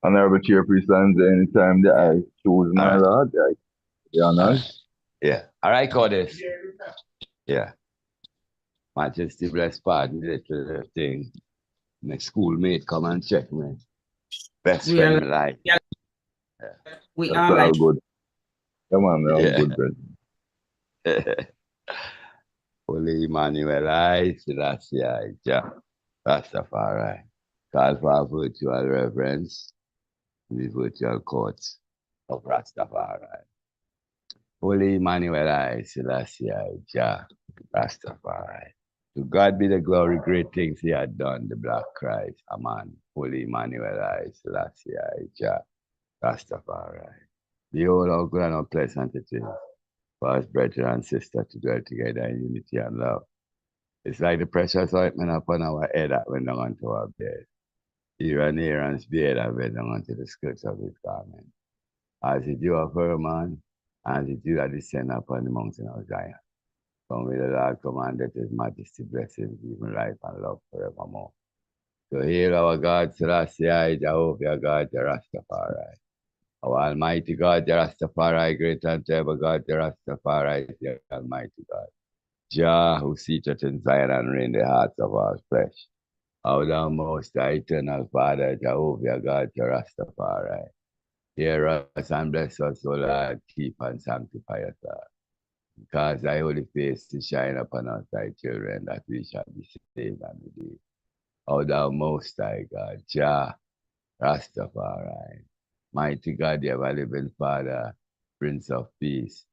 Honorable Chairperson, anytime that I choose All my right. Lord, I be All honored. right. Yeah. All right, Curtis. Yeah. Majesty bless pardon, little thing. My schoolmate come and check me. Best We friend are, in my life. Yeah. we That's are all like, good. Come on, they're all good, brother. Yeah. Holy Emmanuel, I, Selassie, I, Jah, Rastafari. Call for virtual reverence in the virtual courts of Rastafari. Holy Emmanuel, I, Selassie, I, Jah, Rastafari. To God be the glory, great things he had done, the black Christ, Amen. Holy Emmanuel, I, Selassie, I, Jah, Rastafari. Behold how good and how pleasant it is for us brethren and sisters to dwell together in unity and love. It's like the precious ointment upon our head that went down onto our bed. Even Aaron's beard that went down onto the skirts of his garment. As the dew of Hermon, and the dew that descend upon the mountain of Zion. From where the Lord commanded his majesty blessings, even life and love forevermore. So hail our God, Selassie, Jehovah God, the Rastafari. Our Almighty God, the Rastafari, great and terrible God, the Rastafari, the Almighty God. Jah, who seateth in Zion and reign the hearts of all flesh. O thou most high, eternal Father, Jehovah God, the Rastafari. Hear us and bless us, O Lord, keep and sanctify us, Lord. Cause thy holy face to shine upon us, thy children, that we shall be saved and redeemed. O thou most high God, Jah, Rastafari. Mighty God, the ever living Father, Prince of Peace,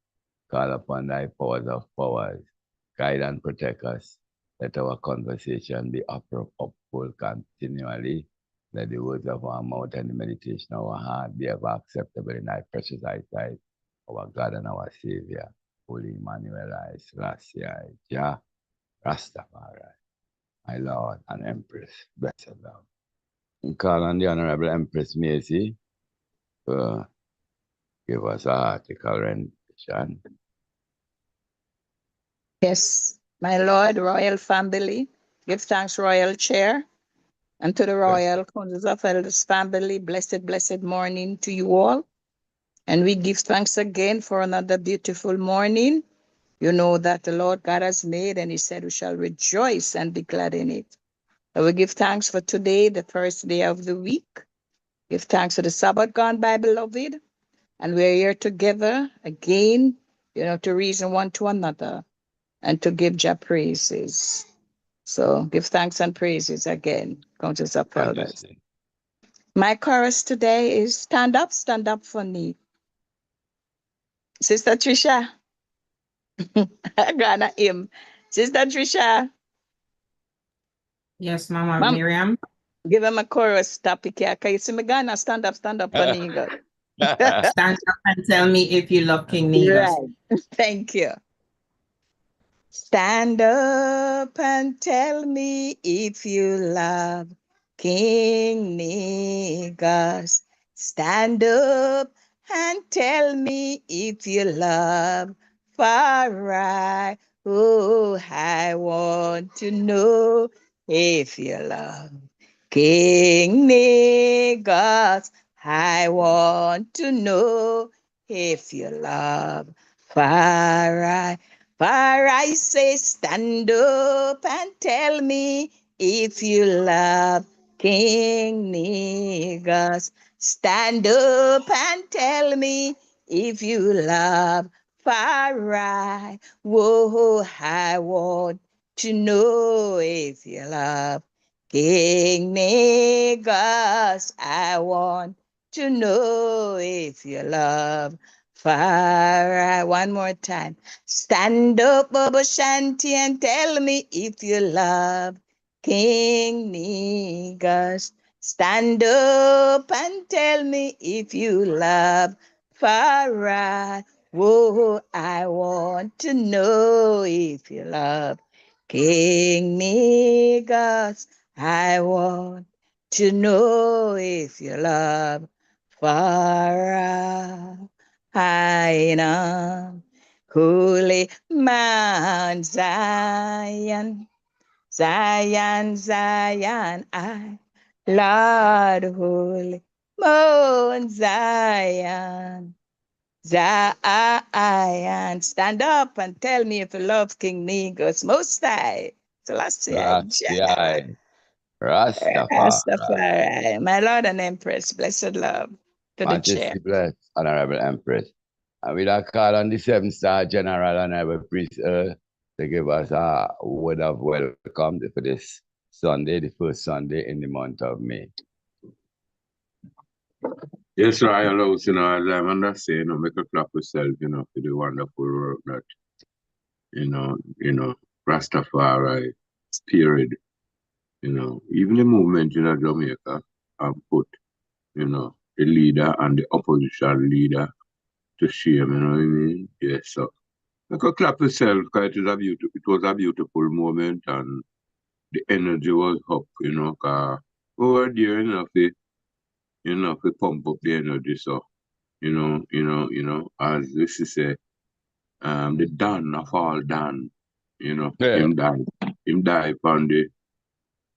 call upon thy powers of powers, guide and protect us. Let our conversation be upful continually. Let the words of our mouth and the meditation of our heart be ever acceptable in thy precious eyesight, our God and our Savior. Holy Emmanuel, I, Selassie, I, Jah, Rastafari, my Lord and Empress, blessed love. We call on the Honorable Empress Macy to give us a article rendition. Yes, my Lord, royal family, give thanks, royal chair, and to the Bless royal councils of elders family, blessed morning to you all. And we give thanks again for another beautiful morning. You know that the Lord God has made, and He said we shall rejoice and be glad in it. And we give thanks for today, the first day of the week. Give thanks for the Sabbath gone by, beloved. And we're here together again, to reason one to another and to give Jah praises. So give thanks and praises again, Countess of Elders. Majesty. My chorus today is stand up for me. Sister Trisha, I'm gonna him. Sister Trisha, yes, Mama mom, Miriam. give him a chorus topic here. Can you see me gonna stand up for me, girl? Stand up and tell me if you love King Negus. Right. Thank you. Stand up and tell me if you love King Negus. Stand up and tell me if you love Farai. Oh, I want to know if you love King Negus. I want to know if you love Farai. For I say, stand up and tell me if you love King Negus. Stand up and tell me if you love Farai. Whoa, I want to know if you love King Negus. I want to know if you love Farai. One more time. Stand up, Baba Shanti, and tell me if you love King Negus. Stand up and tell me if you love Farah. Whoa, I want to know if you love King Negus. I want to know if you love Farah. I know. Holy Mount Zion, Zion, Zion, I, Lord, holy Mount Zion. Zion. Stand up and tell me if you love King Negus. Most High. Celestia. Celestia. Rastafari. Rastafari. My Lord and Empress, blessed love to the chair. Majesty bless, Honorable Empress. And we are call on the 7-star General Honorable Priest to give us a word of welcome for this Sunday, the first Sunday in the month of May. Yes, sir, I allow, as I'm under saying, make a clap yourself, for the wonderful work that, Rastafari spirit, even the movement in Jamaica have put, the leader and the opposition leader to shame, you know what I mean? Yes, so make a clap yourself because it was a beautiful moment and the energy was up, because we were there, to pump up the energy, so. As this is say, the Don of all Don, Yeah. him die upon the,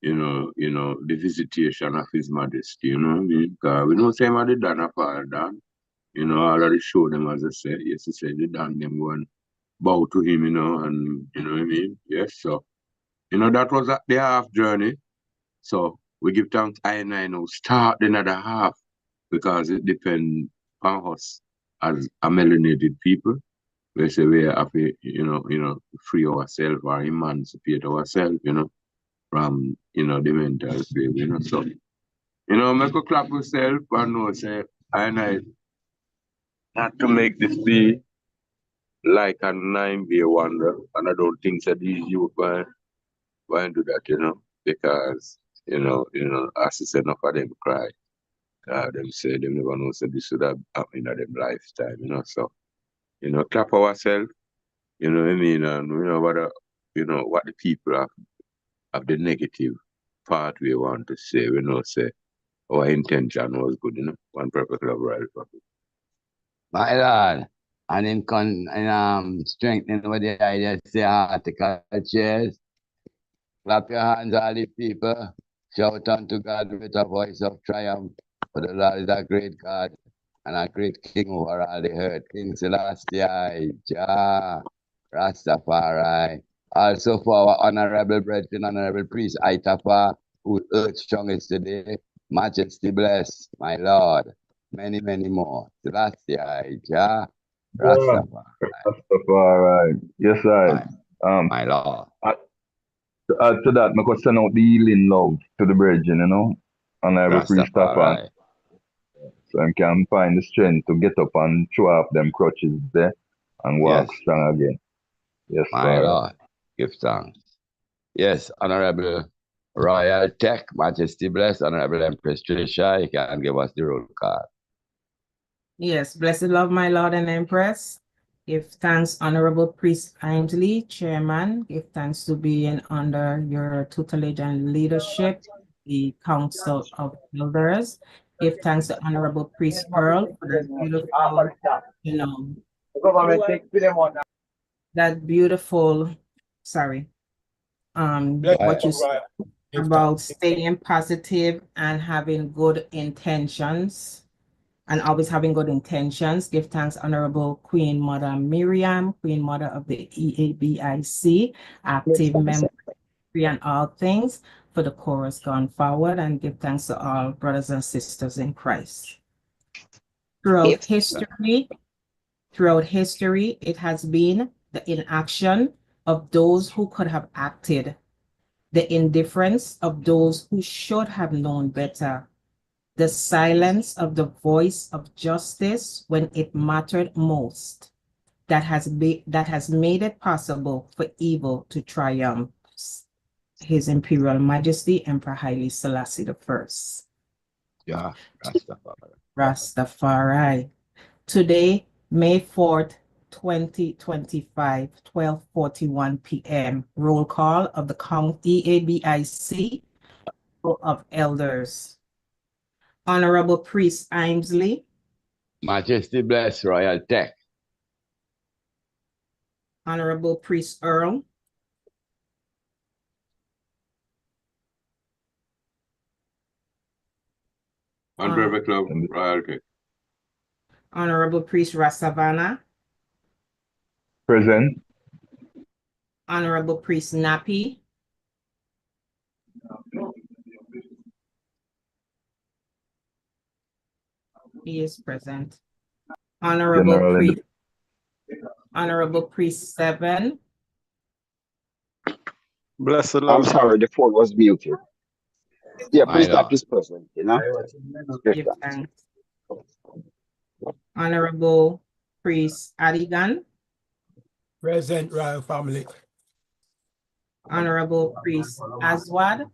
the visitation of His Majesty, because we don't say him are the Don of all Don, already show them as I say, yes, he said the Don them go and bow to him, and you know what I mean? Yes, so, that was the half journey, so we give thanks I now start another half because it depends on us as a melanated people. We say we have to, free ourselves or emancipate ourselves, from, the mental slave, So, make a clap yourself and know, say, I not to make this be like a 9-day wonder. And I don't think that these youth going to do that, because, as I said, enough of them cry. Them say them never know say this should have happened in them lifetime, So, clap ourselves, you know what I mean, and what the people of the negative part we want to say, say our intention was good, one perfect love right public. My Lord. And strengthening what the idea say article chairs. Clap your hands, all the people. Shout unto God with a voice of triumph. For the Lord is a great God and a great King over all the earth. King Celestia, Jah, Rastafari. Also for our honorable brethren, honorable priest, Aitafa, who earth strongest today. Majesty bless, my Lord. Many, many more. Celestia, Jah, Rastafari. Rastafari. Yes, I. My Lord. To add to that, I could send out the healing love to the brethren, and I have a priest up on, Rastafari. so I can find the strength to get up and throw off them crutches there and walk Yes. strong again. Yes, My sir. Lord, give thanks. Yes, Honorable Royal Tech, Majesty Bless, Honorable Empress Trisha, you can give us the roll call. Yes, blessed love, my Lord and Empress. Give thanks, Honorable Priest Ainsley, Chairman. Give thanks to being under your tutelage and leadership, the Council of Elders. Give thanks to Honorable Priest Earl for that beautiful, that beautiful, sorry, what you said about staying positive and having good intentions. And always having good intentions. Give thanks, Honorable Queen Mother Miriam, Queen Mother of the EABIC, active member and all things for the chorus gone forward. And give thanks to all brothers and sisters in Christ. Throughout history, it has been the inaction of those who could have acted, the indifference of those who should have known better, the silence of the voice of justice when it mattered most, that has made it possible for evil to triumph. His Imperial Majesty Emperor Haile Selassie I. Yeah, Rastafari. Rastafari. Today, May 4th, 2025, 12:41 p.m. Roll call of the EABIC of Elders. Honorable Priest Ainsley. Majesty Bless, Royal Tech. Honorable Priest Earl. And Private Club Royalty. Honorable Priest Rasavana. Present. Honorable Priest Napi. He is present. Honorable Priest Seven. Blessed Lord. I'm sorry, the phone was muted. Yeah, Priest Napi is present, you know. Give thanks. Honorable Priest Adigan. Present, Royal Family. Honorable Priest Aswad.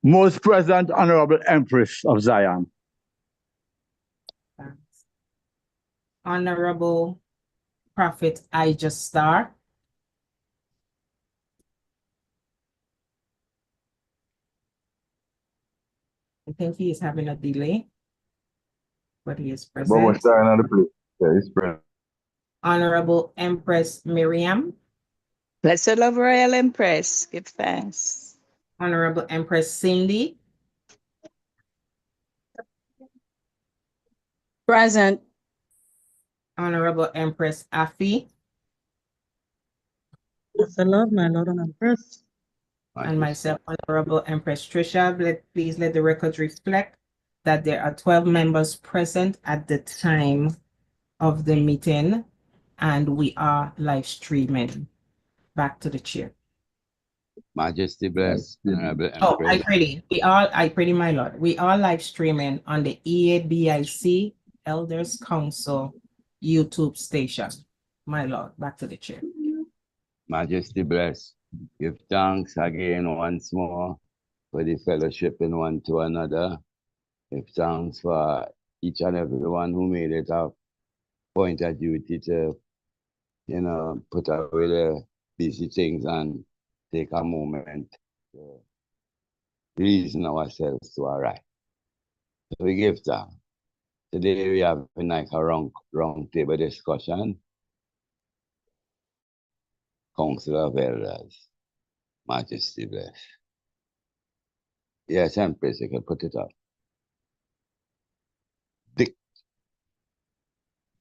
Most present, Honorable Empress of Zion. Thanks. Honorable Prophet Ijah Star. I think he is having a delay, but he is present. But we're starting on the plate. Yeah, he's present. Honorable Empress Miriam. Blessed love, Royal Empress. Give thanks. Honorable Empress Cindy. Present. Honorable Empress Afi. Blessed love, my Lord and Empress. And myself, Honorable Empress Trisha. Please let the records reflect that there are 12 members present at the time of the meeting, and we are live streaming. Back to the chair. Majesty bless, Honorable Empress. Oh, I pretty my Lord. We are live streaming on the EABIC Elders Council YouTube station. My Lord, back to the chair. Majesty bless. Give thanks again once more for the fellowship in one to another. Give thanks for each and everyone who made it a point of duty to, put away the busy things and take a moment to reason ourselves to our right. So we give thanks. Today we have like a round table discussion. Council of Elders. Majesty bless. Yes, Empress, you can put it up.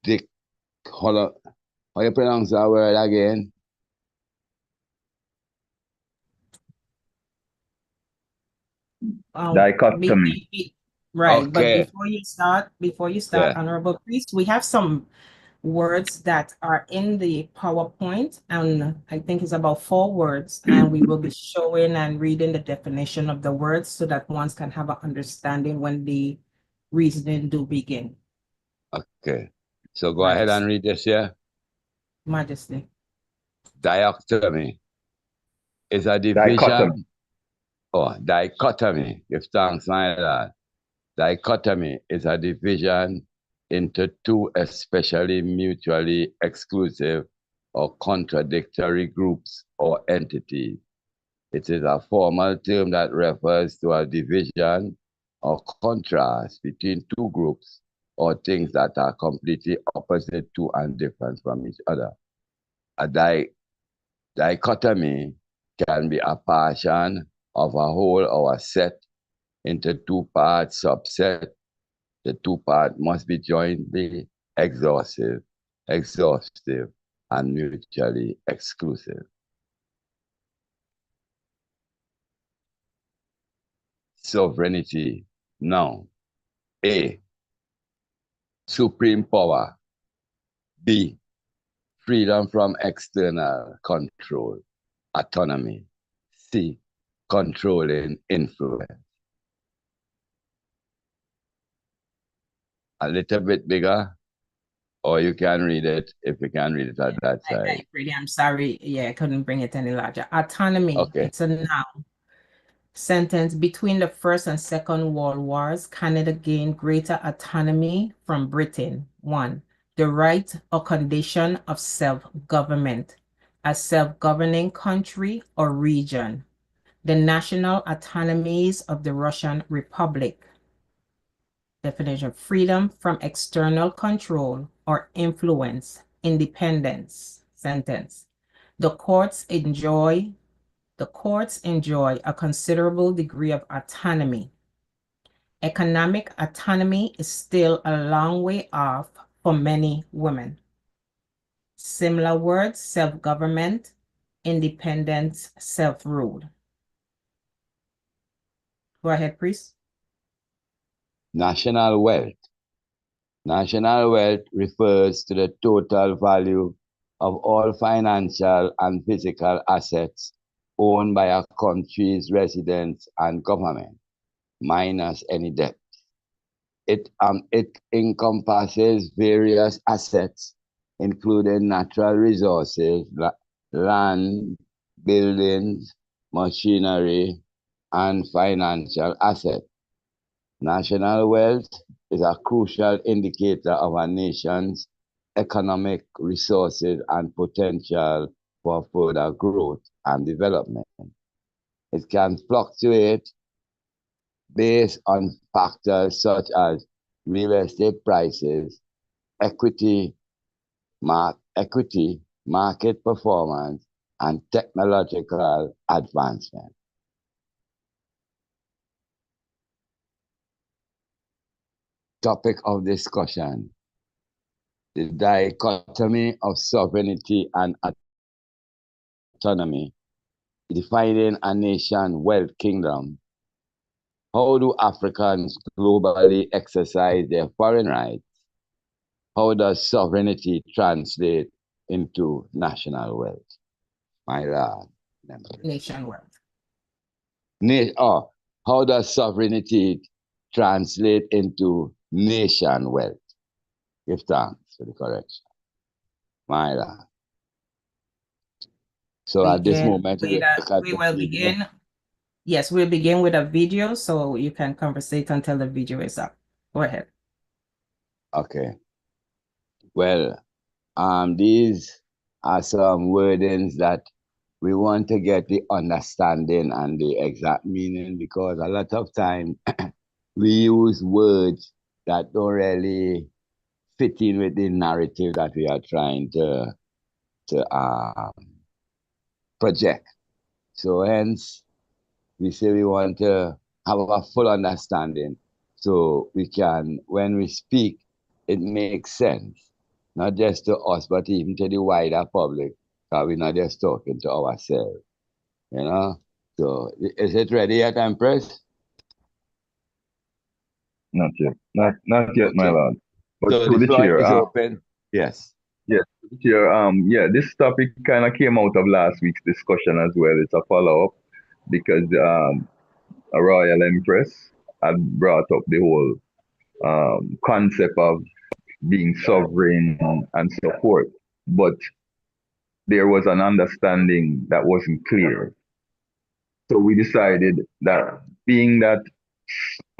Dick, hold up. How you pronounce that word again? Dichotomy. Right, okay. But before you start, Honorable Priest, we have some words that are in the PowerPoint, and I think it's about 4 words, and we will be showing and reading the definition of the words so that one can have an understanding when the reasoning do begin. Okay. So go ahead and read this here. Majesty. Dichotomy is a division. Dichotomy. Give thanks, my Lord. Dichotomy is a division into 2 especially mutually exclusive or contradictory groups or entities. It is a formal term that refers to a division or contrast between 2 groups or things that are completely opposite to and different from each other. A dichotomy can be a partition of a whole or a set into 2-part subset. The 2 parts must be jointly exhaustive, and mutually exclusive. Sovereignty. Now, A, supreme power. B, freedom from external control, autonomy. C, controlling influence. A little bit bigger, or you can read it if you can read it at that side. I'm sorry. Yeah, I couldn't bring it any larger. Autonomy. Okay. It's a noun. Sentence: between the First and Second World Wars, Canada gained greater autonomy from Britain. 1. The right or condition of self-government, a self-governing country or region. The national autonomies of the Russian Republic. Definition: freedom from external control or influence, independence. Sentence: the courts enjoy a considerable degree of autonomy. economic autonomy is still a long way off for many women. Similar words, self-government, independence, self-rule. Go ahead, Priest. National wealth. National wealth refers to the total value of all financial and physical assets owned by a country's residents and government, minus any debt. It encompasses various assets, including natural resources, land, buildings, machinery, and financial assets. National wealth is a crucial indicator of a nation's economic resources and potential for further growth and development. It can fluctuate based on factors such as real estate prices, equity, market performance, and technological advancement. Topic of discussion: the dichotomy of sovereignty and autonomy, defining a nation wealth kingdom. How do Africans globally exercise their foreign rights? How does sovereignty translate into national wealth? My Lord. Nation wealth. How does sovereignty translate into nation wealth? Give thanks for the correction. My Lord. So at this moment, we will begin. Yes, we'll begin with a video, so you can conversate until the video is up. Go ahead. Okay. Well, these are some wordings that we want to get the understanding and the exact meaning, because a lot of time we use words that don't really fit in with the narrative that we are trying to project. So hence, we say we want to have a full understanding, so we can, when we speak, it makes sense, not just to us, but even to the wider public, because we're not just talking to ourselves, you know? So, is it ready yet, Empress? Not yet. Not yet, Okay. my lord. But So through the the floor chair, is open. Yes. yes, chair. This topic kind of came out of last week's discussion as well. It's a follow-up because a royal empress had brought up the whole concept of being sovereign and so forth. But there was an understanding that wasn't clear. So we decided that, being that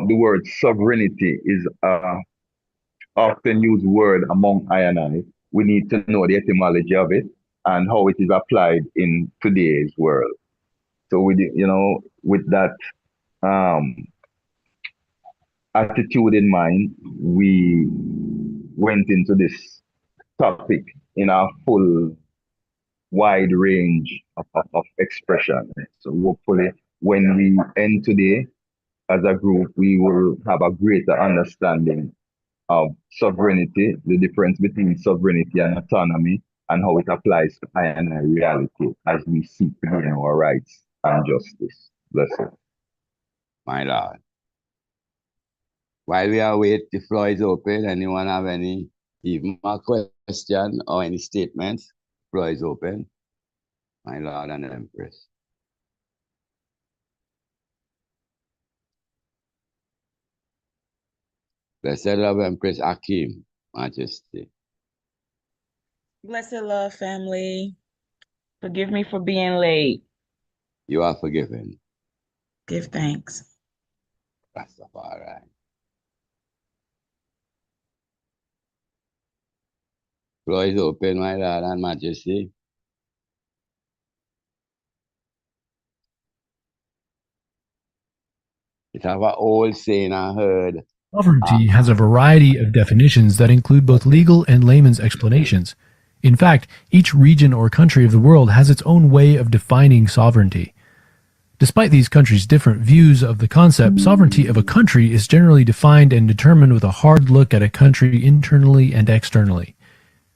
the word sovereignty is a often used word among I and I, we need to know the etymology of it and how it is applied in today's world. So with that attitude in mind, we went into this topic in a full wide range of expression. So hopefully when we end today as a group, we will have a greater understanding of sovereignty, the difference between sovereignty and autonomy, and how it applies to I and I reality as we seek to gain our rights and justice. Bless you. My Lord. While we are waiting, the floor is open. Anyone have any even a question or any statements? The floor is open. My Lord and Empress. Blessed love, Empress Akim, Majesty. Blessed love, family. Forgive me for being late. You are forgiven. Give thanks. Rastafari. Floor is open, my Lord and Majesty. It's have an old saying I heard. Sovereignty has a variety of definitions that include both legal and layman's explanations. In fact, each region or country of the world has its own way of defining sovereignty. Despite these countries' different views of the concept, sovereignty of a country is generally defined and determined with a hard look at a country internally and externally.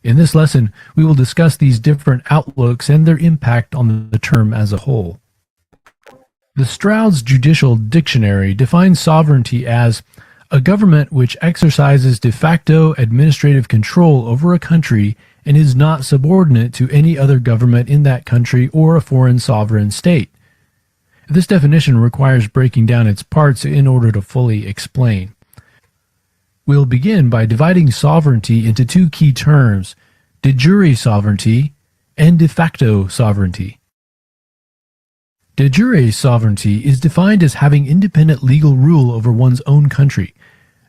In this lesson, we will discuss these different outlooks and their impact on the term as a whole. The Stroud's Judicial Dictionary defines sovereignty as a government which exercises de facto administrative control over a country and is not subordinate to any other government in that country or a foreign sovereign state. This definition requires breaking down its parts in order to fully explain. We'll begin by dividing sovereignty into two key terms, de jure sovereignty and de facto sovereignty. De jure sovereignty is defined as having independent legal rule over one's own country.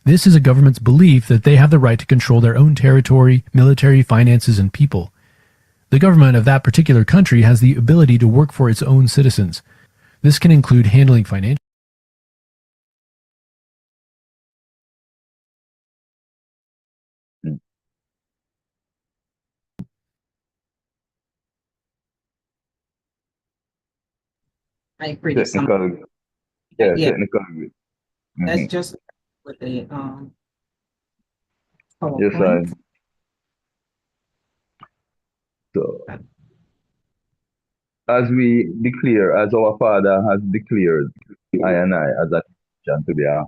This is a government's belief that they have the right to control their own territory, military, finances, and people. The government of that particular country has the ability to work for its own citizens. This can include handling financial I agree with some. Technical, yeah, Yeah, technical. that's just with the Yes, PowerPoint. so as we declare, as our Father has declared, I and I as a nation to be a,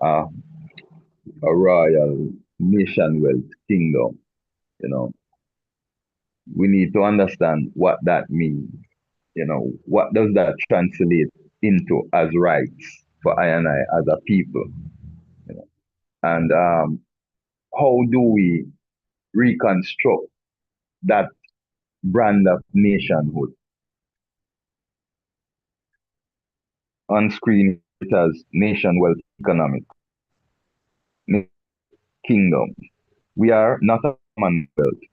a royal nation wealth kingdom, you know, we need to understand what that means. You know, what does that translate into as rights for I and I as a people? You know? And how do we reconstruct that brand of nationhood? On screen, it has nation wealth economic kingdom. We are not a commonwealth.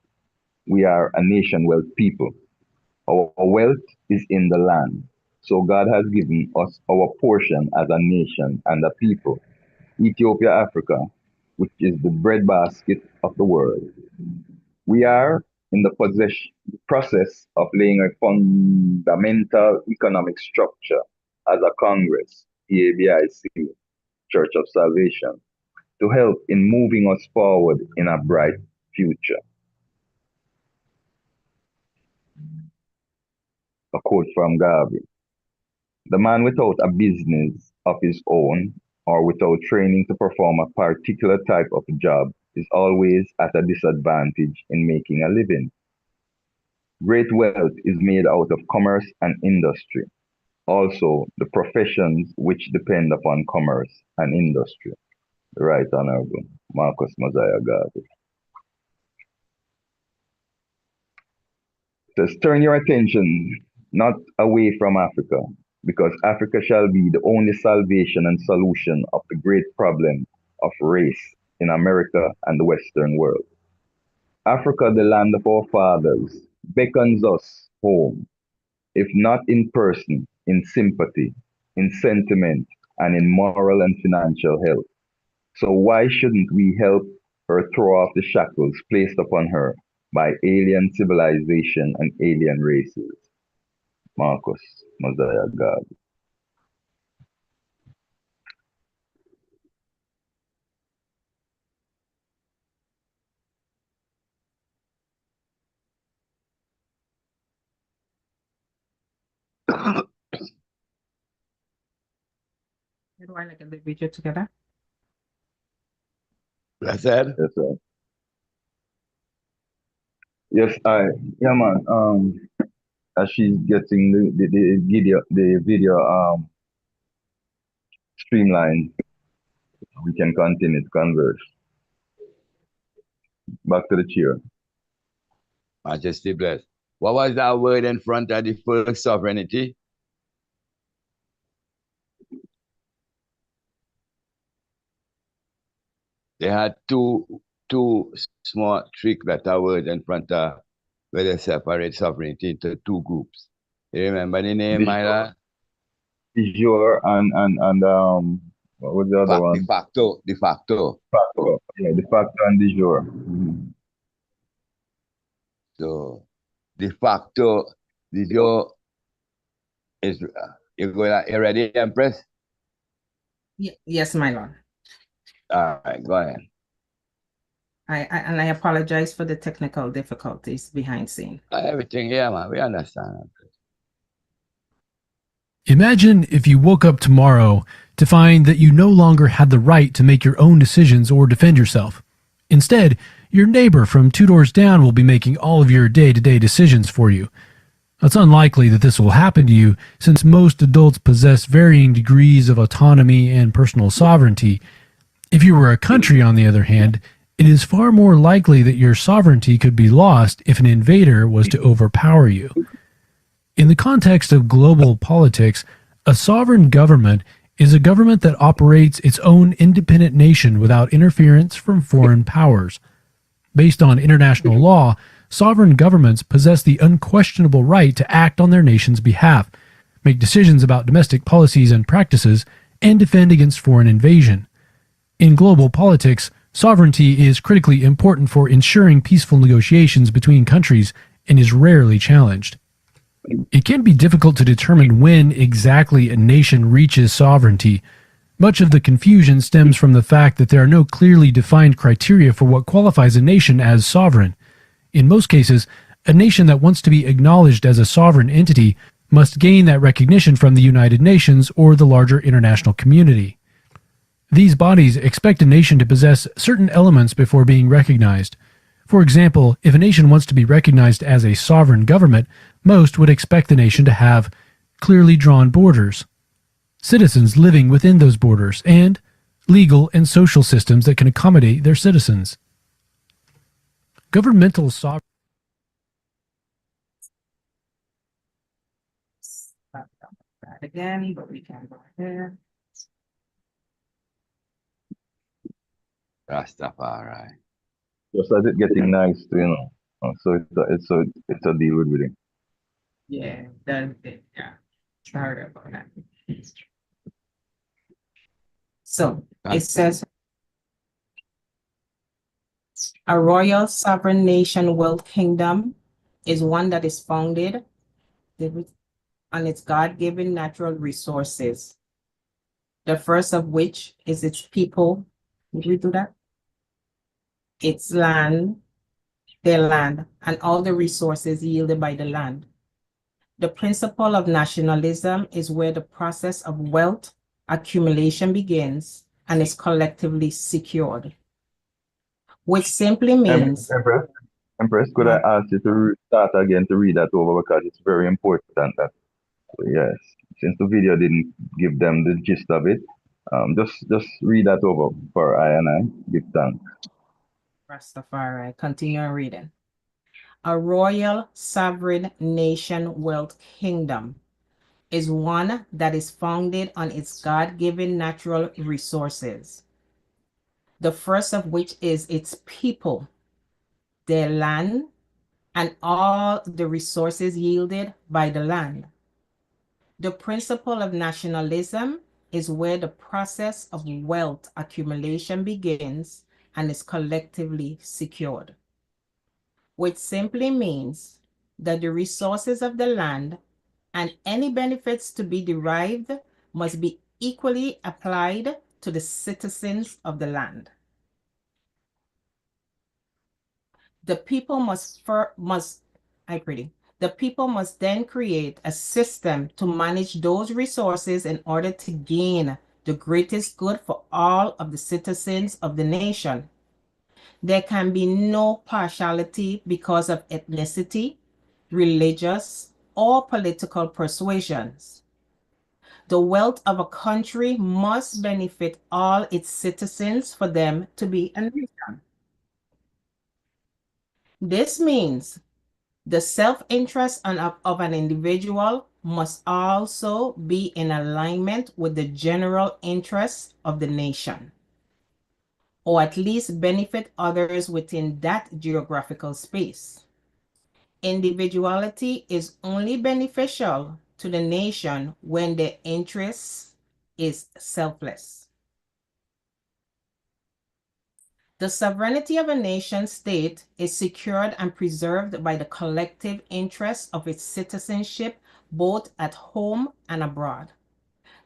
We are a nation wealth people. Our wealth is in the land. So God has given us our portion as a nation and a people. Ethiopia, Africa, which is the breadbasket of the world. We are in the process of laying a fundamental economic structure as a Congress, EABIC, Church of Salvation, to help in moving us forward in a bright future. A quote from Garvey. The man without a business of his own or without training to perform a particular type of job is always at a disadvantage in making a living. Great wealth is made out of commerce and industry, also the professions which depend upon commerce and industry. The Right Honorable Marcus Mosiah Garvey. Says, turn your attention not away from Africa, because Africa shall be the only salvation and solution of the great problem of race in America and the Western world. Africa, the land of our fathers, beckons us home, if not in person, in sympathy, in sentiment, and in moral and financial health. So why shouldn't we help her throw off the shackles placed upon her by alien civilization and alien races? Marcus Mosiah Garvey. Do I like the video together? That's it? Yes, sir. Yes, yeah man. As she's getting the video streamlined, we can continue to converse. Back to the chair. Majesty bless. What was that word in front of the full sovereignty? They had two small trick letter words in front of where they separate sovereignty into two groups. You remember the name, Myla? De jure and what was the other one? De facto. De facto. Yeah, de facto and de jure. So de facto, de jure is You ready, Empress? Yes, my lord. All right, go ahead. And I apologize for the technical difficulties behind scene. Everything here, man. We understand. Imagine if you woke up tomorrow to find that you no longer had the right to make your own decisions or defend yourself. Instead, your neighbor from 2 doors down will be making all of your day-to-day decisions for you. It's unlikely that this will happen to you since most adults possess varying degrees of autonomy and personal sovereignty. If you were a country, on the other hand, it is far more likely that your sovereignty could be lost if an invader was to overpower you. In the context of global politics, a sovereign government is a government that operates its own independent nation without interference from foreign powers. Based on international law, sovereign governments possess the unquestionable right to act on their nation's behalf, make decisions about domestic policies and practices, and defend against foreign invasion. In global politics, sovereignty is critically important for ensuring peaceful negotiations between countries and is rarely challenged. It can be difficult to determine when exactly a nation reaches sovereignty. Much of the confusion stems from the fact that there are no clearly defined criteria for what qualifies a nation as sovereign. In most cases, a nation that wants to be acknowledged as a sovereign entity must gain that recognition from the United Nations or the larger international community. These bodies expect a nation to possess certain elements before being recognized. For example, if a nation wants to be recognized as a sovereign government, most would expect the nation to have clearly drawn borders, citizens living within those borders, and legal and social systems that can accommodate their citizens. Governmental sovereignty. Again, but we can go ahead. Rastafari. Just as it getting nice, so it's a deal with it. Yeah, that's it. Yeah. Sorry about that. So it says a royal sovereign nation world kingdom is one that is founded on its God-given natural resources. The first of which is its people. Did we do that? Its land, their land, and all the resources yielded by the land. The principle of nationalism is where the process of wealth accumulation begins and is collectively secured, which simply means... Empress, could I ask you to start again to read that over because it's very important that, yes, since the video didn't give them the gist of it, just read that over for I and I. Give thanks. Rastafari, continue reading. A royal sovereign nation world kingdom is one that is founded on its God-given natural resources. The first of which is its people, their land, and all the resources yielded by the land. The principle of nationalism is where the process of wealth accumulation begins and is collectively secured, which simply means that the resources of the land and any benefits to be derived must be equally applied to the citizens of the land. The people the people must then create a system to manage those resources in order to gain the greatest good for all of the citizens of the nation. There can be no partiality because of ethnicity, religious, or political persuasions. The wealth of a country must benefit all its citizens for them to be a nation. This means the self-interest of an individual must also be in alignment with the general interests of the nation, or at least benefit others within that geographical space. Individuality is only beneficial to the nation when the interest is selfless. The sovereignty of a nation state is secured and preserved by the collective interests of its citizenship both at home and abroad.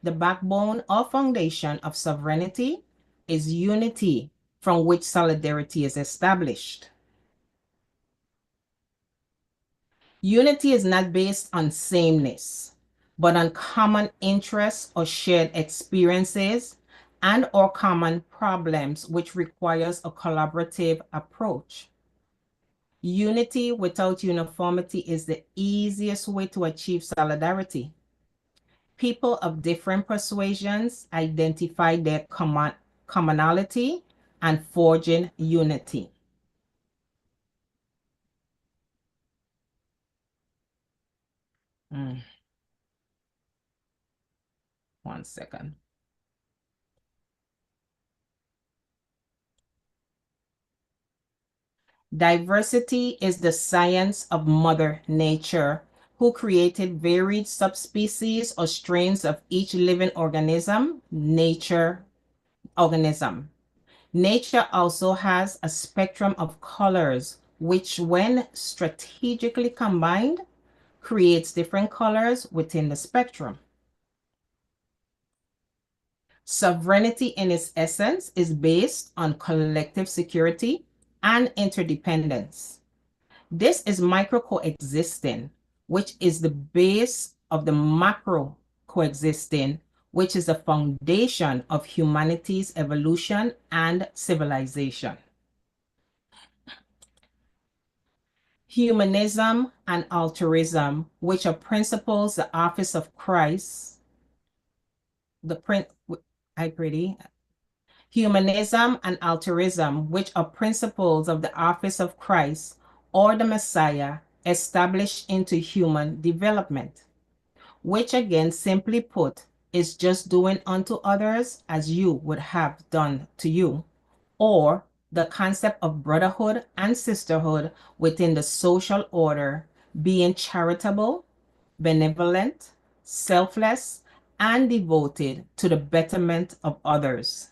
The backbone or foundation of sovereignty is unity from which solidarity is established. Unity is not based on sameness, but on common interests or shared experiences and or common problems, which requires a collaborative approach. Unity without uniformity is the easiest way to achieve solidarity. People of different persuasions identify their commonality and forging unity. One second. Diversity is the science of Mother Nature, who created varied subspecies or strains of each living organism. Nature also has a spectrum of colors, which when strategically combined, creates different colors within the spectrum. Sovereignty in its essence is based on collective security and interdependence. This is micro coexisting, which is the base of the macro coexisting, which is the foundation of humanity's evolution and civilization. Humanism and altruism, which are principles the office of Christ, Humanism and altruism, which are principles of the office of Christ or the Messiah, established into human development, which again, simply put, is just doing unto others as you would have done to you, or the concept of brotherhood and sisterhood within the social order, being charitable, benevolent, selfless, and devoted to the betterment of others.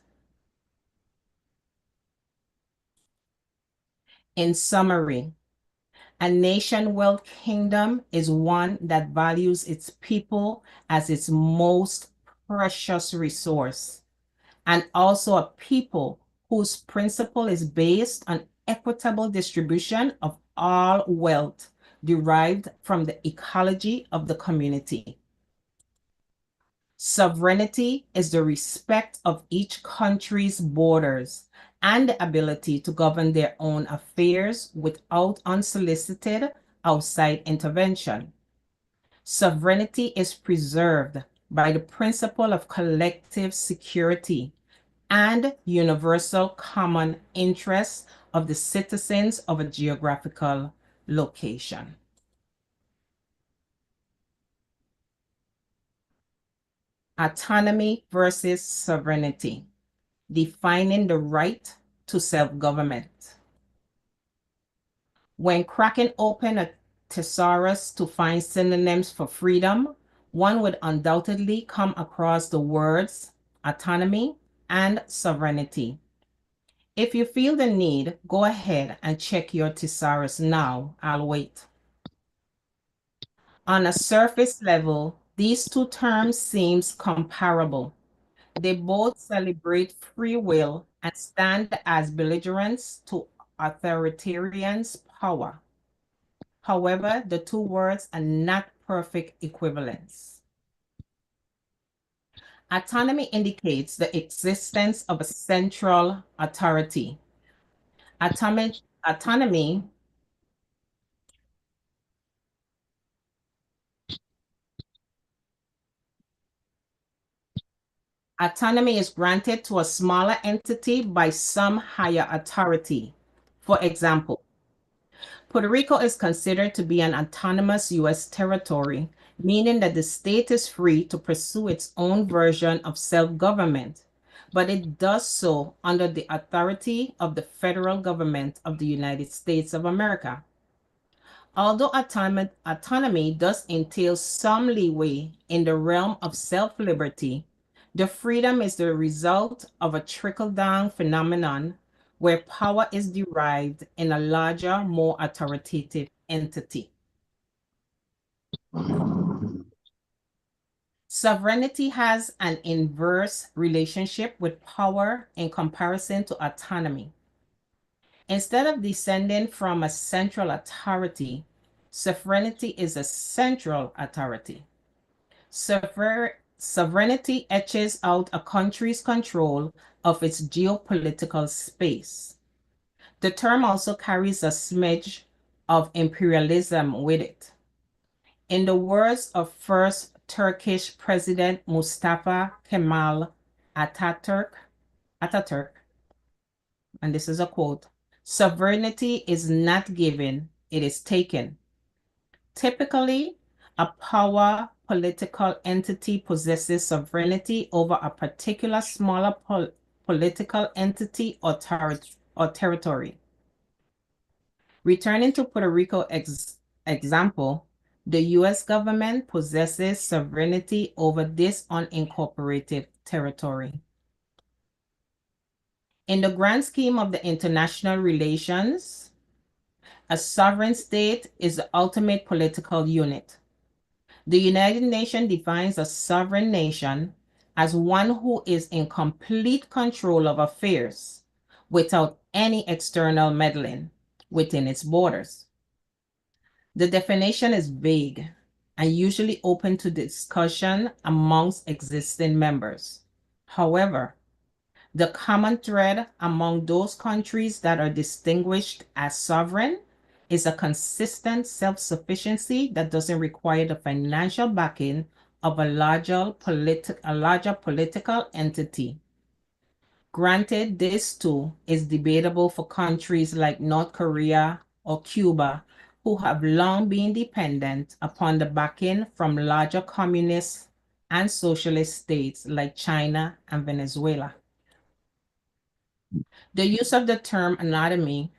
In summary, a nation-world kingdom is one that values its people as its most precious resource, and also a people whose principle is based on equitable distribution of all wealth derived from the ecology of the community. Sovereignty is the respect of each country's borders and the ability to govern their own affairs without unsolicited outside intervention. Sovereignty is preserved by the principle of collective security and universal common interests of the citizens of a geographical location. Autonomy versus sovereignty, defining the right to self-government. When cracking open a thesaurus to find synonyms for freedom, one would undoubtedly come across the words autonomy and sovereignty. If you feel the need, go ahead and check your thesaurus now. I'll wait. On a surface level, these two terms seem comparable. They both celebrate free will and stand as belligerents to authoritarians' power. However, the two words are not perfect equivalents. Autonomy indicates the existence of a central authority. Autonomy is granted to a smaller entity by some higher authority. For example, Puerto Rico is considered to be an autonomous U.S. territory, meaning that the state is free to pursue its own version of self-government, but it does so under the authority of the federal government of the United States of America. Although autonomy does entail some leeway in the realm of self-liberty, the freedom is the result of a trickle-down phenomenon where power is derived in a larger, more authoritative entity. Sovereignty has an inverse relationship with power in comparison to autonomy. Instead of descending from a central authority, sovereignty is a central authority. Sovereignty etches out a country's control of its geopolitical space. The term also carries a smidge of imperialism with it. In the words of first Turkish President Mustafa Kemal Ataturk, and this is a quote, sovereignty is not given, it is taken. Typically, a power political entity possesses sovereignty over a particular smaller political entity or territory. Returning to Puerto Rico example, the U.S. government possesses sovereignty over this unincorporated territory. In the grand scheme of the international relations, a sovereign state is the ultimate political unit. The United Nations defines a sovereign nation as one who is in complete control of affairs without any external meddling within its borders. The definition is vague and usually open to discussion amongst existing members. However, the common thread among those countries that are distinguished as sovereign is a consistent self-sufficiency that doesn't require the financial backing of a larger political entity. Granted, this too is debatable for countries like North Korea or Cuba, who have long been dependent upon the backing from larger communist and socialist states like China and Venezuela. The use of the term autonomy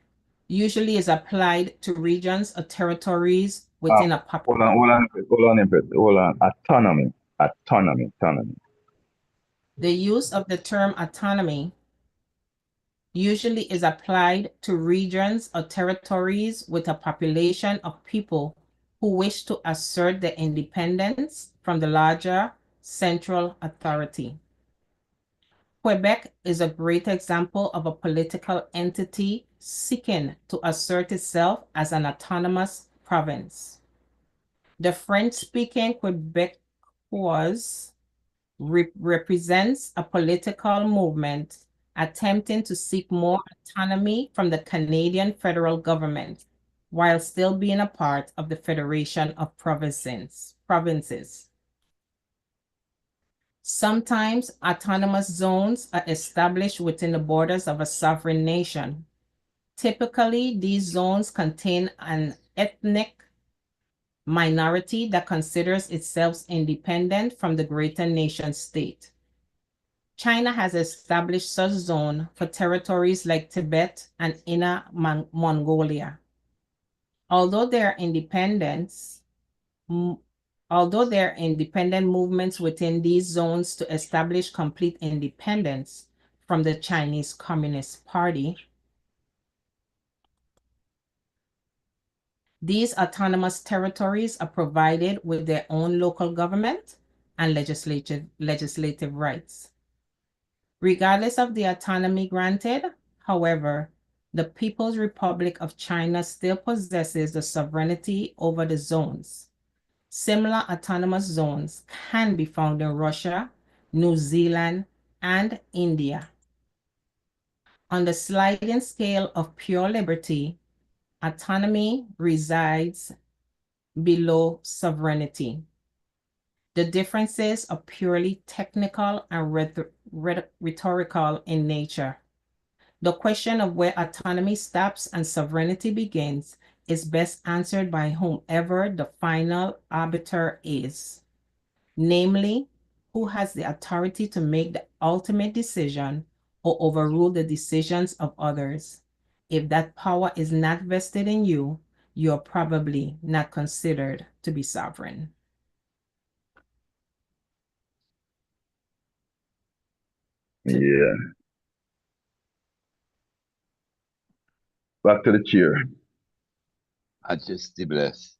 usually is applied to regions or territories within a hold on. Autonomy. The use of the term autonomy usually is applied to regions or territories with a population of people who wish to assert their independence from the larger central authority. Quebec is a great example of a political entity seeking to assert itself as an autonomous province. The French-speaking Quebecois represents a political movement attempting to seek more autonomy from the Canadian federal government while still being a part of the Federation of Provinces. Sometimes autonomous zones are established within the borders of a sovereign nation. Typically, these zones contain an ethnic minority that considers itself independent from the greater nation state. China has established such zone for territories like Tibet and Inner Mongolia. Although there are independent movements within these zones to establish complete independence from the Chinese Communist Party, these autonomous territories are provided with their own local government and legislative rights. Regardless of the autonomy granted, however, the People's Republic of China still possesses the sovereignty over the zones. Similar autonomous zones can be found in Russia, New Zealand, and India. On the sliding scale of pure liberty, autonomy resides below sovereignty. The differences are purely technical and rhetorical in nature. The question of where autonomy stops and sovereignty begins is best answered by whomever the final arbiter is, namely, who has the authority to make the ultimate decision or overrule the decisions of others. If that power is not vested in you, you're probably not considered to be sovereign. Yeah. Back to the chair. I just the bless.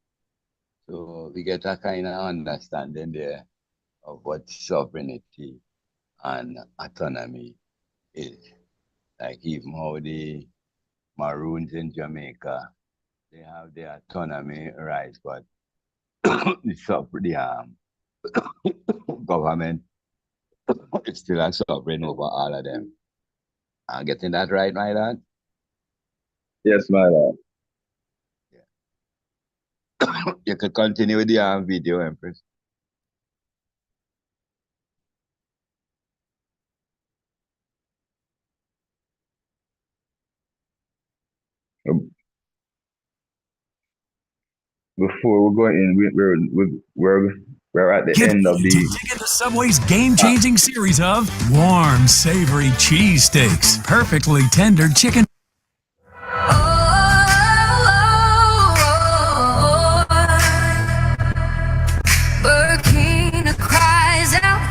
So we get a kind of understanding there of what sovereignty and autonomy is. Like even how the Maroons in Jamaica, they have their autonomy rights, but the government is still a sovereign over all of them. I'm getting that right, my lad? Yes, my lord. You could continue with the video, Empress. Before we go in, we're at the Get end of ready to the. dig into Subway's game-changing series of warm, savory cheese steaks, perfectly tender chicken. Burkina cries out,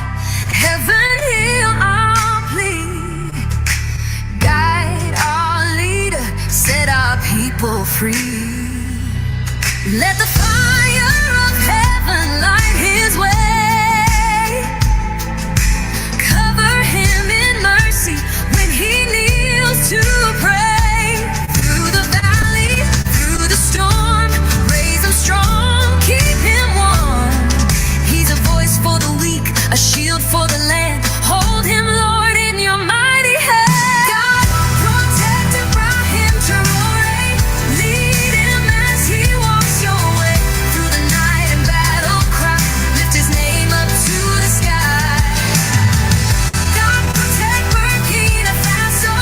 heaven heal our plea. Guide our leader, set our people free. Let the fire of heaven light his way. Cover him in mercy when he kneels to pray. Through the valley, through the storm, raise him strong, keep him warm. He's a voice for the weak, a shield for the land. Hold him, Lord, in your mighty hand. God, protect Ibrahim Traore. Lead him as he walks your way. Through the night and battle cry, lift his name up to the sky. God, protect Burkina Faso.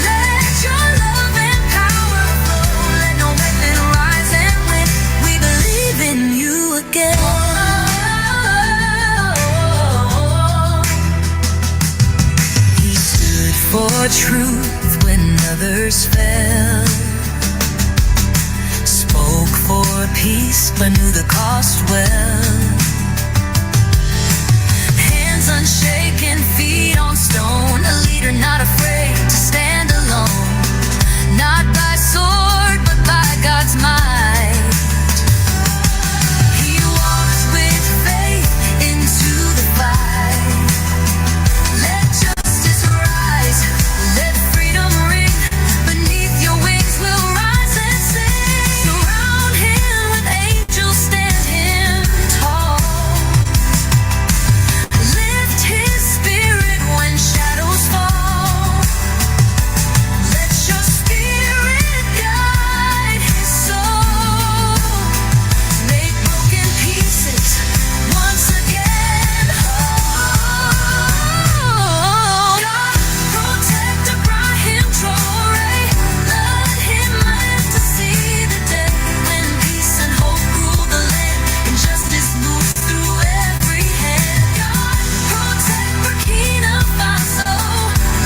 Let your love and power flow. Let no weapon rise and win. We believe in you again. He stood for truth when others fell. Spoke for peace but knew the cost well. Hands unshaken, feet on stone. A leader not afraid to stand alone. Not by sword but by God's might. He walks with faith into the fight. Let justice rise, let freedom ring. Beneath your wings we'll rise and sing. Surround him with angels, stand him tall. Lift his spirit when shadows fall. Let your spirit guide his soul. Make broken pieces once again whole. God, protect Ibrahim Traore. Let him live to see the day when peace and hope rule the land and justice moves through every hand. God, protect Burkina Faso.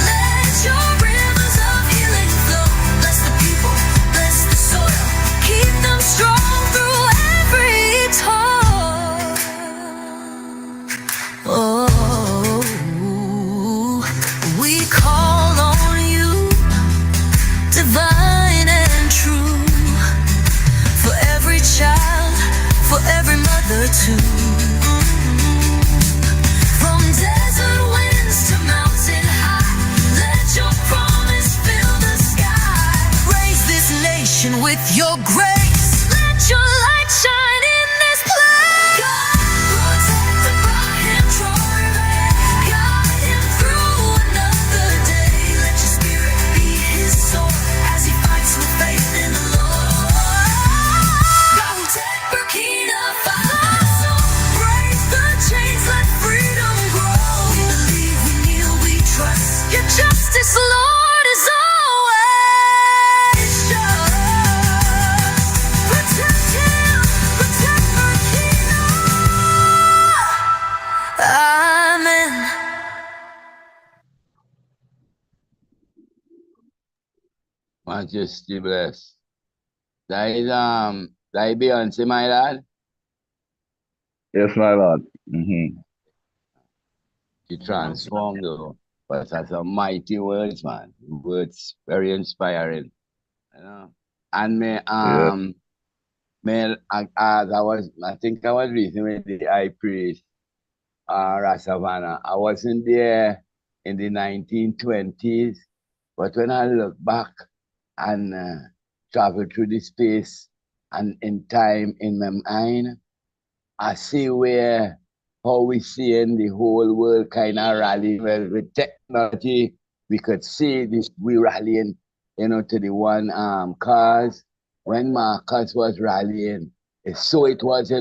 Let your rivers of healing flow. Bless the people, bless the soil. Keep them strong through every toil. Oh, we call on you, divine and true, for every child, for every mother too. From desert winds to mountain high, let your promise fill the sky. Raise this nation with your grace. Let your light shine in this place. God, protect Ibrahim Traore. Guide him through another day. Let your spirit be his sword as he fights with faith in the Lord. God, protect Burkina Faso. Break the chains, let freedom grow. We believe, we kneel, we trust. Your justice, Lord, is always just. Protect him, protect Burkina. Amen. Majesty bless. That is Beyonce, my lad. Yes, my lord. Mm-hmm. She transformed though. But that's a mighty words, man. Words very inspiring. You know. And Yeah. as I think I was reading with the high priest Savannah. I wasn't there in the 1920s, but when I look back and travel through the space and in time in my mind, I see where how we see in the whole world kind of rally. Well, with technology, we could see this we rallying, to the one cause when Marcus was rallying, so it was,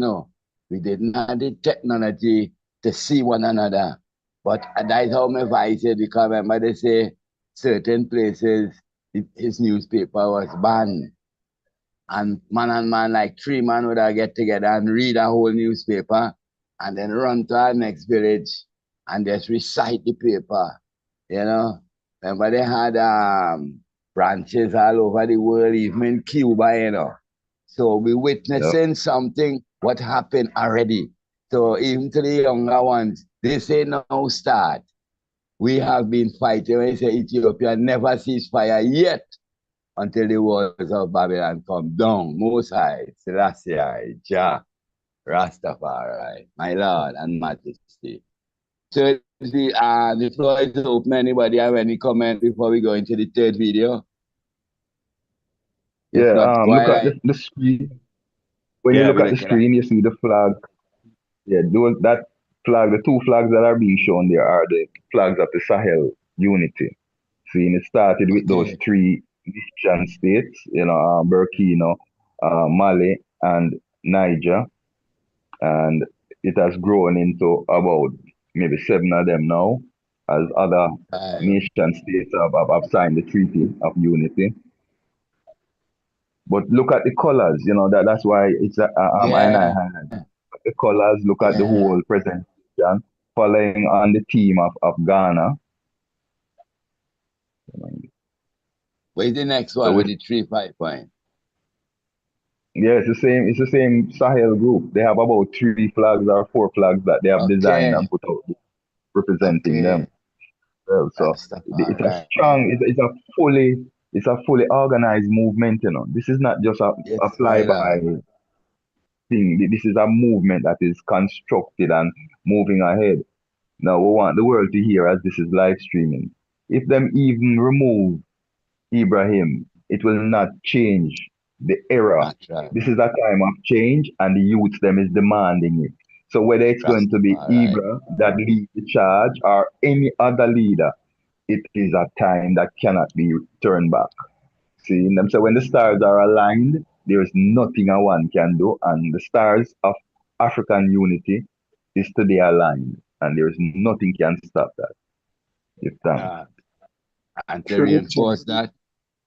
we didn't have the technology to see one another. But that's how my vice is, because remember they say certain places his newspaper was banned. And man, like 3 man would get together and read a whole newspaper and then run to our next village and just recite the paper. Remember they had branches all over the world, even in Cuba. So we witnessing something what happened already. So even to the younger ones, they say now start. We have been fighting. When you say Ethiopia never cease fire yet until the walls of Babylon come down. Most High, Selassie, Jah, Rastafari, my Lord and Majesty. So the floor is open. Anybody have any comment before we go into the third video? If not, go Look at ahead. the screen. When you look at the screen, you see the flag. Yeah, that flag, the two flags that are being shown there are the flags of the Sahel unity. See, and it started with those three nation states, Burkina, Mali, and Niger, and it has grown into about maybe 7 of them now, as other nation states have signed the Treaty of Unity. But look at the colors, that's why it's I the colors, look at the whole presentation, following on the theme of Ghana. Where's the next one with the 3-5 point? Yeah, it's the same Sahel group. They have about 3 flags or 4 flags that they have designed and put out representing them. Well, so it's a strong, it's a fully organized movement, This is not just a flyby thing. This is a movement that is constructed and moving ahead. Now we want the world to hear, as this is live streaming. If them even remove Ibrahim, it will not change the era. This is a time of change, and the youth them is demanding it. So whether it's going to be Ibra that leads the charge or any other leader, it is a time that cannot be turned back. See, them so when the stars are aligned, there is nothing a one can do, and the stars of African unity is today aligned, and there is nothing can stop that. And to reinforce that,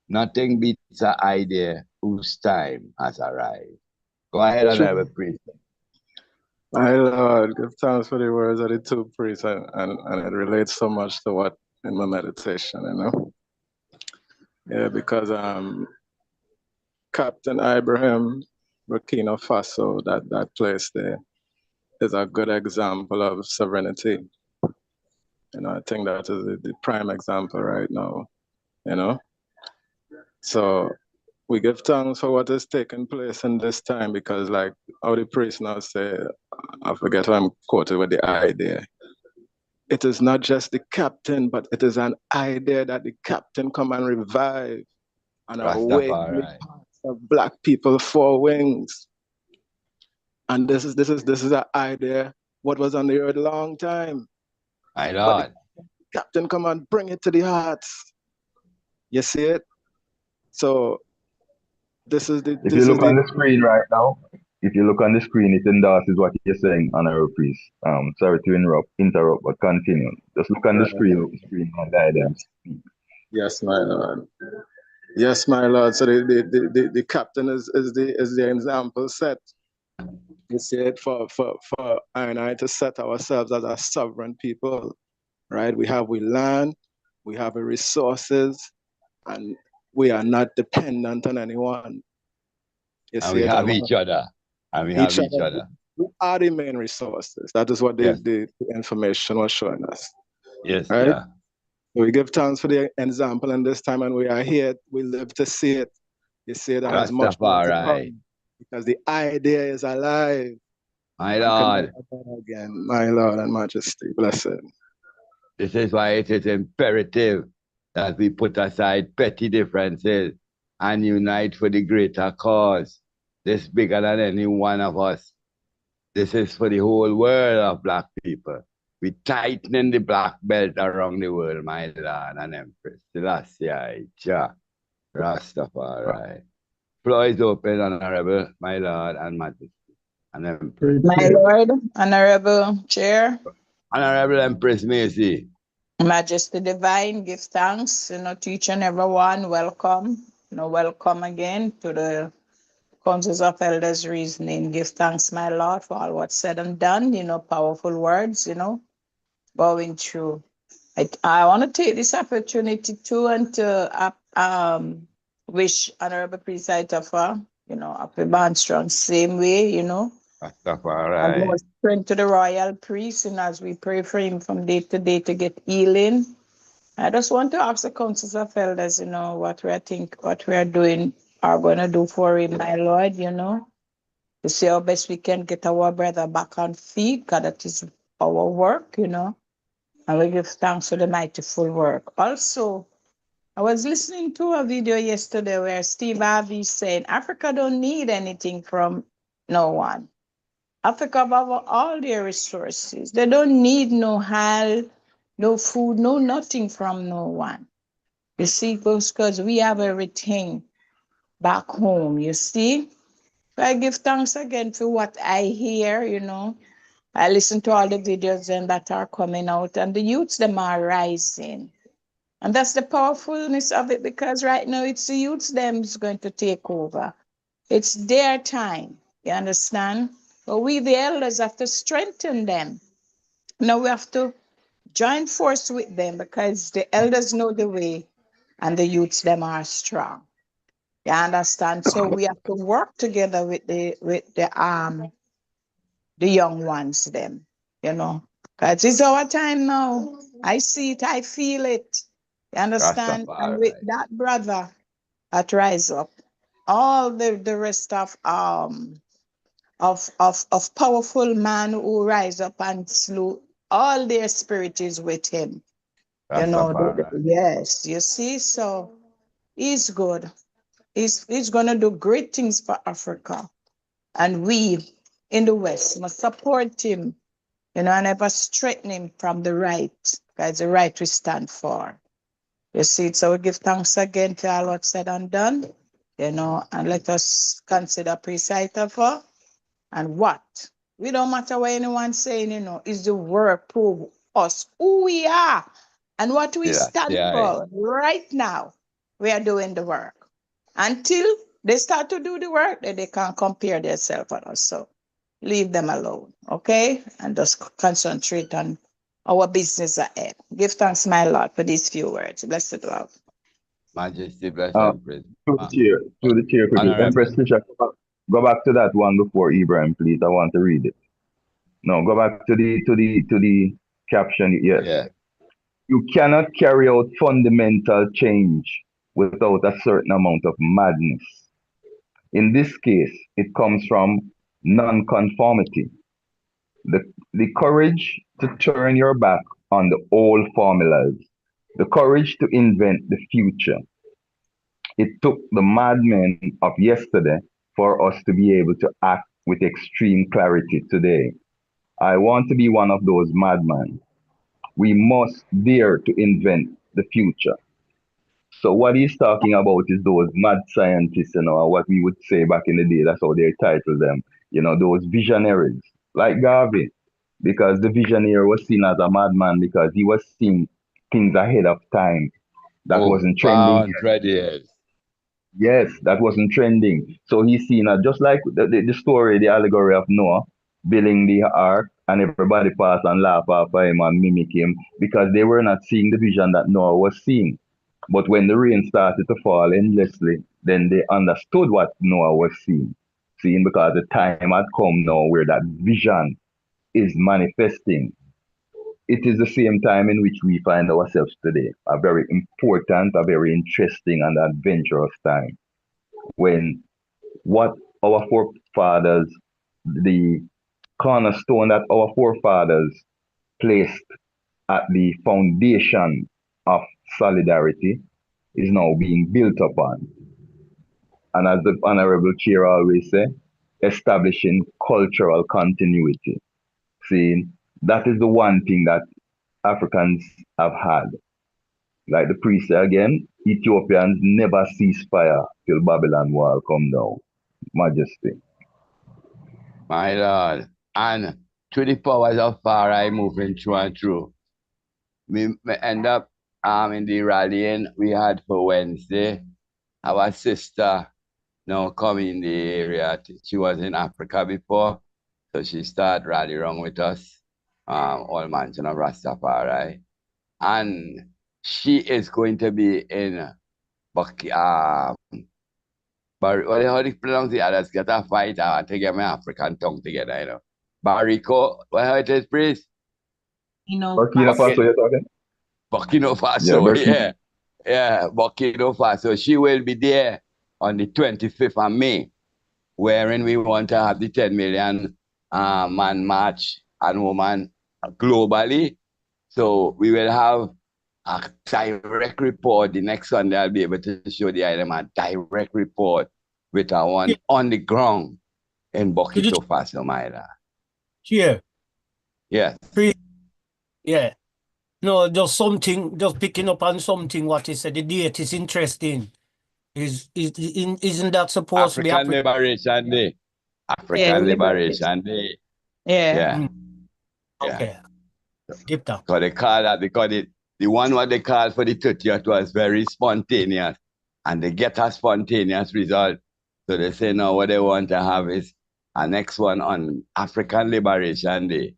nothing beats an idea whose time has arrived. Go ahead and have a priest. My Lord, give thanks for the words of the two priests, and it relates so much to what in my meditation, Yeah, because Captain Ibrahim, Burkina Faso, that place there is a good example of sovereignty. I think that is the prime example right now, So we give thanks for what is taking place in this time, because like how the priest now say, I forget what I'm quoted with the idea. It is not just the captain, but it is an idea that the captain come and revive and awake the hearts of black people 4 wings. And this is an idea what was on the earth a long time. My Lord. Captain come and bring it to the hearts. You see it? So this is the. If you look on the screen right now, it endorses what you're saying, Honorable Priest. Sorry to interrupt, but continue. Just look on the screen and guidance. Yes, my Lord. Yes, my Lord. So the captain is the example set. You see it for I and I to set ourselves as a sovereign people, right? We have land, we have the resources, and we are not dependent on anyone. You see, we have each other. And we have each other. We are the main resources. That is what the information was showing us. Yes, right? yeah. So we give thanks for the example in this time, and we are here. We live to see it. You see it, and there's much more to come, because the idea is alive. My and can never Lord, die again. My Lord and Majesty, blessed. this is why it is imperative that we put aside petty differences and unite for the greater cause. This bigger than any one of us. This is for the whole world of black people. We tightening the black belt around the world, my Lord and Empress. Selassie, Jah, Rastafari. Floor is open, Honorable, my Lord and Majesty and Empress. My Lord, Honorable Chair, Honorable Empress Macy. Majesty Divine, give thanks, to each and everyone. Welcome, welcome again to the Councils of Elders Reasoning. Give thanks, my Lord, for all what's said and done, powerful words, going through. I want to take this opportunity too and to wish Honorable Presidenter, happy band strong, same way, and more Rastafari. strength to the royal priest, and as we pray for him from day to day to get healing. I just want to ask the councils of elders, what we are doing, are going to do for him, my Lord, to see how best we can get our brother back on feet, because that is our work, and we give thanks for the mighty full work. Also, I was listening to a video yesterday where Steve Harvey said Africa don't need anything from no one. Africa have all their resources. They don't need no help, no food, no nothing from no one. You see, because we have everything back home, you see. So I give thanks again for what I hear, I listen to all the videos and that are coming out, and the youths, them are rising. And that's the powerfulness of it, because right now it's the youths them is going to take over. It's their time, you understand? But we, the elders, have to strengthen them. Now we have to join force with them, because the elders know the way and the youths them are strong. You understand? So we have to work together with the young ones them, because it's our time now. I see it, I feel it. You understand? And with Rastafari. that brother that rise up, all the rest of powerful man who rise up and slew, all their spirit is with him. Rastafari. Yes, you see, so he's good. He's gonna do great things for Africa. And we in the West must support him, and never straighten him from the right, because the right we stand for. You see, so we give thanks again to all what's said and done, and let us consider Presiding for. And what? We don't matter what anyone's saying, is the word prove us who we are and what we stand Selassie. for. Right now, we are doing the work. Until they start to do the work, then they can't compare themselves on us. So leave them alone, okay? And just concentrate on our business ahead. Give thanks, my Lord, for these few words. Blessed love. Majesty, bless Uh, Empress. through the chair quickly. Empress Honorable. Fisher, go back to that one before Ibrahim, please. I want to read it. No, go back to the caption. Yes. Yeah. You cannot carry out fundamental change without a certain amount of madness. In this case, it comes from nonconformity. The courage to turn your back on the old formulas, the courage to invent the future. It took the madmen of yesterday for us to be able to act with extreme clarity today. I want to be one of those madmen. We must dare to invent the future. So what he's talking about is those mad scientists, or what we would say back in the day. That's how they title them. Those visionaries, like Garvey, because the visionary was seen as a madman because he was seeing things ahead of time that Over wasn't trending. 100 years. Yes, that wasn't trending. So he's seen just like the story, the allegory of Noah building the ark, and everybody passed and laugh after him and mimic him because they were not seeing the vision that Noah was seeing. But when the rain started to fall endlessly, then they understood what Noah was seeing because the time had come now where that vision is manifesting. It is the same time in which we find ourselves today, a very important, a very interesting, and adventurous time when what our forefathers, the cornerstone that our forefathers placed at the foundation of solidarity is now being built upon. And as the Honorable Chair always say, establishing cultural continuity. See, that is the one thing that Africans have had. Like the priest say again, Ethiopians never cease fire till Babylon wall come down. Majesty. My Lord. And through the powers of far I moving through and through. We end up in the rallying we had for Wednesday. Our sister now come in the area. She was in Africa before. So she started rally around with us. All mansion of Rastafari. And she is going to be in but how do you pronounce the others? Get a fight. I want to get my African tongue together, you know. Barico, how it is, please? Burkina Faso, you're talking? Burkina Yeah, Faso, yeah. Yeah, Burkina Faso. She will be there on the 25th of May, wherein we want to have the 10 million man march and woman globally. So we will have a direct report. The next Sunday, I'll be able to show the item a direct report with a one on the ground in Burkina Faso, Myla. Here. Yes. Yeah. No, just something, just picking up on something what he said. The date is interesting. Isn't that supposed to be African Liberation Day? African Liberation Day. Yeah. Okay. Deep down. So they call that because the one what they called for the 30th was very spontaneous, and they get a spontaneous result. So they say now what they want to have is a next one on African Liberation Day,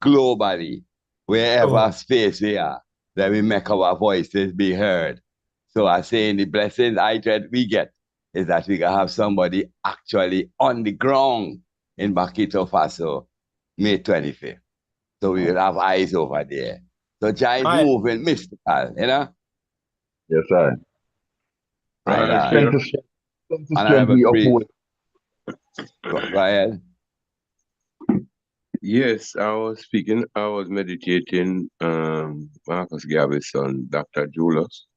globally, wherever space we are, that we make our voices be heard. So I say in the blessings I dread we get is that we can have somebody actually on the ground in Burkina Faso, May 25th. So we will have eyes over there. So Jah is moving mystical, you know? Yes, sir. Right, Strength to strength Honorable we priest. uphold. Go ahead. Yes, I was meditating Marcus Garvey's son, Dr. Julius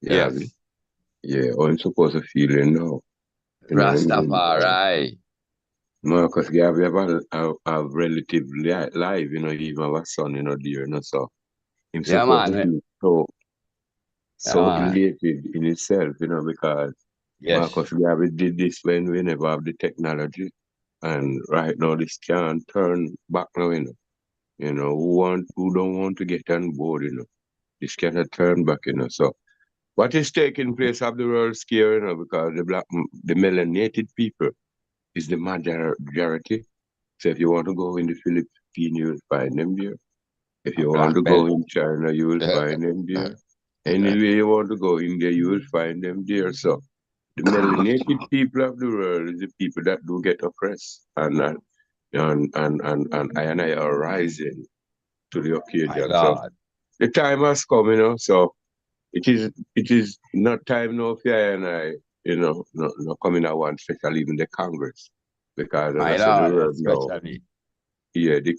Garvey. Yes. Yeah, I'm supposed to feel it now. You know what I mean? Rastafari. Marcus Garvey have a relative life, you know, he even have a son, you know, dear, you know, so him Yeah, supposed man. to feel so man. elated in itself, you know, because Yes. Marcus Garvey did this when we never have the technology. And right now this can't turn back now, you know. You know, who don't want to get on board, you know. This cannot turn back, you know. So what is taking place of the world scare, you know, because the melanated people is the majority. So if you want to go in the Philippines, you will find them there. If you want to go in China, you will find them there. Anywhere you want to go in there, you will find them there. So the melanated people of the world is the people that do get oppressed, and I are rising to the occasion. So the time has come, you know. So it is not time now for I and I, you know, not coming at one, especially even the Congress, because as I said, the world now, yeah, the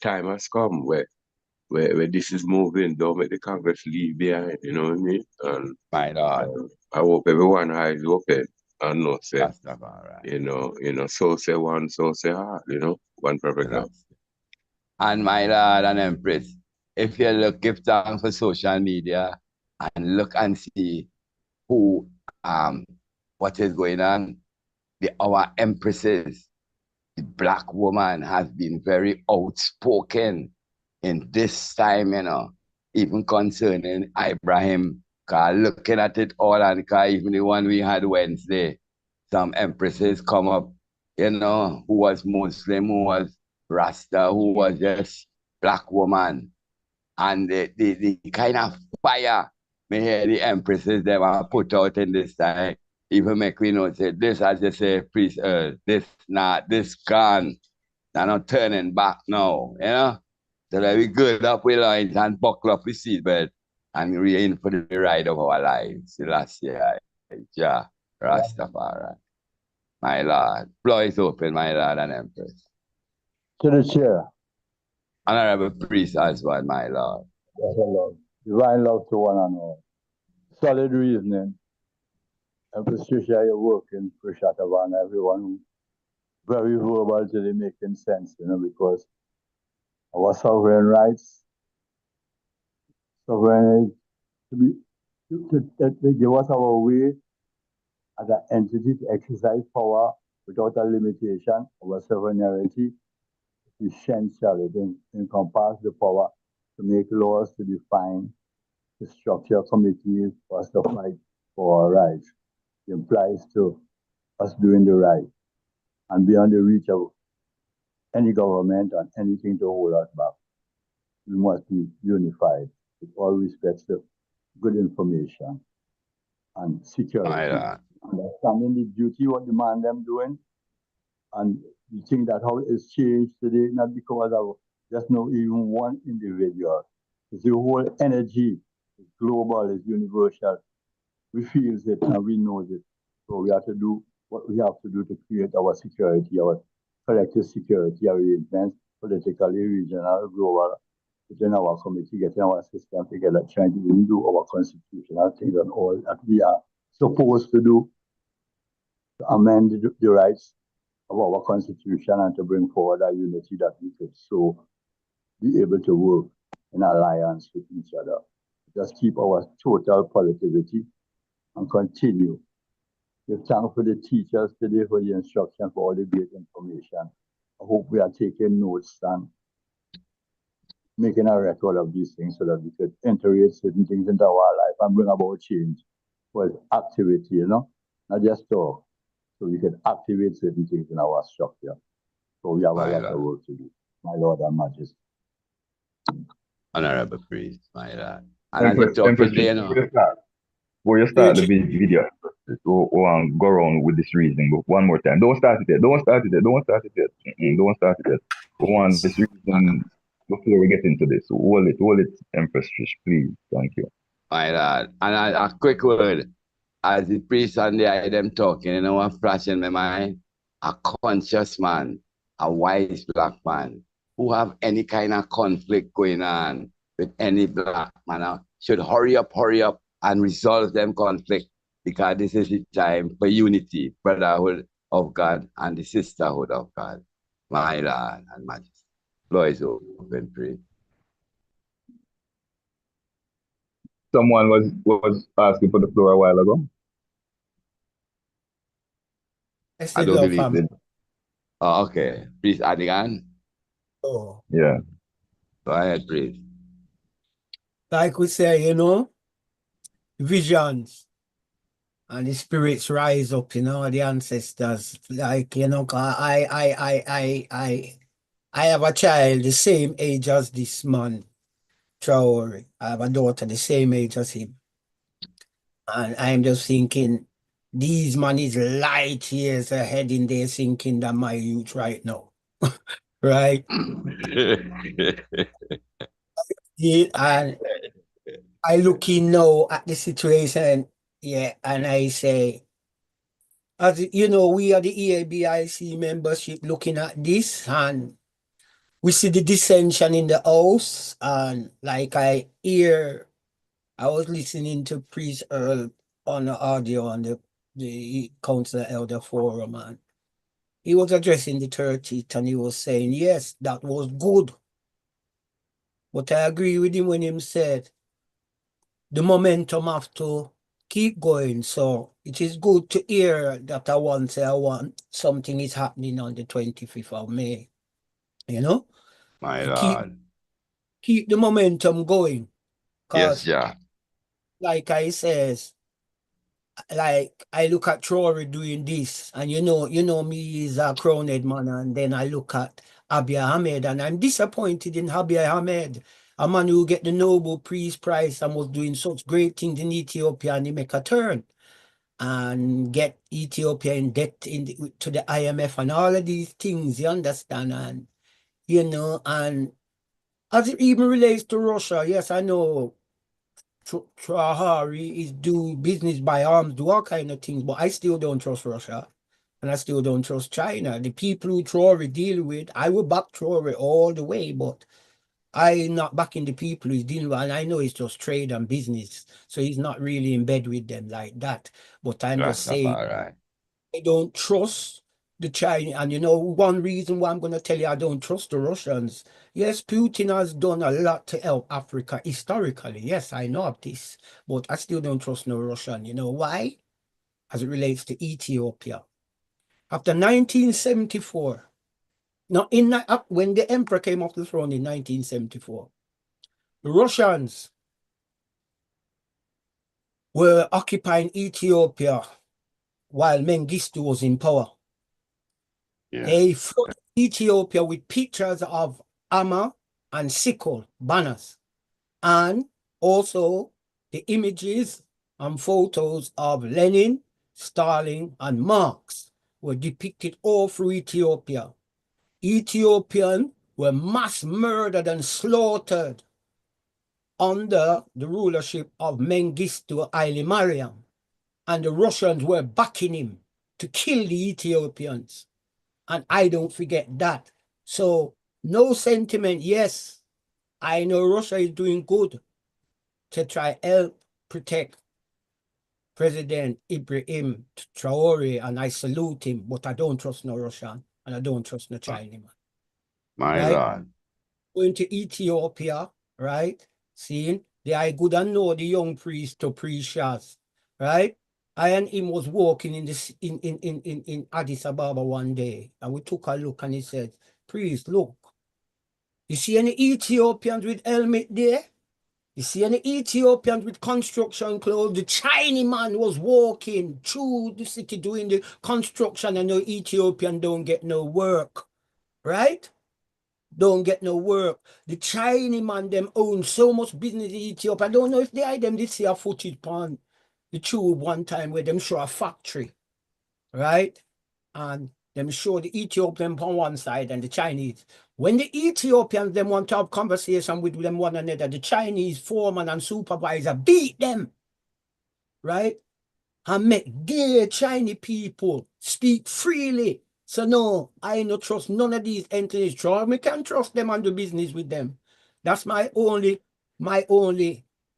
time has come where this is moving. Don't make the Congress leave behind. You know what I mean? And I hope everyone eyes open and know say, you know, so say one, so say heart. You know, one perfect love. And my Lord and Empress, if you look, give thanks for social media and look and see who, what is going on. Our empresses, the black woman has been very outspoken in this time, you know, even concerning Ibrahim. Cause looking at it all, and even the one we had Wednesday, some empresses come up, you know, who was Muslim, who was Rasta, who was just black woman. And the kind of fire me hear the empresses they are put out in this time, even make we know say this, as they say, priest, this not this gone. They're not turning back now, you know? So that we good up with lines and buckle up with seatbelt and we're in for the ride of our lives. The last year, yeah, Rastafari. My Lord. Floor is open, my Lord and Empress. To the chair. Honorable priest as well, my Lord. Yes, Lord. Divine love to one another. Solid reasoning. And Patricia, you're working for Shatavan, everyone very verbal till they making sense, because our sovereign rights, sovereign to be to give us our way as an entity to exercise power without a limitation. Our sovereignty is essential. It encompasses the power to make laws, to define, to structure committees for us to fight for our rights. It implies to us doing the right and beyond the reach of any government and anything to hold us back. We must be unified with all respect to good information and security. Understanding the duty what the man them doing, and the thing that how it's changed today, not because of just no even one individual. It's the whole energy. It's global, it's universal. We feel it and we know it. So we have to do what we have to do to create our security, our collective security arrangements, politically, regional, global, within our committee, getting our system together, trying to redo our constitutional things and all that we are supposed to do to amend the rights of our constitution and to bring forward a unity that we could so be able to work in alliance with each other. Just keep our total positivity and continue. Give thanks for the teachers today for the instruction, for all the great information. I hope we are taking notes and making a record of these things so that we could integrate certain things into our life and bring about change. Well, activity, not just talk. So we could activate certain things in our structure. So we have a lot of work to do. My Lord and Majesty. Honorable priest, my Lord. And as you Empress, talking there, before you start the video, go on, go around with this reasoning. But one more time. Don't start it yet. Don't start it yet. Don't start it yet. Don't start it yet. Go on this reason before we get into this. Hold it, Empress Trish, please. Thank you. my Lord. And a quick word. As the priest and the eye them talking, what flash in my mind? A conscious man, a wise black man, who have any kind of conflict going on with any black man, should hurry up, and resolve them conflict, because this is the time for unity, brotherhood of God, and the sisterhood of God. My Lord and Majesty. Floor is open, pray. Someone was asking for the floor a while ago. I don't believe it. Oh, okay. Please add again. Oh. Yeah. Go ahead, please. Like we say, visions and the spirits rise up, the ancestors. Like, I have a child the same age as this man, Traore. I have a daughter the same age as him. And I'm just thinking, these man is light years ahead in their thinking than my youth right now. Right? Yeah, and I look in now at the situation, and I say, as we are the EABIC membership looking at this, and we see the dissension in the house, and like I was listening to Priest Earl on the audio on the Council Elder Forum, and he was addressing the church, and he was saying, yes, that was good. But I agree with him when he said, the momentum have to keep going. So it is good to hear that I want something is happening on the 25th of May. My Lord. Keep the momentum going. Yes, yeah. Like I says, like I look at Traore doing this, and you know me is a crowned man, and then I look at Abiy Ahmed, and I'm disappointed in Abiy Ahmed, a man who get the Nobel Peace Prize and was doing such great things in Ethiopia, and he make a turn and get Ethiopia in debt to the IMF and all of these things, you understand, and and as it even relates to Russia, yes, I know Traore is do business by arms, do all kind of things, but I still don't trust Russia. and I still don't trust China. The people who Traore deal with, I will back Traore all the way, but I'm not backing the people he's dealing with, and I know it's just trade and business, so he's not really in bed with them like that. But I'm just saying, Rastafari. I don't trust the Chinese. And you know, one reason why I'm going to tell you I don't trust the Russians. Yes, Putin has done a lot to help Africa historically. Yes, I know of this. But I still don't trust no Russian. You know why? As it relates to Ethiopia. After 1974, now when the emperor came off the throne in 1974, the Russians were occupying Ethiopia while Mengistu was in power. Yeah. They flooded Ethiopia with pictures of hammer and sickle banners, and also the images and photos of Lenin, Stalin, and Marx were depicted all through Ethiopia. Ethiopians were mass murdered and slaughtered under the rulership of Mengistu Haile Mariam, and the Russians were backing him to kill the Ethiopians. And I don't forget that. So no sentiment. Yes, I know Russia is doing good to try help protect President Ibrahim Traore, and I salute him, but I don't trust no Russian and I don't trust no Chinese. My Right? Lord. Going to Ethiopia, right? Seeing the I good and know the young priest to preach us, right? I and him was walking in this in Addis Ababa one day, and we took a look, and he said, "Priest, look, you see any Ethiopians with helmet there? You see any Ethiopians with construction clothes? The Chinese man was walking through the city doing the construction, and no Ethiopian don't get no work, right? Don't get no work. The Chinese man them own so much business in Ethiopia. I don't know if they hide them this year footage on the tube one time where them show a factory, right? And them show the Ethiopian on one side and the Chinese. When the Ethiopians them want to have conversation with them one another, the Chinese foreman and supervisor beat them, right? And make gay Chinese people speak freely. So no, I no trust none of these entities. Sure, me can trust them and do business with them. That's my only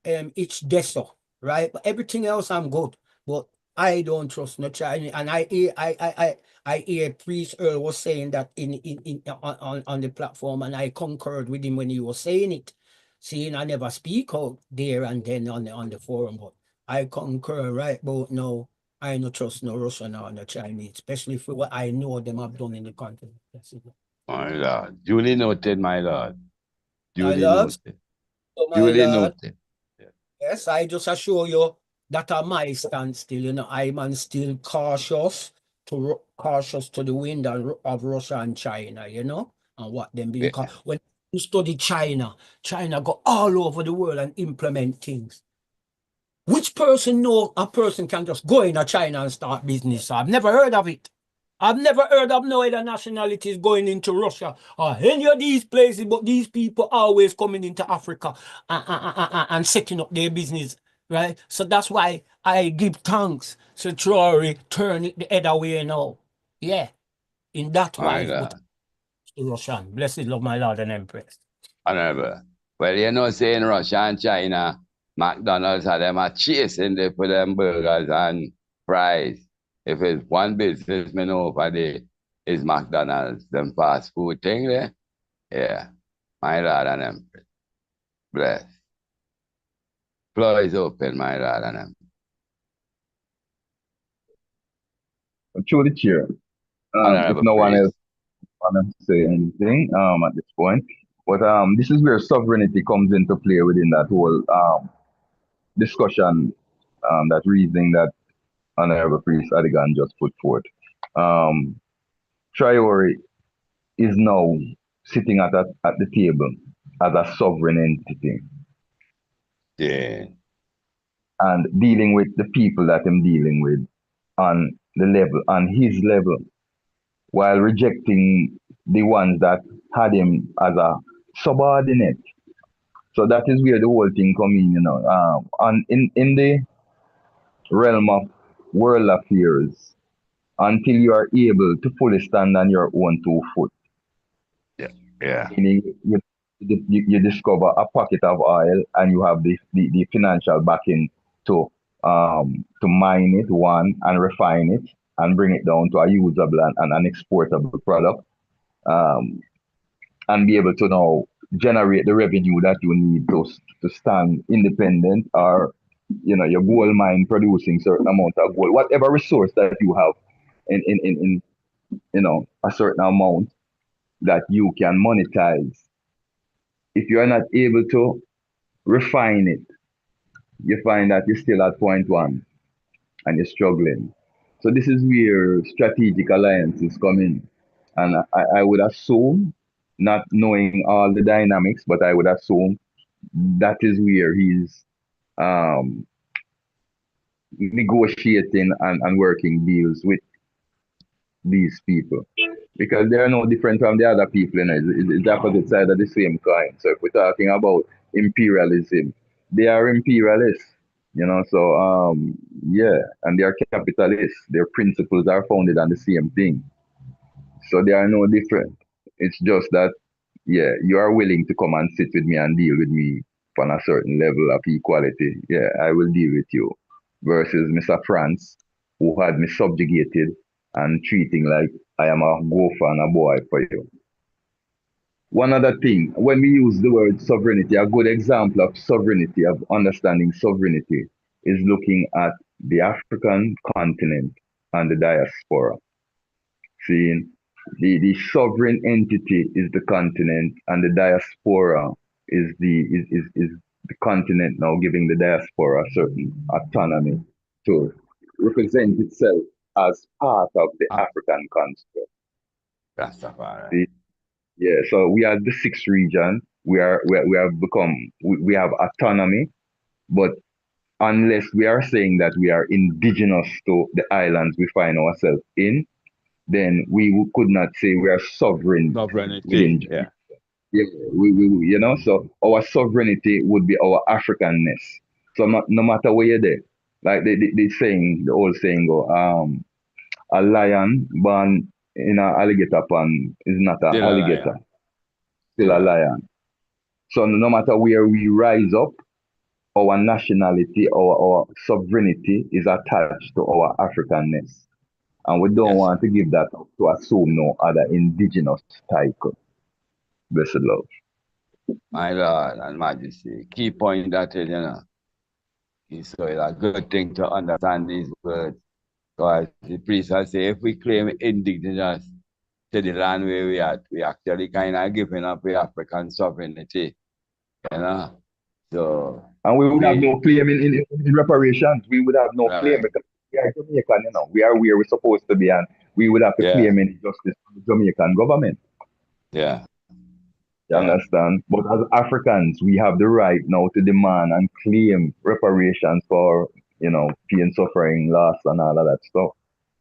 itch deso, right? But everything else I'm good. But I don't trust no Chinese. And I hear Priest Earl was saying that on the platform, and I concurred with him when he was saying it. Seeing I never speak out there and then on the forum, but I concur right about now. I no trust no Russian or no Chinese, especially for what I know them have done in the country. My Lord. Duly noted, my Lord. My Duly lord, noted. so my Duly lord, noted. Yeah. yes, I just assure you that are my stand still. You know, I'm still cautious to the wind of Russia and China. You know, and what them being Yeah. when you study China, China go all over the world and implement things. Which person know a person can just go in a China and start business? I've never heard of it. I've never heard of no other nationalities going into Russia or any of these places, but these people always coming into Africa and setting up their business, right? So that's why I give thanks. So Traore turn it the other way now. Yeah, in that My wise, but Lord. the Russian. Blessed love my Lord and Empress. Honorable. Well, you know, say in Russia and China, McDonald's had them a chasing there for them burgers and fries. If it's one business me know for the is McDonald's, them fast food thing there. Yeah. My Lord and Empress. Bless. Floor is open, my Lord and Empress. Through the chair. If Honorable no one else priest. want to say anything at this point, but this is where sovereignty comes into play within that whole discussion, that reasoning that Honorable Priest Adigan just put forth. Um, Traore is now sitting at the table as a sovereign entity Yeah. and dealing with the people that I'm dealing with on his level, while rejecting the ones that had him as a subordinate. So that is where the whole thing come in, you know. And in the realm of world affairs, until you are able to fully stand on your own 2 foot. Yeah. Yeah. Meaning you discover a pocket of oil and you have the financial backing to mine it, one, and refine it and bring it down to a usable and an exportable product. Um, and be able to now generate the revenue that you need to stand independent, or your gold mine producing certain amount of gold, whatever resource that you have in a certain amount that you can monetize. If you are not able to refine it, you find that you're still at point one and you're struggling. So this is where strategic alliances come in. And I would assume, not knowing all the dynamics, but I would assume that is where he's um, negotiating and working deals with these people. Because they are no different from the other people, it's the opposite side of the same coin. So if we're talking about imperialism, they are imperialists, so yeah, and they are capitalists. Their principles are founded on the same thing. So they are no different. It's just that, yeah, you are willing to come and sit with me and deal with me on a certain level of equality. Yeah, I will deal with you. Versus Mr. France, who had me subjugated and treating like I am a gopher and a boy for you. One other thing, when we use the word sovereignty, a good example of sovereignty, of understanding sovereignty, is looking at the African continent and the diaspora. Seeing the sovereign entity is the continent, and the diaspora is the continent now giving the diaspora a certain autonomy to represent itself as part of the African construct. Rastafari. See? Yeah, so we are the sixth region. We have become we have autonomy, but unless we are saying that we are indigenous to the islands we find ourselves in, then we could not say we are sovereign Sovereignty. within. Yeah. Yeah, so our sovereignty would be our Africanness. So no matter where you're there, like the old saying go, a lion born in an alligator pond is not an Still a alligator, lion. still a lion. So no matter where we rise up, our nationality, our sovereignty is attached to our Africanness. And we don't Yes. want to give that up to assume no other indigenous title. Blessed love. My Lord and Majesty. Key point that is so it's a good thing to understand these words. Because the priest has say if we claim indigenous to the land where we are, we actually kind of giving up the African sovereignty. So and we would have no claim in reparations. We would have no claim because we are Jamaican, We are where we're supposed to be, and we would have to claim in justice from the Jamaican government. Yeah. You understand? But as Africans, we have the right now to demand and claim reparations for, pain, suffering, loss, and all of that stuff.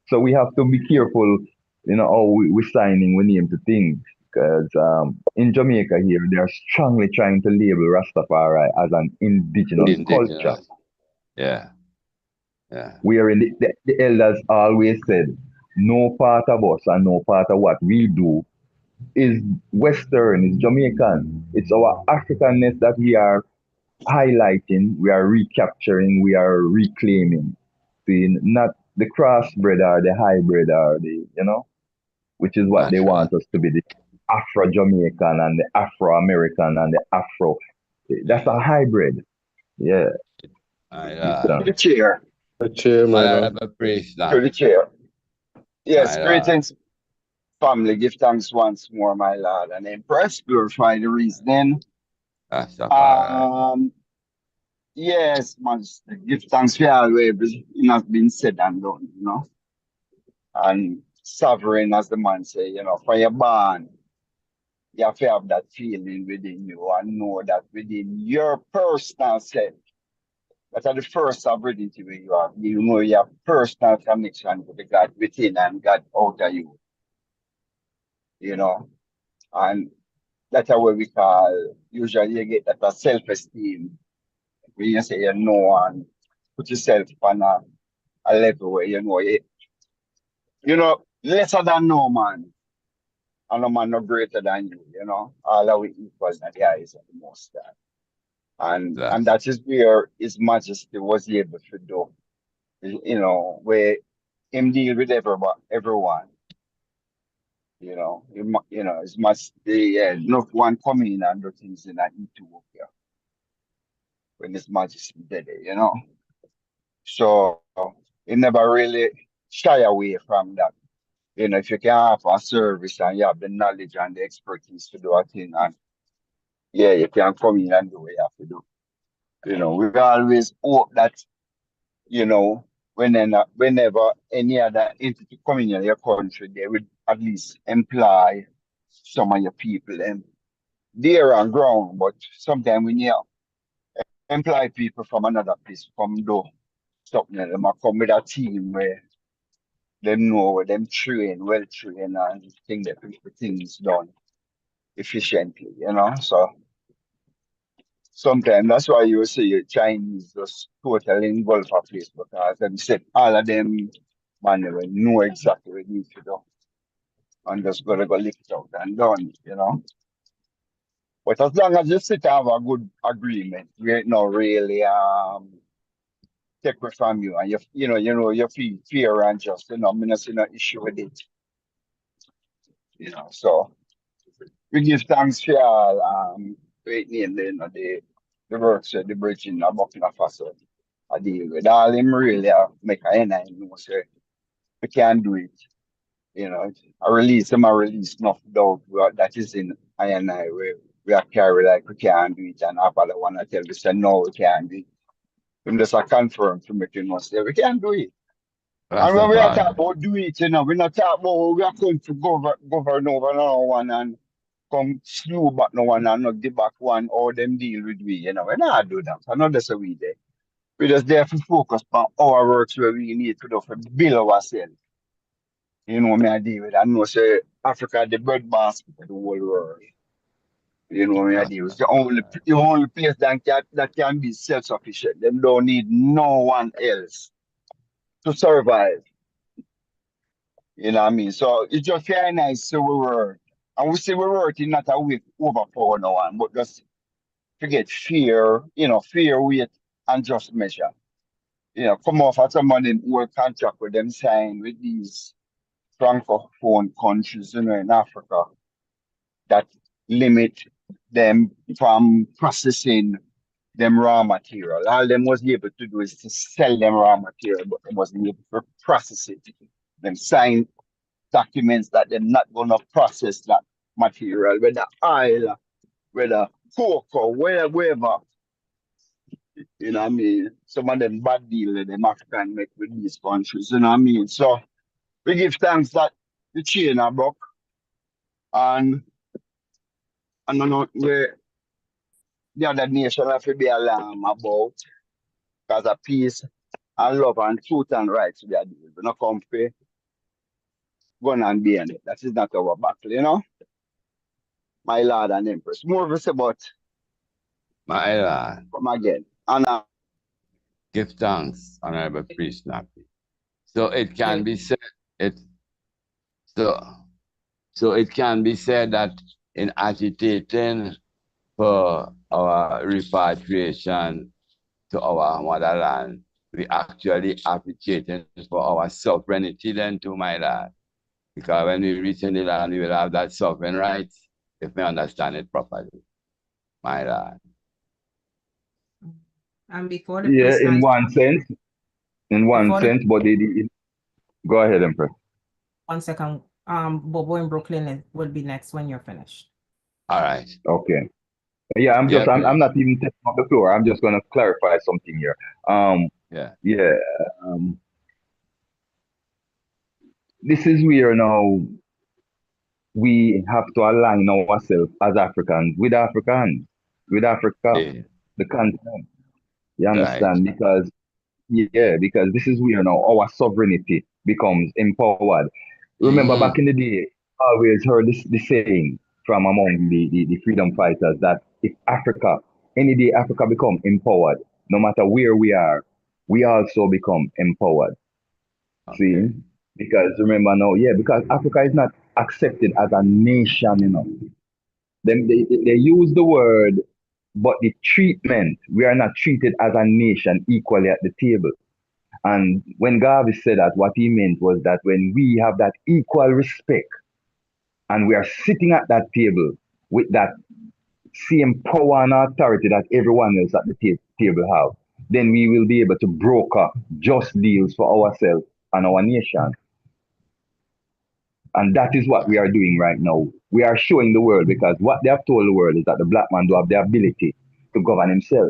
So we have to be careful, how we're signing we name to things. Because in Jamaica here, they're strongly trying to label Rastafari as an indigenous culture. Yeah. Yeah. Wherein the elders always said, no part of us and no part of what we do is Western, is Jamaican. It's our Africanness that we are highlighting, we are recapturing, we are reclaiming. See, not the crossbred or the hybrid or which is what they want us to be, the Afro Jamaican and the Afro American and the Afro. That's a hybrid. Yeah. To the chair. The chair, my lord. To the chair. Yes, greetings, family. Give thanks once more, my Lord, and impress, glorify the reason. Yes, man, give thanks for all everything has been said and done, And sovereign, as the man say, for your born, you have to have that feeling within you and know that within your personal self, that are the first sovereignty where you have. You know you have personal connection with the God within and God out of you. And that's what we call, usually you get that a self-esteem. When you say you know and put yourself on a level where you know lesser than no man, and no man no greater than you. All our equals in the eyes of the Most High. And That's that is where His Majesty was able to do, where him deal with everyone. His Majesty, not one come in and do things in Ethiopia when His Majesty did it. So he never really shy away from that. If you can have a service and you have the knowledge and the expertise to do a thing, and you can come in and do what you have to do. We always hope that, whenever any other entity come in your country, they would at least employ some of your people and there on ground. But sometimes when you employ people from another place, from do something, they might come with a team where them know them train, well trained, and think that people things done efficiently. So sometimes that's why you see your Chinese just totally engulf a place because them said all of them man they will know exactly what they need to do and just gotta go lick it out and done. But as long as you sit and have a good agreement, we ain't no really take it from you and you feel fair and just me not see no issue with it. So we give thanks for all great name the works of the bridge in Burkina Faso. I deal with all him really make a end and say we can do it. I release them, I release enough doubt that is in I and I we are carried like we can do it and other one I tell we say no we can't do it. Them just a confirm to make say we can do it. And when we are talking Rastafari. about do it, we're not talking about we are going to govern over another one and come slew back no one and not give back one or them deal with we. We not do that. I know that's what we do. We just there to focus on our works where we need to do for build ourselves. Me I deal with. I know say Africa the bread basket of the whole world. Me I deal with. The only place that can be self-sufficient. Them don't need no one else to survive. You know what I mean? So it's just very nice so we work. And we say we work in not a way to overpower no one, but just forget fear, fear, weight, and just measure. Come off at some of them work contract with them sign with these francophone countries, in Africa that limit them from processing them raw material. All them was able to do is to sell them raw material, but they wasn't able to process it. Them sign documents that they're not gonna process that material, whether oil, whether cocoa, wherever. You know what I mean? Some of them bad deal that them African make with these countries, you know what I mean? So we give thanks that the chain are broke and I don't know where the other nation have to be alarmed about because of peace and love and truth and rights we are dealing. We not come for gun and being it. That is not our battle. My Lord and Empress. More of us about My Lord. come again. And Give thanks, Honorable Priest Nappy. So it can be said it so it can be said that in agitating for our repatriation to our motherland, we actually advocating for our sovereignty then too, my lad. Because when we reach in the land, we will have that sovereign rights, if we understand it properly, my lad. And before the Yeah, priest in answer, one sense, before the but go ahead, Emperor. 1 second, Bobo in Brooklyn will be next when you're finished. All right. Okay. Yeah, I'm not even taking up the floor. I'm just gonna clarify something here. Yeah. Yeah, this is where now we have to align ourselves as Africans with Africa, Yeah. the continent. You Right. understand? Because this is where now our sovereignty becomes empowered. Remember back in the day, I always heard the saying from among the freedom fighters that if any day Africa become empowered, no matter where we are, we also become empowered. Okay. See? Because remember now, yeah, because Africa is not accepted as a nation, they use the word, but the treatment, we are not treated as a nation equally at the table. And when Garvey said that, what he meant was that when we have that equal respect and we are sitting at that table with that same power and authority that everyone else at the table have, then we will be able to broker just deals for ourselves and our nation. And that is what we are doing right now. We are showing the world because what they have told the world is that the black man do have the ability to govern himself.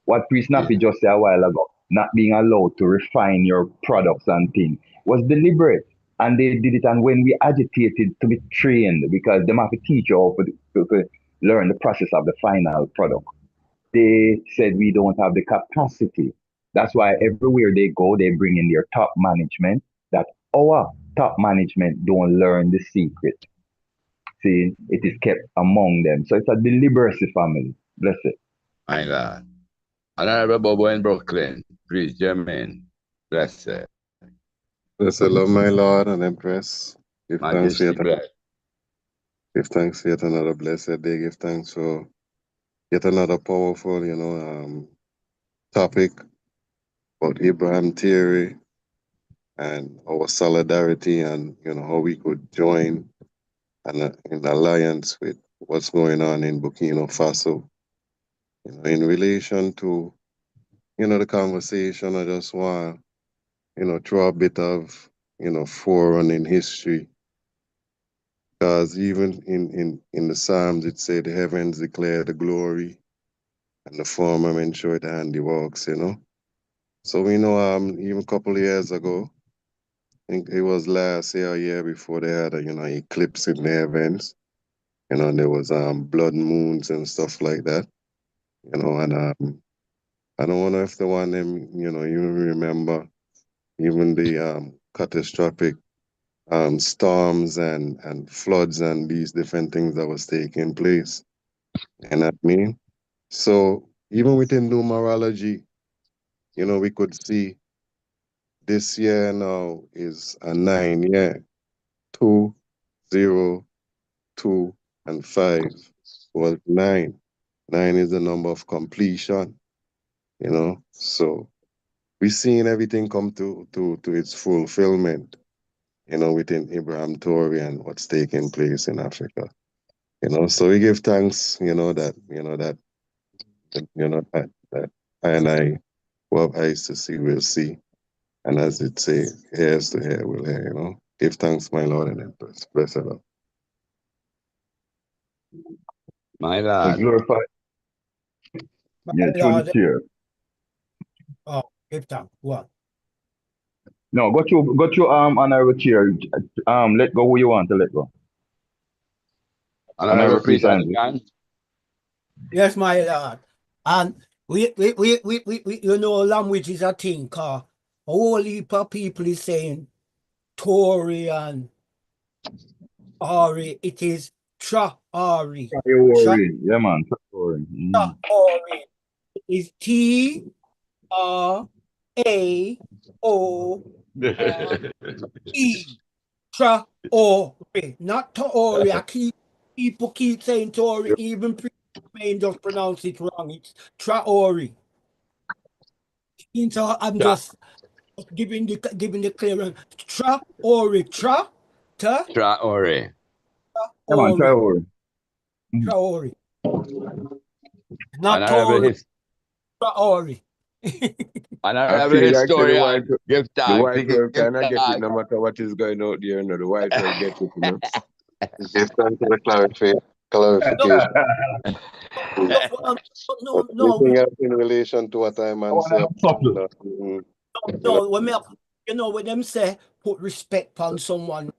What Priest Nappy just said a while ago, not being allowed to refine your products and things, was deliberate. And they did it. And when we agitated to be trained, because they have to teach you how to learn the process of the final product, they said we don't have the capacity. That's why everywhere they go, they bring in their top management, that our top management don't learn the secret. See, it is kept among them. So it's a deliberacy family. Bless it. My God. Honorable Bobo in Brooklyn, please, Jermaine. Bless it. Bless the Lord, my Lord and Empress. Give thanks for Majesty yet, bless. give thanks for yet another blessed day. Give thanks for yet another powerful, topic about Abraham theory and our solidarity and how we could join in alliance with what's going on in Burkina Faso. In relation to the conversation, I just want throw a bit of forerun in history. Because even in the Psalms, it said the heavens declare the glory and the firmament show the handiworks. So we know even a couple of years ago, I think it was last year or year before, they had a eclipse in the heavens. And there was blood moons and stuff like that. And I don't know if the one them, you remember even the catastrophic storms and floods and these different things that was taking place. You know what I mean? So even within numerology, we could see this year now is a 9 year, 2, 0, 2, and 5 was 9. 9 is the number of completion. So we're seeing everything come to its fulfillment, within Abraham Torre and what's taking place in Africa. So we give thanks, that I and I who have eyes to see will see. And as it say, ears to hear will hear. Give thanks, my Lord and Empress. Bless the Lord. My We Lord. glorify. Yeah, through the Lord, chair. oh, give thanks. What? No, go through honorable chair. Let go who you want to let go. Honorable Honorable Priest Priest Andrew. Anglican. Yes, my Lord. And we language is a thing, cause a whole heap of people is saying Tory and Ori. It is Tra-Ori. Priori. Yeah, man. Priori. Tra-Ori. It is T-R-A-O-R-E. Tra-Ori. Not Tory. People keep saying Tory, even Main just pronounce it wrong. It's Traori. So I'm just giving the clearance. Traori. Traore. Yeah, man. Traori. Priori. Traori. Not Honorable Tory. his Traori. I Honorable feel like say historian. Give the thanks. white Give world cannot get it thanks. no matter what is going out there. The white world get it. Give thanks for the clarification. No, Anything else in relation to what I'm I want to answering? have subtle. when them say put respect on someone,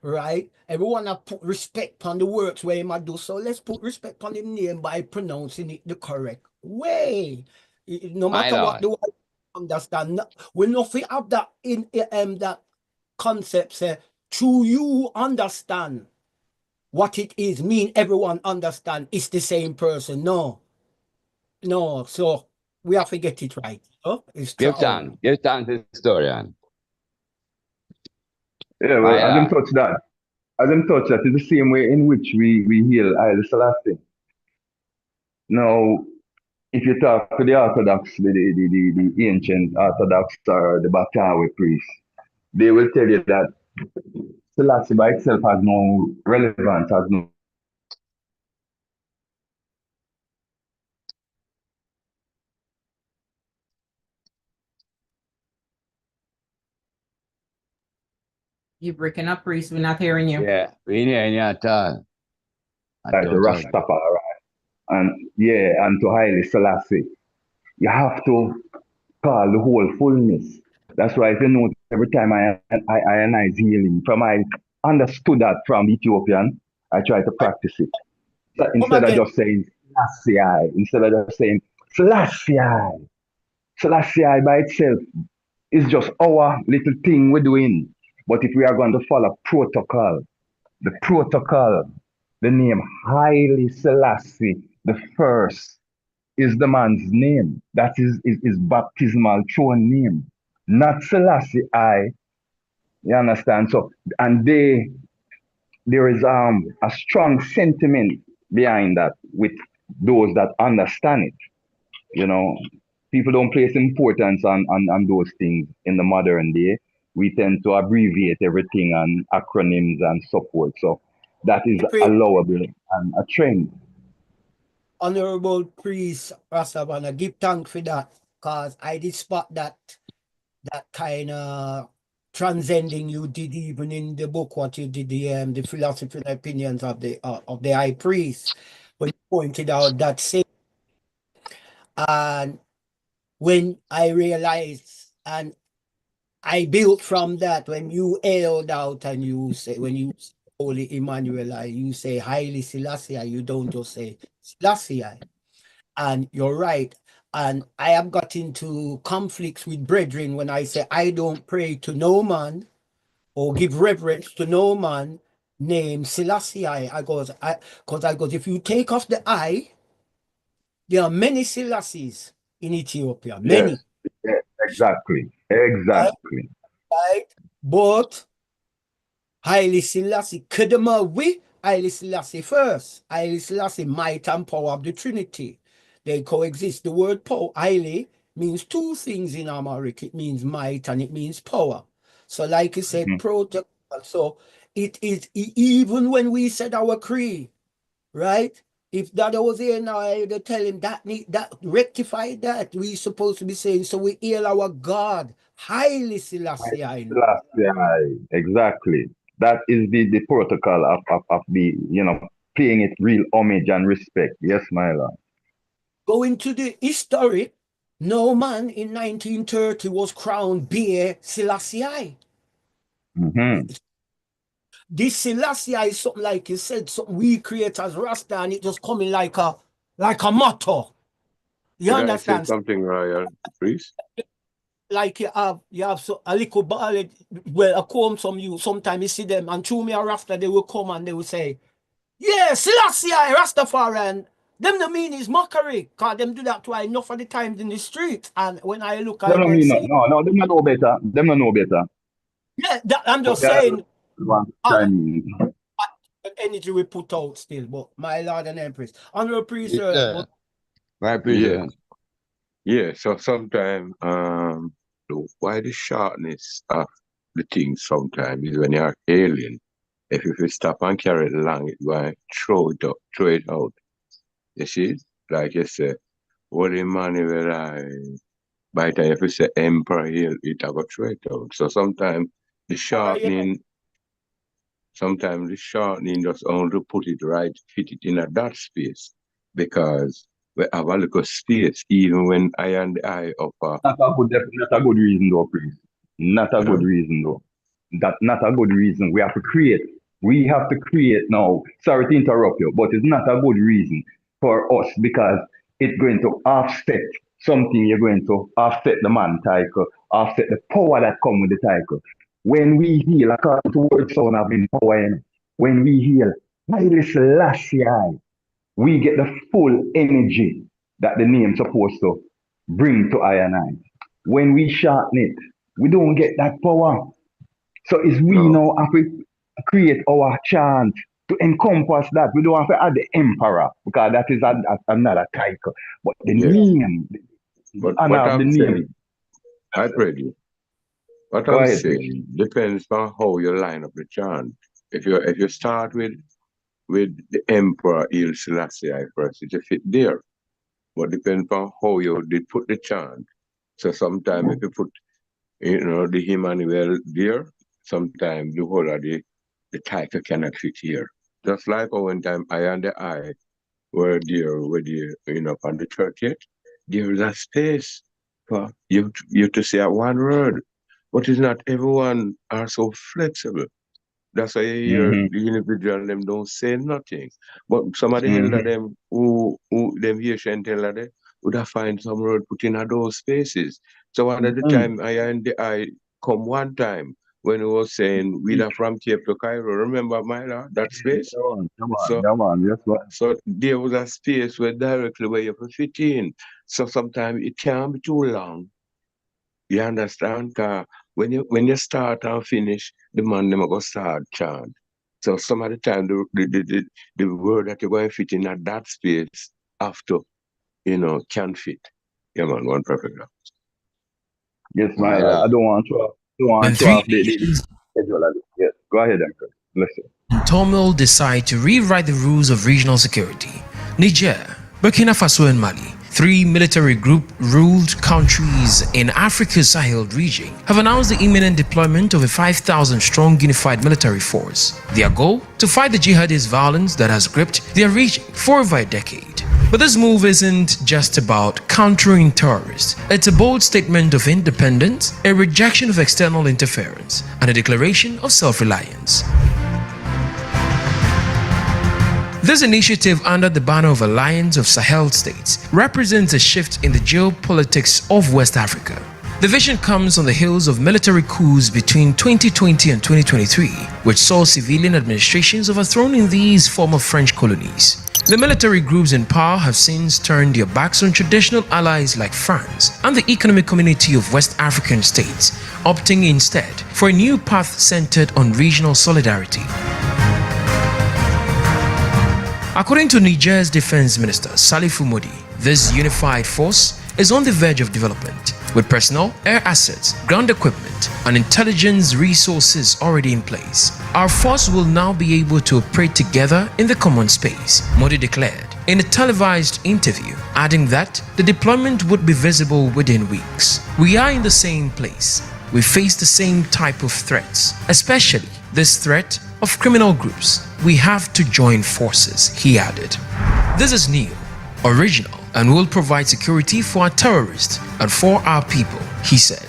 right? Everyone have put respect on the works where him a do. So let's put respect on the name by pronouncing it the correct way. No My matter what Lord. the white understand, we not have that in that concept. Say, true, you understand what it is. Mean everyone understand it's the same person. No. So we have to get it right. It's Give Traore. thanks. Give thanks, historian. Yeah, well, as him Fire. touch that, is the same way in which we hail Haile Selassie. Now, if you talk to the Orthodox, the ancient Orthodox or the Batawi priests, they will tell you that Selassie by itself has no relevance, has no You're breaking up, Priest. We're not hearing you. Yeah, we ain't hearing you at all. At like the all. Rastafari and to Haile Selassie. You have to call the whole fullness. That's why if you note every time I analyze healing, from I understood that from Ethiopian, I try to practice it. So Come instead of again. just saying Selassie, instead of just saying Selassie, Selassie by itself is just our little thing we're doing. But if we are going to follow protocol, the name Haile Selassie the first is the man's name. That is his baptismal throne name, not Selassie I. You understand? So, and there is a strong sentiment behind that with those that understand it. You know, people don't place importance on those things in the modern day. We tend to abbreviate everything and acronyms and so forth. So that is allowable and a trend. Honorable Priest Rastavana, give thanks for that, because I did spot that kind of transcending you did even in the book, what you did, the philosophy and opinions of the high priest, when you pointed out that same. And when I realized, and I built from that, when you held out and you say, when you say Holy Emmanuel, you say Haile Selassie, you don't just say Selassie. And you're right. And I have got into conflicts with brethren when I say I don't pray to no man or give reverence to no man named Selassie. Because if you take off the I, there are many Selassies in Ethiopia, Yes, many. yes, exactly, Right? exactly. Right? But Haile Selassie, Kedemawi, Haile Selassie first. Haile Selassie, might and power of the Trinity. They coexist. The word power, Haile, means two things in Amharic. It means might and it means power. So like you said, protocol. So it is, even when we said our creed, right? If that was here now, I would tell him that rectify that. We supposed to be saying, so we hail our God, Haile Selassie. Selassie, exactly. That is the protocol of the, paying it real homage and respect. Yes, my lord. Going to the history, no man in 1930 was crowned Beer Selassie. This Selassie is something like you said, something we create as Rasta, and it just coming like a motto. You Could I say understand? something, Royal, please? Like you have so a little ball, well, a comb some you sometimes you see them and through me a Rasta, they will come and they will say, yeah, Selassie Rastafari, and them the mean is mockery, cause them do that to enough of the times in the street. And when I look, They I go don't and mean say, no, them not know better. Them not know better. yeah, I'm But just they are saying, the ones uh, Chinese. energy we put out still, but my Lord and Empress, honorable priest, Yes, but my Yeah, president. yeah. So sometimes, why the sharpness of the thing sometimes is when you're alien. If you stop and carry it along, it going throw it out. You see, like you said, what the money where by the time if you say emperor here, it a go throw it out. So the shortening, sometimes the shortening just only put it right, fit it in a that space. Because we have a little space, even when I and the eye of Not a good reason though, please. Not a good huh? reason though. That not a good reason. We have to create. We have to create now. Sorry to interrupt you, but it's not a good reason for us because it's going to offset something. You're going to offset the man title, offset the power that come with the title. When we heal, according to word sound have been power, when we heal, Haile Selassie, we get the full energy that the name supposed to bring to I and I. When we shorten it, we don't get that power. So it's we No. now have to create our chant to encompass that. We don't have to add the emperor because that is another title. But the Yes. name, the But honor what of the I'm name. saying, I pray you. What Go I'm ahead, please. saying depends on how you line up the chant. If you start with the Emperor Il Selassie I first, it fit there. But depends on how you did put the chant. So sometimes if you put the Emmanuel there, sometimes the whole of the title cannot fit here. Just like one time I and the I were there with on the 30th, there is a space for you to say one word. But it's not everyone are so flexible. That's why you hear Mm-hmm. the individual them don't say nothing. But some of the elder Mm-hmm. them who them Haitian elder them would have find some word put in those spaces. So one of the Mm-hmm. time I come one time when he was saying we are from Cape to Cairo. Remember Myla, that space? So Come on, yes, what? so there was a space where directly where you could fit in. So sometimes it can't be too long. You understand? 'Cause when you start and finish, the man never go start chant. So some of the time the word that you're going to fit in at that space after, can fit. Yeah man, one perfect. Yes, my My lord. I lord. don't want When to throw three off the nations schedule of this. Yes, go ahead, Uncle. Listen. in turmoil decide to rewrite the rules of regional security, Niger, Burkina Faso, and Mali, three military group-ruled countries in Africa's Sahel region, have announced the imminent deployment of a 5,000-strong unified military force. Their goal? To fight the jihadist violence that has gripped their region for over a decade. But this move isn't just about countering terrorists. It's a bold statement of independence, a rejection of external interference, and a declaration of self-reliance. This initiative under the banner of Alliance of Sahel States represents a shift in the geopolitics of West Africa. The vision comes on the heels of military coups between 2020 and 2023, which saw civilian administrations overthrown in these former French colonies. The military groups in power have since turned their backs on traditional allies like France and the Economic Community of West African States, opting instead for a new path centered on regional solidarity. According to Niger's Defense Minister Salifu Modi, this unified force is on the verge of development, with personnel, air assets, ground equipment, and intelligence resources already in place. Our force will now be able to operate together in the common space, Modi declared in a televised interview, adding that the deployment would be visible within weeks. We are in the same place. We face the same type of threats, especially this threat of criminal groups. We have to join forces, he added. This is new, original, and will provide security for our terrorists and for our people, he said.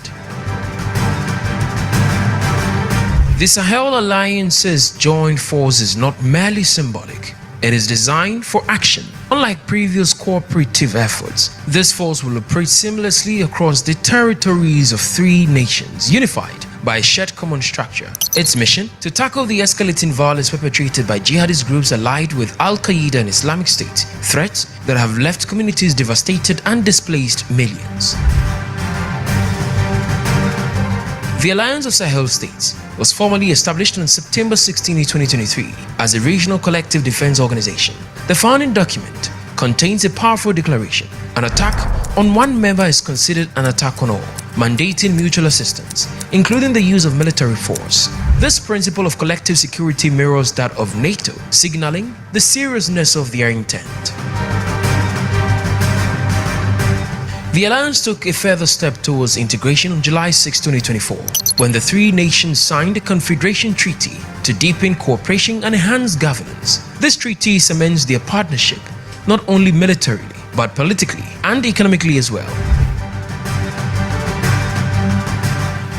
The Sahel Alliance's joint force is not merely symbolic. It is designed for action. Unlike previous cooperative efforts, this force will operate seamlessly across the territories of three nations, unified by a shared common structure. Its mission? To tackle the escalating violence perpetrated by jihadist groups allied with Al-Qaeda and Islamic State, threats that have left communities devastated and displaced millions. The Alliance of Sahel States was formally established on September 16, 2023 as a regional collective defense organization. The founding document contains a powerful declaration. An attack on one member is considered an attack on all, mandating mutual assistance, including the use of military force. This principle of collective security mirrors that of NATO, signaling the seriousness of their intent. The alliance took a further step towards integration on July 6, 2024, when the three nations signed a Confederation Treaty to deepen cooperation and enhance governance. This treaty cements their partnership not only militarily, but politically and economically as well.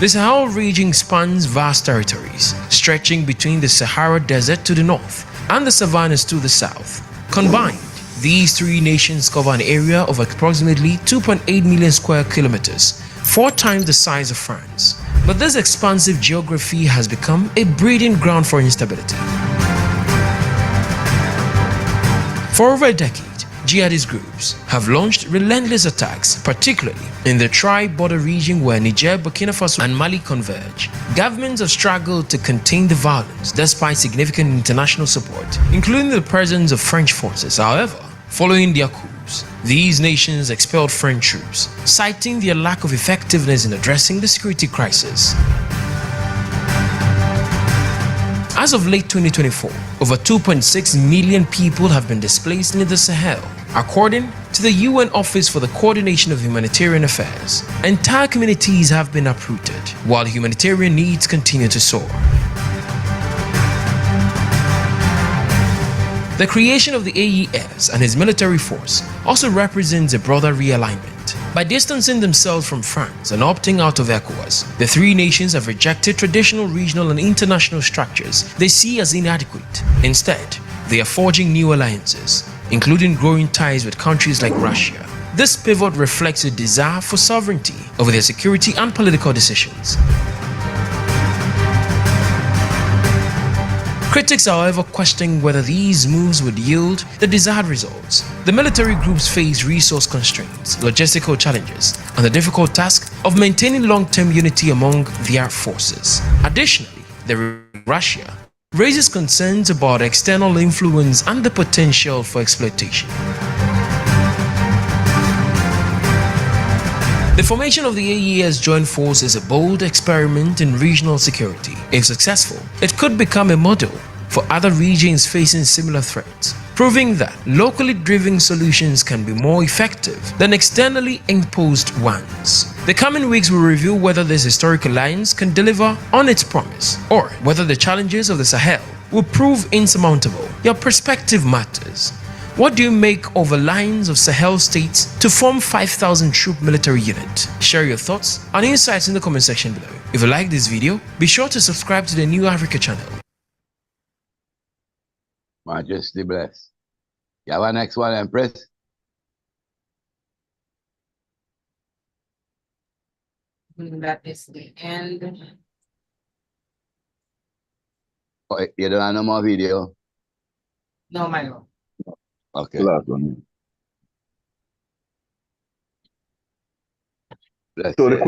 The Sahel region spans vast territories, stretching between the Sahara Desert to the north and the savannas to the south. Combined, these three nations cover an area of approximately 2.8 million square kilometers, 4 times the size of France. But this expansive geography has become a breeding ground for instability. For over a decade, jihadist groups have launched relentless attacks, particularly in the tri-border region where Niger, Burkina Faso and Mali converge. Governments have struggled to contain the violence despite significant international support, including the presence of French forces. However, following their coups, these nations expelled French troops, citing their lack of effectiveness in addressing the security crisis. As of late 2024, over 2.6 million people have been displaced in the Sahel, according to the UN Office for the Coordination of Humanitarian Affairs. Entire communities have been uprooted, while humanitarian needs continue to soar. The creation of the AES and his military force also represents a broader realignment. By distancing themselves from France and opting out of ECOWAS, the three nations have rejected traditional regional and international structures they see as inadequate. Instead, they are forging new alliances, including growing ties with countries like Russia. This pivot reflects a desire for sovereignty over their security and political decisions. Critics, however, question whether these moves would yield the desired results. The military groups face resource constraints, logistical challenges, and the difficult task of maintaining long-term unity among their forces. Additionally, Russia raises concerns about external influence and the potential for exploitation. The formation of the AES Joint Force is a bold experiment in regional security. If successful, it could become a model for other regions facing similar threats, proving that locally driven solutions can be more effective than externally imposed ones. The coming weeks will reveal whether this historic alliance can deliver on its promise, or whether the challenges of the Sahel will prove insurmountable. Your perspective matters. What do you make of alliance of Sahel states to form 5,000 troop military unit? Share your thoughts and insights in the comment section below. If you like this video, be sure to subscribe to the New Africa channel. Majesty bless. You have a next one, Empress? That is the end. Oh, you don't have no more video? No, my lord. Okay. Last one. So the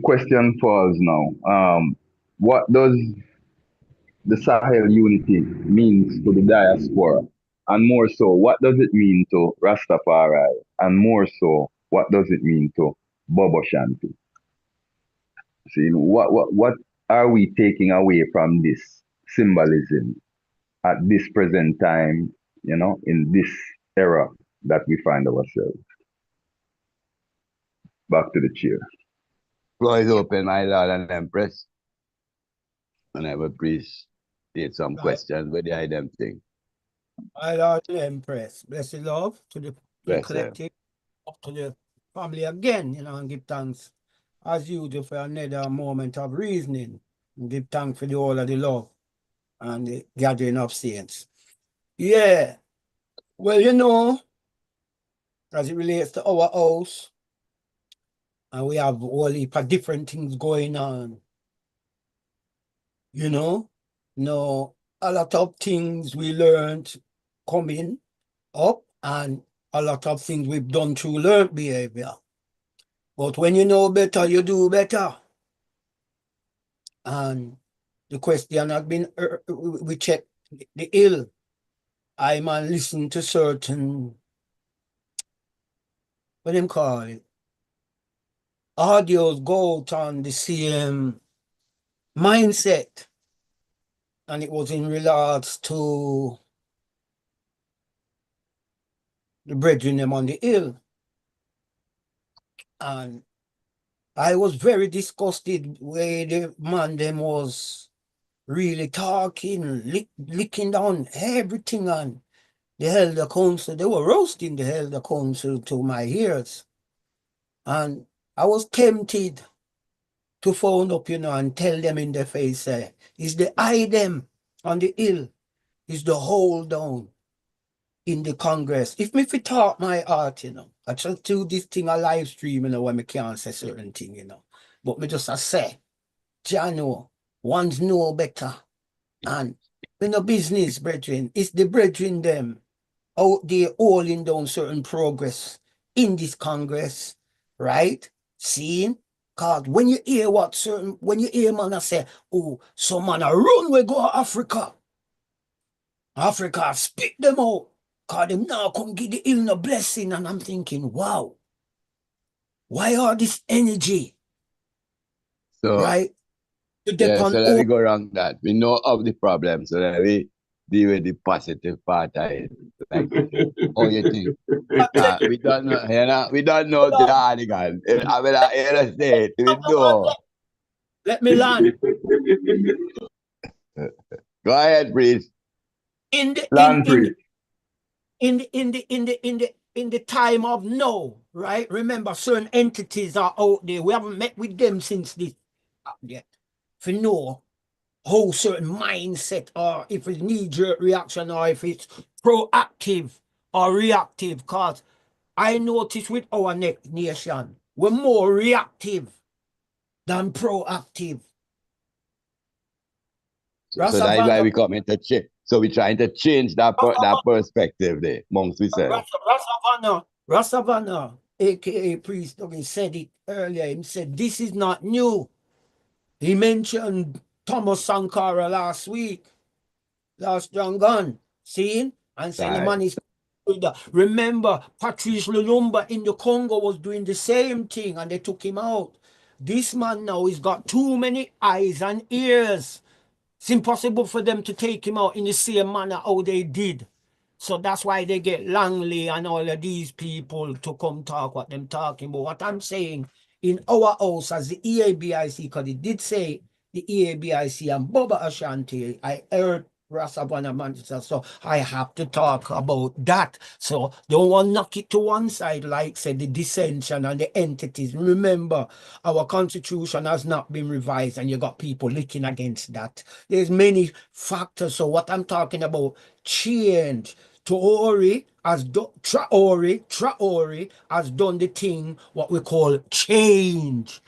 question falls now. What does the Sahel unity mean to the diaspora? And more so, what does it mean to Rastafari? And more so, what does it mean to Bobo Shanti? So, what are we taking away from this symbolism at this present time, in this era that we find ourselves? Back to the chair. Floor is open, my lord and Empress. And I will appreciate some questions with the item thing. My Lord and Empress, bless the love to the collective, up to the family again, and give thanks as usual for another moment of reasoning. And give thanks for the all of the love and the gathering of saints. Yeah. Well, as it relates to our house, and we have all heap of different things going on. No, a lot of things we learned coming up and a lot of things we've done through learned behavior. But when you know better, you do better. And the question has been, we check the ill. I man listen to certain, what them call it, audios go out on the same mindset. And it was in regards to the brethren them on the hill. And I was very disgusted where the man them was really talking, licking down everything on the elder council. They were roasting the elder council to my ears. And I was tempted to phone up, and tell them in their face, is the eye them on the hill, is the hold down in the Congress. If me fi talk my heart, I just do this thing a live stream, when me can't say certain thing, But me just say, Jah know, ones know better. And me no business, brethren. It's the brethren them out there holding down certain progress in this Congress, right? Seeing? Cause when you hear when you hear man I say, oh, some man a run we go to Africa. Africa spit them out. Cause them now come give the ill no blessing. And I'm thinking, wow, why all this energy? So Right? To yeah, depend so let on me go around that. We know of the problem, so let me deal with the positive part of it. Like, oh, you think? We don't know, you know, we don't know the Hardigan. I mean, I understand. We know. Let me land. Go ahead, please. In the Land free. in the time of now, right? Remember, certain entities are out there. We haven't met with them since this yet. For know how certain mindset, or if it's knee-jerk reaction, or if it's proactive or reactive. Cause I notice with our nation, we're more reactive than proactive. So that's why we come into change. So we're trying to change that perspective there amongst ourselves. Rasavana, aka Priest Duggan, said it earlier. He said, this is not new. He mentioned Thomas Sankara last week, last John Gunn, seeing? And saying the man is. Remember, Patrice Lumumba in the Congo was doing the same thing and they took him out. This man now, he's got too many eyes and ears. It's impossible for them to take him out in the same manner how they did. So that's why they get Langley and all of these people to come talk what them talking about. What I'm saying, in our house as the EABIC, because it did say the EABIC and Boba Ashanti, I heard Rasavana Manchester, so I have to talk about that. So don't want to knock it to one side, like said the dissension and the entities. Remember, our constitution has not been revised, and you got people licking against that. There's many factors. So what I'm talking about, change. Traore has done the thing what we call change.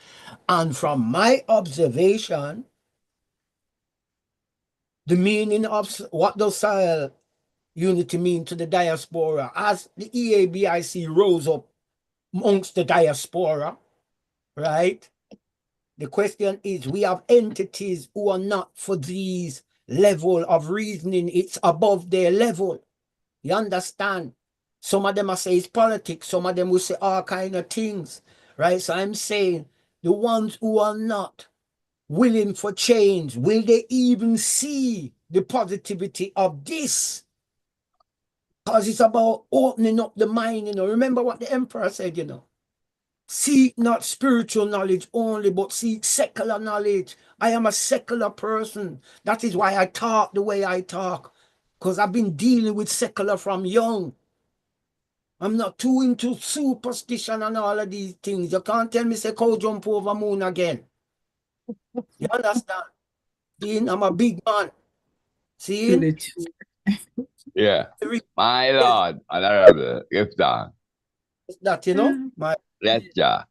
And from my observation, the meaning of what does unity mean to the diaspora as the EABIC rose up amongst the diaspora, right? The question is, we have entities who are not for these level of reasoning. It's above their level. You understand? Some of them will say it's politics. Some of them will say all kind of things, right? So I'm saying the ones who are not willing for change, will they even see the positivity of this? Because it's about opening up the mind, you know. Remember what the emperor said, you know. Seek not spiritual knowledge only, but seek secular knowledge. I am a secular person. That is why I talk the way I talk. Because I've been dealing with secular from young. I'm not too into superstition and all of these things. You can't tell me say cow jump over moon again. You understand? Seeing I'm a big man. Seeing? Yeah. My Lord, honorable, give thanks. That, you know? My Let's ja.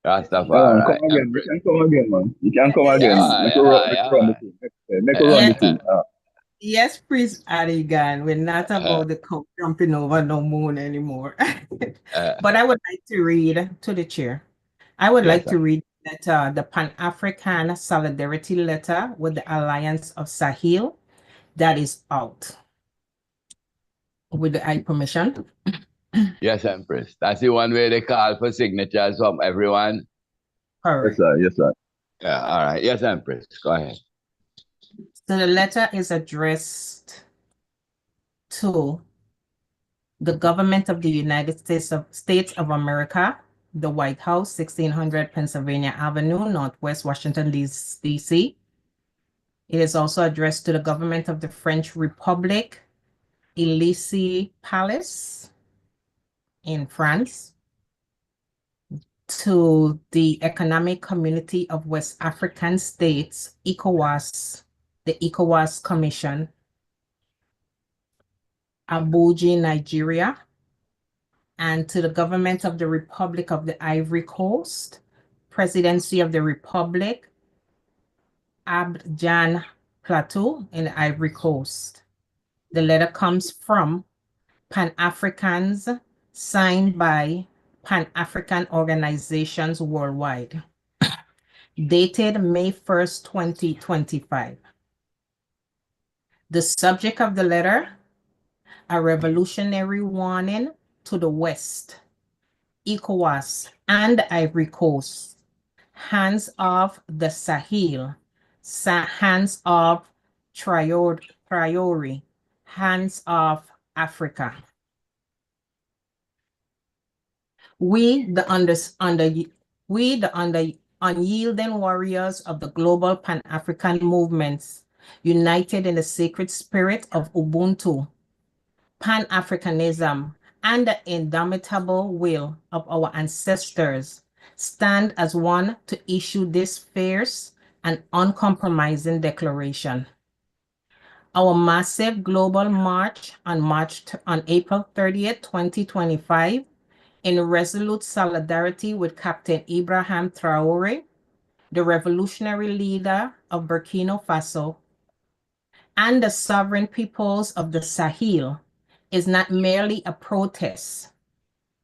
Come Rastafari. again. You can come again, man. You can come again. Yeah, Make yeah, a run the thing. Make a run the thing. Yes, Priest Adigan, we're not about the cow jumping over no moon anymore. But I would like to read to the chair. I would like to read letter, the Pan-African Solidarity Letter with the Alliance of Sahel that is out. With the I permission. Yes, Empress. That's the one where they call for signatures from everyone. Correct. Yes, sir. Yes, sir. Yeah, all right. Yes, Empress. Go ahead. So the letter is addressed to the government of the United States of America, the White House, 1600 Pennsylvania Avenue, Northwest Washington, D.C. It is also addressed to the government of the French Republic, Élysée Palace in France, to the Economic Community of West African States, ECOWAS, the ECOWAS Commission, Abuja, Nigeria, and to the government of the Republic of the Ivory Coast, Presidency of the Republic, Abidjan Plateau in the Ivory Coast. The letter comes from Pan-Africans signed by Pan-African organizations worldwide, dated May 1st, 2025. The subject of the letter, a revolutionary warning to the West, ECOWAS, and Ivory Coast, hands off the Sahel, hands off Traore, hands off Africa. We, the unyielding warriors of the global Pan-African movements, united in the sacred spirit of Ubuntu, Pan-Africanism, and the indomitable will of our ancestors, stand as one to issue this fierce and uncompromising declaration. Our massive global march on April 30th, 2025, in resolute solidarity with Captain Ibrahim Traore, the revolutionary leader of Burkina Faso, and the sovereign peoples of the Sahel, is not merely a protest.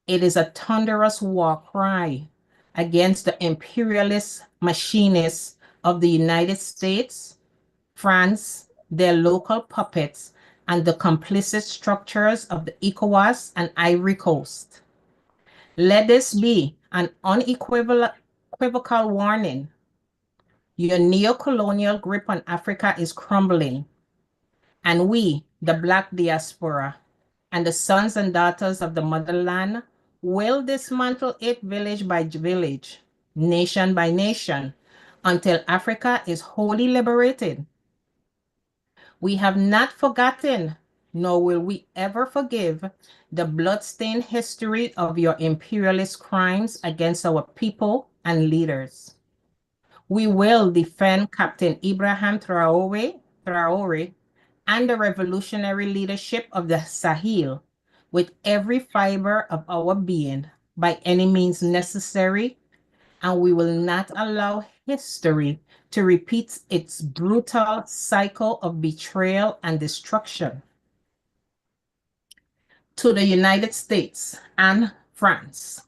It is a thunderous war cry against the imperialist machinists of the United States, France, their local puppets, and the complicit structures of the ECOWAS and Ivory Coast. Let this be an unequivocal warning. Your neo-colonial grip on Africa is crumbling, and we, the Black diaspora, and the sons and daughters of the motherland, will dismantle it village by village, nation by nation, until Africa is wholly liberated. We have not forgotten, nor will we ever forgive, the bloodstained history of your imperialist crimes against our people and leaders. We will defend Captain Ibrahim Traore and the revolutionary leadership of the Sahel with every fiber of our being by any means necessary, and we will not allow history to repeat its brutal cycle of betrayal and destruction. To the United States and France,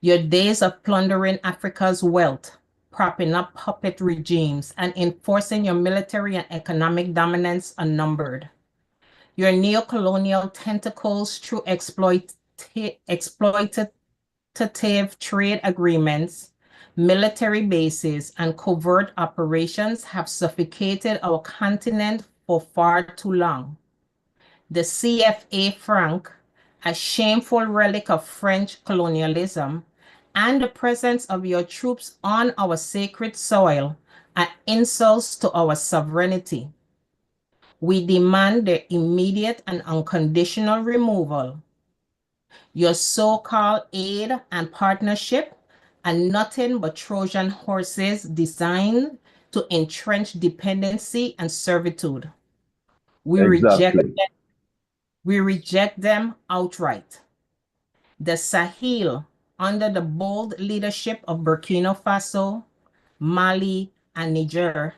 your days of plundering Africa's wealth, propping up puppet regimes, and enforcing your military and economic dominance are numbered. Your neo-colonial tentacles through exploitative trade agreements, military bases, and covert operations have suffocated our continent for far too long. The CFA franc, a shameful relic of French colonialism, and the presence of your troops on our sacred soil are insults to our sovereignty. We demand their immediate and unconditional removal. Your so-called aid and partnership are nothing but Trojan horses designed to entrench dependency and servitude. We Exactly. reject them outright. The Sahel, under the bold leadership of Burkina Faso, Mali, and Niger,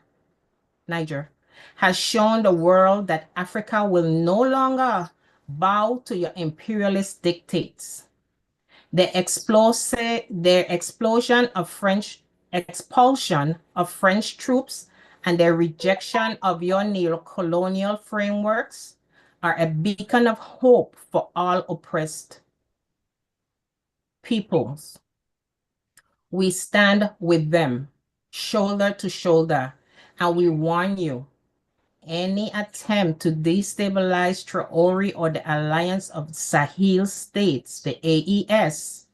has shown the world that Africa will no longer bow to your imperialist dictates. The expulsion of French troops and their rejection of your neo-colonial frameworks are a beacon of hope for all oppressed peoples. We stand with them, shoulder to shoulder, and we warn you, any attempt to destabilize Traore or the Alliance of Sahel States, the AES,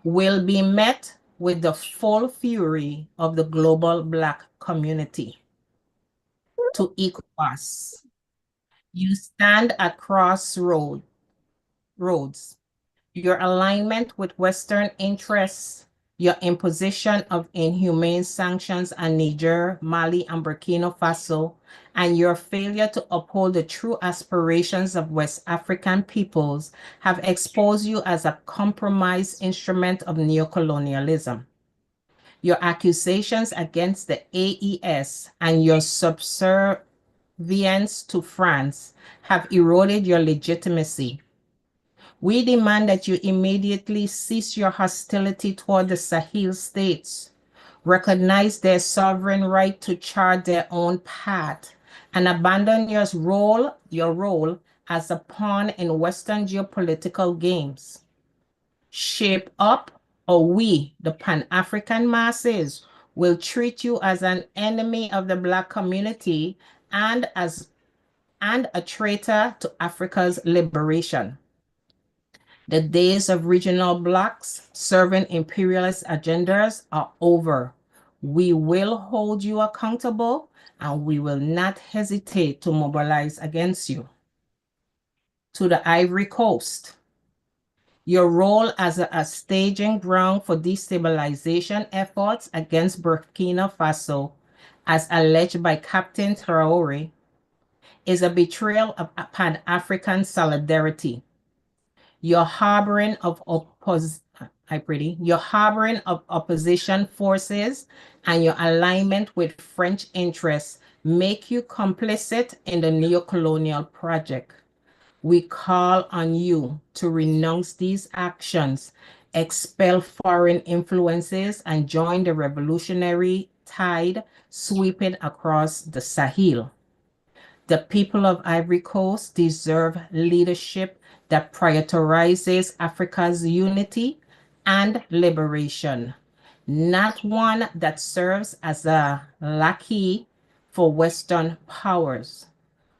will be met with the full fury of the global Black community. To ECOWAS, you stand at crossroads. Your alignment with Western interests, your imposition of inhumane sanctions on Niger, Mali, and Burkina Faso, and your failure to uphold the true aspirations of West African peoples have exposed you as a compromised instrument of neocolonialism. Your accusations against the AES and your subservience to France have eroded your legitimacy. We demand that you immediately cease your hostility toward the Sahel states, recognize their sovereign right to chart their own path, and abandon your role as a pawn in Western geopolitical games. Shape up, or we, the Pan-African masses, will treat you as an enemy of the Black community and a traitor to Africa's liberation. The days of regional blocs serving imperialist agendas are over. We will hold you accountable, and we will not hesitate to mobilize against you. To the Ivory Coast, your role as a staging ground for destabilization efforts against Burkina Faso, as alleged by Captain Traore, is a betrayal of Pan-African solidarity. Your harboring of opposition forces and your alignment with French interests make you complicit in the neocolonial project. We call on you to renounce these actions, expel foreign influences, and join the revolutionary tide sweeping across the Sahel. The people of Ivory Coast deserve leadership that prioritizes Africa's unity and liberation, not one that serves as a lackey for Western powers.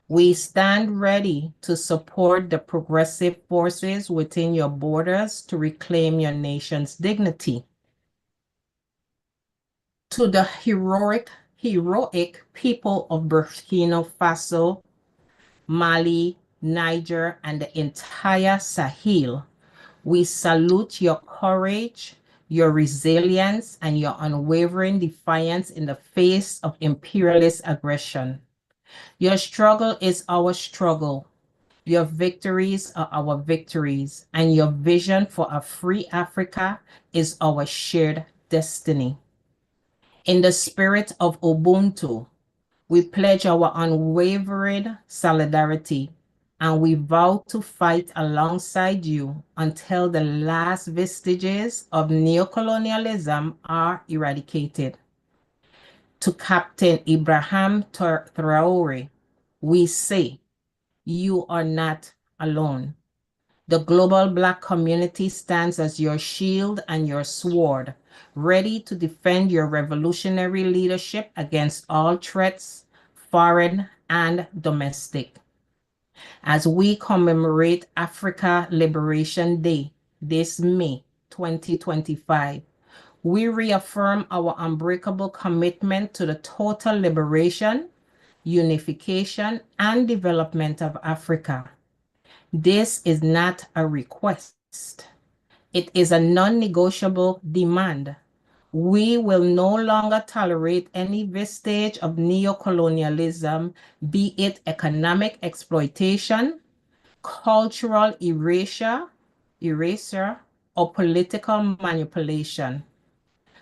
We stand ready to support the progressive forces within your borders to reclaim your nation's dignity. To the heroic people of Burkina Faso, Mali, Niger, and the entire Sahel, we salute your courage, your resilience, and your unwavering defiance in the face of imperialist aggression. Your struggle is our struggle. Your victories are our victories, and your vision for a free Africa is our shared destiny. In the spirit of Ubuntu, we pledge our unwavering solidarity, and we vow to fight alongside you until the last vestiges of neocolonialism are eradicated. To Captain Ibrahim Traore, we say, you are not alone. The global Black community stands as your shield and your sword, ready to defend your revolutionary leadership against all threats, foreign and domestic. As we commemorate Africa Liberation Day this May 2025, we reaffirm our unbreakable commitment to the total liberation, unification, and development of Africa. This is not a request. It is a non-negotiable demand. We will no longer tolerate any vestige of neocolonialism, be it economic exploitation, cultural erasure, or political manipulation.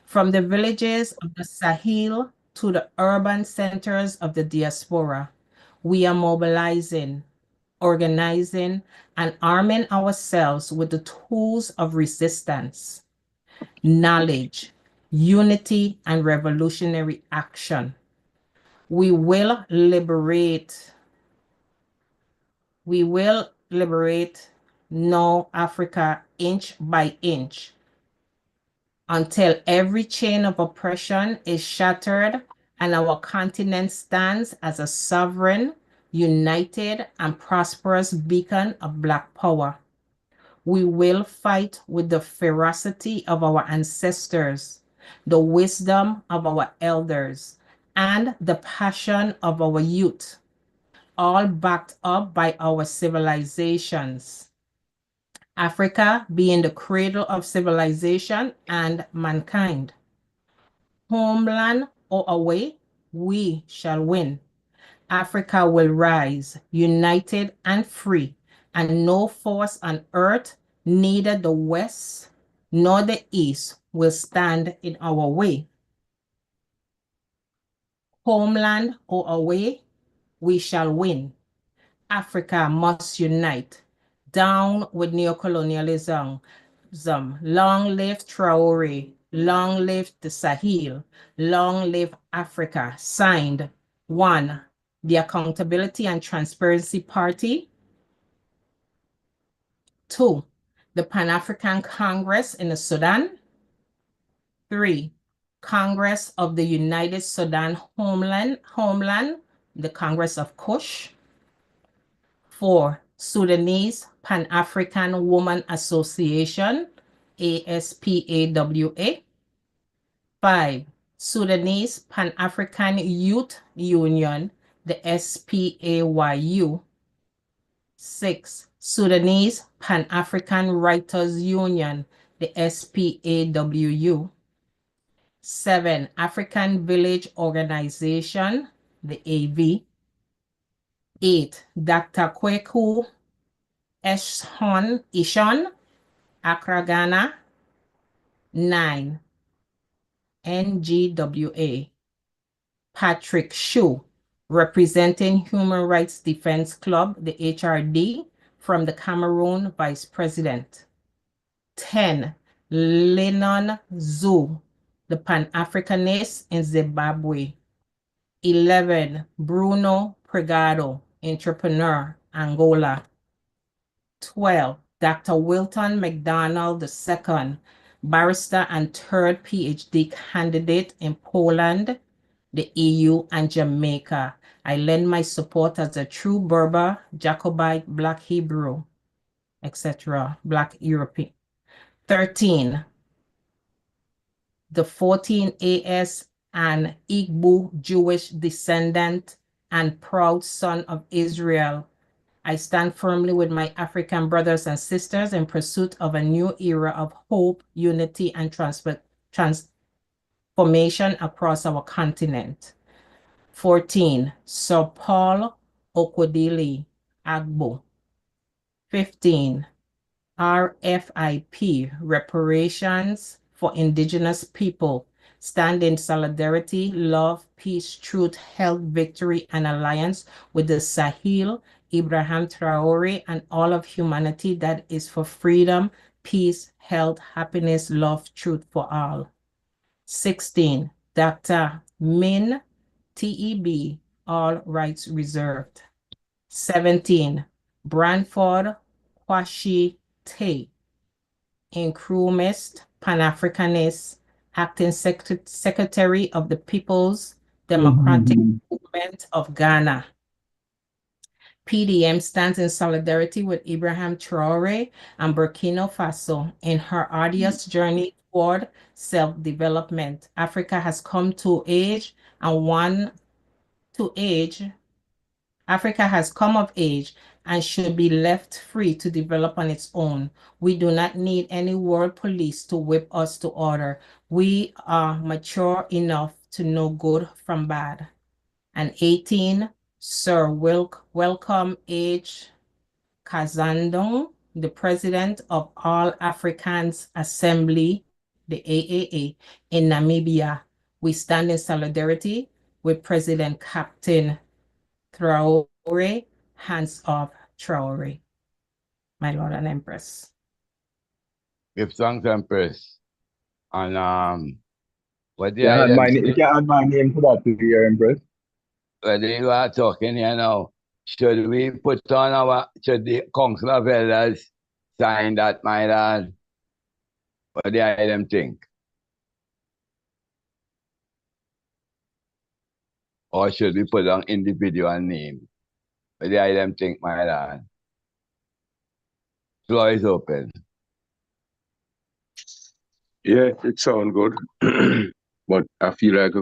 From the villages of the Sahel to the urban centers of the diaspora, we are mobilizing, organizing, and arming ourselves with the tools of resistance, knowledge, unity, and revolutionary action. We will liberate now Africa inch by inch until every chain of oppression is shattered and our continent stands as a sovereign, united, and prosperous beacon of Black power. We will fight with the ferocity of our ancestors, the wisdom of our elders, and the passion of our youth, all backed up by our civilizations. Africa being the cradle of civilization and mankind. Homeland or away, we shall win. Africa will rise, united and free, and no force on earth, neither the West nor the East, will stand in our way. Homeland or away, we shall win. Africa must unite. Down with neocolonialism. Long live Traore. Long live the Sahel. Long live Africa. Signed, 1. The Accountability and Transparency Party. 2. The Pan-African Congress in the Sudan. 3. Congress of the United Sudan Homeland, the Congress of Kush. 4. Sudanese Pan-African Women Association, ASPAWA. 5. Sudanese Pan-African Youth Union, the SPAYU. 6. Sudanese Pan-African Writers Union, the SPAWU. 7. African Village Organization, the AV. 8. Dr. Kweku Ishon, Accra, Ghana. 9. NGWA. Patrick Shu, representing Human Rights Defense Club, the HRD, from the Cameroon Vice President. 10. Lennon Zhu, the Pan-Africanist in Zimbabwe. 11. Bruno Pregado, entrepreneur, Angola. 12. Dr. Wilton McDonald II, barrister and third PhD candidate in Poland, the EU, and Jamaica. I lend my support as a true Berber, Jacobite, Black Hebrew, etc., Black European. 13. The 14 AS and Igbo Jewish descendant and proud son of Israel. I stand firmly with my African brothers and sisters in pursuit of a new era of hope, unity, and transformation across our continent. 14. Sir Paul Okodili Agbo. 15. RFIP, Reparations for Indigenous People, stand in solidarity, love, peace, truth, health, victory, and alliance with the Sahel, Ibrahim Traore, and all of humanity that is for freedom, peace, health, happiness, love, truth for all. 16. Dr. Min, TEB, all rights reserved. 17. Branford Kwashi Tate, Nkrumah, Pan-Africanist, Acting Secretary of the People's Democratic Movement of Ghana. PDM stands in solidarity with Ibrahim Traore and Burkina Faso in her arduous journey toward self-development. Africa has come to age Africa has come of age and should be left free to develop on its own. We do not need any world police to whip us to order. We are mature enough to know good from bad. And 18, Sir Welcome H. Kazandong, the President of All Africans Assembly, the AAA, in Namibia. We stand in solidarity with President Captain Traore, hands off Traore. My Lord and Empress. Give thanks, Empress. And what the You can item you can add my name to that to your Empress. whether you are talking here now, should we put on should the Council of Elders sign that, my lad? What do the item think? Or should we put on individual name? What do the item think, my lad? Floor is open. Yeah, it sounds good. But I feel like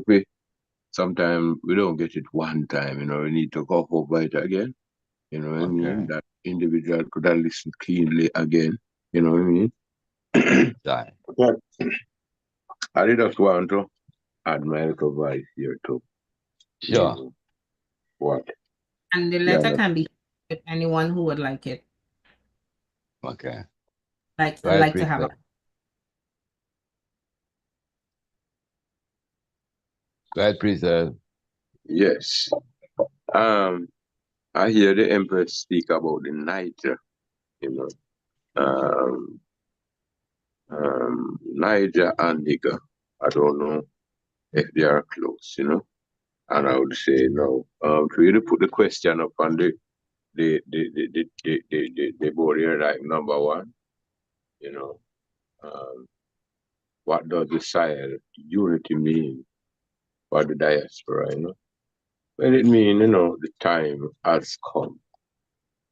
sometimes we don't get it one time, we need to go over it again. You know what I mean? That individual could have listened keenly again. You know what I mean? But I just want to add my little voice here too. Sure. What? And the letter can be with anyone who would like it. Okay. I'd like to have it. Go ahead, Preserve. Yes. I hear the Empress speak about the night. you know. Niger and Nigger, I don't know if they are close, And I would say no. To really put the question up on the board here, like number one, you know, um, what does the Sahel unity mean for the diaspora? Well, it means, the time has come.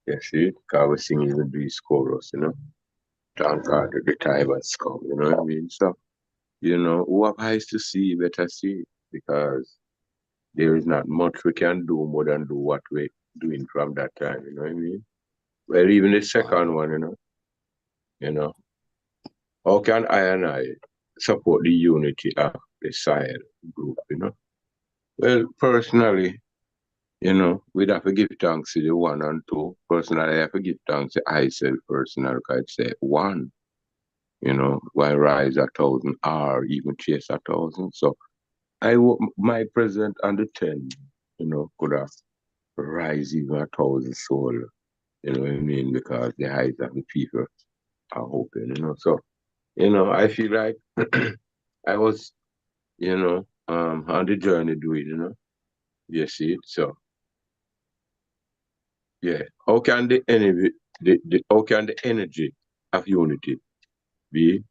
You see, because we're singing the breeze chorus. Thank God that the time has come, you know what I mean? So, who have eyes to see, better see, because there is not much we can do more than do what we're doing from that time, you know what I mean? Well, even the second one, you know, how can I and I support the unity of the Sahel group? Well, personally, we'd have to give thanks to the one and two. Personally, I have to give thanks to myself personally, because I'd say one, why rise 1,000 or even chase 1,000. So my president on the 10, could have rise even 1,000 soul, you know what I mean? Because the eyes of the people are open. So, I feel like I was, on the journey doing. You see it. So, yeah. How can the energy, how can the energy of unity be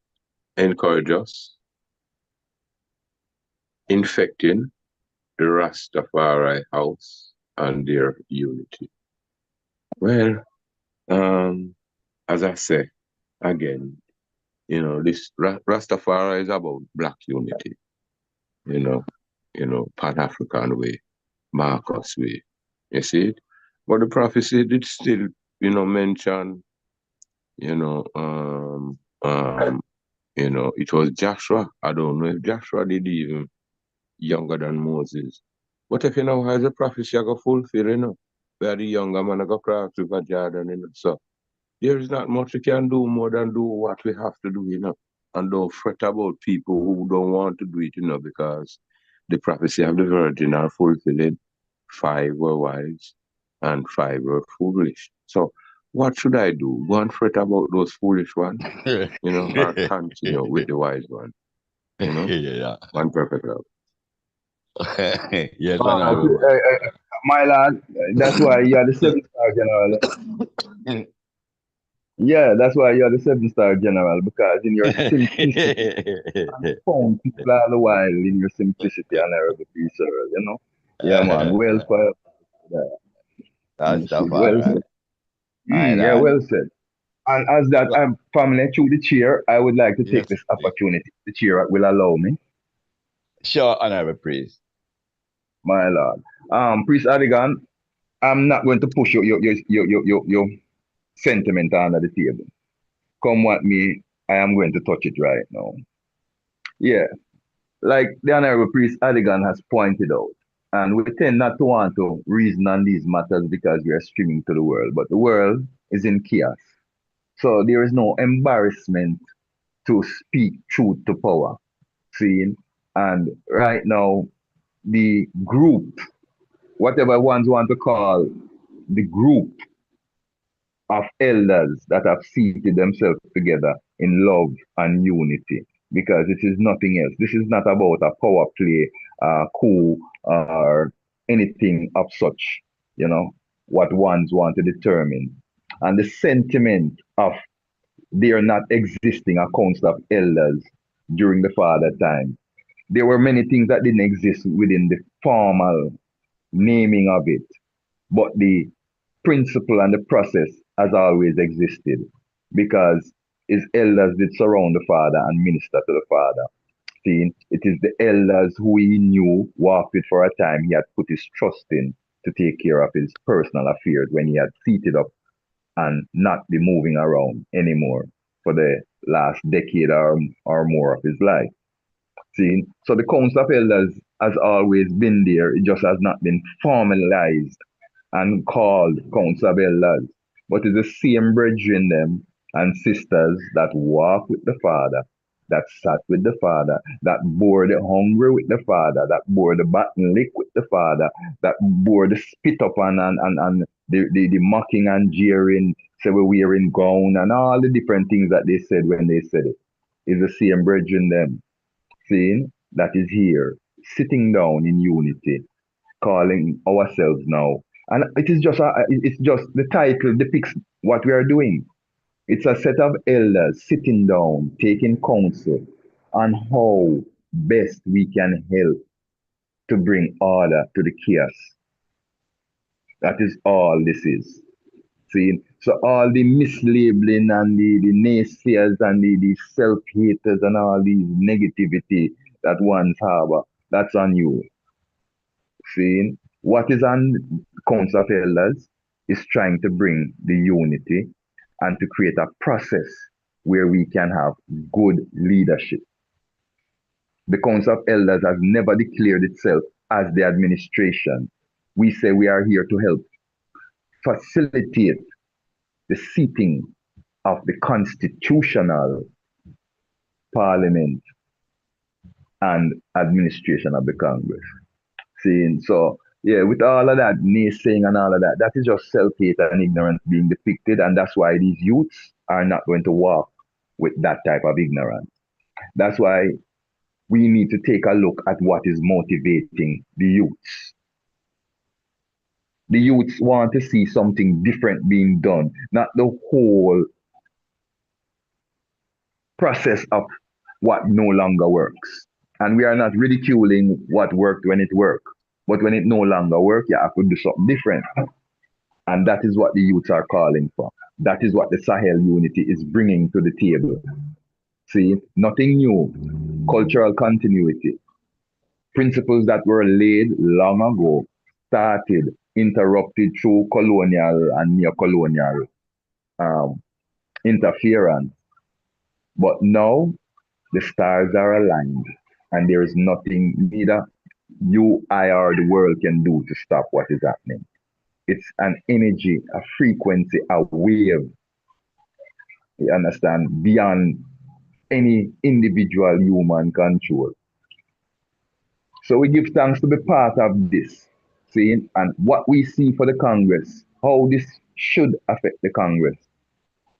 encourage us, infecting the Rastafari house and their unity? Well, as I say again, this Rastafari is about black unity, you know, Pan-African way, Marcus way. You see it? But the prophecy did still, mention, you know, um, um, it was Joshua. I don't know if Joshua did even younger than Moses. But if how the prophecy I go fulfill, where the younger man I go cross River Jordan, So there is not much we can do more than do what we have to do. And don't fret about people who don't want to do it, because the prophecy of the virgin are fulfilling. 5 were wise and 5 were foolish. So what should I do? Go and fret about those foolish ones, or continue with the wise one, Yeah. One perfect love. Yes, honorable. My lad, that's why you are the 7-star general. Yeah, that's why you are the 7-star general, because in your simplicity, found people all the while in your simplicity, honorable peace, Yeah, man, well for that. You see, well Rastafari. said. Yeah, Island. well said. And as that I'm family through the chair, I would like to take Yes, this opportunity. The chair will allow me, sure, honorable priest. my lord. Priest Adigan, I'm not going to push your sentiment under the table. Come what me, I am going to touch it right now. Yeah, like the Honorable Priest Adigan has pointed out, and we tend not to want to reason on these matters because we are streaming to the world, but the world is in chaos. So there is no embarrassment to speak truth to power. See? And right now, the group, whatever ones want to call the group of elders that have seated themselves together in love and unity, because it is nothing else. This is not about a power play, coup, or anything of such, what ones want to determine. And the sentiment of there not existing accounts of elders during the father time. There were many things that didn't exist within the formal naming of it, but the principle and the process has always existed because his elders did surround the father and minister to the father. See, it is the elders who he knew, walked with for a time, he had put his trust in to take care of his personal affairs when he had seated up and not be moving around anymore for the last decade or more of his life. See, so the council of elders has always been there, it just has not been formalized and called council of elders. But it's the same brethren them and sisters that walk with the Father, that sat with the Father, that bore the hungry with the Father, that bore the batten lick with the Father, that bore the spit up and the mocking and jeering, say we're wearing gown and all the different things that they said when they said it. Is the same brethren them seeing that is here, sitting down in unity, calling ourselves now. And it is just it's just the title depicts what we are doing. It's a set of elders sitting down, taking counsel on how best we can help to bring order to the chaos. That is all this is. See, so all the mislabeling and the naysayers and the self-haters and all these negativity that ones have, that's on you. See, what is on Council of Elders is trying to bring the unity and to create a process where we can have good leadership. The Council of Elders has never declared itself as the administration. We say we are here to help facilitate the seating of the constitutional parliament and administration of the Congress. Seeing so, yeah, with all of that naysaying and all of that, that is just self-hate and ignorance being depicted, and that's why these youths are not going to walk with that type of ignorance. That's why we need to take a look at what is motivating the youths. The youths want to see something different being done, not the whole process of what no longer works. And we are not ridiculing what worked when it worked. But when it no longer works, yeah, I could do something different. And that is what the youths are calling for. That is what the Sahel unity is bringing to the table. See, nothing new, cultural continuity, principles that were laid long ago, started, interrupted through colonial and neo-colonial um, interference. But now the stars are aligned, and there is nothing neither you, I, or the world can do to stop what is happening. It's an energy, a frequency, a wave, you understand, beyond any individual human control. So we give thanks to be part of this, seeing, and what we see for the Congress, how this should affect the Congress,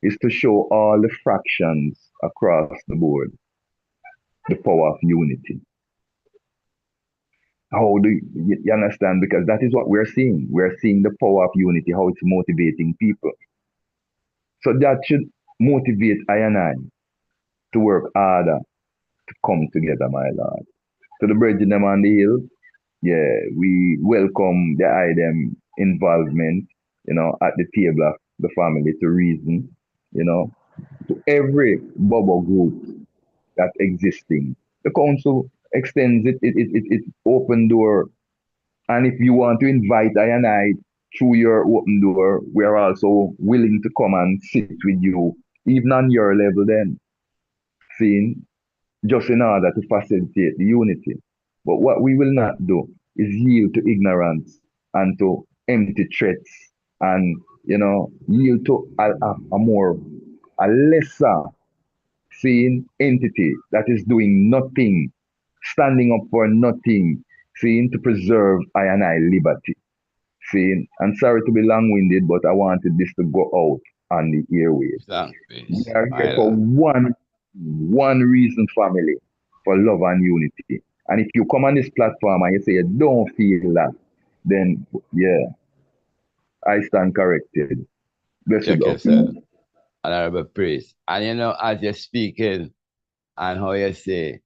is to show all the fractions across the board the power of unity. How do you understand? Because that is what we're seeing. We're seeing the power of unity, how it's motivating people. So that should motivate I and I to work harder to come together, my Lord. To the brethren them on the hill, yeah, we welcome the IDEM involvement, at the table of the family to reason, to every bubble group that's existing. The council extends it open door. And if you want to invite I and I through your open door, we are also willing to come and sit with you, even on your level then, seeing, just in order to facilitate the unity. But what we will not do is yield to ignorance and to empty threats and, yield to a lesser seeing entity that is doing nothing, standing up for nothing, seeing to preserve I and I liberty. Seeing, I'm sorry to be long-winded, but I wanted this to go out on the airwaves. We are here for one reason, family, for love and unity. And if you come on this platform and you say you don't feel that, then yeah, I stand corrected. Bless you, Check love. yourself. Honorable praise. And as you're speaking and how you say,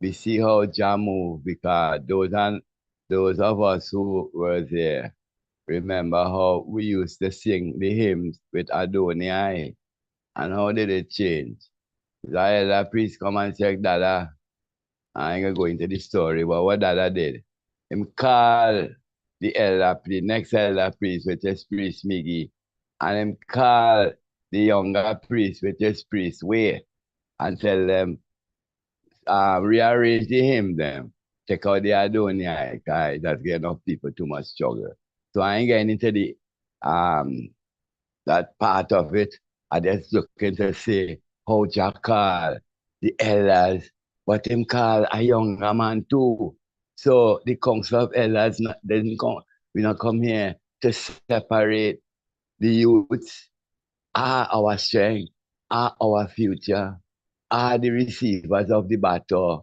we see how Jah move because those of us who were there remember how we used to sing the hymns with Adonai and how did it change? The priest come and check Dada. I ain't gonna go into the story, but what Dada did, him call the next elder priest, which is Priest Miggy, and him call the younger priest, which is Priest Way, and tell them, rearrange the hymn them. Check out the Adonai, guys. That's getting off people too much struggle. So I ain't getting into the that part of it. I just looking to say how Jack call the elders, but him call a younger man too. So the council of elders didn't come, we not come here to separate the youths are our strength, are our future, are the receivers of the baton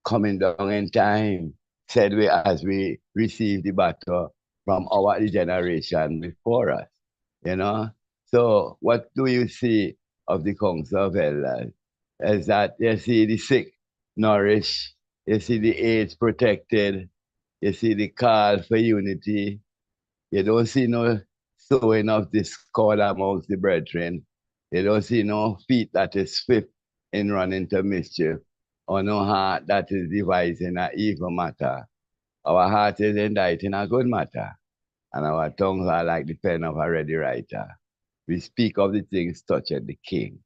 coming down in time, said we as we receive the baton from our generation before us, you know. So what do you see of the Council of Elders? Is that you see the sick nourished, you see the aged protected, you see the call for unity, you don't see no sowing of discord amongst the brethren. You don't see no feet that is swift in running to mischief, or no heart that is devising a evil matter. Our heart is inditing a good matter, and our tongues are like the pen of a ready writer. We speak of the things touching the king.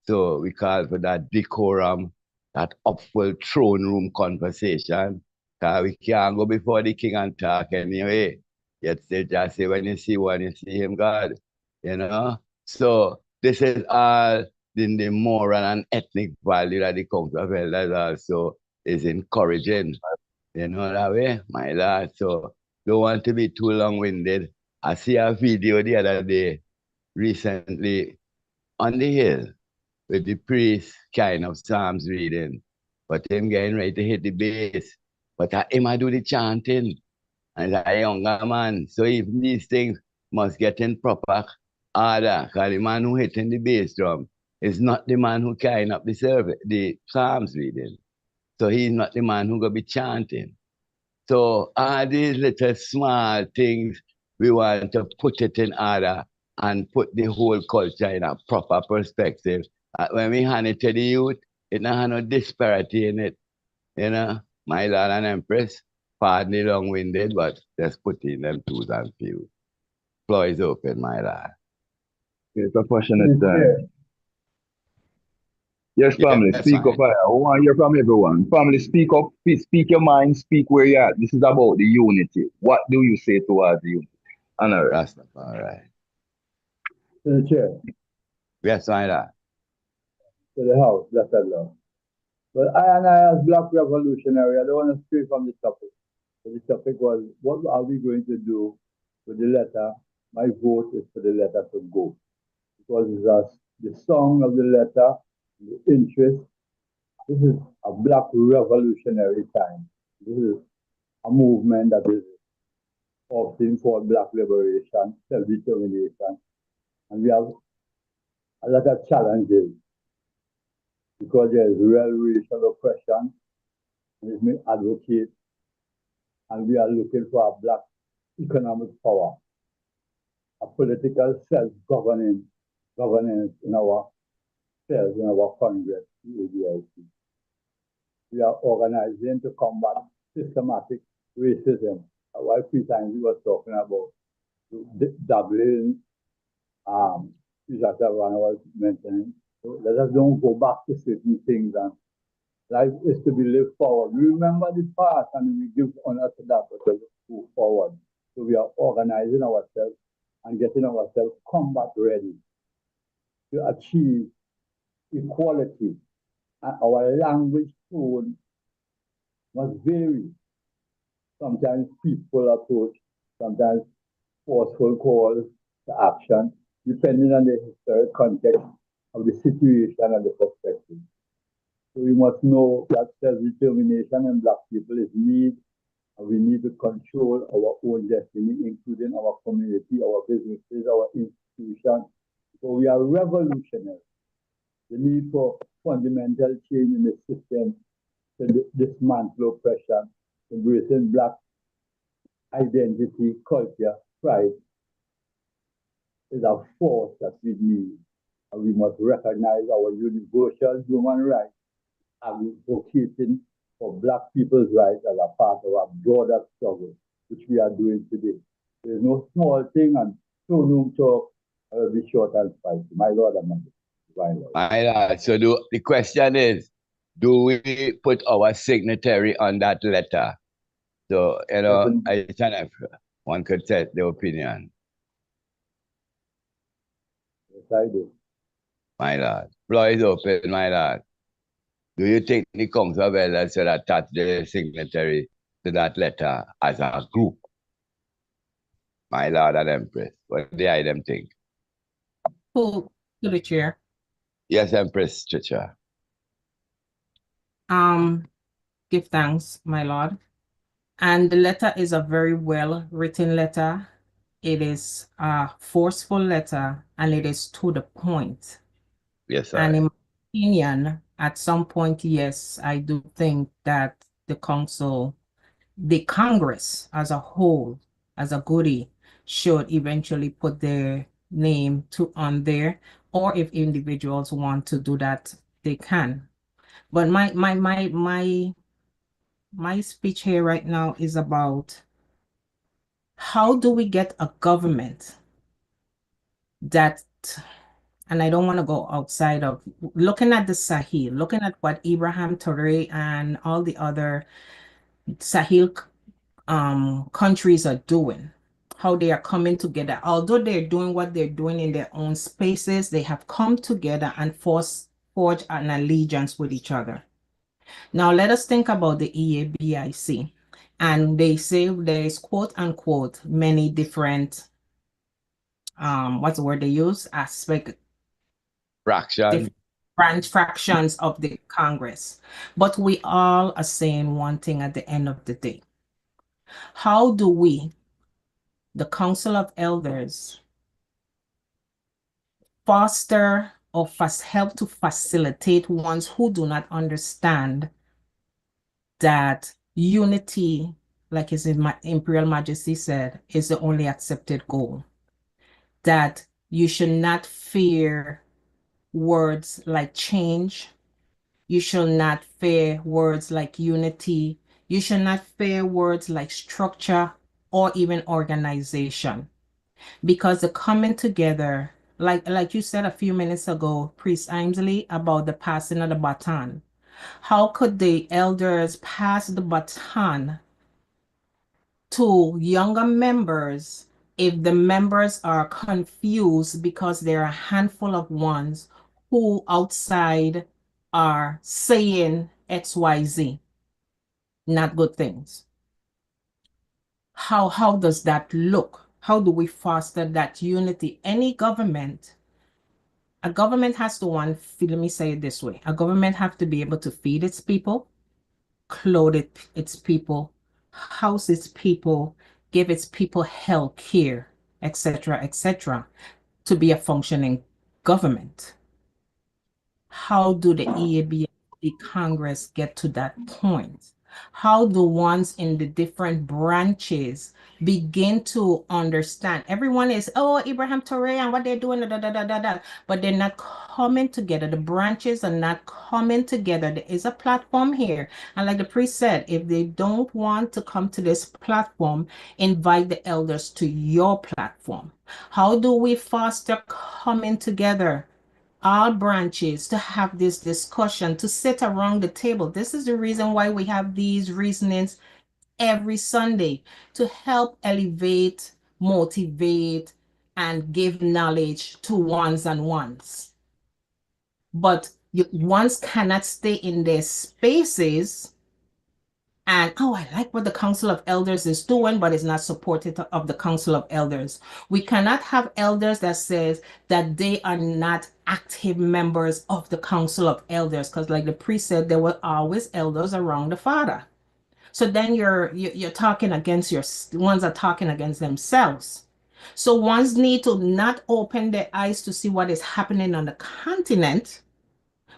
So we call for that decorum, that upward throne room conversation. Because we can't go before the king and talk anyway. Yet they just say, when you see one, you see him, God. You know? So this is all in the moral and ethnic value that the Council of Elders also is encouraging. You know that way, my lord. So don't want to be too long-winded. I see a video the other day, recently, on the hill, with the priest kind of Psalms reading, but him getting ready to hit the bass. But him I do the chanting, and he's a younger man. So even these things must get in proper order, because the man who hitting the bass drum is not the man who carrying up the service, the Psalms reading. So he's not the man who gonna be chanting. So all these little small things, we want to put it in order and put the whole culture in a proper perspective. When we hand it to the youth, it not have no disparity in it. You know, my lord and empress, pardon the long-winded, but just put in them twos and few. Floor is open, my lord. It's a passionate time. Yes, family, Yes, speak up. fine. I want to hear from everyone. Family, speak up, speak your mind, speak where you're at. This is about the unity. What do you say towards the unity? Honor. Rastafari. To the chair, Yes, my lord. to the house, blessed Lord. Well, I and I, as Black Revolutionary, I don't want to stray from the topic. So the topic was, what are we going to do with the letter? My vote is for the letter to go. Because it's the song of the letter, the interest. This is a Black Revolutionary time. This is a movement that is often called Black liberation, self-determination. And we have a lot of challenges because there is real racial oppression, and it's been advocate, and we are looking for a Black economic power, a political self-governing governance in our cells, in our Congress, the ADIC. We are organizing to combat systematic racism. While 3 times we were talking about doubling, One was mentioning. So let us don't go back to certain things, and life is to be lived forward. We remember the past and we give honor to that, but we move forward. So we are organizing ourselves and getting ourselves combat ready to achieve equality. And our language tone must vary. Sometimes peaceful approach, sometimes forceful calls to action, depending on the historic context of the situation and the perspective. So we must know that self-determination in Black people is need, and we need to control our own destiny, including our community, our businesses, our institutions. So we are revolutionary. The need for fundamental change in the system to dismantle oppression, embracing Black identity, culture, pride is a force that we need. And we must recognize our universal human rights, advocating for Black people's rights as a part of a broader struggle, which we are doing today. There is no small thing, and no room talk. I will be short and spicy. My Lord and my Lord. My lord. So the question is, do we put our signatory on that letter? So, you know, one could set the opinion. Yes, I do. My lord. Floor is open, my lord. Do you think the Council of Elders should attach the signatory to that letter as a group? My Lord and Empress. What do I them think? To the chair. Yes, Empress Chicha. Give thanks, my Lord. And the letter is a very well written letter. It is a forceful letter and it is to the point. Yes, And I. in my opinion, at some point, yes, I do think that the council, the Congress as a whole, as a goodie, should eventually put their name on there, or if individuals want to do that, they can. But my speech here right now is about how do we get a government that, and I don't want to go outside of looking at the Sahel, looking at what Ibrahim Traoré and all the other Sahel countries are doing, how they are coming together. Although they're doing what they're doing in their own spaces, they have come together and forge an allegiance with each other. Now let us think about the EABIC. And they say there is quote unquote many different what's the word they use? Fraction. Branch fractions of the Congress. But we all are saying one thing at the end of the day. How do we, the Council of Elders, foster or help to facilitate ones who do not understand that unity, like His Imperial Majesty said, is the only accepted goal? That you should not fear words like change. You shall not fear words like unity. You shall not fear words like structure or even organization. Because the coming together, like you said a few minutes ago, Priest Ainsley, about the passing of the baton. How could the elders pass the baton to younger members if the members are confused because there are a handful of ones who outside are saying XYZ, not good things? How does that look? How do we foster that unity? Any government, a government has to let me say it this way, a government have to be able to feed its people, clothe its people, house its people, give its people health care, etc., etc., to be a functioning government. How do the EAB, the Congress get to that point? How do ones in the different branches begin to understand? Everyone is, oh, Ibrahim Traoré and what they're doing, da, da, da, da, da, but they're not coming together. The branches are not coming together. There is a platform here. And like the priest said, if they don't want to come to this platform, invite the elders to your platform. How do we foster coming together? All branches to have this discussion, to sit around the table. This is the reason why we have these reasonings every Sunday, to help elevate, motivate, and give knowledge to ones and ones. But ones cannot stay in their spaces and, oh, I like what the Council of Elders is doing, but it's not supported of the Council of Elders. We cannot have elders that says that they are not active members of the Council of Elders, because like the priest said, there were always elders around the Father. So then you're talking against ones are talking against themselves. So ones need to not open their eyes to see what is happening on the continent,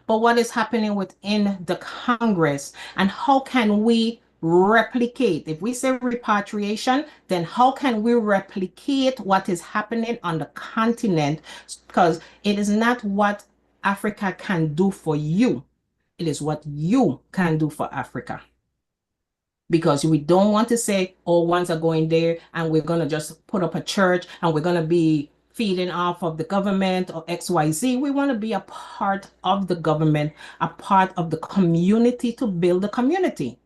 but what is happening within the Congress, and how can we replicate? If we say repatriation, then how can we replicate what is happening on the continent? Because it is not what Africa can do for you, it is what you can do for Africa. Because we don't want to say, oh, ones are going there and we're going to just put up a church and we're going to be feeding off of the government or XYZ. We want to be a part of the government, a part of the community, to build the community.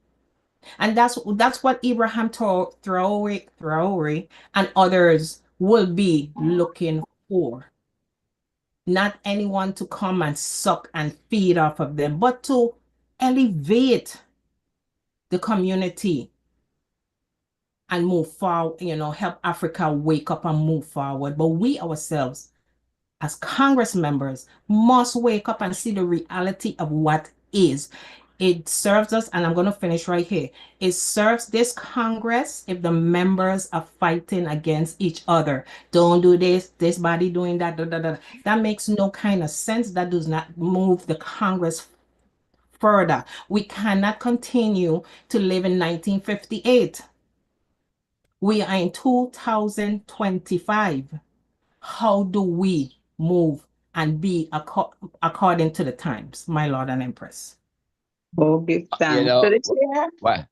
And that's what Ibrahim Traoré and others will be looking for. Not anyone to come and suck and feed off of them, but to elevate the community and move forward, help Africa wake up and move forward. But we ourselves, as Congress members, must wake up and see the reality of what is. It serves us, and I'm going to finish right here. It serves this Congress if the members are fighting against each other. Don't do this body doing that. That makes no kind of sense. That does not move the Congress further. We cannot continue to live in 1958. We are in 2025. How do we move and be according to the times, my Lord and Empress? Oh, give thanks. What?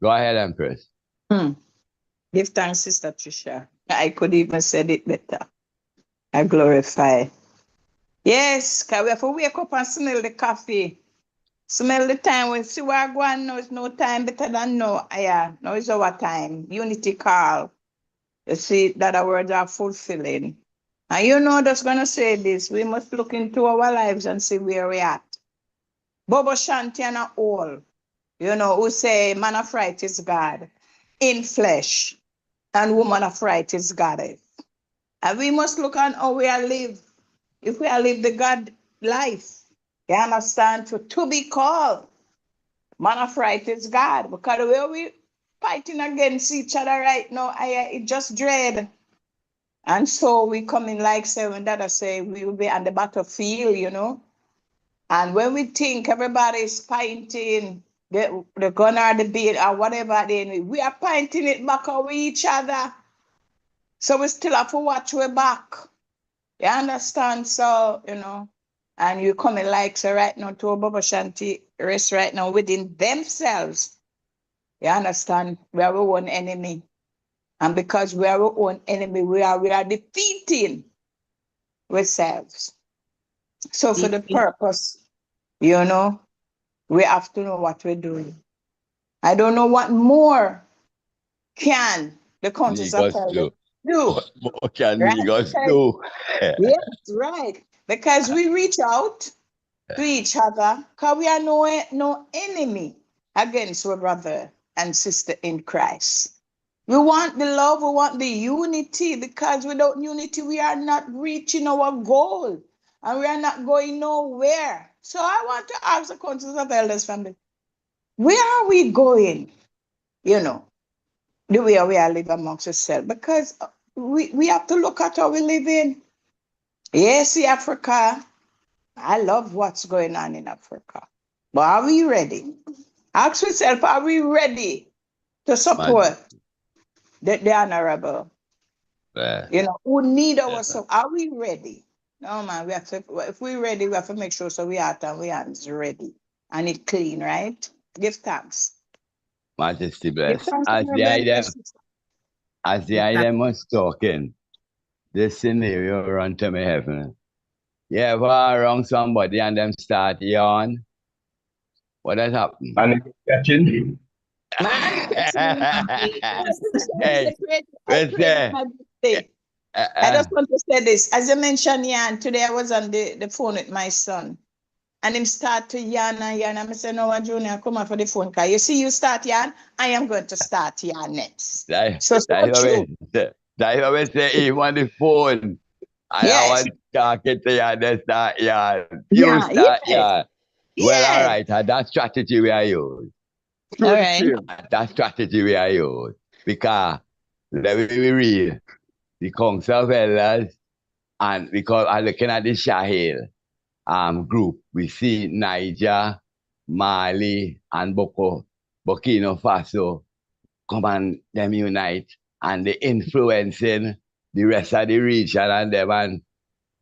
Go ahead, Empress. Give thanks, Sister Tricia. I could even said it better. I glorify. Yes, because we have to wake up and smell the coffee. Smell the time. We see what going now. It's no time better than now. Yeah, now is our time. Unity call. You see that our words are fulfilling. And just going to say this. We must look into our lives and see where we're at. Bobo Shanti and all, who say man of right is God in flesh and woman of right is goddess. And we must look on how we are live. If we are live the God life, you understand? To be called man of right is God. Because the way we fighting against each other right now, it just dread. And so we come in like seven that I say we will be on the battlefield, And when we think everybody's fighting the gun or the beat or whatever, then we are pointing it back at each other. So we still have to watch our back. You understand? So, and you coming like so right now to a Baba Shanti rest right now within themselves. You understand? We are our own enemy. And because we are our own enemy, we are defeating ourselves. So for the purpose, we have to know what we're doing. I don't know what more can the countries of do. What can Right? niggas do? Yes, right. Because we reach out to each other because we are no enemy against our brother and sister in Christ. We want the love, we want the unity, because without unity, we are not reaching our goal and we are not going nowhere. So I want to ask the councils of elders family, where are we going? The way we are living amongst ourselves, because we have to look at how we live in. Yes, Africa. I love what's going on in Africa. But are we ready? Ask yourself, are we ready to support the honorable? Who need our support? Are we ready? No, man, we have to, if we're ready, we have to make sure so we are and we are ready. And it clean, right? Give thanks. Majesty bless. As the item was talking, this scenario run to me heaven. You ever around somebody and them start yawn? What has happened? And it's catching. Hey, I just want to say this. As I mentioned, Jan, today I was on the phone with my son. And him start to yarn and yarn. I said, no, Junior, come on for the phone call. You see, you start yarn, I am going to start yarn next. That always say even on the phone. And I was talking to you, they start yarn. You start yarn. Well, all right, that strategy we are use. All right. That strategy we are use. Because, let me be real, the Council of Elders, and because I'm looking at the Sahel group, we see Niger, Mali, and Burkina Faso come and them unite, and they influencing the rest of the region and them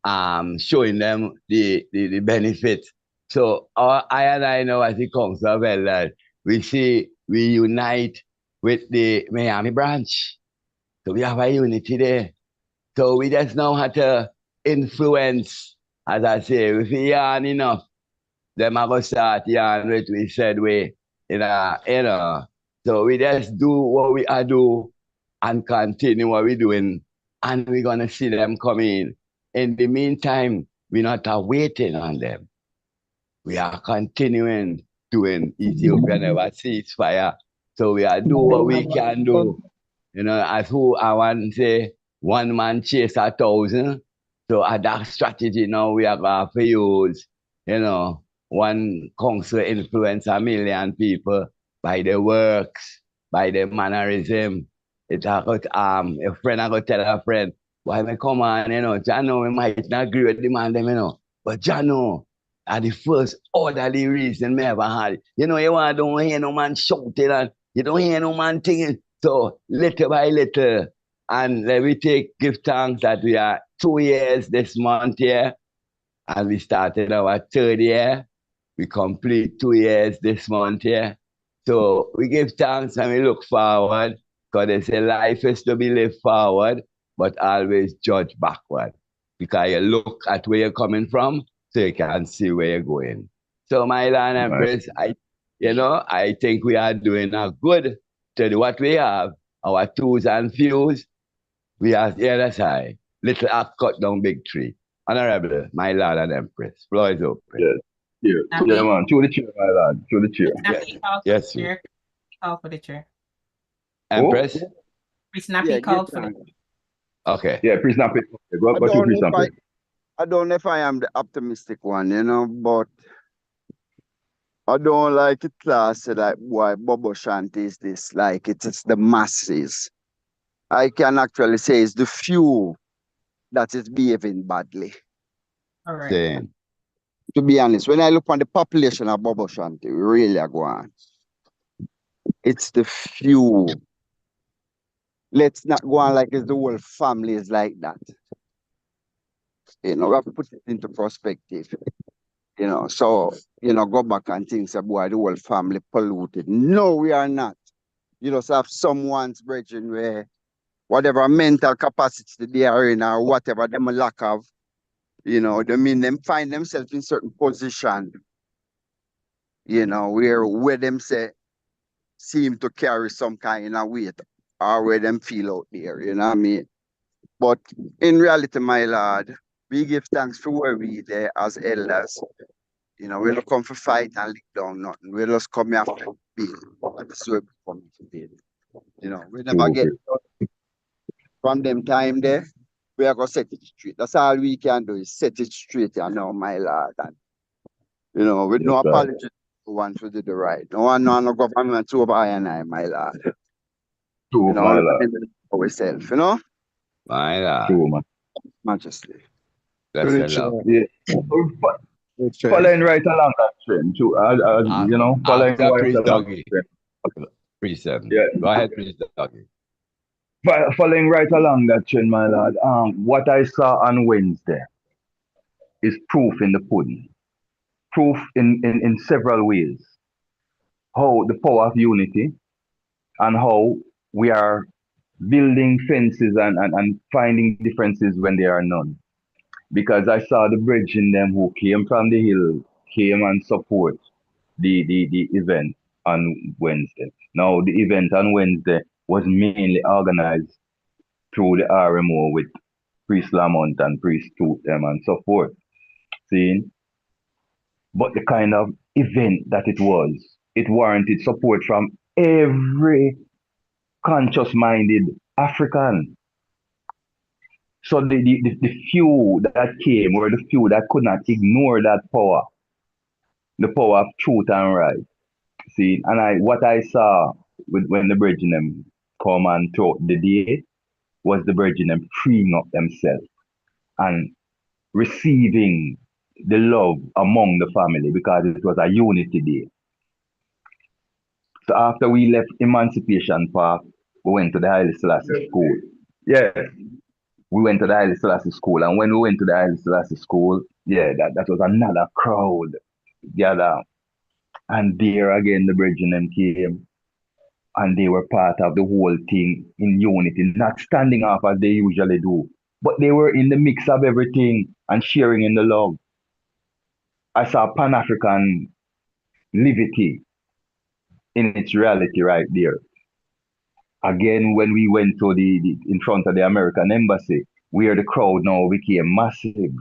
and showing them the benefit. So I and I know as the Council of Elders, we unite with the Miami branch. So we have a unity there. So we just know how to influence, as I say, if we yarn enough, them are going to start yarn with we said so we just do what we are do and continue what we're doing, and we're going to see them coming. In the meantime, we're not waiting on them. We are continuing doing Ethiopia never ceasefire. So we are do what we can do You know, as who I want to say, one man chase 1,000. So at that strategy now we are going to use, you know, one council influence 1,000,000 people by the works, by the mannerism. It's a got a friend I go tell a friend, why me come on, you know, Jano, we might not agree with the man them, you know. But Jano, are the first orderly reason me ever had. You know, you want don't hear no man shouting and you don't hear no man singing. So little by little, and let me give thanks that we are 2 years this month here, and we started our third year. We complete 2 years this month here. So we give thanks and we look forward, because they say life is to be lived forward, but always judge backward. Because you look at where you're coming from, so you can see where you're going. So my Lord and Right. Empress, I think we are doing a good to what we have, our twos and fews. We are the other side. Little act cut down big tree. Honorable, my Lord and Empress, floor is open. Yes. Yeah, man. Through the chair, my lad. Through the chair. Nappy, call for Yes, the sir. chair. Call for the chair. Oh, Empress? Chris Nappy Yeah, give called for the thanks. Okay. yeah, Priest Nappy. Go, I go through don't know Priest if Nappy. I don't know if I am the optimistic one, you know, but I don't like it class like why Bobo Shanti is this. Like it's the masses. I can actually say it's the few that is behaving badly. All right. Same. To be honest, when I look on the population of Bobo Shanti, we really are going. It's the few. Let's not go on like it's the whole family is like that. You know, we have to put it into perspective. You know, so go back and think, say, boy, the whole family polluted. No, we are not. You just have someone's brethren where whatever mental capacity they are in or whatever them lack of, they mean them find themselves in certain position, where them say seem to carry some kind of weight or where them feel out there, you know what I mean? But in reality, my lord, we give thanks for where we there as elders. We don't come for fight and lick down nothing. We just come here for build. And this is where we come to build. We never True, get from them time there. We are gonna set it straight. That's all we can do is set it straight, my lord. And with no Yes, sir. apology to one who did the right. No one, no government over I and I, my lord. True, my lord. Ourselves, My Lord. True, man. Majesty. Bless the love. Yeah. Following right along that trend, too. Following After right Priest along Doggy. that trend. Priest 7. Yeah. Go ahead, Priest Doggy. Following right along that trend, my lord. What I saw on Wednesday is proof in the pudding. Proof in several ways. How the power of unity and how we are building fences and finding differences when there are none. Because I saw the bridge in them who came from the hill, came and support the event on Wednesday. Now the event on Wednesday was mainly organized through the RMO with Priest Lamont and Priest Tooth them and so forth. Seeing? But the kind of event that it was, it warranted support from every conscious minded African. So the few that came were the few that could not ignore that power, the power of truth and right. See, and what I saw when the Virgin them come and throughout the day was the Virgin them freeing up themselves and receiving the love among the family because it was a unity day. So after we left Emancipation Park, we went to the Haile Selassie School. Yeah, we went to the Haile Selassie School, and when we went to the Haile Selassie School, yeah, that was another crowd gathered. And there again, the Virgin them came, and they were part of the whole thing in unity, not standing off as they usually do, but they were in the mix of everything and sharing in the love. I saw Pan African liberty in its reality right there. Again, when we went to the in front of the American embassy, where the crowd now became massive.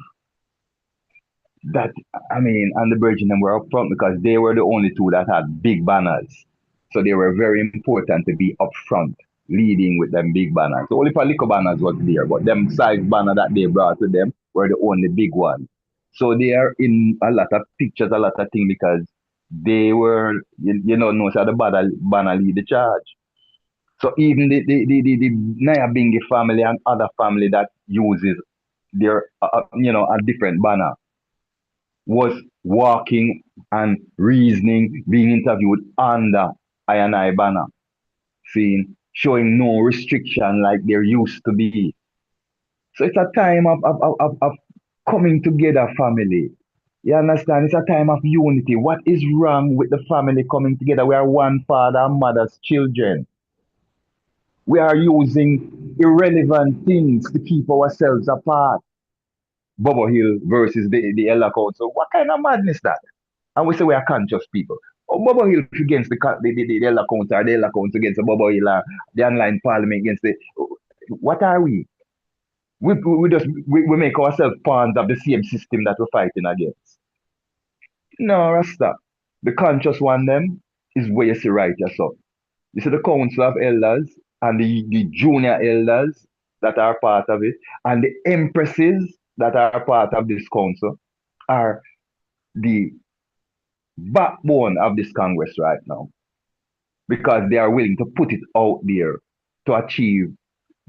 That and the Virgin them were up front because they were the only two that had big banners. So they were very important to be up front leading with them big banners. So only for little banners was there, but them size banner that they brought with them were the only big ones. So they are in a lot of pictures, a lot of things because they were, no, so the banner lead the charge. So even the Nyabingi family and other family that uses their, a different banner was walking and reasoning, being interviewed under I banner, seeing, showing no restriction like there used to be. So it's a time of coming together, family. You understand? It's a time of unity. What is wrong with the family coming together? We are one father and mother's children. We are using irrelevant things to keep ourselves apart. Bobo Hill versus the Elder Council. What kind of madness that? And we say we are conscious people. Oh, Bobo Hill against the Elder Council, or the Elder Council against the Bobo Hill, the online parliament against the. What are we? We make ourselves pawns of the same system that we're fighting against. No, Rasta. The conscious one them is where you see right yourself. You see the council of elders and the junior elders that are part of it, and the empresses that are part of this council are the backbone of this Congress right now because they are willing to put it out there to achieve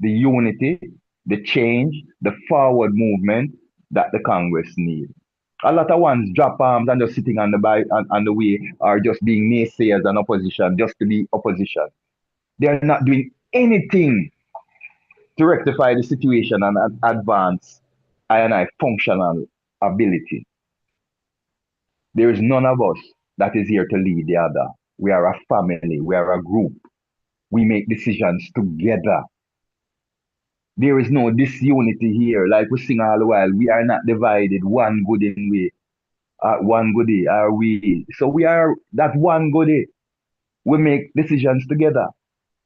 the unity, the change, the forward movement that the Congress needs. A lot of ones drop arms and just sitting on the way are just being naysayers and opposition just to be opposition. They're not doing anything to rectify the situation and advance I functional ability. There is none of us that is here to lead the other. We are a family. We are a group. We make decisions together. There is no disunity here. Like we sing all the while, we are not divided. One good in we, one goodie are we. So we are that one goodie. We make decisions together.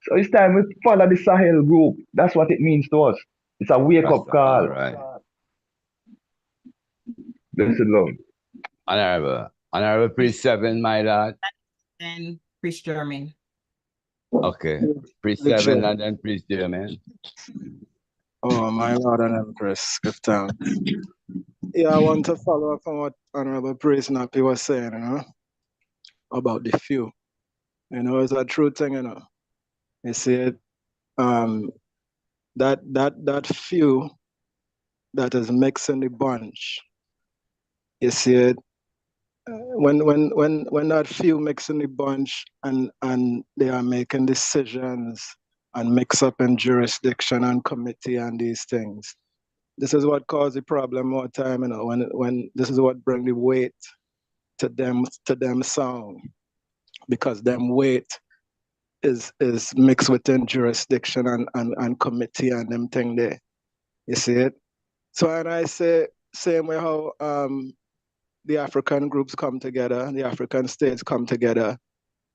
So it's time we follow the Sahel group. That's what it means to us. It's a wake up call. Right. Blessed love. Honorable Priest 7, my lord. And Priest German. Okay. Priest 7 and then Priest German. Oh, my Lord and Empress, give thanks. Yeah, I want to follow up on what Honorable Priest Nappy was saying, about the few. It's a true thing, You see it, that few that is mixing the bunch. You see it, when that few mixing the bunch and they are making decisions and mix up in jurisdiction and committee and these things. This is what caused the problem more time, when this is what bring the weight to them song, because them weight is mixed within jurisdiction and committee and them thing there. You see it? So and I say same way how the African groups come together, the African states come together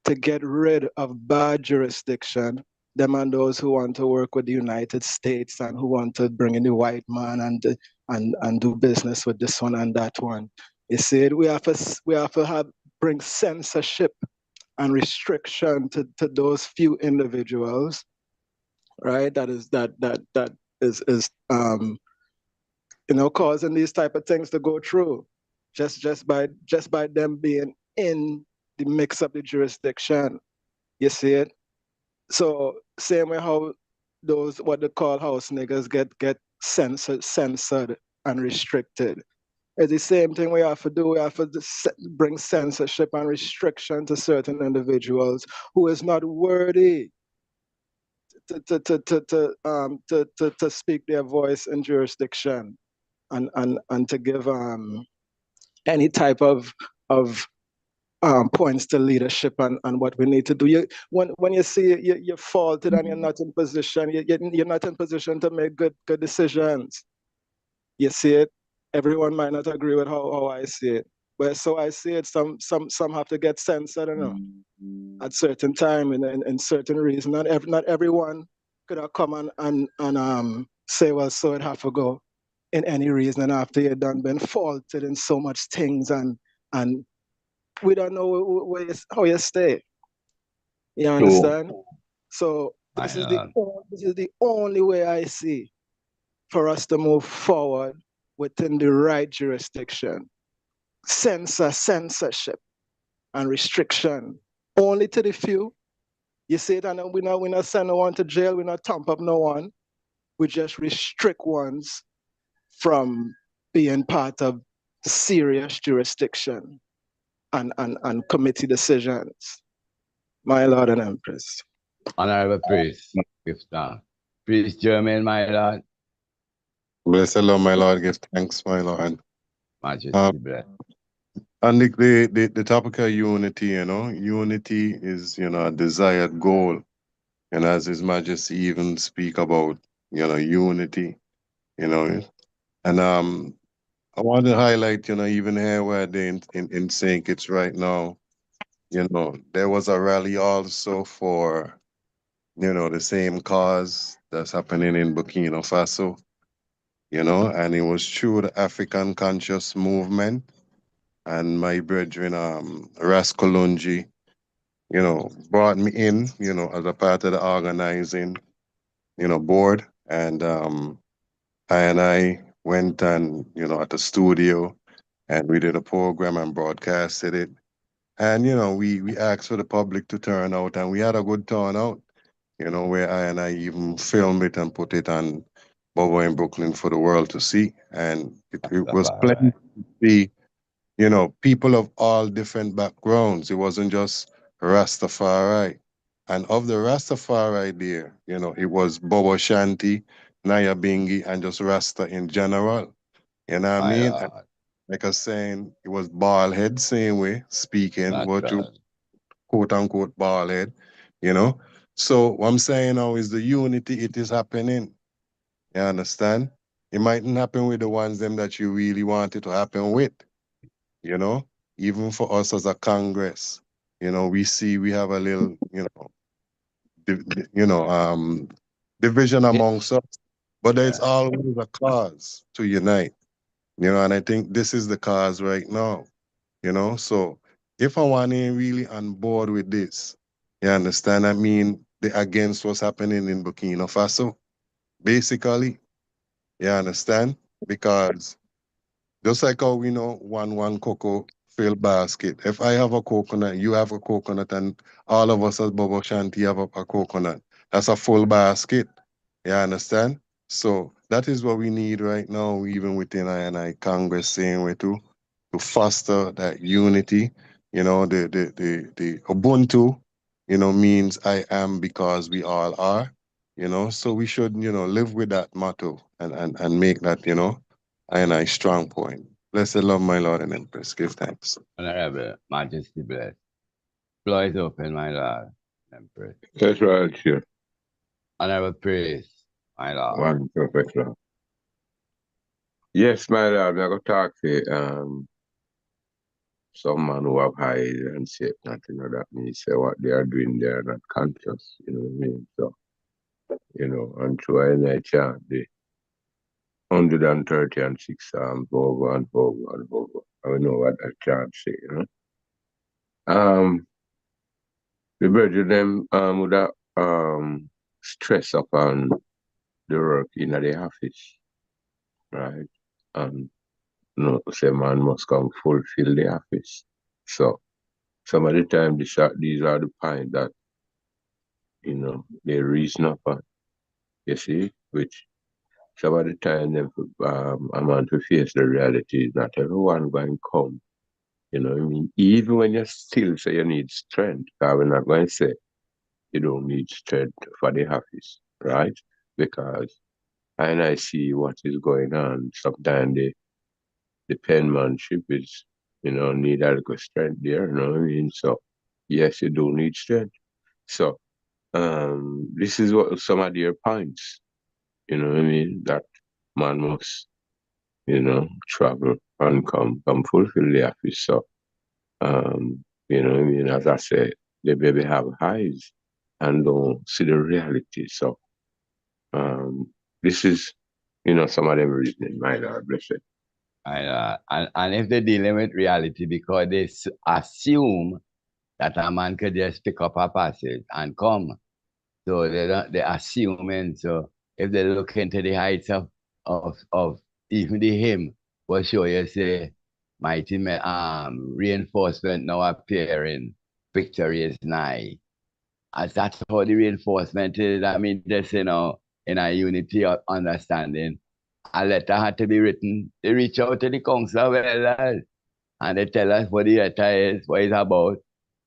to get rid of bad jurisdiction, them and those who want to work with the United States and who want to bring in the white man and do business with this one and that one. You see, we have to bring censorship and restriction to those few individuals, right? That is causing these type of things to go through, just by them being in the mix of the jurisdiction. You see it? So same way how those what they call house niggas get censored and restricted. It's the same thing we have to do. We have to bring censorship and restriction to certain individuals who is not worthy to speak their voice in jurisdiction and to give any type of points to leadership and what we need to do. When you see you're faulted and you're not in position, you're not in position to make good decisions. You see it. Everyone might not agree with how I see it, but so I see it. Some have to get censored, at certain time in certain reason. Not everyone could have come and say, well, so it have to go in any reason after you're done been faulted in so much things and we don't know how you stay. You understand? So This is the only way I see for us to move forward within the right jurisdiction. Censorship and restriction only to the few. You see it, and we not send no one to jail, we not thump up no one. We just restrict ones from being part of serious jurisdiction and committee decisions. My Lord and Empress. Honorable priest, give thanks. Priest Germain, my Lord. Bless the Lord, my Lord. Give thanks, my Lord. Majesty bless. And the topic of unity, unity is, a desired goal. And as His Majesty even speak about, unity, and I want to highlight, even here where they in St. Kitts right now, there was a rally also for, the same cause that's happening in Burkina Faso, and it was through the African Conscious Movement and my brethren, Raskolunji, brought me in, as a part of the organizing, board. And I went and, at the studio and we did a program and broadcasted it. And, we asked for the public to turn out and we had a good turnout, where I even filmed it and put it on Bobo in Brooklyn for the world to see. And it was plenty to see, people of all different backgrounds. It wasn't just Rastafari. And of the Rastafari there, it was Bobo Shanti, Naya Bingi, and just Rasta in general. You know what I mean? And like I was saying, it was bald head, same way, speaking, what you quote unquote bald head, So what I'm saying now is the unity, it is happening. You understand? It mightn't happen with the ones them that you really want it to happen with, even for us as a Congress, we have a little, division amongst us, but there's always a cause to unite, and I think this is the cause right now, so if I want to really on board with this, you understand, I mean, the against what's happening in Burkina Faso, basically, you understand, because just like how we know one cocoa fill basket. If I have a coconut, you have a coconut, and all of us as Bobo Shanti have a coconut, that's a full basket. You understand? So that is what we need right now, even within I Congress, same way to foster that unity. The Ubuntu, means I am because we all are. So we should, live with that motto and make that, I strong point. Bless the Lord, my Lord and Empress. Give thanks. Honorable Majesty bless. Floor is open, my Lord. Empress. That's right, sure. Honorable praise, my Lord. One perfect Lord. Yes, my Lord, I'm going to talk to some man who have hide and say nothing of that means say what they are doing, they are not conscious, you know what I mean? So, and try and I chant the 136 Psalms over and over and over. I don't know what that chant say, The brethren them would have stress upon the work in the office, right? And say man must come fulfill the office. So some of the time these are the points that they reason upon. You see, which some of the time them a man to face the reality is not everyone going to come. You know what I mean? Even when you still say you need strength, because we're not going to say you don't need strength for the office, right? Because I see what is going on. Sometimes the penmanship is, need adequate strength there, you know what I mean? So yes, you do need strength. So this is what some of their points, you know what I mean, that man must, travel and come fulfill the office. So you know what I mean, as I say, they maybe have eyes and don't see the reality. So this is, some of them reasoning, my Lord, bless it. And if they're dealing with reality because they assume that a man could just pick up a passage and come, So they're assuming. So if they look into the heights of even the hymn, will show you say reinforcement now appearing, victory is nigh. As that's how the reinforcement is. I mean, this in a unity of understanding. A letter had to be written. They reach out to the council of elders and they tell us what the letter is, what it's about.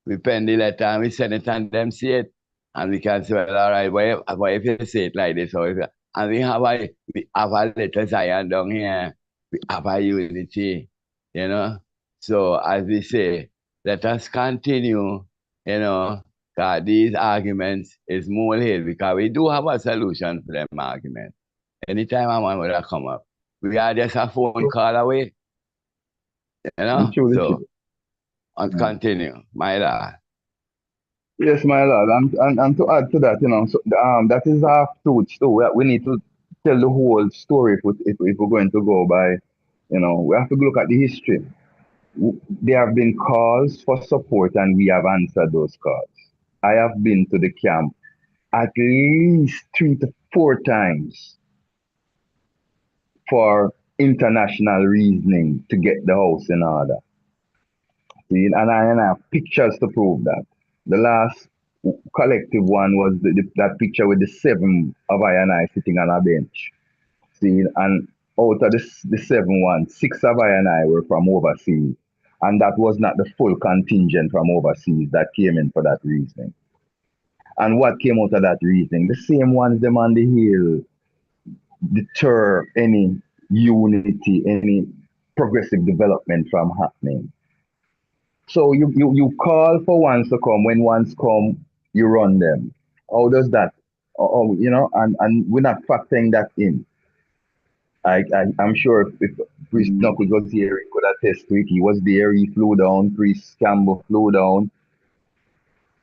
We pen the letter and we send it and them see it. And we can say, well, all right, what if you say it like this? Or if, and we have a little Zion down here. We have a unity, you know. So as we say, let us continue, you know, that these arguments is molehill because we do have a solution for them arguments. Anytime a man would come up, we are just a phone call away, you know. Truly, So truly. and continue, my lord. Yes, my lord, and to add to that, so that is half truth too. We need to tell the whole story if we're going to go by, we have to look at the history. There have been calls for support, and we have answered those calls. I have been to the camp at least 3 to 4 times for international reasoning to get the house in order. See, and I have pictures to prove that. The last collective one was that picture with the seven of I and I sitting on a bench. See, and out of the seven ones, six of I and I were from overseas. And that was not the full contingent from overseas that came in for that reasoning. And what came out of that reasoning? The same ones them on the hill deter any unity, any progressive development from happening. So you call for ones to come. When ones come, you run them. How does that? And we're not factoring that in. I'm sure if Priest Knuckles was here, he could attest to it. He was there, he flew down, Priest Campbell flew down,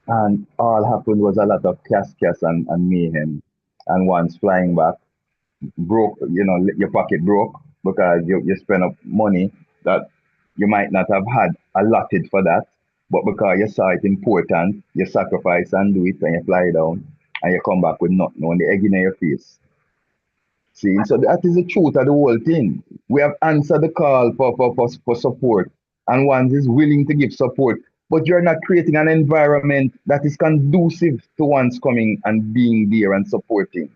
and all happened was a lot of chaos and mayhem. And once flying back, broke, your pocket broke because you spent up money that you might not have had allotted for that, but because you saw it important, you sacrifice and do it and you fly down and you come back with nothing on the egg in your face. See, so that is the truth of the whole thing. We have answered the call for support, and one is willing to give support, but you're not creating an environment that is conducive to one's coming and being there and supporting.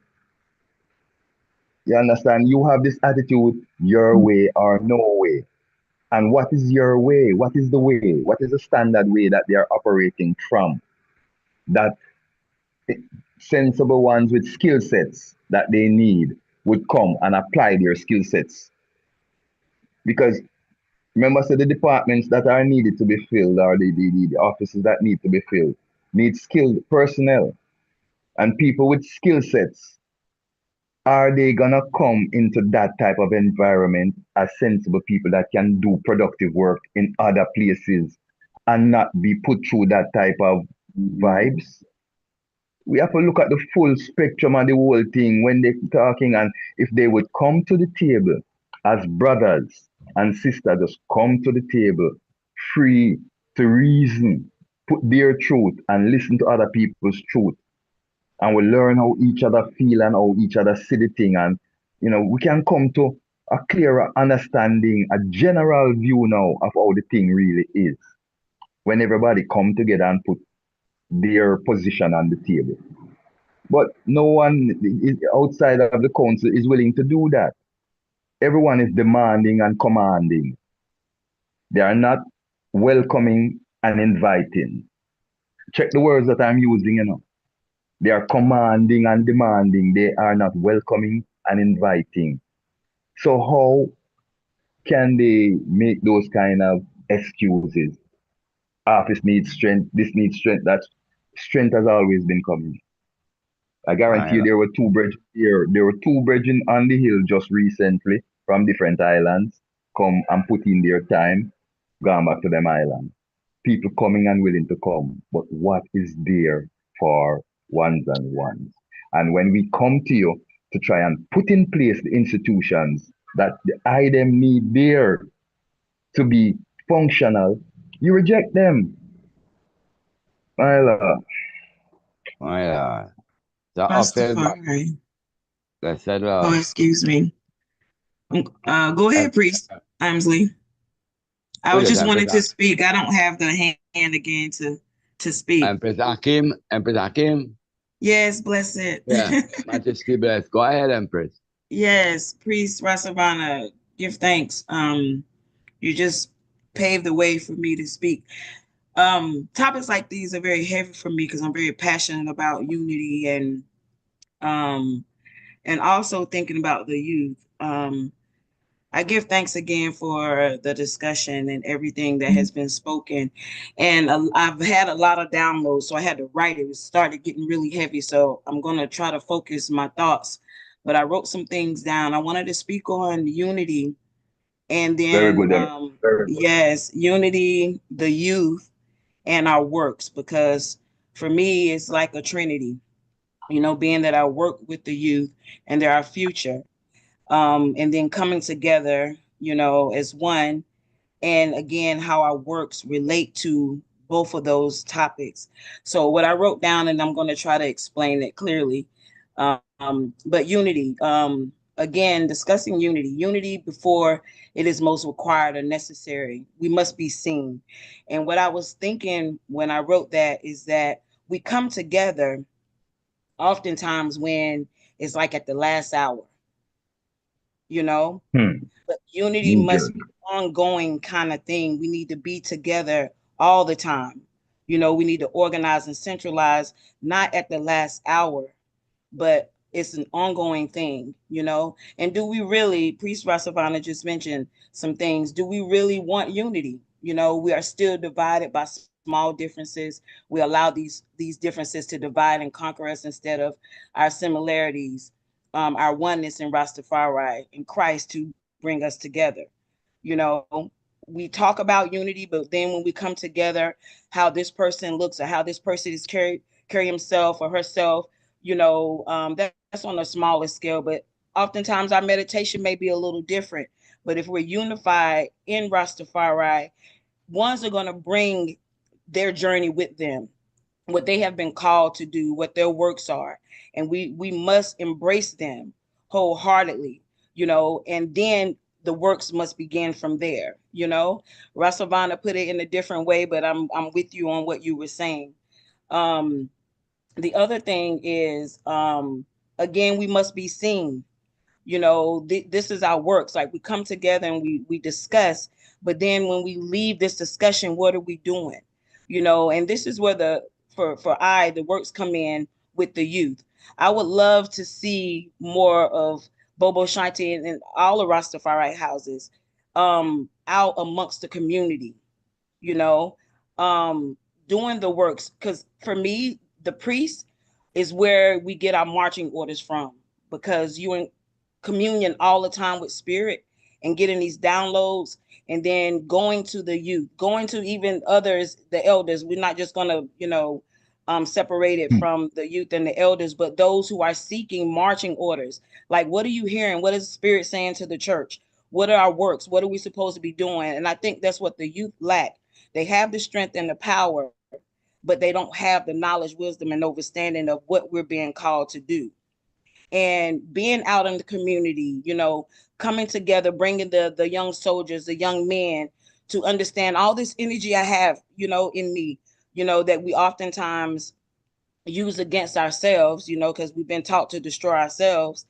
You understand? You have this attitude, your way or no way. And what is your way? What is the way? What is the standard way that they are operating from? That sensible ones with skill sets that they need would come and apply their skill sets. Because remember, so the departments that are needed to be filled or the offices that need to be filled need skilled personnel and people with skill sets. Are they gonna come into that type of environment as sensible people that can do productive work in other places and not be put through that type of vibes? We have to look at the full spectrum of the whole thing when they're talking, and if they would come to the table as brothers and sisters, just come to the table free to reason, put their truth and listen to other people's truth, and we learn how each other feel and how each other see the thing, and we can come to a clearer understanding, a general view now of how the thing really is when everybody come together and put their position on the table. But no one outside of the council is willing to do that. Everyone is demanding and commanding. They are not welcoming and inviting. Check the words that I'm using. They are commanding and demanding. They are not welcoming and inviting. So how can they make those kind of excuses? Office needs strength, this needs strength, that strength has always been coming. I guarantee you there were two bridges here. There were two bridges on the hill just recently from different islands come and put in their time, gone back to them island. People coming and willing to come. But what is there for ones and ones? And when we come to you to try and put in place the institutions that the item need there to be functional, you reject them. My lord. My lord. So uphill battle. Rastafari. Blessed Oh, love. excuse me. Go ahead, Priest Amsley. I was Who is just wanting to Empress? speak. I don't have the hand again to speak. Empress Hakim? Empress Hakim? Yes, bless it. Yeah. Majesty bless. Go ahead, Empress. Yes, Priest Rasavana, give thanks. You just paved the way for me to speak. Topics like these are very heavy for me because I'm very passionate about unity um and also thinking about the youth. I give thanks again for the discussion and everything that has been spoken. And I've had a lot of downloads, so I had to write it. It started getting really heavy, so I'm going to try to focus my thoughts. But I wrote some things down. I wanted to speak on unity and Very then, good. yes, unity, the youth, and our works, because for me, it's like a trinity, being that I work with the youth and they're our future, and then coming together, as one. And again, how our works relate to both of those topics. So, what I wrote down, and I'm going to try to explain it clearly. But unity, again, discussing unity before it is most required or necessary. We must be seen. And what I was thinking when I wrote that is that we come together oftentimes when it's like at the last hour, you know, but unity must be ongoing kind of thing. We need to be together all the time. We need to organize and centralize, not at the last hour, but it's an ongoing thing. And do we really, Priest Rasavana just mentioned some things, do we really want unity? We are still divided by small differences. We allow these differences to divide and conquer us instead of our similarities, our oneness in Rastafari in Christ to bring us together. You know, we talk about unity, but then when we come together, how this person looks or how this person is carry himself or herself, that's on a smaller scale. But oftentimes our meditation may be a little different. But if we're unified in Rastafari, ones are going to bring their journey with them, what they have been called to do, what their works are, and we must embrace them wholeheartedly. And then the works must begin from there. Rasavana put it in a different way, but I'm with you on what you were saying. um the other thing is, again, we must be seen. This is our works. Like, we come together and we discuss, but then when we leave this discussion, what are we doing? And this is where the works come in with the youth. I would love to see more of Bobo Shanti and all the Rastafari houses out amongst the community, you know, um, doing the works. Because for me, the priest is where we get our marching orders from, because you in communion all the time with spirit and getting these downloads, and then going to the youth, going to even others, the elders. We're not just gonna, separate it from the youth and the elders, but those who are seeking marching orders. Like, what are you hearing? What is the spirit saying to the church? What are our works? What are we supposed to be doing? And I think that's what the youth lack. They have the strength and the power, but they don't have the knowledge, wisdom, and understanding of what we're being called to do. And being out in the community, coming together, bringing the young soldiers, the young men, to understand all this energy I have, in me, that we oftentimes use against ourselves, because we've been taught to destroy ourselves.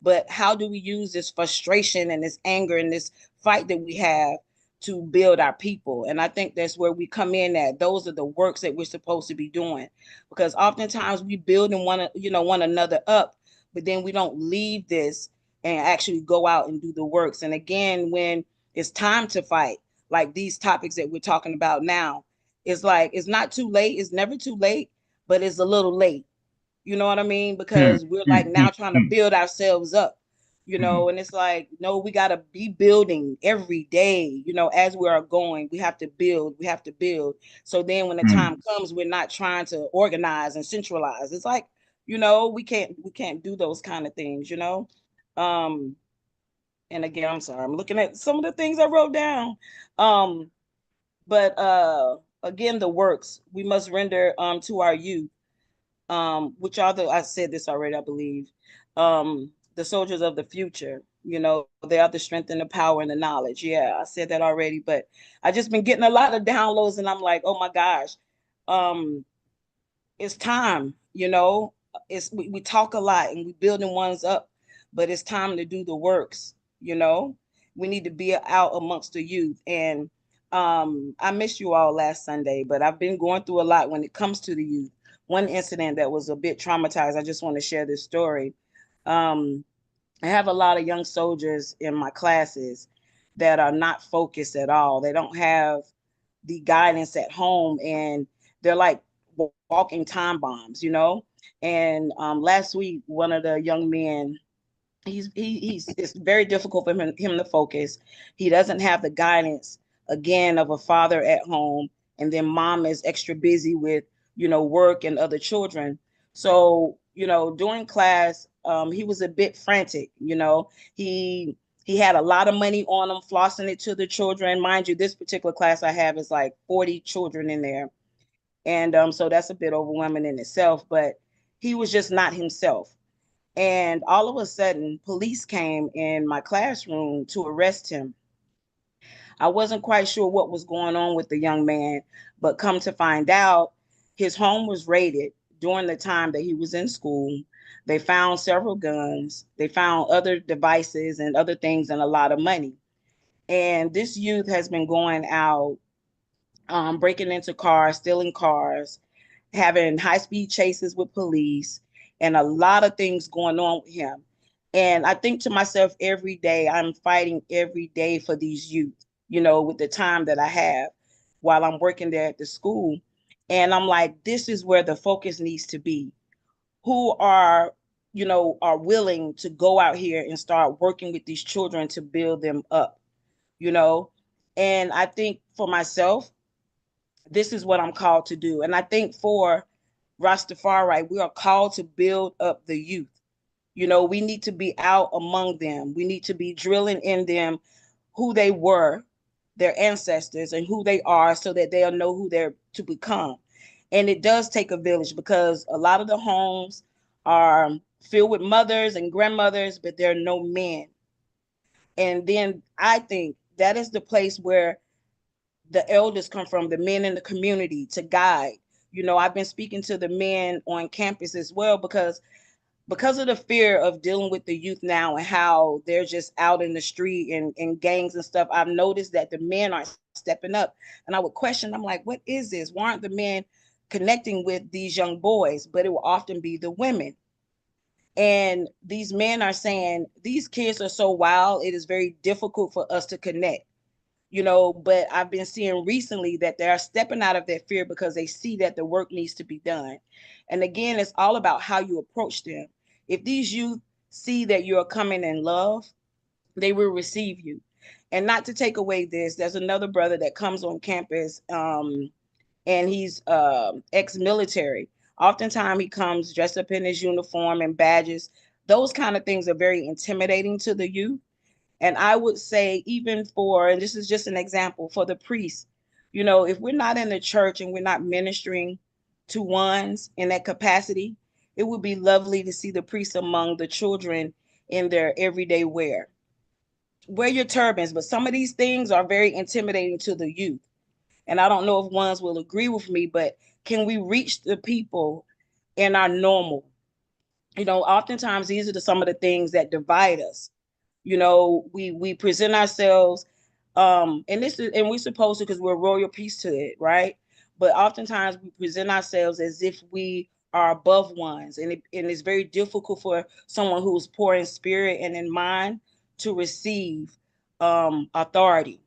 But how do we use this frustration and this anger and this fight that we have to build our people? And I think that's where we come in at. Those are the works that we're supposed to be doing, because oftentimes we build and one another up, but then we don't leave this and actually go out and do the works. And again, when it's time to fight, like these topics that we're talking about now, it's like, it's not too late. It's never too late, but it's a little late. You know what I mean? Because we're like now trying to build ourselves up, and it's like, no, we got to be building every day, as we are going. We have to build, So then when the time comes, we're not trying to organize and centralize. It's like, we can't do those kind of things. Um, and again, I'm sorry, I'm looking at some of the things I wrote down. Um, but again, the works we must render to our youth. which are I said this already, I believe, the soldiers of the future. They are the strength and the power and the knowledge. Yeah, I said that already, but I just been getting a lot of downloads, and I'm like, oh my gosh, um, it's time. We talk a lot and we building ones up, but it's time to do the works. you know we need to be out amongst the youth. And I missed you all last Sunday, but I've been going through a lot when it comes to the youth. One incident that was a bit traumatized, I just want to share this story. um I have a lot of young soldiers in my classes that are not focused at all. They don't have the guidance at home, and they're like walking time bombs. And last week, one of the young men, he's it's very difficult for him to focus. He doesn't have the guidance again of a father at home, and then mom is extra busy with work and other children. So during class, he was a bit frantic. He had a lot of money on him, flossing it to the children. Mind you, this particular class I have is like 40 children in there, and so that's a bit overwhelming in itself. But he was just not himself. And all of a sudden, police came in my classroom to arrest him. I wasn't quite sure what was going on with the young man, but come to find out, his home was raided during the time that he was in school. They found several guns, they found other devices and other things, and a lot of money. And this youth has been going out, breaking into cars, stealing cars, having high speed chases with police, and a lot of things going on with him. And I think to myself every day, I'm fighting every day for these youth, with the time that I have while I'm working there at the school. And I'm like, this is where the focus needs to be. Who are willing to go out here and start working with these children to build them up, you know? And I think for myself, this is what I'm called to do. And I think for Rastafari, we are called to build up the youth. We need to be out among them. We need to be drilling in them who they were, their ancestors, and who they are, so that they'll know who they're to become. And it does take a village, because a lot of the homes are filled with mothers and grandmothers, but there are no men. And then I think that is the place where the elders come from, the men in the community, to guide. I've been speaking to the men on campus as well, because of the fear of dealing with the youth now and how they're just out in the street and in gangs and stuff. I've noticed that the men are stepping up, and I would question, I'm like, what is this? Why aren't the men connecting with these young boys? But it will often be the women. And these men are saying, these kids are so wild, it is very difficult for us to connect. But I've been seeing recently that they're stepping out of their fear, because they see that the work needs to be done. And again, it's all about how you approach them. If these youth see that you're coming in love, they will receive you. And not to take away this, there's another brother that comes on campus, and he's ex-military. Oftentimes he comes dressed up in his uniform and badges. Those kind of things are very intimidating to the youth. And I would say, even for, and this is just an example, for the priests, if we're not in the church and we're not ministering to ones in that capacity, it would be lovely to see the priests among the children in their everyday wear. Wear your turbans, but some of these things are very intimidating to the youth. And I don't know if ones will agree with me, but can we reach the people in our normal? Oftentimes these are some of the things that divide us. We present ourselves, and this is, and we're supposed to, because we're royal priesthood, right? But oftentimes we present ourselves as if we are above ones, and it's very difficult for someone who is poor in spirit and in mind to receive authority.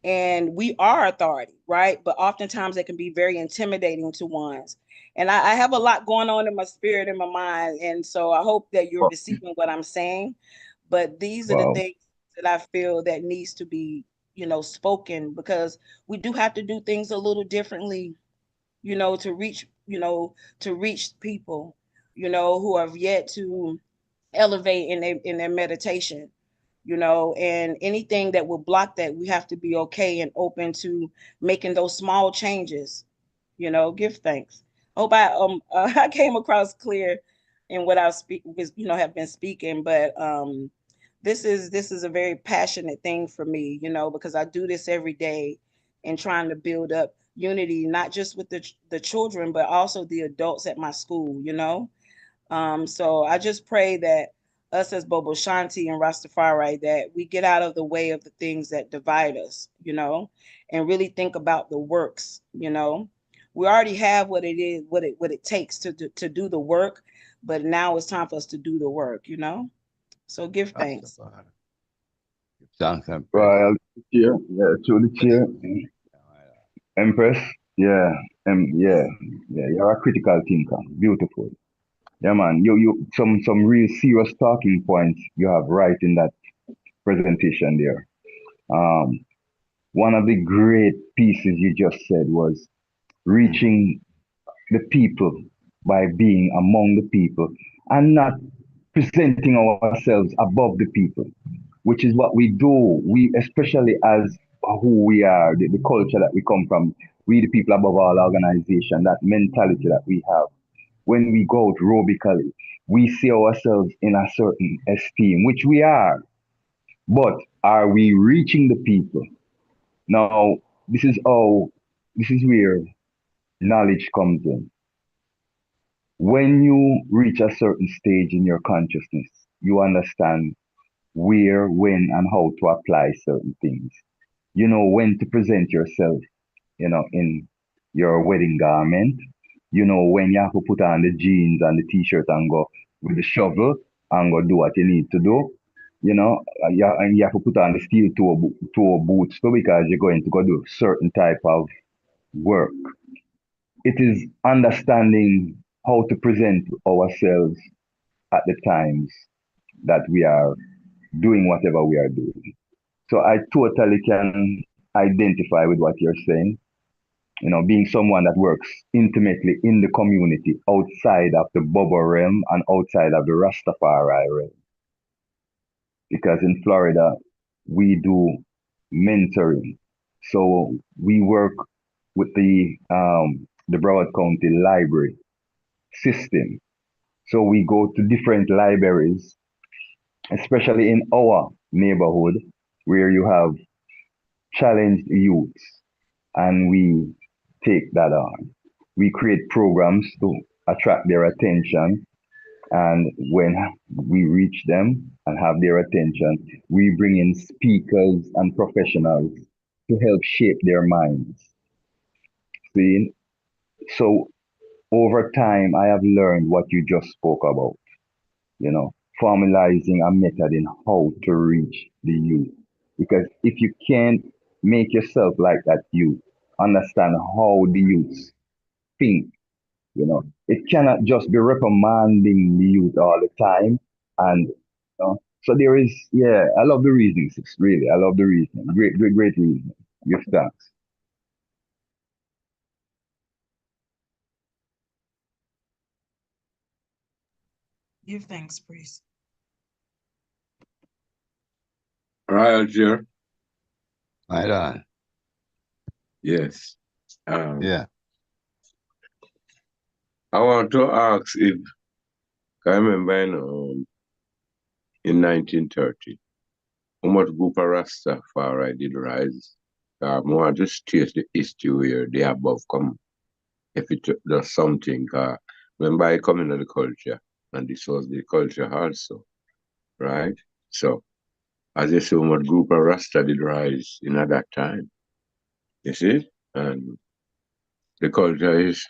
And we are authority, right? But oftentimes it can be very intimidating to ones. And I have a lot going on in my spirit and my mind, and so I hope that you're receiving what I'm saying. But these are the Wow. things that I feel that needs to be, spoken, because we do have to do things a little differently, to reach people, who have yet to elevate in their meditation. And anything that will block that, we have to be okay and open to making those small changes. Give thanks. Hope I I came across clear in what I have been speaking, but this is a very passionate thing for me, because I do this every day and trying to build up unity, not just with the children, but also the adults at my school. So I just pray that us as Bobo Shanti and Rastafari, that we get out of the way of the things that divide us, and really think about the works. We already have what it is, what it takes to do the work, but now it's time for us to do the work. So give thanks. Thanks and praise. Royal chair, yeah, through the chair, Empress, yeah, yeah, yeah. You're a critical thinker. Beautiful. Yeah, man. You some real serious talking points you have right in that presentation there. Um, one of the great pieces you just said was reaching the people by being among the people and not presenting ourselves above the people, which is what we do. We, especially as who we are, the culture that we come from, we the people above all organization, that mentality that we have. When we go out aerobically, we see ourselves in a certain esteem, which we are. But are we reaching the people? Now, this is where knowledge comes in. When you reach a certain stage in your consciousness, you understand where, when, and how to apply certain things. You know when to present yourself, in your wedding garment. You know when you have to put on the jeans and the t-shirt and go with the shovel and go do what you need to do. And you have to put on the steel toe boots too because you're going to go do certain type of work. It is understanding how to present ourselves at the times that we are doing whatever we are doing. So I totally can identify with what you're saying. Being someone that works intimately in the community outside of the Bobo realm and outside of the Rastafari realm. Because in Florida, we do mentoring. So we work with the Broward County Library system. So we go to different libraries, especially in our neighborhood, where you have challenged youths, and we take that on. We create programs to attract their attention, and when we reach them and have their attention, we bring in speakers and professionals to help shape their minds. See? So over time, I have learned what you just spoke about, formalizing a method in how to reach the youth. Because if you can't make yourself like that youth, understand how the youths think, it cannot just be reprimanding the youth all the time. And so there is, yeah, I love the reasoning, sis, really. I love the reasoning. Great, great, great reasoning. Give thanks. Give thanks, priest. Royal chair. Right on. Yes. Yeah. I want to ask if I remember in 1930, how much group of Rastafari did rise. I want to state the history where the above come. If it does something, remember I come into the culture, and this was the culture also, right? So, as you say, how much group of Rasta did rise in at that time, you see? And the culture is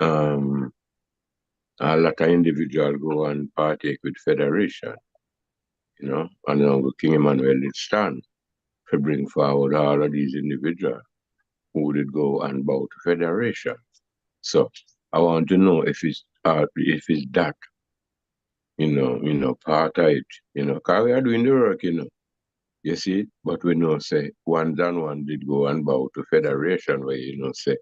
a lot of individuals go and partake with federation, and King Emmanuel did stand to bring forward all of these individuals who did go and bow to federation. So I want to know if it's that, part of it, because we are doing the work, you see, but we know say one than one did go and bow to federation where say,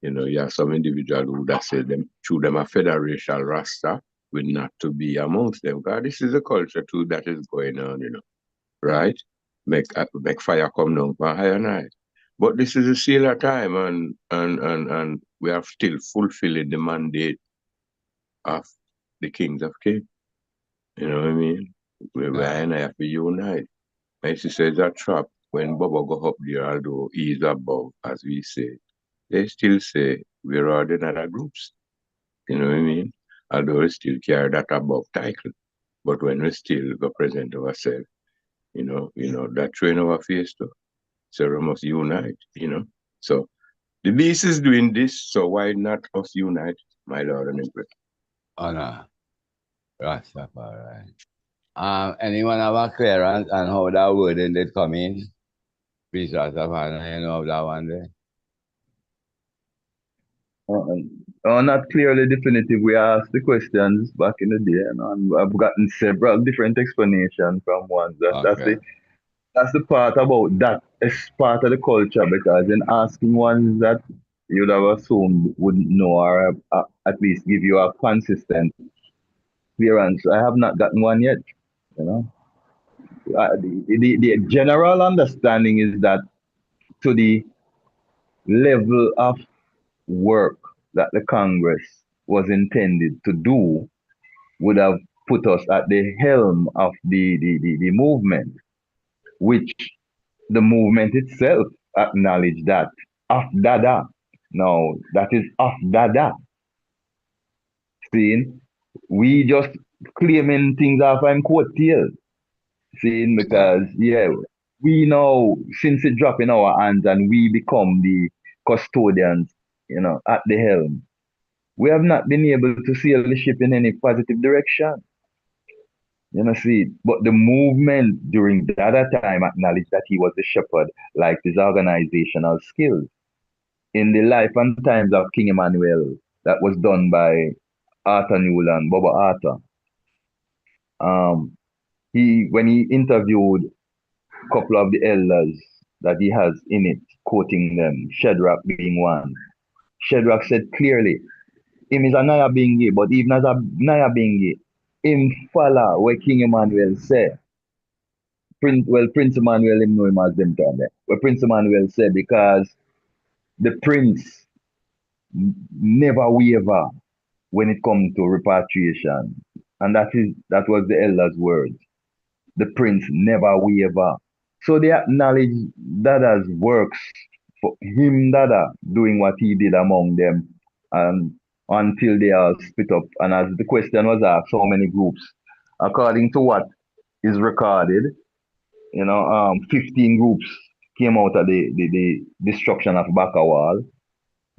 you have some individual who that say them through them a federation rasta will not to be amongst them. Because this is a culture too that is going on, right? Make fire come down from high and high. But this is a sealer time, and we are still fulfilling the mandate of the kings of kings. You know what I mean? We and I have to unite. My sister is a trap when Baba go up there, although he is above, as we say. They still say we're all in other groups. You know what I mean? Although we still carry that above title. But when we still go present ourselves, that train our face too. So we must unite, So the beast is doing this, so why not us unite, my Lord and Empress? Honor. Rastafari. Anyone have a clearance on how that word ended come in? Please, Rastafari, you know that one there? Not clearly definitive. We asked the questions back in the day, and I've gotten several different explanations from ones. That's the part about that. It's part of the culture because in asking ones that you'd have assumed wouldn't know or at least give you a consistent clearance. I have not gotten one yet. You know, the general understanding is that to the level of work that the Congress was intended to do would have put us at the helm of the movement, which the movement itself acknowledged that of Dada. Now, that is of Dada. Seeing, we just claiming things off I'm quote tail. Seeing, because, yeah, we know since it dropped in our hands and we become the custodians, at the helm, we have not been able to sail the ship in any positive direction. But the movement during that time acknowledged that he was the shepherd, like his organizational skills. In the life and times of King Emmanuel, that was done by Arthur Newland, Baba Arthur. When he interviewed a couple of the elders that he has in it, quoting them, Shadrach being one. Shadrach said clearly, him is a Naya Bingi, but even as a Naya Bingi, him follow what King Emmanuel said. Prince Emmanuel, him know him as them term there. What Prince Emmanuel said, because the prince never waver when it comes to repatriation. And that was the elder's words. The prince never waver. So they acknowledge Dada's works for him, Dada, doing what he did among them, and until they are split up. And as the question was asked, how many groups? According to what is recorded, 15 groups came out of the destruction of Bakawal,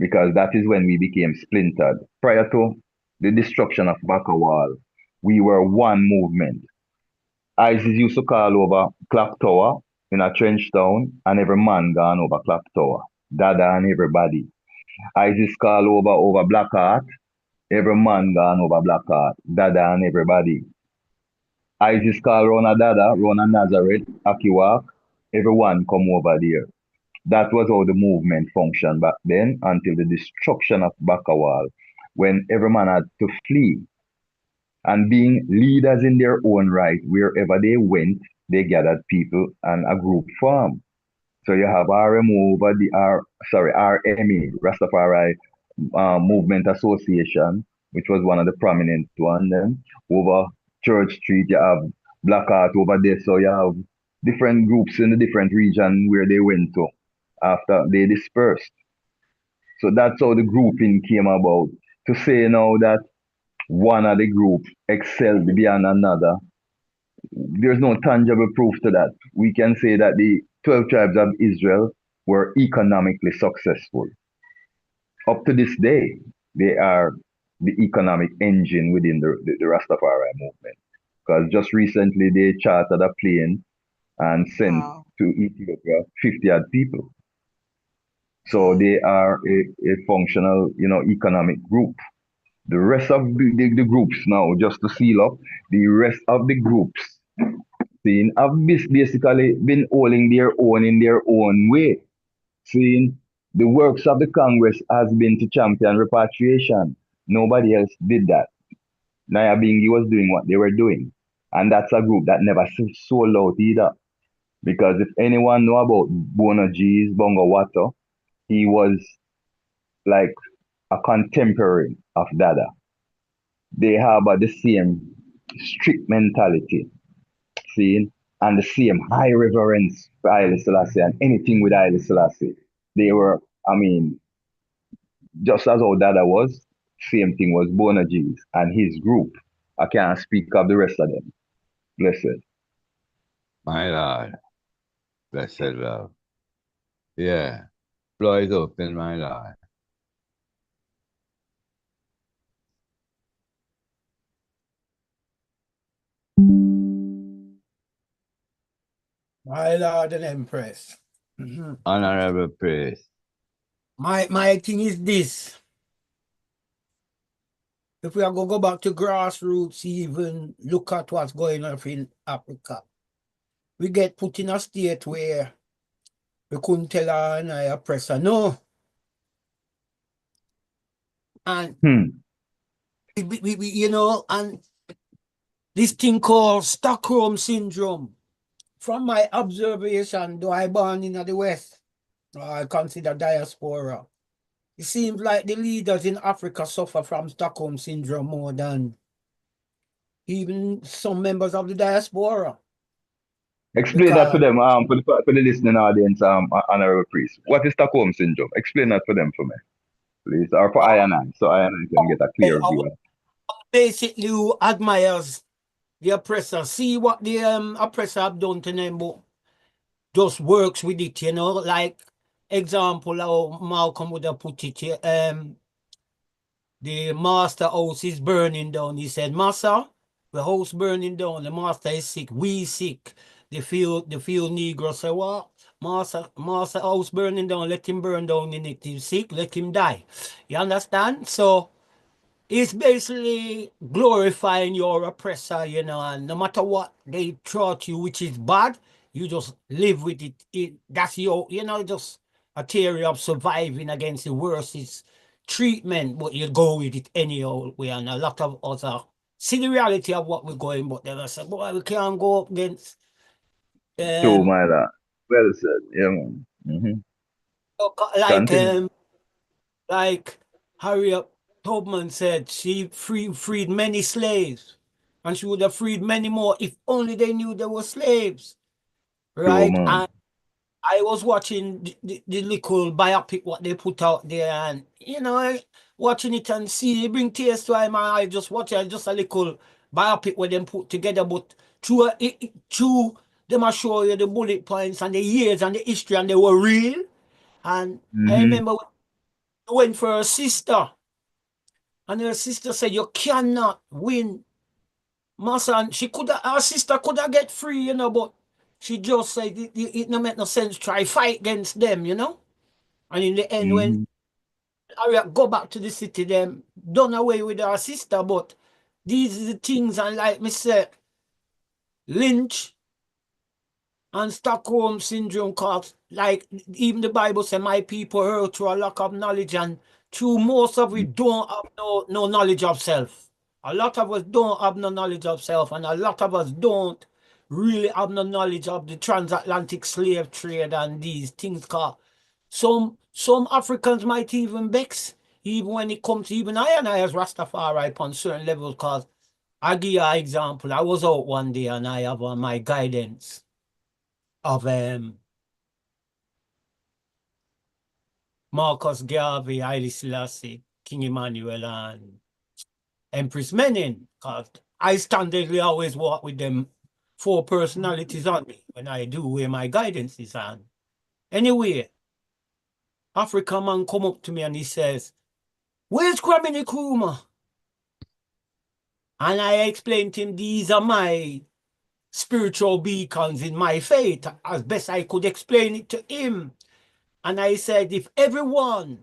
because that is when we became splintered. Prior to the destruction of Bakawal, we were one movement. ISIS used to call over Clock Tower in a trench town, and every man gone over Clock Tower. Dada and everybody. ISIS call over Black Heart, every man gone over Black Heart. Dada and everybody. ISIS call Rona Dada, Rona Nazareth, Akiwak, everyone come over there. That was how the movement functioned back then until the destruction of Bakawal, when every man had to flee. And being leaders in their own right, wherever they went, they gathered people and a group formed. So you have RMO over RMA, Rastafari Movement Association, which was one of the prominent ones. Then over Church Street, you have Black Art over there. So you have different groups in the different region where they went to after they dispersed. So that's how the grouping came about. To say now that one of the group excelled beyond another, there's no tangible proof to that. We can say that the 12 tribes of Israel were economically successful. Up to this day, they are the economic engine within the Rastafari movement. Because just recently they chartered a plane and sent to Ethiopia 50 odd people. So they are a functional, economic group. The rest of the groups now, just to seal up, the rest of the groups have basically been holding their own in their own way. The works of the Congress has been to champion repatriation. Nobody else did that. Naya Bingi was doing what they were doing. And that's a group that never sold out either. Because if anyone know about Bono G's Bongo Watto, he was like a contemporary of Dada. They have the same strict mentality, see, and the same high reverence for Haile Selassie and anything with Haile Selassie. They were, I mean, just as how Dada was, same thing was Bona G's and his group. I can't speak of the rest of them. Blessed. My Lord. Blessed love. Yeah. Floor is open, my Lord. My Lord and Empress. Mhm. Honorable praise. My thing is this. If we are going to go back to grassroots, even look at what's going on in Africa, we get put in a state where we couldn't tell our and our oppressor no. And you know, and this thing called Stockholm syndrome. From my observation, though I born in the West, I consider diaspora. It seems like the leaders in Africa suffer from Stockholm syndrome more than even some members of the diaspora. Explain that to Because them, for the listening audience, honorable priest. What is Stockholm syndrome? Explain that for them for me, please, or for I and I, so I and I can get a clear view. basically who admires the oppressor, see what the oppressor have done to them, but just works with it, you know, like example how Malcolm would have put it here, the master house is burning down. He said, Master, the house burning down, the master is sick, we sick. The field Negro say, what? Master house burning down, let him burn down in it. He's sick, let him die. You understand? So it's basically glorifying your oppressor, you know, and no matter what they throw at you, which is bad, you just live with it. That's your, you know, just a theory of surviving against the worst treatment, but you go with it anyhow. We and a lot of us are see the reality of what we're going, but then I said, boy, we can't go up against True, my lord. Well said. Yeah, man. like Continue. like Harriet Tubman said, she freed many slaves, and she would have freed many more if only they knew they were slaves, True, right? man. And I was watching the little biopic what they put out there, and you know, watching it and see it bring tears to my eye. Just watching just a little biopic where them put together, but through them I show you the bullet points and the years and the history, and they were real. And I remember went for her sister, and her sister said, "You cannot win, Massa." And she could, her sister could have get free, you know, but she just said it no make no sense. Try fight against them, you know. And in the end, when Harriet go back to the city, them done away with her sister. But these are the things, and like me say, Lynch and Stockholm syndrome, cause like even the Bible say, my people hurt through a lack of knowledge, and through most of we don't have no knowledge of self. A lot of us don't have no knowledge of self, and a lot of us don't really have no knowledge of the transatlantic slave trade and these things. Cause some Africans might even vex, even when it comes to even I and I as Rastafari on certain levels. Cause I give you an example. I was out one day and I have my guidance of Marcus Garvey, Haile Selassie, King Emmanuel, and Empress Menen. Because I standardly always walk with them four personalities on me when I do where my guidance is on. Anyway, African man come up to me and he says, "Where's Kwame Nkrumah?" And I explained to him, these are my spiritual beacons in my faith, as best I could explain it to him. And I said, if everyone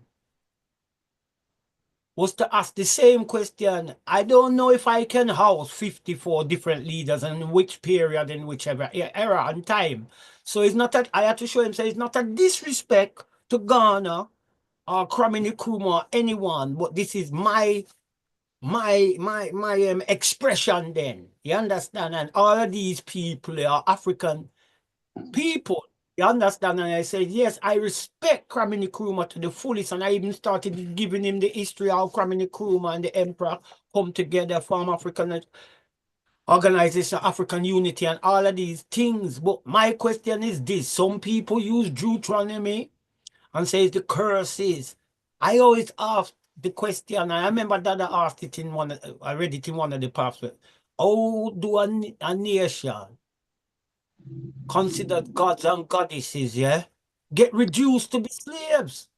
was to ask the same question, I don't know if I can house 54 different leaders and which period in whichever era and time. So it's not that I had to show him, so it's not a disrespect to Ghana or Kwame Nkrumah or anyone, but this is my expression then. You understand? And all of these people are African people. You understand? And I said, yes, I respect Kwame Nkrumah to the fullest. And I even started giving him the history of Kwame Nkrumah and the emperor come together, form African Organization, African Unity, and all of these things. But my question is this. Some people use Deuteronomy and say the curses. I always ask the question, I remember that I asked it in I read it in one of the pamphlets. How do a nation considered gods and goddesses, yeah, get reduced to be slaves?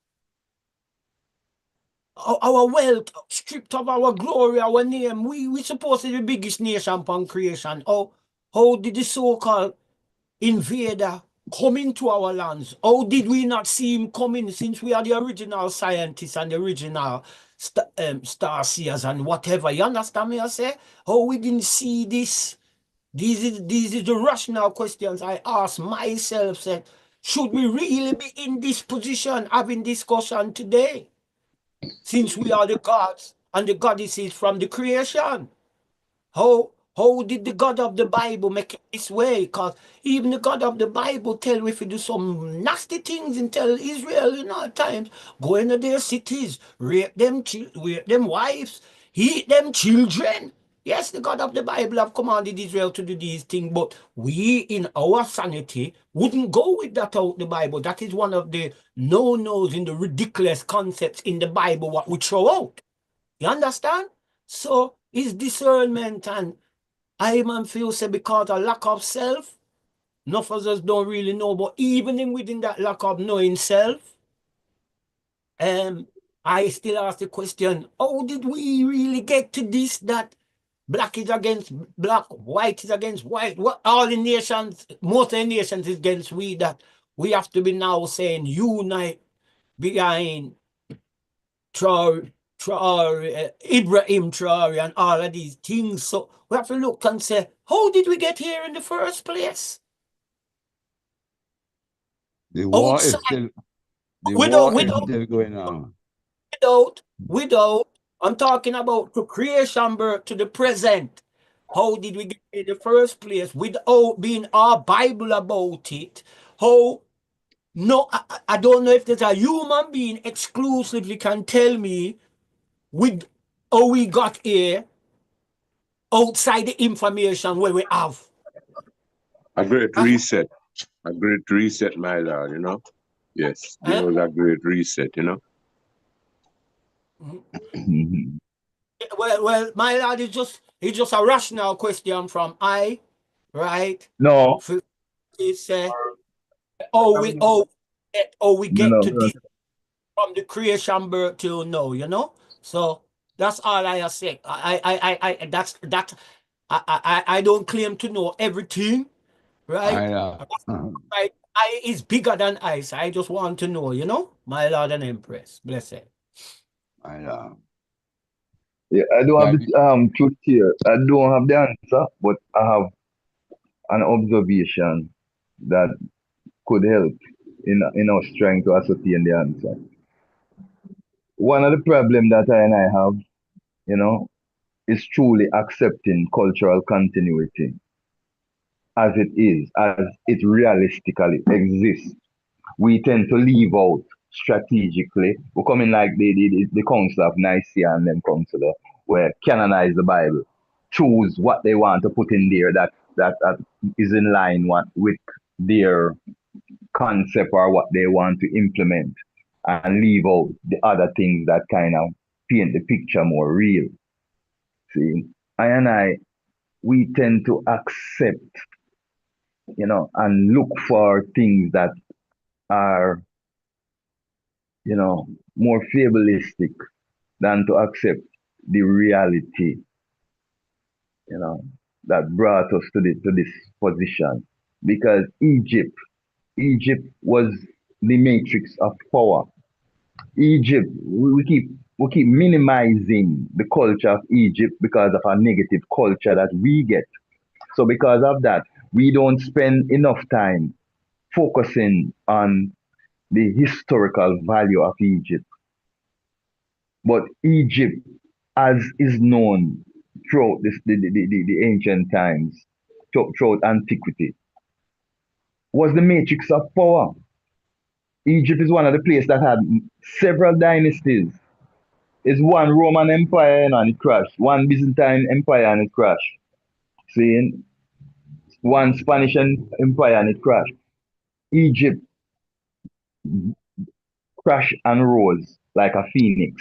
Our wealth, stripped of our glory, our name. We supposed to be the biggest nation upon creation. How did the so-called invader come into our lands? How did we not see him coming since we are the original scientists and the original star seers and whatever? You understand me? I say, how we didn't see this? These is the rational questions I ask myself. Said, should we really be in this position having discussion today? Since we are the gods and the goddesses from the creation. How did the God of the Bible make it this way? Because even the God of the Bible tell we if you do some nasty things and tell Israel, at times, go into their cities, rape them wives, eat them children. Yes, the God of the Bible have commanded Israel to do these things, but we in our sanity wouldn't go with that out the Bible. That is one of the no-nos in the ridiculous concepts in the Bible what we throw out. You understand? So it's discernment, and I man feel say because of lack of self, enough of us don't really know, but even within that lack of knowing self, I still ask the question, how did we really get to this that black is against black, white is against white, what all the nations, most of the nations is against we, that we have to be now saying unite behind Ibrahim Traore and all of these things. So we have to look and say, how did we get here in the first place? The war is still going on. Without, I'm talking about the creation birth to the present. How did we get in the first place without being our Bible about it? No, I don't know if there's a human being exclusively can tell me with how we got here outside the information where we have. A great reset. A great reset, my lord, Yes, there was a great reset, Well, my lord, it's just a rational question from I, right? No. It's we get to this from the creation birth till now, So that's all I say. I don't claim to know everything, right? Right. I is bigger than ice. I just want to know, my Lord and Empress. Blessed. Yeah, I don't have the truth here. I don't have the answer, but I have an observation that could help in us trying to ascertain the answer. One of the problems that I and I have, is truly accepting cultural continuity as it is, as it realistically exists. We tend to leave out strategically. We're coming like the Council of Nicaea and then Council where canonize the Bible, choose what they want to put in there that is in line with their concept or what they want to implement, and leave out the other things that kind of paint the picture more real. See, we tend to accept, and look for things that are, more fabulistic than to accept the reality, that brought us to this position. Because Egypt was the matrix of power. Egypt, we keep minimizing the culture of Egypt because of our negative culture that we get. So because of that, we don't spend enough time focusing on the historical value of Egypt. But Egypt, as is known throughout the ancient times, throughout antiquity, was the matrix of power. Egypt is one of the places that had several dynasties. It's one Roman Empire and it crashed, one Byzantine Empire and it crashed. Seeing one Spanish Empire and it crashed. Egypt crashed and rose like a phoenix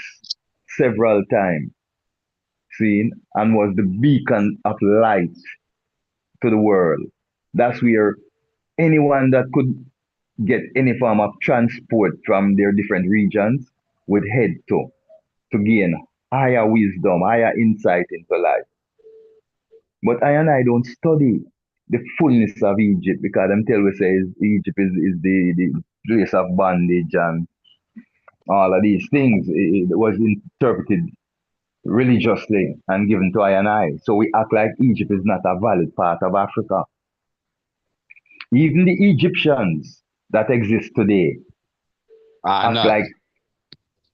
several times, seeing, and was the beacon of light to the world. That's where anyone that could get any form of transport from their different regions would head to gain higher wisdom, higher insight into life. But I and I don't study the fullness of Egypt because them tell we say Egypt is the place of bondage and all of these things. It was interpreted religiously and given to I and I. So we act like Egypt is not a valid part of Africa. Even the Egyptians that exist today act not. like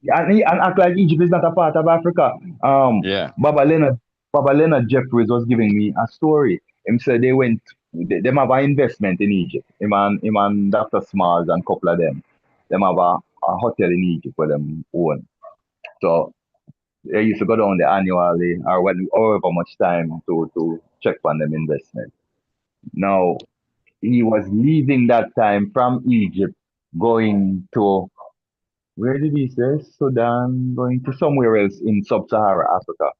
and act like Egypt is not a part of Africa. Yeah. Baba Leonard Jeffries was giving me a story. Him said them have an investment in Egypt. Him and Dr. Smalls and couple of them have a hotel in Egypt for them own. So they used to go down there annually or however much time to check on them investment. Now he was leaving that time from Egypt, going to where did he say? Sudan, going to somewhere else in sub-Sahara Africa.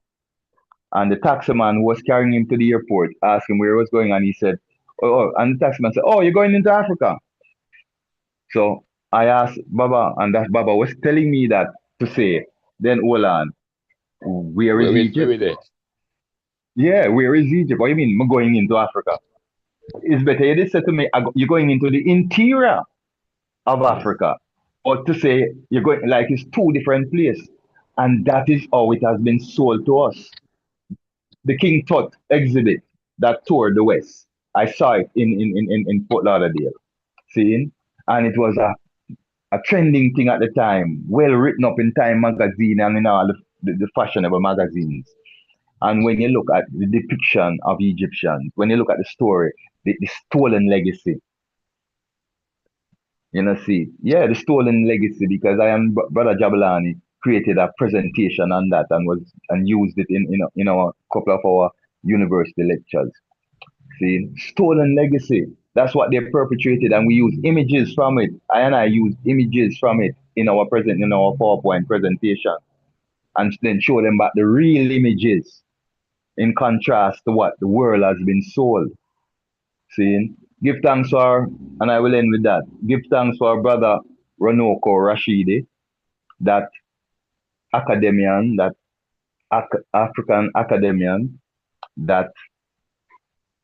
And the taximan who was carrying him to the airport asked him where he was going, and he said, and the taximan said, "Oh, you're going into Africa." So I asked Baba, and that Baba was telling me that to say, then hold on, where is Where Egypt? we there? Yeah, where is Egypt? What do you mean, I'm going into Africa? It's better you just said to me, you're going into the interior of Africa. Or to say you're going like it's two different places. And that is how it has been sold to us. The King Tut exhibit that toured the West. I saw it in Fort Lauderdale. Seeing? And it was a trending thing at the time, well written up in Time magazine and in all the fashionable magazines. And when you look at the depiction of Egyptians, when you look at the story, the stolen legacy, see, yeah, the stolen legacy, because I am Brother Jabalani created a presentation on that and used it in our couple of our university lectures. See, stolen legacy. That's what they perpetrated, and we use images from it. I use images from it in our PowerPoint presentation, and then show them back the real images in contrast to what the world has been sold. See, give thanks for, and I will end with that. Give thanks for our brother Ronoko Rashidi, that academian, that African academian that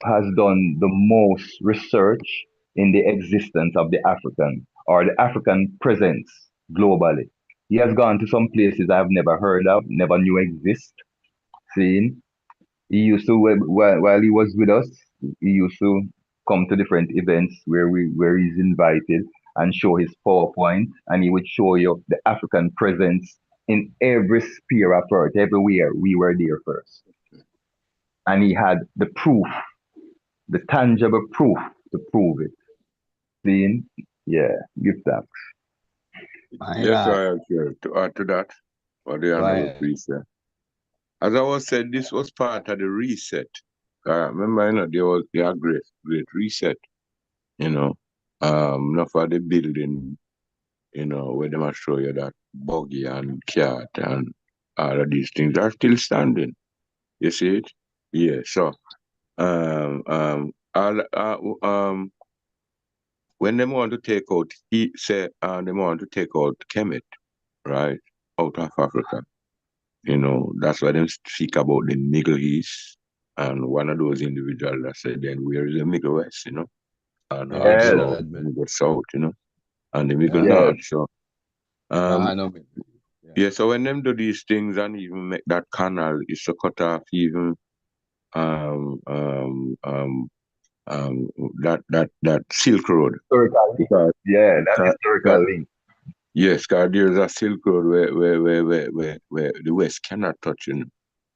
has done the most research in the existence of the African or the African presence globally. He has gone to some places I've never heard of, never knew exist. Seen. He used to while he was with us, he used to come to different events where he's invited and show his PowerPoint, and he would show you the African presence in every sphere of earth, everywhere we were there first. And he had the proof, the tangible proof to prove it. Seeing? Yeah, give thanks. Yes, I here to add to that. What the honorable priest said. As I was said, this was part of the reset. Remember, there was a great reset. Not for the building, where they must show you that buggy and cat and all of these things are still standing. You see it? Yeah. So, when they want to take out, they want to take out Kemet, right, out of Africa. That's why they speak about the Middle East. And one of those individuals that said, then where is the Middle West, and Yes. also Middle South, and the Middle Yes. North. So, yeah, so when them do these things and even make that canal, it's to cut off even that Silk Road. Historical link. Yeah, that's historical link. Yes, because there's a Silk Road where the West cannot touch it.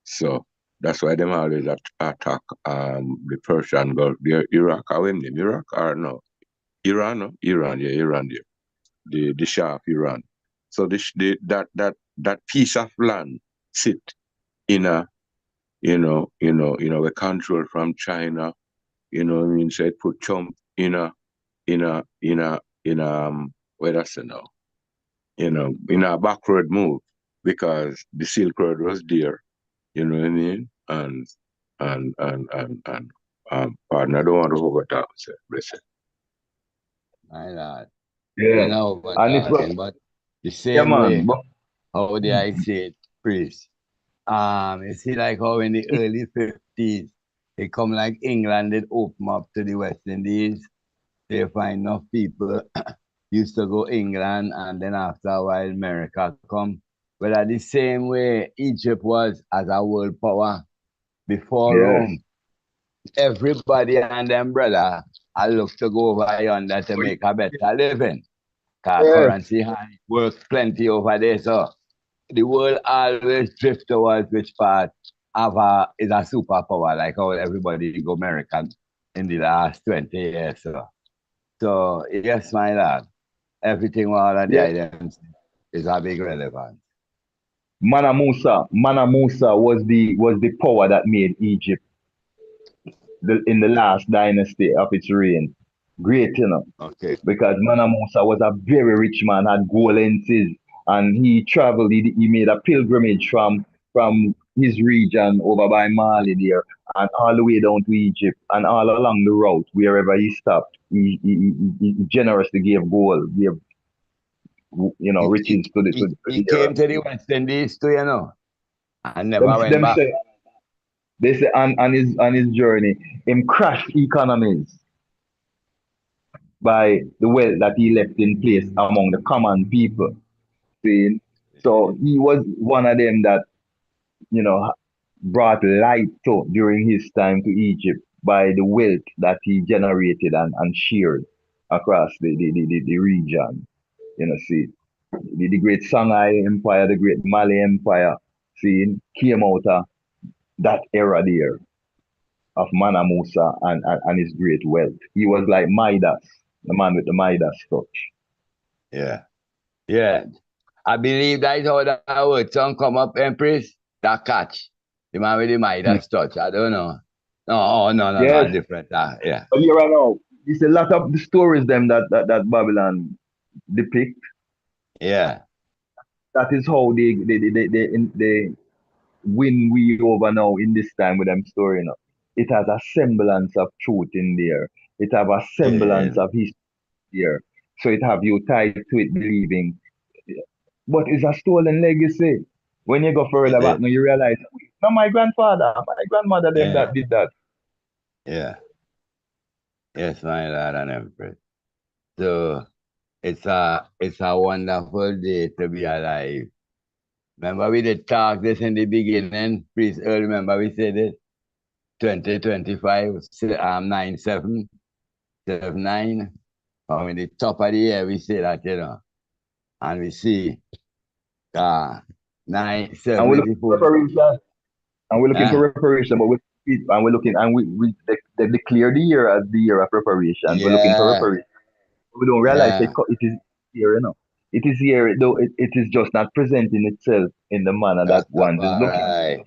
So that's why them always attack the Persian Gulf, the Iraq, or when them Iraq or no. Iran, no? Iran, yeah, Iran, yeah. The Shah of Iran. So that piece of land sit in a we control from China, what I mean, so it put Trump in a where that's it now, in a backward move because the Silk Road was there, you know what I mean? And pardon, I don't want to overtalk, sir. Listen. My lord. Yeah. We're not over And it was, talking, but the yeah, same man. way, But, how did I say it, priest? You see, like how in the early 50s, they come like England, it open up to the West Indies. They find enough people used to go England, and then after a while, America come. But at the same way, Egypt was as a world power before yes. Rome. Everybody and them brother, I look to go over yonder to make a better living. Cause Yes. currency high, work plenty over there. So the world always drift towards which part of is a superpower, like how everybody go American in the last 20 years. So yes, my lad, everything with all of the Yeah. items is a big relevance. Mana Musa was the power that made Egypt in the last dynasty of its reign great, Okay. because Mana Musa was a very rich man, had gold lenses, and he traveled. He made a pilgrimage from his region over by Mali there, and all the way down to Egypt, and all along the route wherever he stopped, he generously gave gold, gave He, he, riches to the to, he, the- to he the came to the Arab. West Indies too, and Them never went them back. say they say on his journey, him crashed economies by the wealth that he left in place among the common people. See? So he was one of them that, you know, brought light to during his time to Egypt by the wealth that he generated and shared across the region. See, the great Songhai Empire, the great Mali Empire, see, came out of that era there of Mana Musa and his great wealth. He was like Midas, the man with the Midas touch. Yeah. Yeah. I believe that is how that word song come up, Empress. That catch. The man with the Midas touch. I don't know. No, oh, no, Yes, different. Yeah. but here I know. It's a lot of the stories them that Babylon depict. Yeah. That is how they win we over now in this time with them story now. It has a semblance of truth in there. It have a semblance Yeah. of history there. So it have you tied to it believing. But it's a stolen legacy. When you go further back now you realize, no, my grandfather, my grandmother them Yeah. that did that. Yeah. Yes, my lord and Empress. So it's a wonderful day to be alive. Remember we did talk this in the beginning. Please remember we said it. 2025, 9-7, 7-9. From in the top of the year we say that, and we see uh nine And seven we is look the for full. reparation. And we're looking for Huh? reparation, but we're looking and they declare the year as the year of reparation. We're looking for Yeah, reparation. We don't realize yeah. it is here, It is here, though it is just not presenting itself in the manner that one is looking. Rastafari.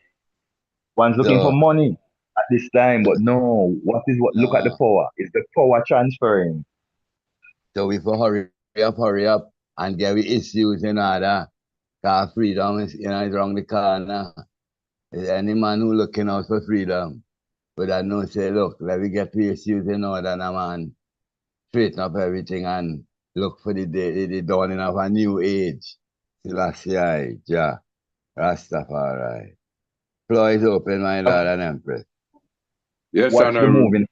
One's looking for So money at this time, but no, look at the no. power. It's the power transferring. So we for hurry up and get we issues in order. Cause freedom is around the corner. Any man who looking out for freedom. But I know say, look, let me get the issues in order now, man. Straighten up everything and look for the dawning of a new age. Selassie, Jah, Rastafari. Floor is open, my lord and empress. Yes, Watch the honorable. moving.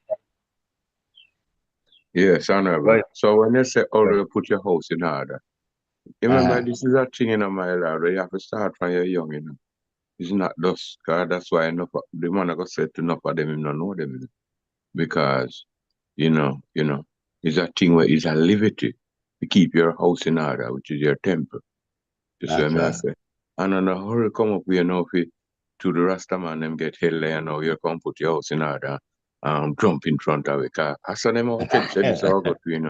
Yes, honorable. Right? So when you say, how do you put your house in order? Remember, Uh-huh. this is a thing, my lord. You have to start from your young. It's not just, cause that's why the man I got said to enough of them, him not know them. Because, it's a thing where it's a liberty to keep your house in order, which is your temple. You see what That's I right. say? And on a hurry come up here now to the Rasta man them get hell there now you come put your house in order jump in front of it. Cause I saw them out check said this all got to.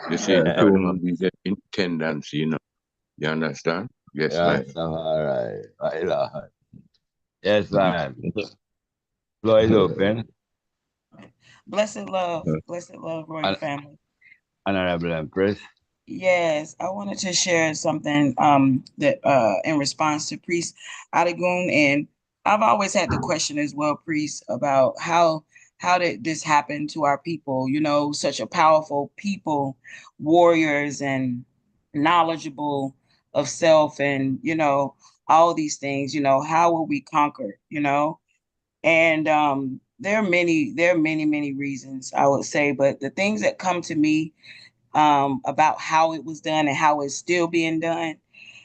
The same tone is in tendency, you know. You understand? Yes, man. Rastafari. My Lord. Yes, man. Floor is open. Blessed love, Royal family. Honorable Empress. Yes, I wanted to share something that in response to Priest Adegun, and I've always had the question as well, Priest, about how did this happen to our people? You know, such a powerful people, warriors and knowledgeable of self, and you know all these things. You know, how were we conquered? You know, and there are many reasons I would say, but the things that come to me about how it was done and how it's still being done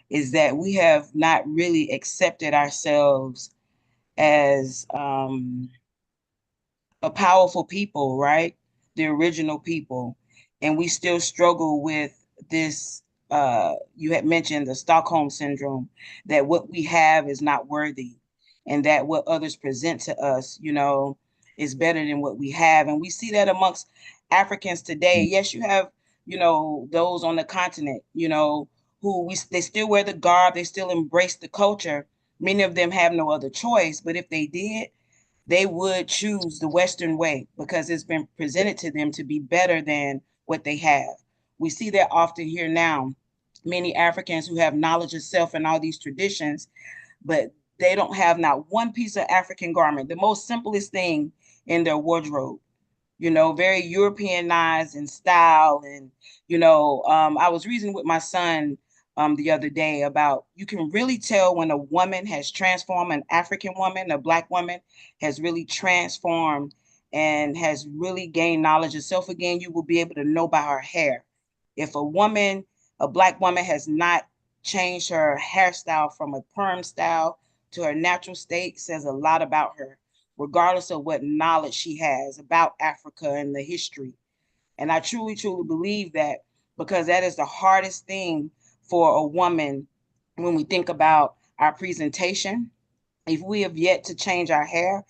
is that we have not really accepted ourselves as a powerful people, right? The original people. And we still struggle with this. You had mentioned the Stockholm syndrome, that what we have is not worthy, and that what others present to us, you know, is better than what we have. And we see that amongst Africans today. Yes, you have, you know, those on the continent, you know, they still wear the garb, they still embrace the culture. Many of them have no other choice, but if they did, they would choose the Western way because it's been presented to them to be better than what they have. We see that often here now. Many Africans who have knowledge of self and all these traditions, but they don't have not one piece of African garment, the most simplest thing in their wardrobe, you know, very Europeanized in style. And, you know, I was reasoning with my son the other day about you can really tell when a woman has transformed, an African woman, a Black woman has really transformed and has really gained knowledge of self again. You will be able to know by her hair. If a woman, a Black woman, has not changed her hairstyle from a perm style to her natural state, says a lot about her, regardless of what knowledge she has about Africa and the history. And I truly believe that, because that is the hardest thing for a woman when we think about our presentation. If we have yet to change our hair,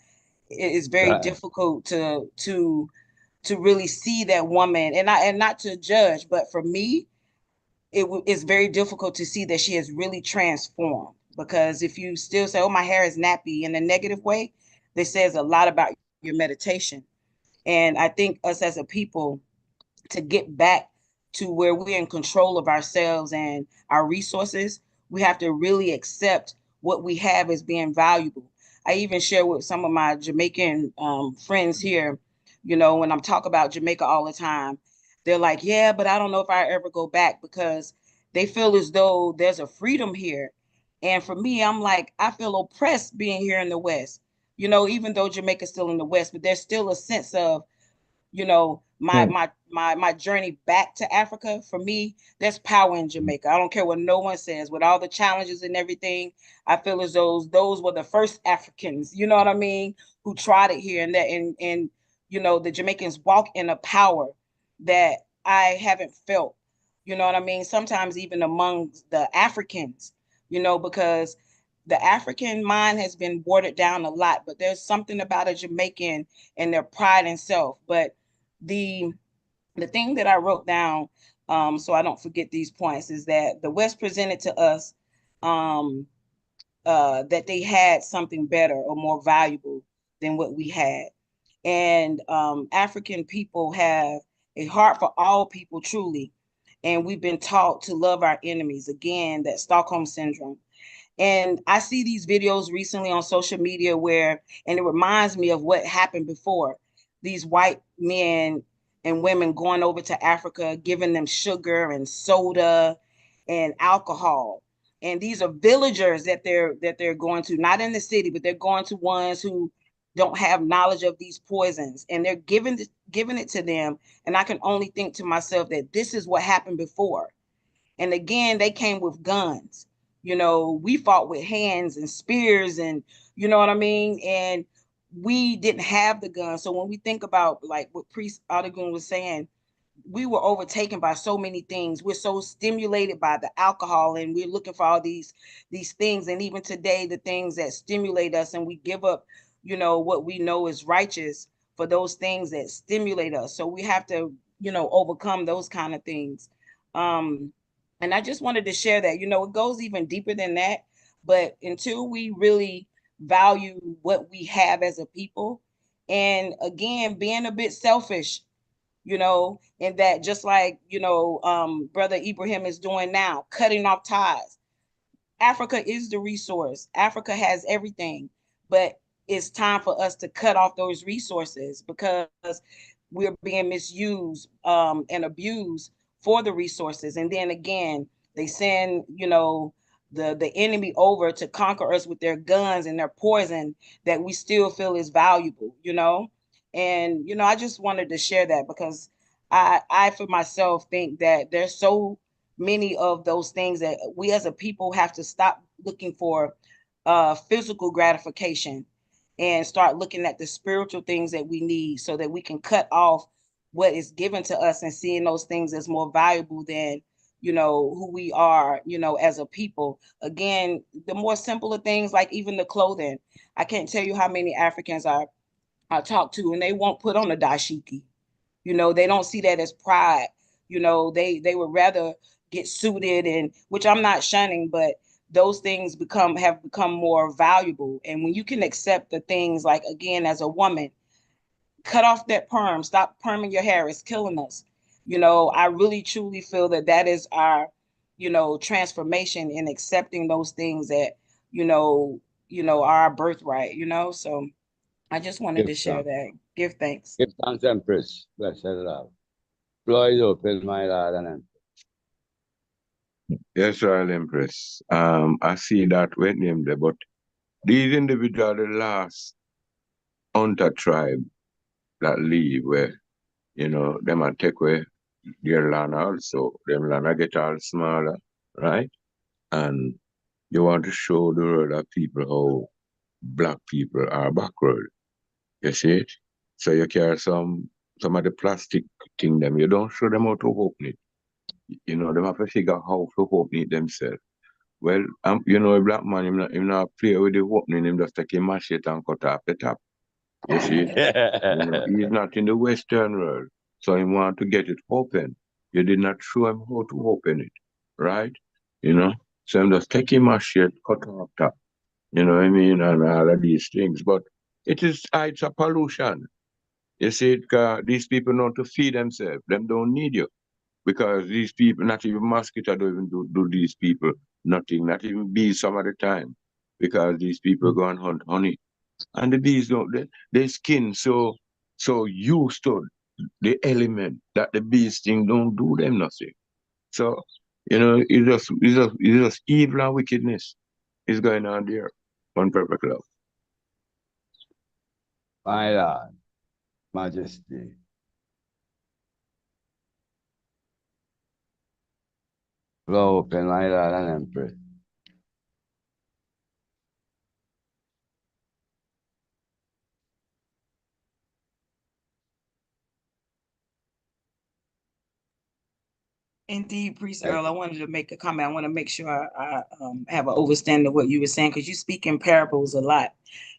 it is very difficult to really see that woman. And not to judge, but for me, it's very difficult to see that she has really transformed. Because if you still say, "Oh, my hair is nappy," in a negative way, this says a lot about your meditation. And I think us as a people, to get back to where we're in control of ourselves and our resources, we have to really accept what we have as being valuable. I even share with some of my Jamaican friends here, you know, when I'm talking about Jamaica all the time, they're like, "Yeah, but I don't know if I ever go back," because they feel as though there's a freedom here. And for me, I'm like, I feel oppressed being here in the West, you know, even though Jamaica's still in the West, but there's still a sense of, you know, my journey back to Africa. For me, there's power in Jamaica. I don't care what no one says. With all the challenges and everything, I feel as though those were the first Africans, you know what I mean, who tried it here. And that, and you know, the Jamaicans walk in a power that I haven't felt, you know what I mean, sometimes even among the Africans, you know, because the African mind has been watered down a lot, but there's something about a Jamaican and their pride in self. But the the thing that I wrote down, so I don't forget these points, is that the West presented to us um, that they had something better or more valuable than what we had. And African people have a heart for all people, truly. And we've been taught to love our enemies. Again, that Stockholm syndrome. And I see these videos recently on social media and it reminds me of what happened before. These white men and women going over to Africa, giving them sugar and soda and alcohol. And these are villagers that they're going to, not in the city, but they're going to ones who don't have knowledge of these poisons, and they're giving it to them. And I can only think to myself that this is what happened before. And again, they came with guns. You know, we fought with hands and spears, and you know what I mean? And we didn't have the guns. So when we think about like what Priest Adegun was saying, we were overtaken by so many things. We're so stimulated by the alcohol, and we're looking for all these things. And even today, the things that stimulate us, and we give up, you know, what we know is righteous for those things that stimulate us. So we have to overcome those kind of things. And I just wanted to share that, it goes even deeper than that. But until we really value what we have as a people, and again, being a bit selfish, and that just like, Brother Ibrahim is doing now, cutting off ties. Africa is the resource. Africa has everything, but it's time for us to cut off those resources because we're being misused and abused for the resources. And then again, they send, the enemy over to conquer us with their guns and their poison that we still feel is valuable. And I just wanted to share that because I for myself think that there's so many of those things that we as a people have to stop looking for physical gratification and start looking at the spiritual things that we need so that we can cut off what is given to us and seeing those things as more valuable than who we are as a people. Again, the more simpler things like even the clothing. I can't tell you how many Africans I talk to and they won't put on a dashiki. They don't see that as pride. They would rather get suited, and which I'm not shunning, but those things have become more valuable. And when you can accept the things like, again, as a woman, cut off that perm, stop perming your hair, it's killing us. I really truly feel that that is our, transformation in accepting those things that, are our birthright. So I just wanted Give to share thanks. that. Give thanks. Give thanks, Empress. Blessed love. Floor is open, my Lord and Empress. Yes, Royal Empress. I see that with him there, but these individuals, the last hunter tribe that leave where, them a take away their land also. Them land a get all smaller, right? And you want to show the other people how black people are backward. You see it? So you carry some of the plastic thing them, you don't show them how to open it. Them have to figure how to open it themselves. Well, a black man, him not play with the opening, him just take a machete and cut off the top. You see? He's not in the Western world, so he want to get it open. You did not show him how to open it, right? So I'm just taking machete, cut off top. You know what I mean? And all of these things. But it's a pollution. You see, these people know to feed themselves. Them don't need you. Because these people, not even mosquito don't even do these people nothing, not even bees some of the time. Because these people go and hunt honey. And the bees don't, they skin so used to the element that the bees thing don't do them nothing. So, it's just evil and wickedness is going on there. One perfect love. My Lord, Majesty. Floor open, my Lord and Empress. Indeed, Priest Earl, I wanted to make a comment. I want to make sure I have an understanding of what you were saying because you speak in parables a lot.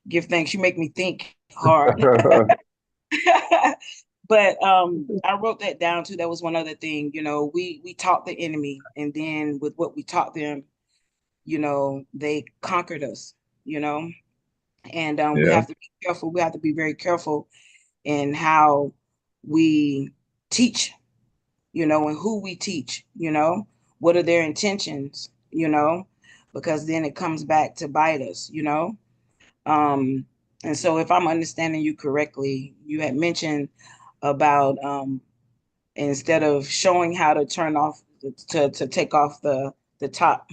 Give thanks. You make me think hard. But I wrote that down too. That was one other thing. We taught the enemy, and then with what we taught them, they conquered us. And we Yeah. have to be careful. We have to be very careful in how we teach, and who we teach, what are their intentions, because then it comes back to bite us. Um, and so if I'm understanding you correctly, you had mentioned about instead of showing how to turn off to take off the top,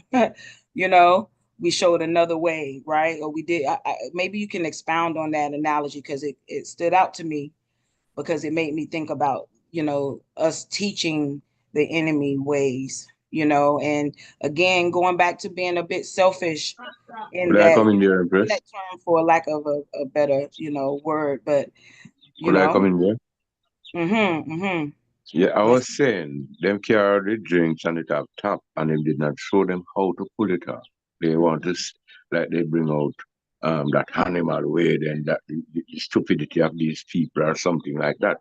you know, we showed another way, right? Or we did. Maybe you can expound on that analogy because it stood out to me because it made me think about us teaching the enemy ways, and again going back to being a bit selfish in Could I that come in there, that Empress? term for lack of a better word, but you Could I come know, in there? mm-hmm. Yeah, I Bless. was saying, them carry the drinks and it up top, and they did not show them how to pull it off. They want to, like, they bring out that animal way, then that the stupidity of these people or something like that.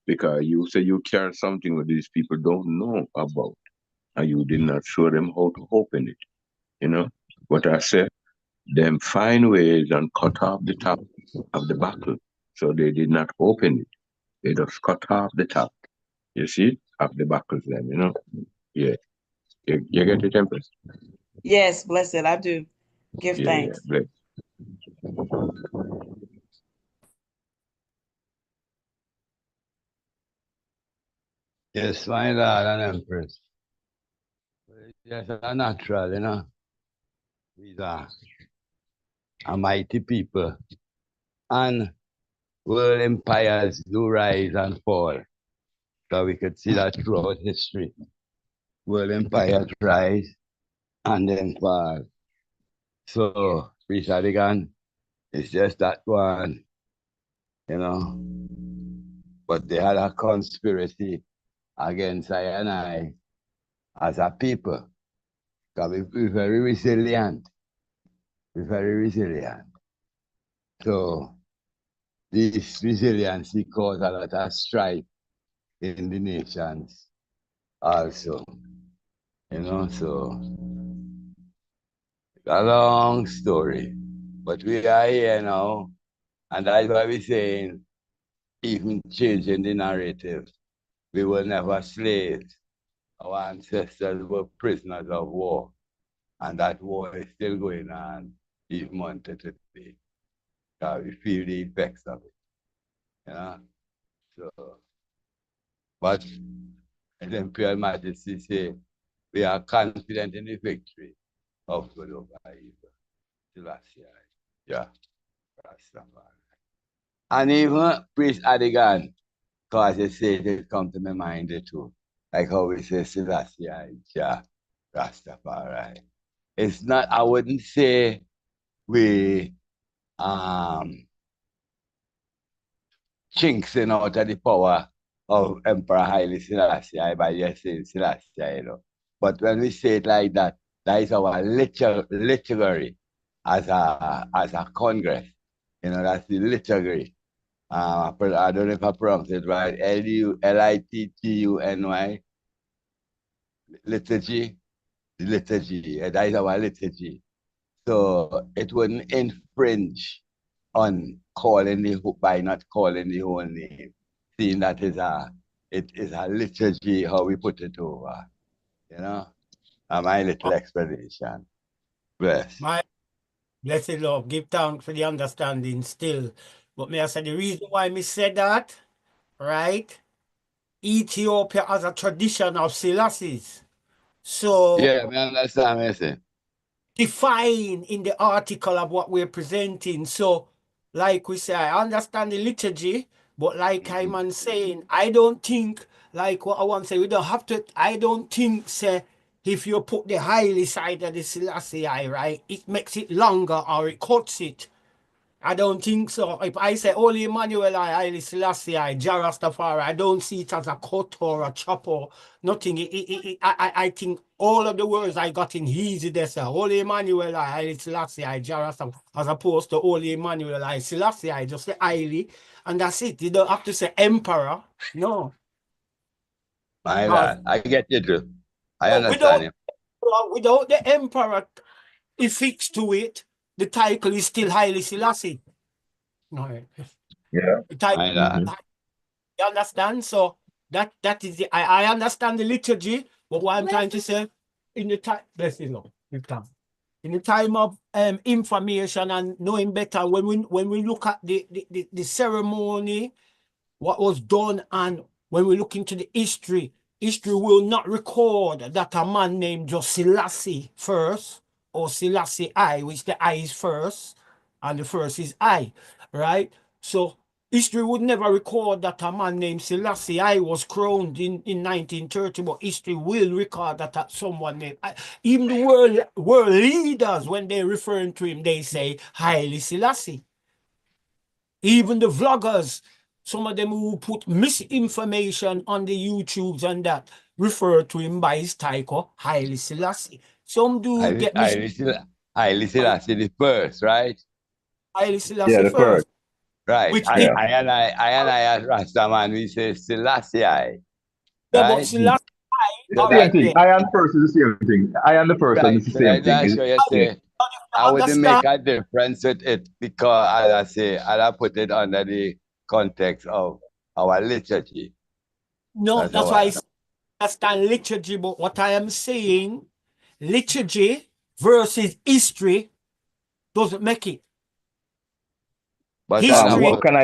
because you say you carry something that these people don't know about, and you did not show them how to open it. You know what I say? Them find ways and cut off the top of the buckle, so they did not open it. They just cut off the top. You see, of the buckles. Then yeah. You get the Tempest? Yes, blessed, I do. Give Yeah, thanks. bless. Yes, my Lord and Empress. Yes, are natural, These are a mighty people. And world empires do rise and fall. So we could see that throughout history. World empires rise and then fall. So, Priest Adigan, it's just that one, you know. But they had a conspiracy against I and I as a people. Because we're very resilient. We're very resilient. So this resiliency caused a lot of strife in the nations also. So a long story. But we are here now, and that's why we're saying, even changing the narrative, we were never slaves. Our ancestors were prisoners of war, and that war is still going on even until today. We feel the effects of it. So, but as Imperial Majesty say, we are confident in the victory of good over evil. Selassie, yeah, Rastafari. And even Priest Adigan, because he said it come to my mind too. Like how we say Selassie, yeah, Rastafari. It's not, I wouldn't say we chinksing out of the power of Emperor Haile Selassie by just saying Selassie. But when we say it like that, that is our liturgy as a Congress. That's the liturgy. I don't know if I pronounce it right. Littuni, liturgy, liturgy. That is our liturgy. So it wouldn't infringe on by not calling the whole name, seeing that it is a liturgy how we put it over. My little explanation. Bless. My blessed love, give thanks for the understanding still. But may I say the reason why me said that, right? Ethiopia has a tradition of Selassie's. So Yeah, I understand what you're saying. define in the article of what we're presenting. So, like we say, I understand the liturgy, but like I'm saying, I don't think, like what I want to say, we don't have to, I don't think, say, if you put the highly side of the Selassie, right, it makes it longer or it cuts it. I don't think so. If I say Holy Emmanuel, I Haile Selassie, Jah Rastafari, I don't see it as a cut or a chop or nothing. I think all of the words I got in easy there, say Holy Emmanuel, I Haile Selassie, Jah Rastafari, as opposed to Holy Emmanuel, I Selassie, I just say Haile, and that's it. You don't have to say Emperor. No. My lad, I get you too. I Without, understand you. without the Emperor affixed to it, the title is still Haile Selassie. No. Yeah. The title, My lad. you understand? So that is the I understand the liturgy, but what I'm trying to say in the time, bless you, Lord, in the time of information and knowing better, when we look at the ceremony, what was done, and when we look into the history will not record that a man named just Selassie first, or Selassie I, which the I is first, and the first is I, right? So history would never record that a man named Selassie I was crowned in 1930, but history will record that someone named I. Even the world leaders, when they're referring to him, they say Haile Selassie. Even the vloggers, some of them who put misinformation on the YouTubes and that, refer to him by his title, Haile Selassie. Some do get Haile Selassie the first, right? Haile Yeah, Selassie the first. first. Right. which And is Yeah. I as Rastaman, we say Selassie. yeah, but Right? Selassie, It's all the same right thing. there. I am first is the same thing. I am the first and Right. it's the So same thing. that's It's what you the same. say. But if you I wouldn't make understand, a difference with it because, as I say, I put it under the context of our liturgy. no, That's that's how why I. I understand liturgy, but what I am saying, liturgy versus history doesn't make it. But History, What can I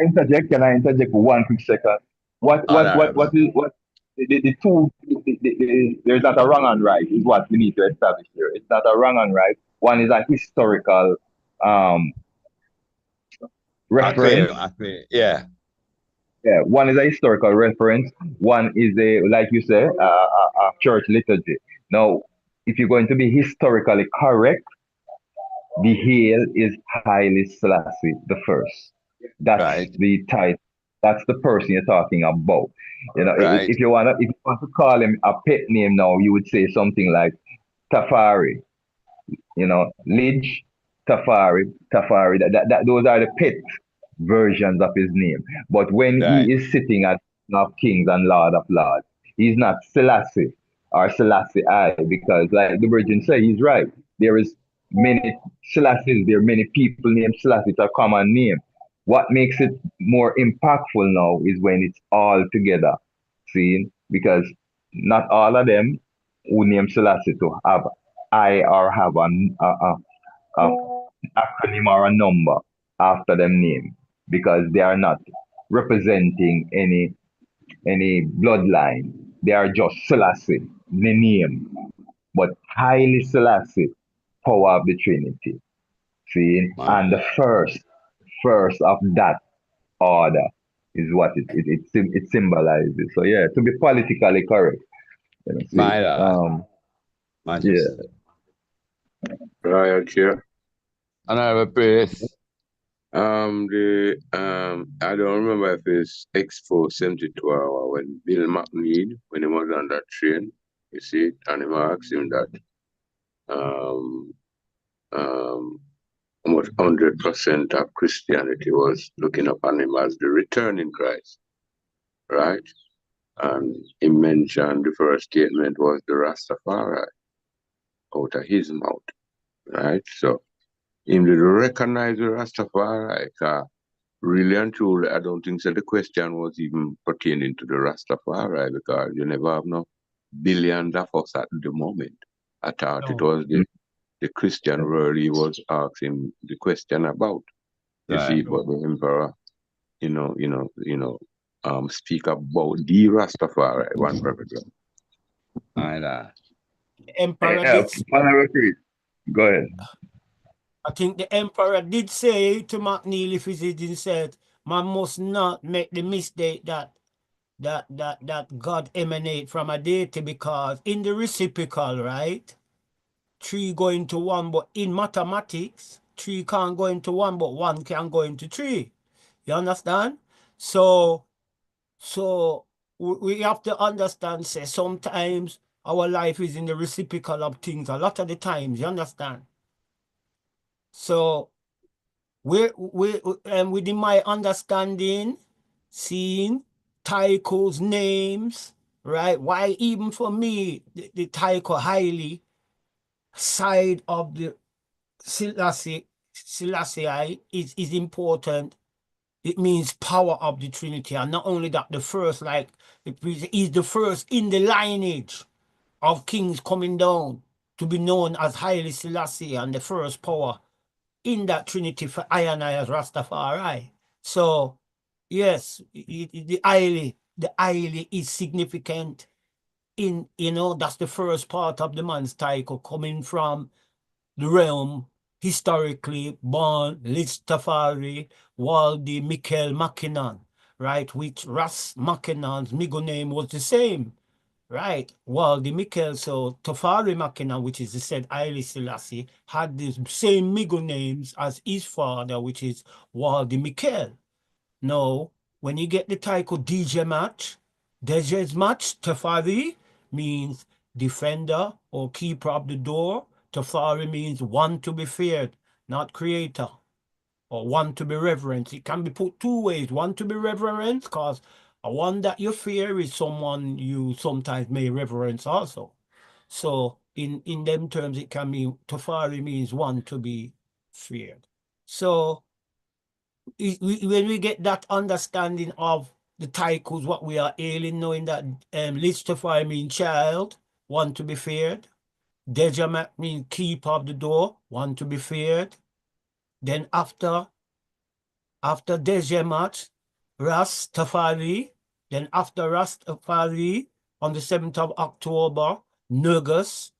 interject? Can I interject for 1 quick second? honorable. What the two there's not a wrong and right is what we need to establish here. It's not a wrong and right. One is a historical um reference. I feel, yeah. Yeah, one is a historical reference. One is a, like you say, a church liturgy. Now, if you're going to be historically correct, the Hail is Haile Selassie the first. That's Right. the title. That's the person you're talking about. You know, Right. if you want to call him a pet name now, you would say something like Tafari. You know, Lidge, Tafari. Those are the pet versions of his name. But when Right. he is sitting at King of Kings and Lord of Lords, he's not Selassie or Selassie I, because like the Virgin say, he's right. There is many Selassies, there are many people named Selassie. It's a common name. What makes it more impactful now is when it's all together. See, because not all of them who name Selassie to have I or have a acronym or a number after them name, because they are not representing any bloodline. They are just Selassie, the name, but highly Selassie, power of the Trinity. See, My and the lord. first of that order is what it symbolizes. So yeah, to be politically correct, you know, see, My lord. yeah. Majesty. Royal Chair. Honorable Praise. I don't remember if it's Expo 72 hour when Bill McNeil, when he was on that train, you see, and he asked him that um um almost 100% of Christianity was looking upon him as the returning Christ, right? And he mentioned the first statement was the Rastafari out of his mouth, right? So him did recognize the Rastafari, really and truly, I don't think so. The question was even pertaining to the Rastafari because you never have no billions of us at the moment. I thought it no. was the Christian world he was asking the question about. You see, Right. but the emperor, speak about the Rastafari one perfect. My lord. Emperor Yeah, did. Honorable Priest, go ahead. I think the emperor did say to McNeil, if he didn't say it, man must not make the mistake that God emanate from a deity, because in the reciprocal, right? Three go into one, but in mathematics, three can't go into one, but one can go into three. You understand? So we have to understand, say, sometimes our life is in the reciprocal of things. A lot of the times, you understand? So within my understanding, seeing Tycho's names, right? Why even for me, the Tycho highly side of the Selassie is important. It means power of the Trinity. And not only that, the first, like, is the first in the lineage of kings coming down to be known as Haile Selassie, and the first power in that Trinity for I and I as Rastafari. So, yes, the Haile is significant in, that's the first part of the man's title, coming from the realm historically born Listafari, Waldi, Mikel Mackinnon, right? Which Ras Mackinnon's middle name was the same, right? Waldi Mikel, so Tafari Mackinnon, which is the said Haile Selassie, had the same middle names as his father, which is Waldi Mikel. Now, when you get the title DJ match, DJ's match, Tafari means defender or keeper of the door. Tafari means one to be feared, not creator. or one to be reverenced. It can be put two ways. One to be reverenced, because a one that you fear is someone you sometimes may reverence also. So in them terms, it can mean Tafari means one to be feared. So when we get that understanding of the titles, what we are ailing, knowing that Lich Tafari means child, one to be feared. Dejamak means keeper of the door, one to be feared. Then after Dejamat, Rastafari. Then after Rastafari, on the 7th of October, Nergus,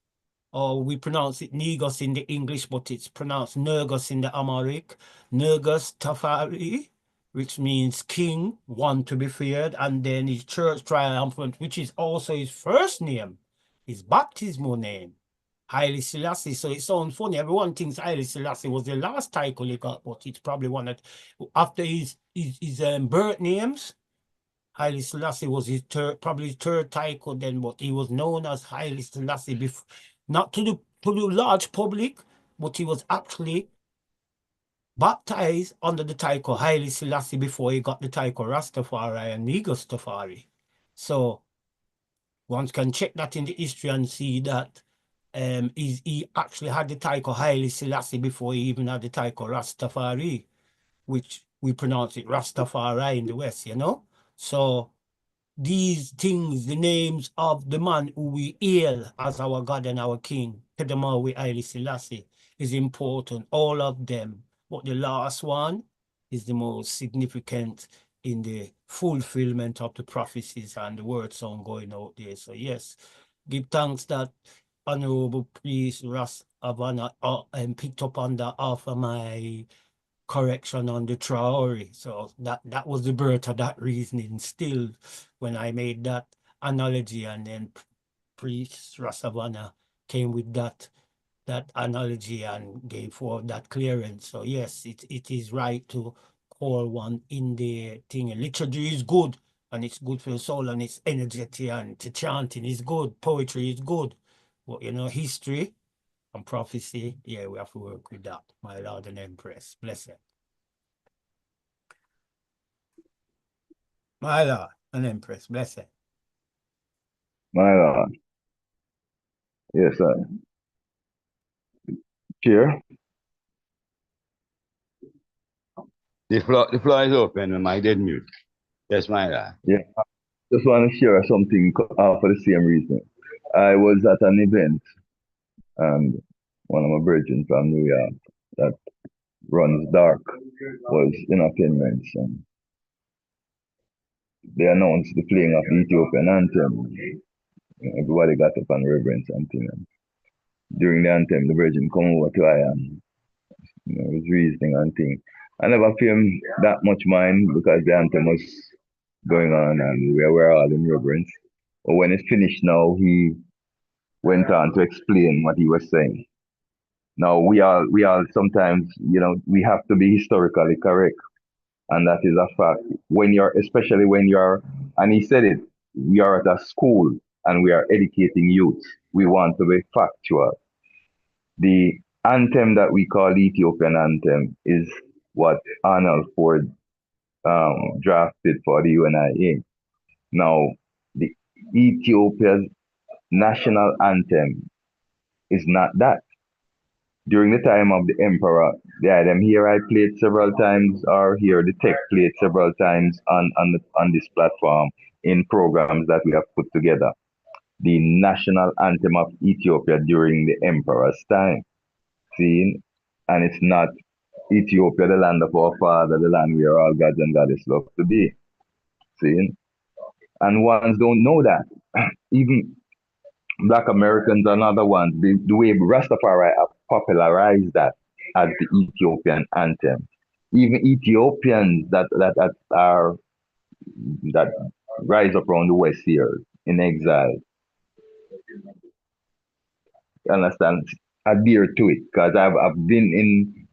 or we pronounce it Negus in the English, but it's pronounced Nergus in the Amharic. Nergus Tafari, which means king, one to be feared, and then his church triumphant, which is also his first name, his baptismal name, Haile Selassie. So it sounds funny. Everyone thinks Haile Selassie was the last title he got, but it's probably one that, after his birth names, Haile Selassie was his probably his third title then, but he was known as Haile Selassie before, not to the large public, but he was actually baptized under the title Haile Selassie before he got the title Rastafari and Negus Tafari. So one can check that in the history and see that he actually had the title Haile Selassie before he even had the title Rastafari, which we pronounce it Rastafari in the West, you know? So these things, the names of the man who we hail as our God and our King, Kedemawi Haile Selassie, is important, all of them. But the last one is the most significant in the fulfillment of the prophecies and the word song going out there. So yes, give thanks that Honorable Priest Ras Havana picked up on that after my correction on the Traore. So that was the birth of that reasoning still when I made that analogy, and then Priest Rasavana came with that analogy and gave forth that clearance. So yes, it is right to call one in the thing. And liturgy is good, and it's good for the soul, and it's energetic, and the chanting is good, poetry is good. But you know, history and prophecy, yeah, we have to work with that, my Lord and Empress. Blessed. My Lord and Empress, blessed. My Lord. Yes, sir. Chair. The floor is open, my dead mute. Yes, my lord. Yeah, just want to share something for the same reason. I was at an event, and one of my brethren from New York that runs dark was in attendance, and they announced the playing of the Ethiopian anthem. Everybody got up and reverence and thing. And during the anthem, the Virgin come over to I and was reasoning and thing. I never paid that much mind because the anthem was going on and we were all in reverence. But when it finished now, he went on to explain what he was saying. Now we all sometimes, we have to be historically correct. And that is a fact. Especially when you're, and he said it, we are at a school and we are educating youth. We want to be factual. The anthem that we call Ethiopian anthem is what Arnold Ford drafted for the UNIA. Now, the Ethiopia's national anthem is not that. During the time of the emperor, the item here I played several times, or here the tech played several times on this platform in programs that we have put together. The national anthem of Ethiopia during the emperor's time. See, and it's not Ethiopia, the land of our father, the land where all gods and goddesses love to be. See, and ones don't know that. Even Black Americans and other ones, the way Rastafari have popularized that as the Ethiopian anthem. Even Ethiopians that rise up around the West here in exile, you understand, adhere to it. Because I've been in,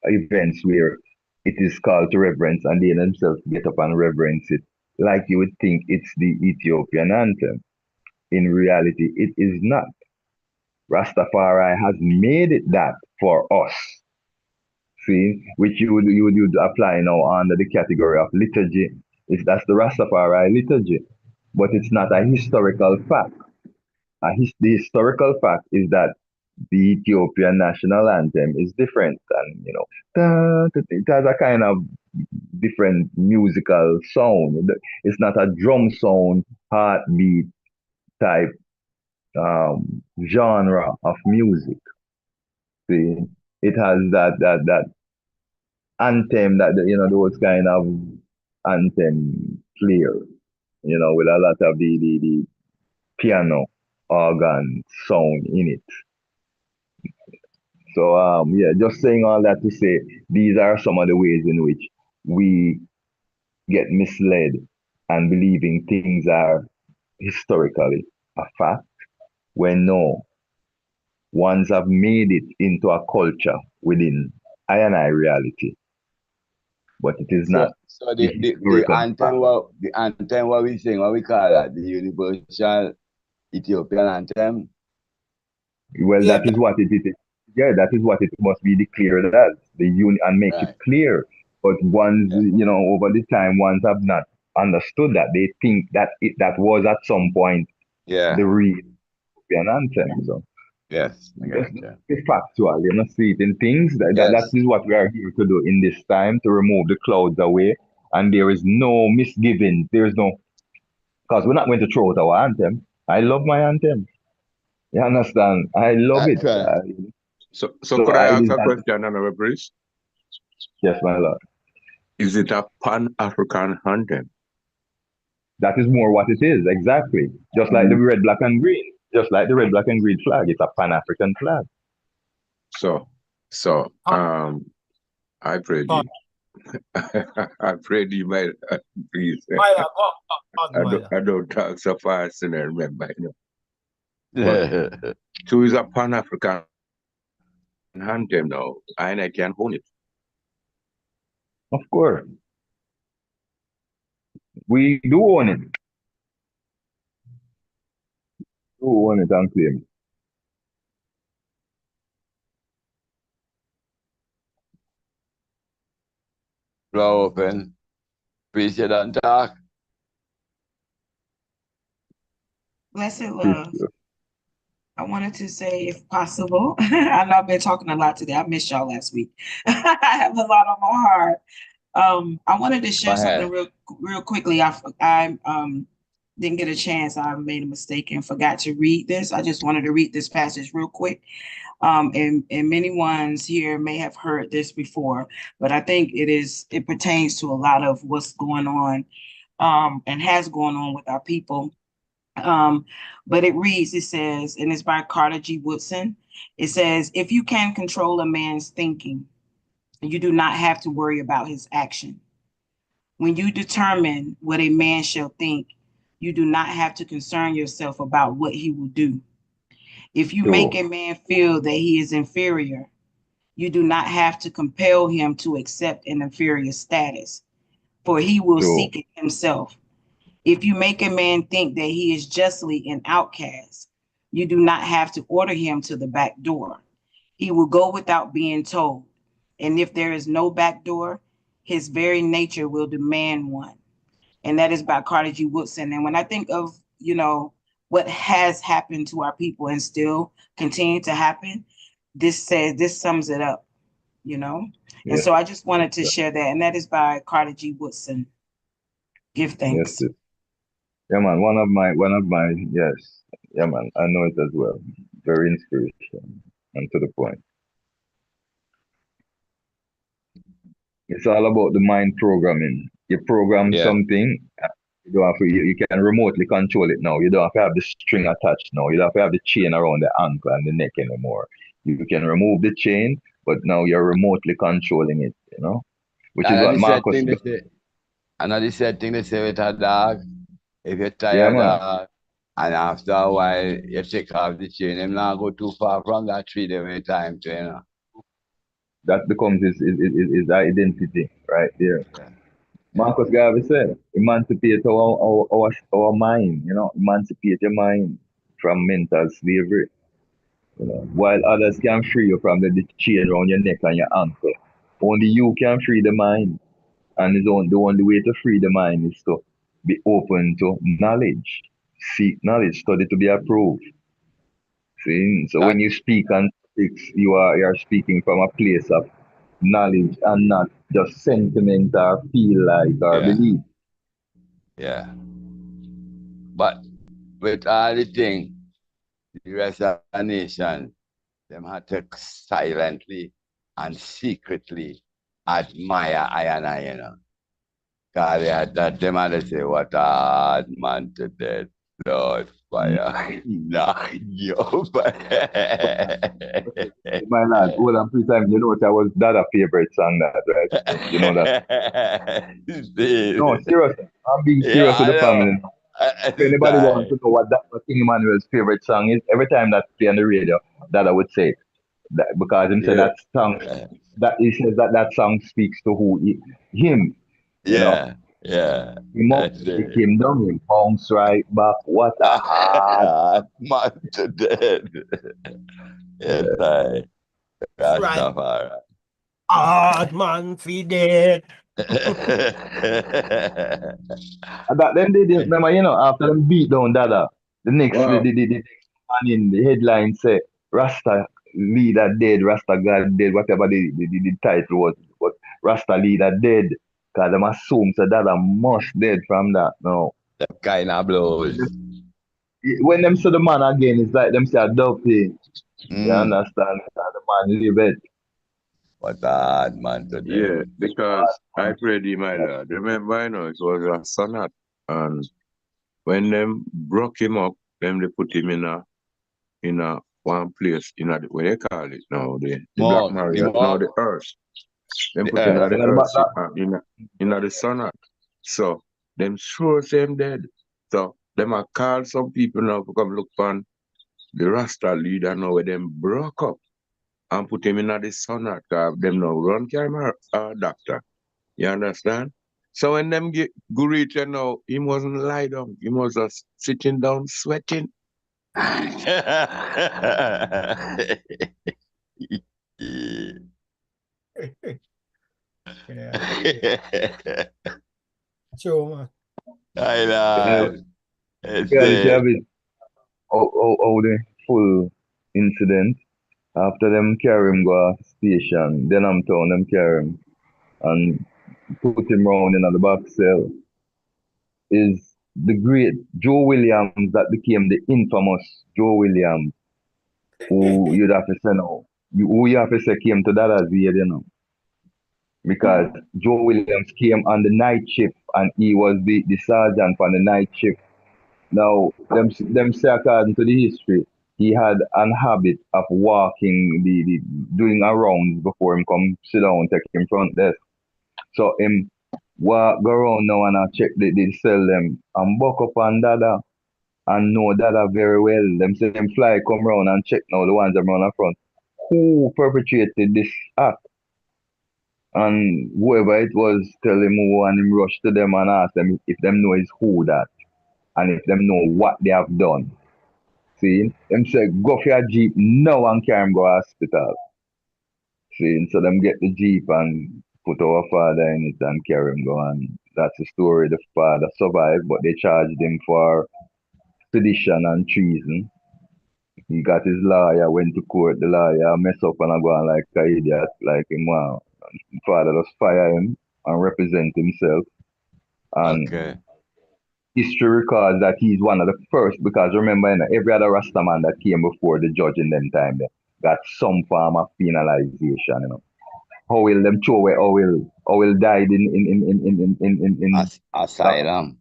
events where it is called to reverence and they themselves get up and reverence it like you would think it's the Ethiopian anthem. In reality, it is not. Rastafari has made it that for us. See, which you would apply now under the category of liturgy. That's the Rastafari liturgy, but it's not a historical fact. The historical fact is that the Ethiopian national anthem is different, and it has a kind of different musical sound. It's not a drum sound, heartbeat type genre of music. See, it has that anthem those kind of anthem flair, with a lot of the piano organ sound in it. So yeah, just saying all that to say these are some of the ways in which we get misled and believing things are historically a fact when no, ones have made it into a culture within I and I reality, but it is not So the the historical fact. anthem what we sing, what we call that, the universal Ethiopian anthem. Well, Yeah, that is what it is. Yeah, that is what it must be declared as and make it Right. clear. But ones, Yeah. over the time, ones have not understood that. They think that that was at some point Yeah. the real Ethiopian anthem. So Yes. I just get you. be factual, see it in things. That Yes. is what we are here to do in this time, to remove the clouds away. And there is no misgiving. There is no, because we're not going to throw out our anthem. I love my anthem. You understand? I love it. That's right. So So could I I ask did a that. question, Honorable Priest? Yes, my lord. Is it a Pan-African anthem? That is more what it is, exactly. Just like the red, black, and green. Just like the red, black, and green flag. It's a Pan-African flag. So I pray oh, thee. I pray thee, my please. Myla, go on, Myla. I don't talk so fast and I remember, But so is a Pan-African anthem now, and I can own it. Of course. We do own it. We do own it and claim it. Floor open. Priest, you don't talk. Blessed Peace love. to you. I wanted to say, if possible, I know I've been talking a lot today. I missed y'all last week. I have a lot on my heart. I wanted to Go share something ahead. real quickly. I didn't get a chance. I made a mistake and forgot to read this. I just wanted to read this passage real quick. And many ones here may have heard this before, but I think it pertains to a lot of what's going on and has gone on with our people. But it says, and it's by Carter G. Woodson. It says, if you can control a man's thinking, you do not have to worry about his action. When you determine what a man shall think, you do not have to concern yourself about what he will do. If you make True. a man feel that he is inferior, you do not have to compel him to accept an inferior status, for he will True. seek it himself. If you make a man think that he is justly an outcast, you do not have to order him to the back door. He will go without being told. And if there is no back door, his very nature will demand one. And that is by Carter G. Woodson. And when I think of, what has happened to our people and still continue to happen, this sums it up, you know? And Yes. so I just wanted to share that. And that is by Carter G. Woodson. Give Yes, thanks. sis. Yeah, man. One of my, yes. Yeah, man. I know it as well. Very inspirational and to the point. It's all about the mind programming. You program Yeah. something, you don't have to, you can remotely control it now. You don't have to have the string attached now. You don't have to have the chain around the ankle and the neck anymore. You can remove the chain, but now you're remotely controlling it, which is Another what sad Marcus. thing they say. Another sad thing they say with a dog. If you're Yeah, tired man. and after a while you take off the chain, him not go too far from that tree every time, too. That becomes his identity right there. Marcus Garvey said, emancipate our mind, emancipate your mind from mental slavery, while others can free you from the chain around your neck and your ankle. Only you can free the mind. And the only way to free the mind is to be open to knowledge. Seek knowledge, study to be approved. See? So That when you speak on topics, you're speaking from a place of knowledge and not just sentiment or feel like or yeah, belief. yeah. But with all the thing, the rest of the nation, them had to silently and secretly admire I and I, you know. Cause they had that them had to say, what a hard man to death. Lord fire. Nah, yo. My lad, hold on, three times. You know what? That was a favorite song, that right? You know that. No, seriously, I'm being Yeah, serious with I the know. family. If anybody wants to know what King Emmanuel's favorite song is, every time that play on the radio, that I would say that, because him say Yeah. that song, that he says that song speaks to him, you know. Yeah, yeah. Him up, That's he it. came down, he bounced right back. What a hard. Man to death. Yes, I. Right. Rastafari. Hard man feed it. And that then they did, remember, after them beat down Dada, the next Wow. the next man in the headline say Rasta leader dead, Rasta God dead, whatever the title was, but Rasta leader dead. Cause them assume so Dada must dead from that. No. Them kind of blows. When them see the man again, it's like them say a dub thing. You Mm. understand? And the man live it. What a hard man to death. Yeah, because I prayed in my lord. Remember, it was a sonnet. And when them broke him up, them they put him in a one place, what they call it now, the Black Mark, the Marriott, now mark, the earth. Them the put in earth. the And earth, about that, in the sonnet. So, them sure them dead. So, them a call some people now to come look on the Rasta leader now where them broke up and put him in the sonnet. Them now run camera doctor. You understand? So when them go reach now, he wasn't lie down. He was just sitting down sweating. Yeah. True, man. I yeah, know. It's reality it. of it, how the full incident. After them carry him go to station, then I'm town them carry him and put him round in the back cell, is the great Joe Williams that became the infamous Joe Williams, who you'd have to say now, who you have to say came to that as aid. Because Joe Williams came on the night shift and he was the sergeant for the night shift. Now, them say according to the history, he had an habit of walking, doing a rounds before him come sit down, take him front desk. So him walk go around now and I check the cell them and buck up on Dada and know Dada very well. Them say them fly come round and check now the ones that run in front. Who perpetrated this act? And whoever it was tell him who and him rush to them and ask them if them know is who that and if them know what they have done. See? Them say go for your jeep now and carry him go hospital. See? So them get the jeep and put our father in it and carry him go, and that's the story. The father survived but they charged him for sedition and treason. He got his lawyer, went to court, the lawyer mess up and I go on like an idiot, like him wow. Father just fire him and represent himself. And Okay. history records that he's one of the first, because remember, every other Rastaman that came before the judge in them time got some form of penalization. How will them throw away, how will died in lock, Asylum.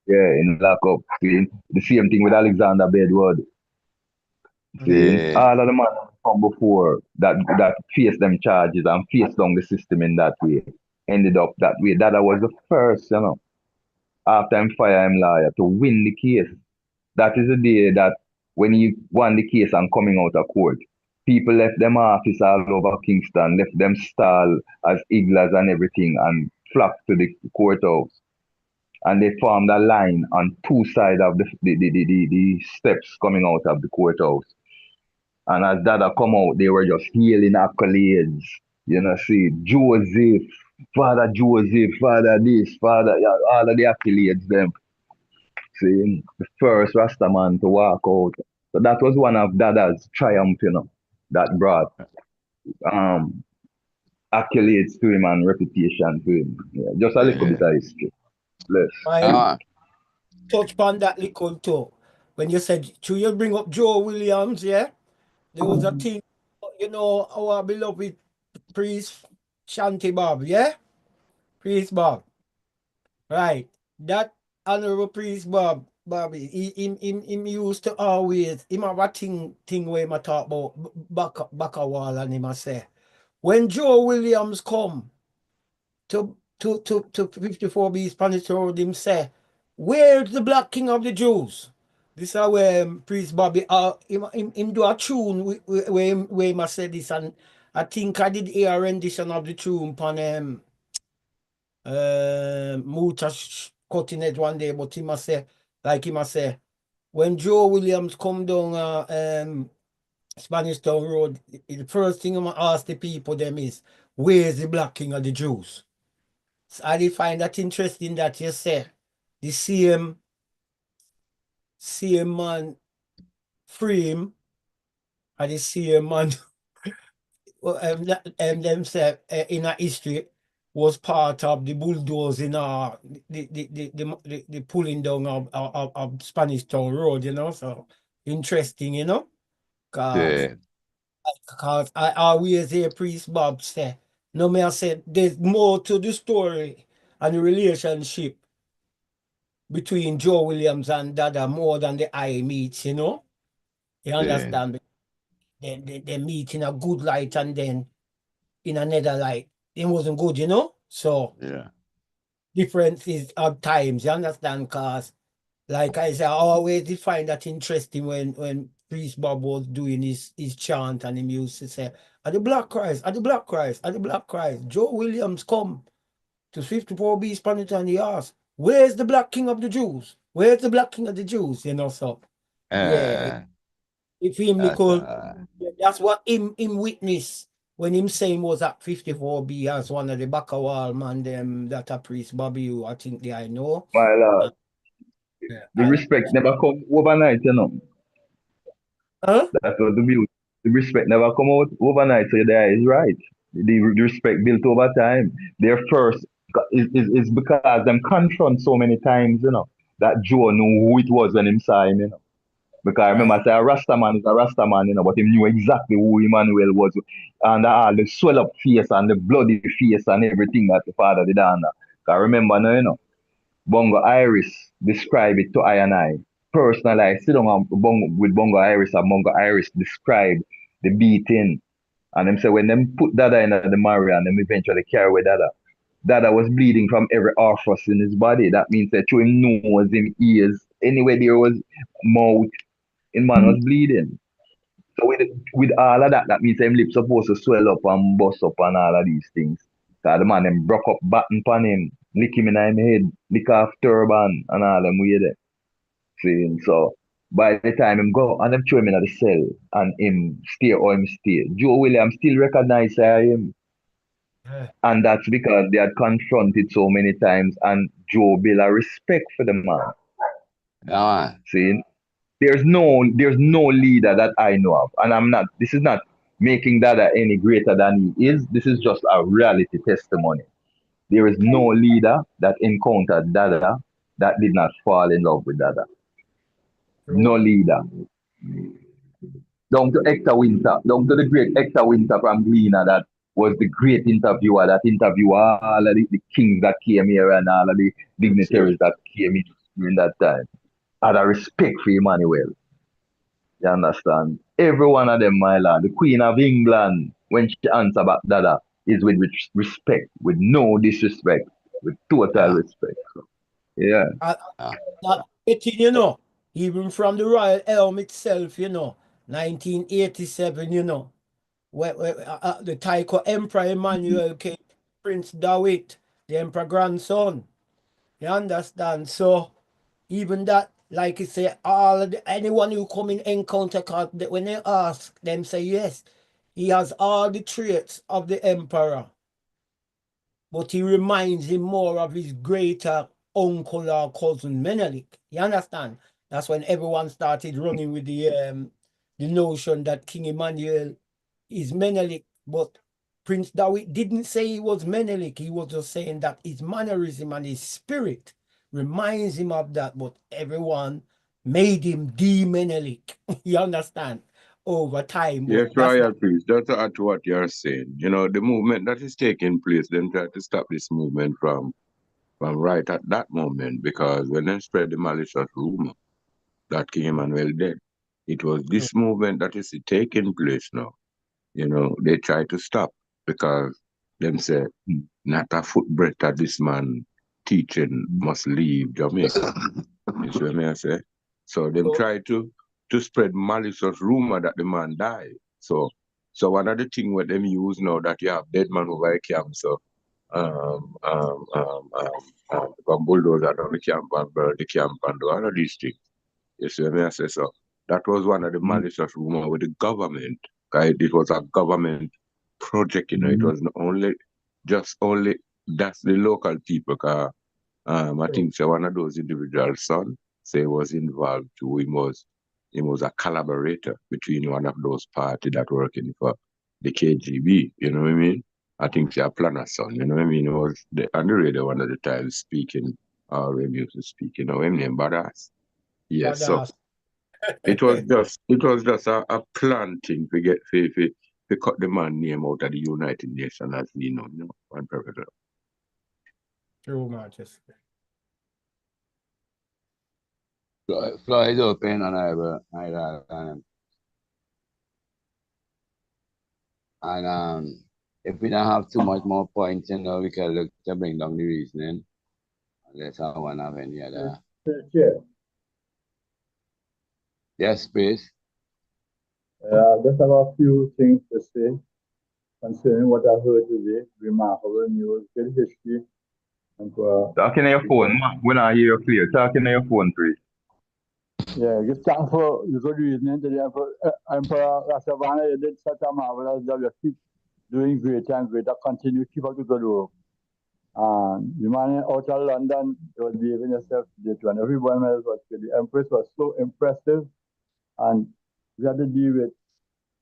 yeah, in lockup. See? The same thing with Alexander Bedward. See? Yeah. All of the men from before that faced them charges and faced down the system in that way. Ended up that way. That was the first, after him fire him lawyer to win the case. That is the day that when he won the case and coming out of court, people left them office all over Kingston, left them stall as iglas and everything and flocked to the courthouse. And they formed a line on two sides of the steps coming out of the courthouse. And as Dada come out, they were just hailing accolades. See, Joseph, Father this, Father, yeah, all of the affiliates, them. See, the first Rastaman to walk out. So that was one of Dada's triumph, that brought um accolades to him and reputation to him. Yeah, just a little bit Yeah. of history. Bless. I Ah, touch upon that little too. When you said, should you bring up Joe Williams, yeah? There was a thing, our beloved priest Shanty Bob, yeah? Priest Bob, right. That honorable priest Bobby, him used to always, him have a thing where him a talk about back a wall and him a say, when Joe Williams come to 54B Spanish Road, him say, where's the Black King of the Jews? This is where Priest Bobby, him do a tune where him a say this, and I think I did hear a rendition of the tune upon Muta cutting it one day, but him a say, when Joe Williams come down Spanish Town Road, the first thing I'm gonna ask the people them is, where's the Black King of the Jews? So I did find that interesting that you say the same man frame and the same man them say in a history was part of the bulldozing the pulling down of Spanish Town Road, so interesting, because yeah. I always hear Priest Bob say, no, me I said there's more to the story and the relationship between Joe Williams and Dada more than the eye meets, You Yeah. understand? They meet in a good light and then in another light. It wasn't good, So Yeah. differences of times, you understand? Because like I said, I always find that interesting when Priest Bob was doing his chant and he used to say, at the Black Christ, at the Black Christ, at the Black Christ, Joe Williams come to 54B Spanish and he asked, where's the Black King of the Jews? Where's the Black King of the Jews? So yeah, Uh, if him that's little, that's what him witness when him saying was at 54B as one of the Bacawal man them that a priest Bobby who I think I know. My lord, Yeah, the respect never come overnight. Huh? That was the beauty. The respect never come out overnight, so there is right. The respect built over time. Their first is because them confront so many times, that Joe knew who it was when him saw him. Because I remember Right. I say a Rasta man is a Rasta man, but he knew exactly who Emmanuel was. And all the swell up face and the bloody face and everything that the father did on that. I remember now, Bongo Iris describe it to I and I. Personally, I sit down with Bongo Iris and Bongo Iris describe the beating. And them say when them put Dada in the Maria and them eventually carry away Dada. Dada was bleeding from every orifice in his body. That means that through him nose, him ears, anywhere there was mouth, in man was bleeding. So with all of that, that means him lips supposed to swell up and bust up and all of these things. Cause the man them broke up batten pan him, lick him in him head, lick off turban and all them way there. See, so by the time him go and them throw him in the cell and him stay or him stay, Joe Williams still recognize him. Yeah. And that's because they had confronted so many times and Joe built a respect for the man. yeah, See, there's no leader that I know of, and this is not making Dada any greater than he is. This is just a reality testimony. There is no leader that encountered Dada that did not fall in love with Dada. No True. leader. Down to Hector Winter, down to the great Hector Winter from Gleaner that was the great interviewer that interviewed all of the kings that came here and all of the dignitaries that came in during that time. Had a respect for Emmanuel. You understand? Every one of them, my lord. The Queen of England, when she answer back Dada, is with respect, with no disrespect, with total yeah, respect. So, yeah. yeah, That getting, even from the Royal Elm itself, 1987, where the Taiko Emperor Emmanuel came, Prince Dawit, the Emperor grandson. You understand? So even that, like you say, anyone who come in encounter, when they ask them, say yes. He has all the traits of the emperor, but he reminds him more of his greater uncle or cousin Menelik. You understand? That's when everyone started running with the notion that King Emmanuel is Menelik, but Prince Dawit didn't say he was Menelik. He was just saying that his mannerism and his spirit reminds him of that, but everyone made him the Menelik. You understand? Over time, but Yes, that's Royal not Priest, just to add to what you're saying, you know, the movement that is taking place, them try to stop this movement from right at that moment, because when they spread the malicious rumor that King Emmanuel dead, it was true. this movement that is taking place now. You know, they try to stop because them say not a footbreadth of this man teaching must leave Jamaica. You see what I say? So them So, try to spread malicious rumor that the man died. So one of the thing what them use now that you have dead man over a camp, so come bulldozer down the camp and burn the camp and do all of these things. You see what I say? So that was one of the malicious rumor with the government. It was a government project, you know. It was not only just only that's the local people. I think so one of those individuals' son say was involved too. He was a collaborator between one of those parties that working for the KGB. You know what I mean? I think a planner son. You know what I mean? He was on the radio one of the times speaking, or when he used to speak. You know him name Badass. Yes. So badass. it was just a plan thing to get to cut the man name out of the United Nations as we know, on purpose. True, Majesty. Floor is open, Honorable my lord. And if we don't have too much more points, we can look to bring down the reasoning. Unless someone have any other. Chair. Yes, please. Just have a few things to say concerning what I heard today. Remarkable news, good history. And Talking on your phone, when I hear you clear, talking on your phone, please. yeah, give thanks for the good reasoning to the Emperor Rasavana. You did such a marvelous job. You keep doing greater and greater. Continue, keep up the good work. And the man out of London, you was behaving yourself today too. And everyone else was good. The Empress was so impressive. And we had to deal with,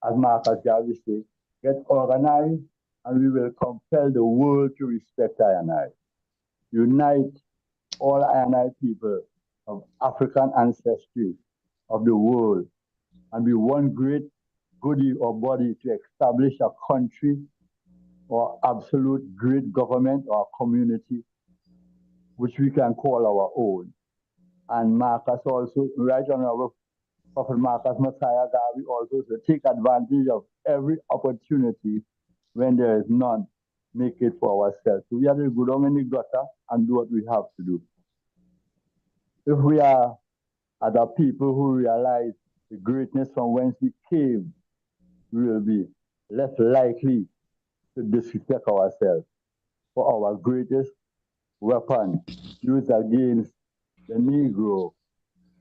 as Marcus Garvey said, get organized and we will compel the world to respect I. Unite all I people of African ancestry of the world and be one great goodie or body to establish a country or absolute great government or community which we can call our own. And Marcus also, right on our Prophet Marcus Messiah Garvey also to take advantage of every opportunity when there is none, make it for ourselves. So we have to go down in the gutter and do what we have to do. If we are other people who realize the greatness from whence we came, we will be less likely to disrespect ourselves. For our greatest weapon used against the Negro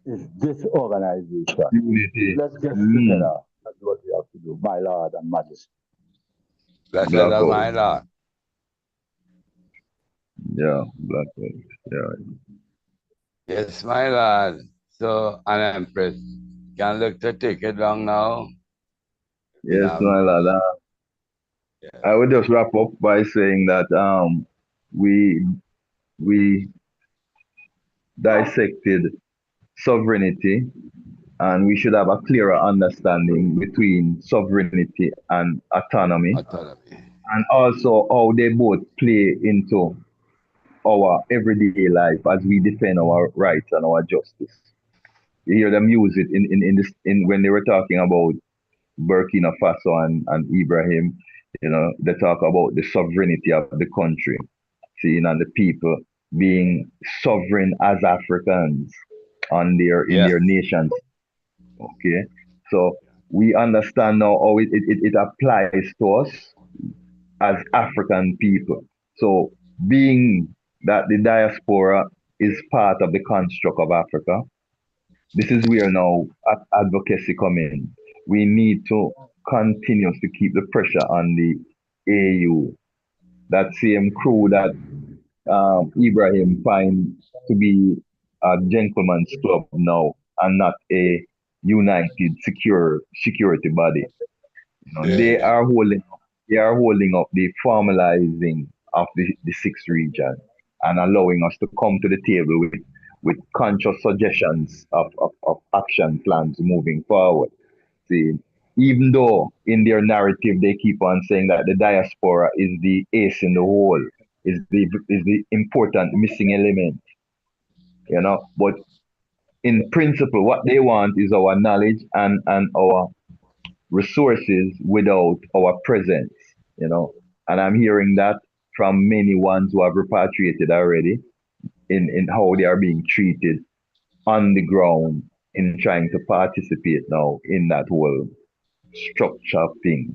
is disorganization. Unity. Let's get together. That's what we have to do, my Lord and Majesty. Blessed Black of out. my Lord. Yeah, black out. Yeah. Yes, my lord. So, an Empress, can look to take it down now. Yes, my lord. I would just wrap up by saying that we we dissected sovereignty, and we should have a clearer understanding between sovereignty and autonomy, and also how they both play into our everyday life as we defend our rights and our justice. You hear them use it in this in when they were talking about Burkina Faso and Ibrahim, they talk about the sovereignty of the country, seeing and the people being sovereign as Africans on their in Yes. their nations. Okay. So we understand now how it applies to us as African people. So being that the diaspora is part of the construct of Africa, this is where now advocacy come in. We need to continues to keep the pressure on the AU. That same crew that Ibrahim finds to be a gentleman's club now and not a united security body. You know, they are holding up the formalizing of the sixth region and allowing us to come to the table with conscious suggestions of action plans moving forward. See, even though in their narrative they keep on saying that the diaspora is the ace in the hole, is the important missing element, you know. But in principle, what they want is our knowledge and our resources without our presence, you know. And I'm hearing that from many ones who have repatriated already in how they are being treated on the ground in trying to participate now in that whole structure of things.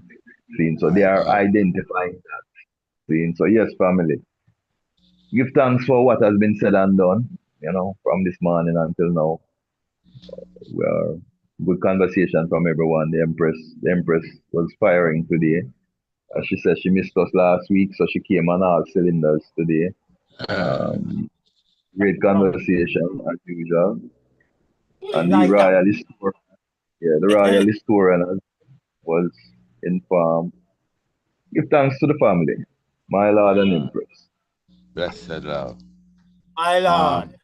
See, so they are identifying that. See, so yes, family. Give thanks for what has been said and done, you know, from this morning until now. We are good conversation from everyone. The Empress was firing today. She said she missed us last week, so she came on all cylinders today. Um, Great conversation as usual. And the Like that. royal historian was informed. Give thanks to the family, my lord and empress. Blessed love. My Lord. Um,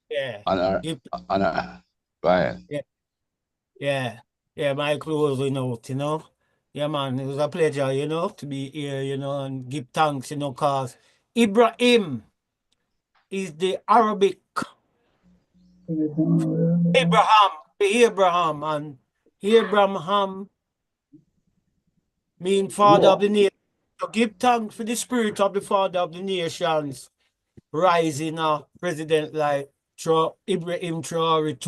Yeah. on our, Give, on our, go ahead. yeah. Yeah. Yeah, my closing note, you know. Yeah, man, it was a pleasure, you know, to be here, you know, and give thanks, you know, because Ibrahim is the Arabic Abraham, and Abraham mean father of the nation. So give thanks for the spirit of the father of the nations rising a president like Ibrahim Traore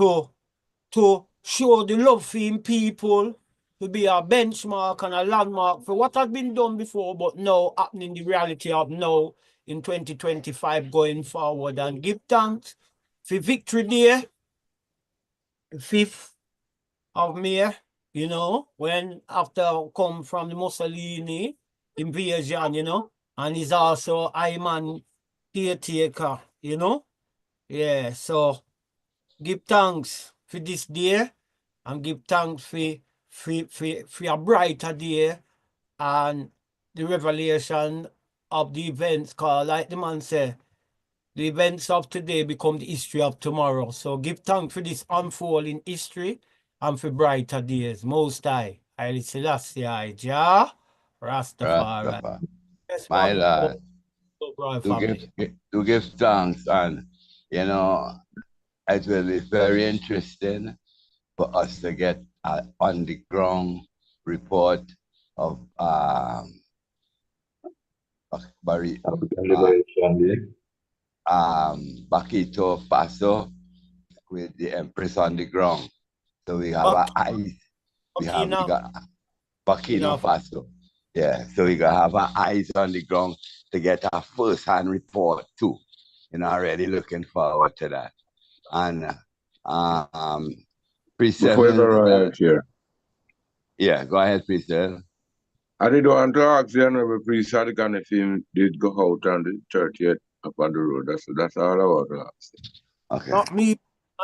to show the love for him people, to be a benchmark and a landmark for what has been done before, but now happening the reality of now in 2025 going forward. And give thanks for Victory Day, 5th of May, you know, when after come from the Mussolini invasion, you know, and he's also Ayman caretaker, you know. Yeah, so give thanks for this day and give thanks for a brighter day and the revelation of the events, cause like the man said, the events of today become the history of tomorrow. So give thanks for this unfolding history and for brighter days. Most High, Haile Selassie, Jah, Rastafari. Rastafari. Yes, My family. Lord. To Family. give thanks, and you know, it will be very interesting for us to get on the ground report of Barry, African Liberation Day. Bakito Faso with the Empress on the ground. So we have our eyes. We got Burkina Faso. Yeah, so we gotta have our eyes on the ground to get our first-hand report too. You know, already looking forward to that. And Before you go Pre-7, royal chair, yeah, go ahead, Pre-7. I did want to ask the honorable priest Sadigan if he did go out on the 30th up on the road. That's all I want to ask. Okay. Not me.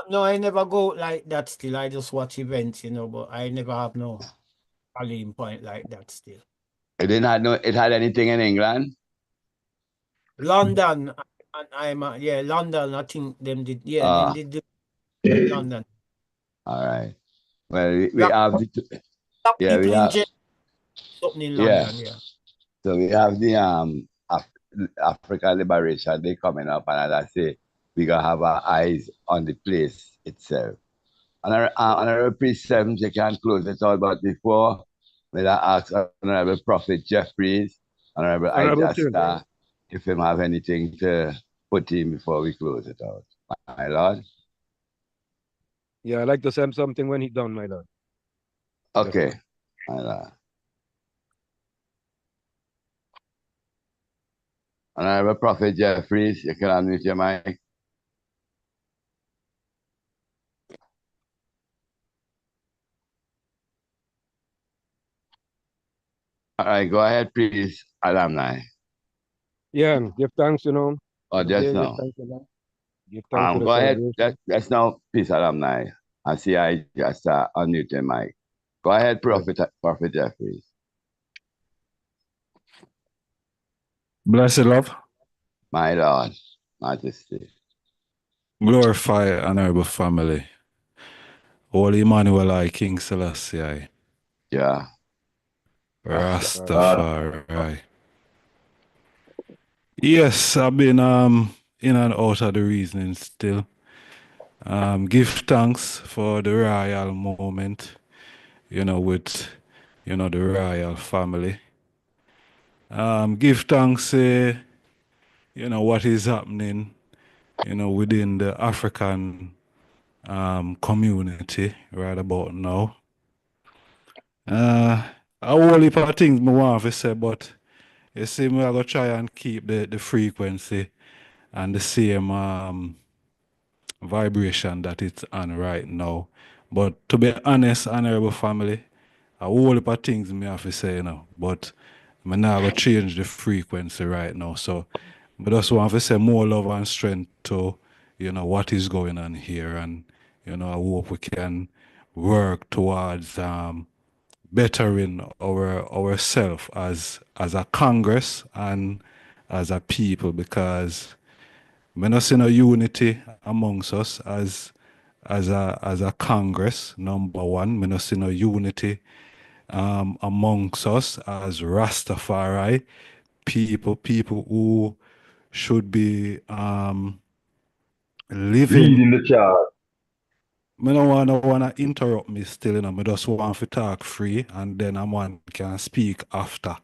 No, I never go like that still. I just watch events, you know, but I never have no rallying point like that still. It had anything in England? London, and I'm London. I think them did. Yeah, them did London. All right. Well, we have the People in jail. Something in London, yeah. So we have the African Liberation Day coming up, and as I say, we gotta have our eyes on the place itself. And Honorable Priest Seven, you can close it all, but before, may I ask Honorable Prophet Jeffries, Honorable Ida Star, if him have anything to put in before we close it out. My Lord. Yeah, I'd like to say something when he's done, my Lord. Okay, Yes, my Lord. Honorable Prophet Jeffries, you can unmute your mic. All right, go ahead, please, alumni. Yeah, give thanks, you know. Or just Yeah, give now. thanks for that. Give thanks for the Go ahead. celebration. Let's now, please, alumni. I see I just unmute your mic. Go ahead, Yeah. Prophet Jeffries. Blessed love, My Lord, Majesty. glorify honorable family. Holy Emmanuel I, King Selassie I, Yeah. Rastafari. Yes, I've been in and out of the reasoning still. Give thanks for the royal moment, with the royal family. Give thanks, what is happening, within the African community right about now. A whole heap of things I want to say, but you see, me I go try and keep the frequency and the same vibration that it's on right now. But to be honest, honorable family, a whole heap of things me have to say, but I'm not going to change the frequency right now. So I just want to say more love and strength to, what is going on here. And, I hope we can work towards bettering ourselves as a Congress and as a people, because we not see no unity amongst us as a Congress, number one. We not see no unity amongst us as Rastafari people who should be living. Leading the charge. I don't wanna interrupt me still, I just want to talk free and then I want can speak after.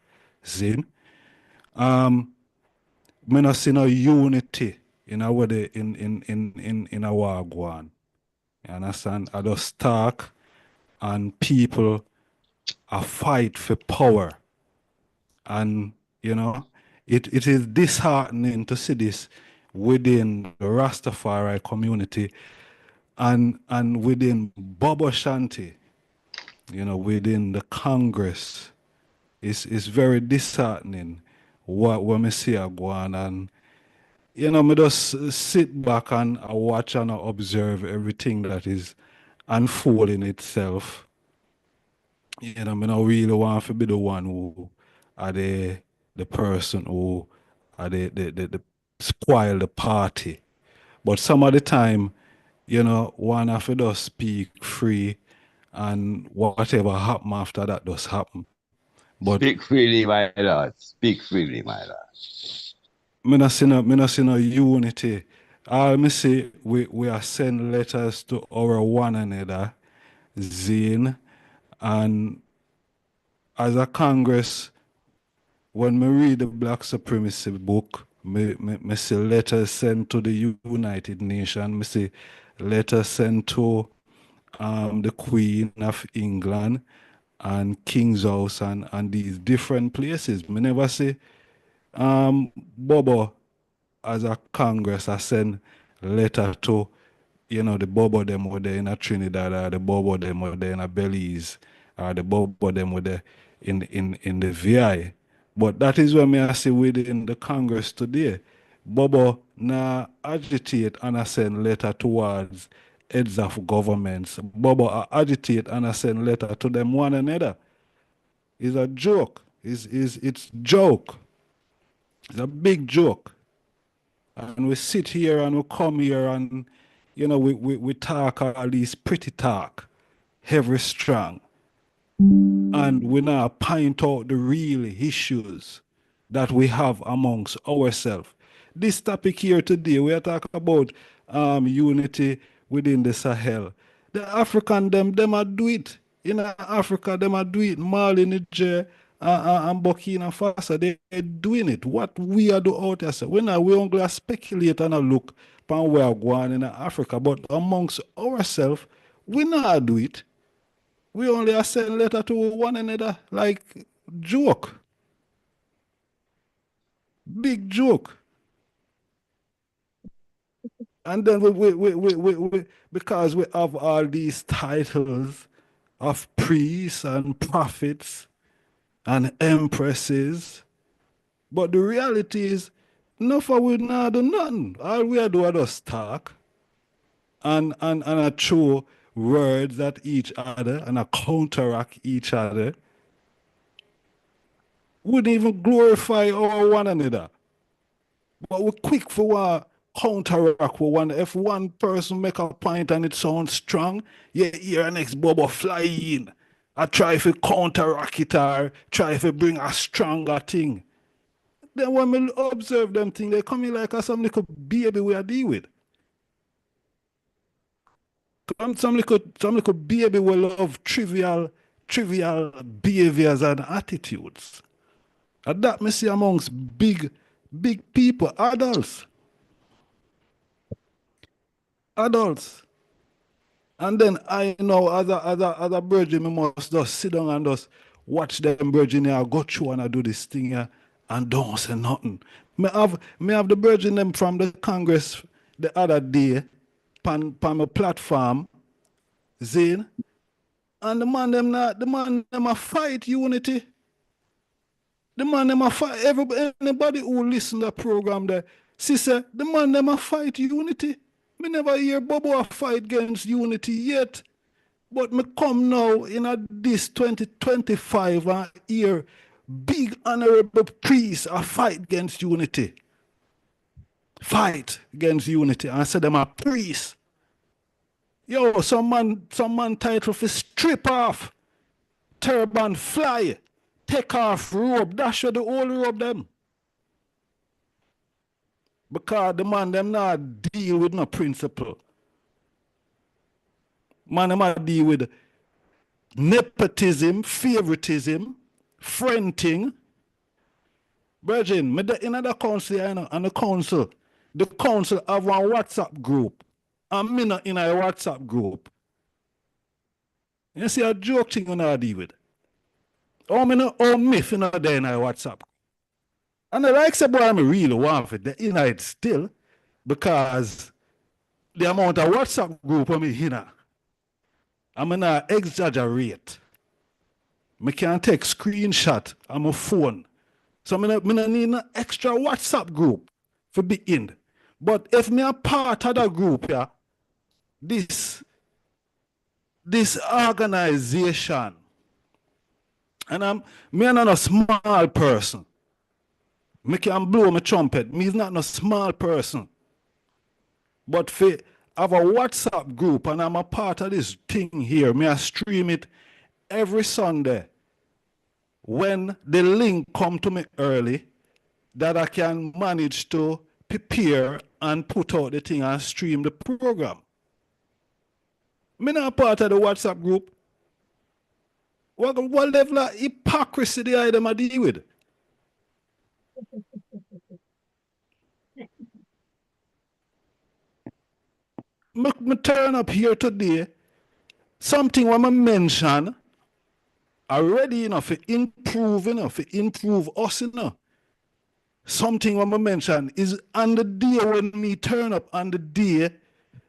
Zin. Me not see no unity in our in our Wagwan. You understand? I just talk and people are fight for power. And it is disheartening to see this within the Rastafari community and within Bobo Shanti, within the Congress. It's very disheartening what when we see a go on, and me just sit back and I watch and I observe everything that is unfolding itself. Me not really want to be the one who are the person who are the spoil the party. But some of the time, one have to just speak free and whatever happen after that does happen. But Speak freely, my Lord. Speak freely, my Lord. me not see no unity. All me see, we are send letters to our one another, Zine, and as a Congress, when me read the Black Supremacy book, me see letters sent to the United Nations, me see letters sent to the Queen of England and King's House and these different places. Me never see Bobo as a Congress I send letter to the Bobo them were there in a Trinidad, or the Bobo them were there in a Belize, or the Bobo them were there in the VI. But that is what me I see within the Congress today. Bobo now agitate and I send letter towards heads of governments. Bobo agitate and I send letter to them one another. It's a joke. It's joke. It's a big joke. And we sit here and we come here and we talk all these pretty talk, heavy strong. And we now point out the real issues that we have amongst ourselves. This topic here today, we are talking about unity within the Sahel. The African them are do it. In Africa, them are do it. Mali, Niger, and Burkina Faso, they doing it. What we are do out there, so we only speculate and a look upon where we going in Africa, but amongst ourselves, we not do it. We only are send letter to one another like joke. Big joke. And then we because we have all these titles of priests and prophets and empresses. But the reality is, enough of we not do nothing. All we do is just talk and throw words at each other and counteract each other. Wouldn't even glorify our one another. But we're quick for what counteract for one. If one person make a point and it sounds strong, you hear next bubble fly in. I try to counteract it or try to bring a stronger thing. Then when we observe them things, they come in like a some little baby we are deal with. Some little baby will love trivial behaviors and attitudes. And that me see amongst big people, adults. And then I know as a virgin, me must just sit down and just watch them virgin here go through and I do this thing here and don't say nothing. Me have the virgin them from the Congress the other day pan my platform, Zane, and the man them a fight unity. The man them a fight anybody who listen to the program there. Sister, the man them a fight unity. Me never hear Bobo a fight against unity yet. But me come now in this 2025 and hear big honorable priests a fight against unity. Fight against unity. And I say them a priest. Yo, some man title for strip off, turban fly, take off robe, dash with the whole robe them. Because the man them not deal with no principle. Man them not deal with nepotism, favoritism, friending. Virgin, me in the council, and the council have one WhatsApp group. And me not in a WhatsApp group. You see a joke thing you not deal with. Or me if you not there in a WhatsApp. And I like say boy, I really want for the in it still because the amount of WhatsApp group I'm in, I'm gonna exaggerate. I can take screenshot on my phone. So I need an extra WhatsApp group for be in. But if me a part of the group, yeah, this organization, and me not a small person. Me can blow my trumpet. Me is not a small person. But for have a WhatsApp group and I'm a part of this thing here, me I stream it every Sunday. When the link come to me early, that I can manage to prepare and put out the thing and stream the program. Me not part of the WhatsApp group. What level of hypocrisy the item I deal with? Me turn up here today, something when I mention already, for improve, improve us, Something when I mention is on the day when me turn up on the day,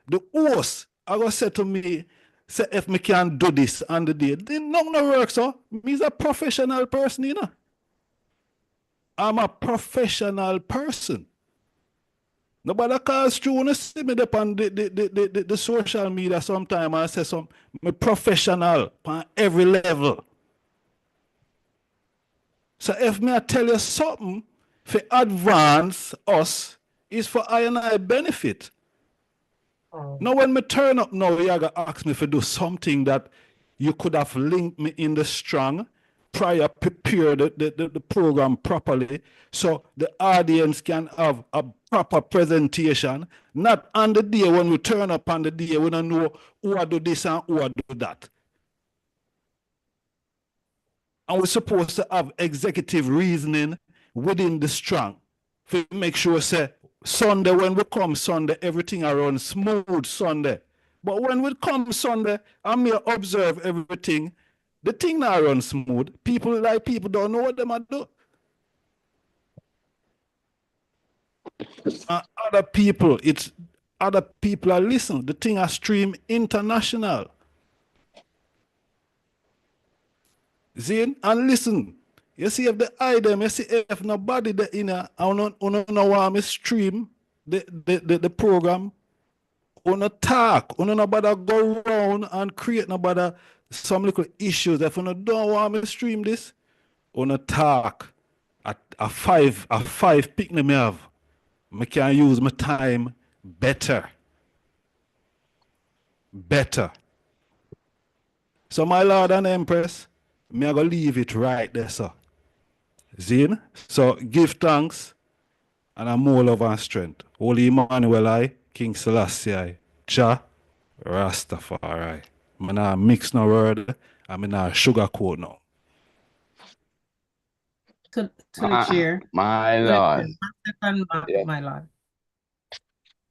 the host I go say to me, say if me can do this on the day. Then nothing no work, so me is a professional person, I'm a professional person. Nobody calls through when see me up on the social media sometime and say some me professional on every level. So if me I tell you something for advance us is for I and I benefit. Now when me turn up now, you gotta ask me to do something that you could have linked me in the strong prior prepare the program properly so the audience can have a proper presentation, not on the day when we turn up on the day we don't know who I do this and who I do that. And we're supposed to have executive reasoning within the strong to make sure say Sunday when we come Sunday everything around smooth Sunday. But when we come Sunday I may observe everything, the thing not run smooth. People don't know what them are do. Other people are listening. The thing are stream international. Zane, and listen, You see if the item, you see if nobody the inner, I don't know why me stream the program. On talk, on nobody go around and create nobody some little issues. If you don't want me stream this, on talk. A five pick me have. I can use my time better. Better. So my Lord and Empress, me I go leave it right there, sir. Zine? So give thanks and a more love and strength. Holy Emmanuel I, King Selassie I, Jah, Rastafari. I not mix no word, I not sugarcoat no. To the chair. My Listen, Lord. my Lord.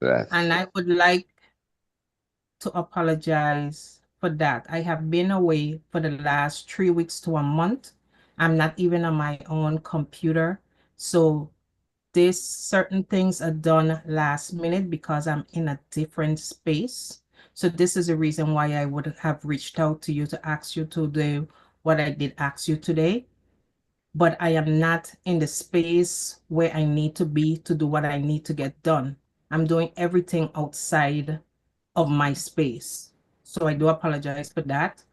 Yes. And I would like to apologize for that. I have been away for the last 3 weeks to a month. I'm not even on my own computer. So this certain things are done last minute because I'm in a different space. So this is the reason why I would have reached out to you to ask you to do what I did ask you today. But I am not in the space where I need to be to do what I need to get done. I'm doing everything outside of my space. So I do apologize for that.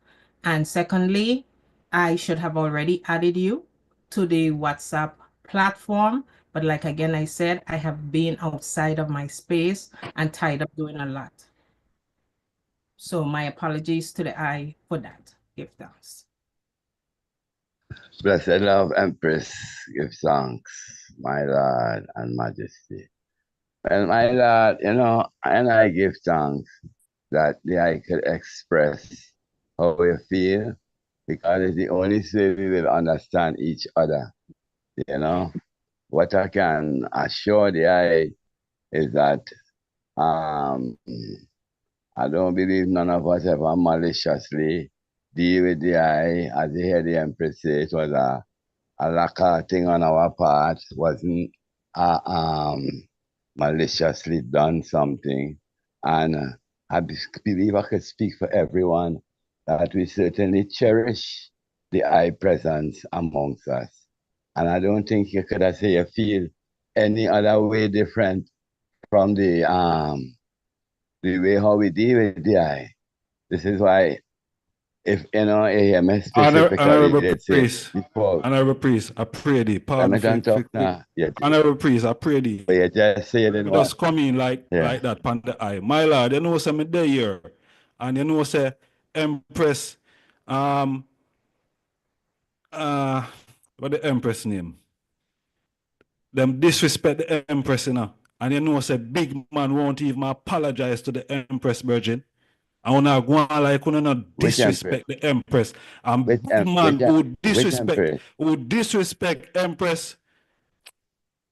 And secondly, I should have already added you to the WhatsApp platform. But like again, I said, I have been outside of my space and tied up doing a lot. So my apologies to the eye for that. Give thanks. Blessed love, Empress, give thanks, my Lord and Majesty. Well, my Lord, and I give thanks that I could express how we feel because it's the only way we will understand each other. What I can assure the eye is that I don't believe none of us ever maliciously deal with the eye. As you hear the Empress say, it was a lack of thing on our part, wasn't maliciously done something. And I believe I could speak for everyone that we certainly cherish the eye presence amongst us. And I don't think you could have say you feel any other way different from the way how we deal with the eye. This is why if AMS specifically Honorable priest, Honorable priest, I pray thee, pardon Honorable priest, I pray thee. But you just say it in one. Just come in like that pan the eye. My Lord, you know say me there here. And you know say Empress what the Empress name? Them disrespect the Empress, And you know say big man won't even apologize to the Empress Virgin. I wanna go on like not disrespect the Empress. And big man who disrespect Empress.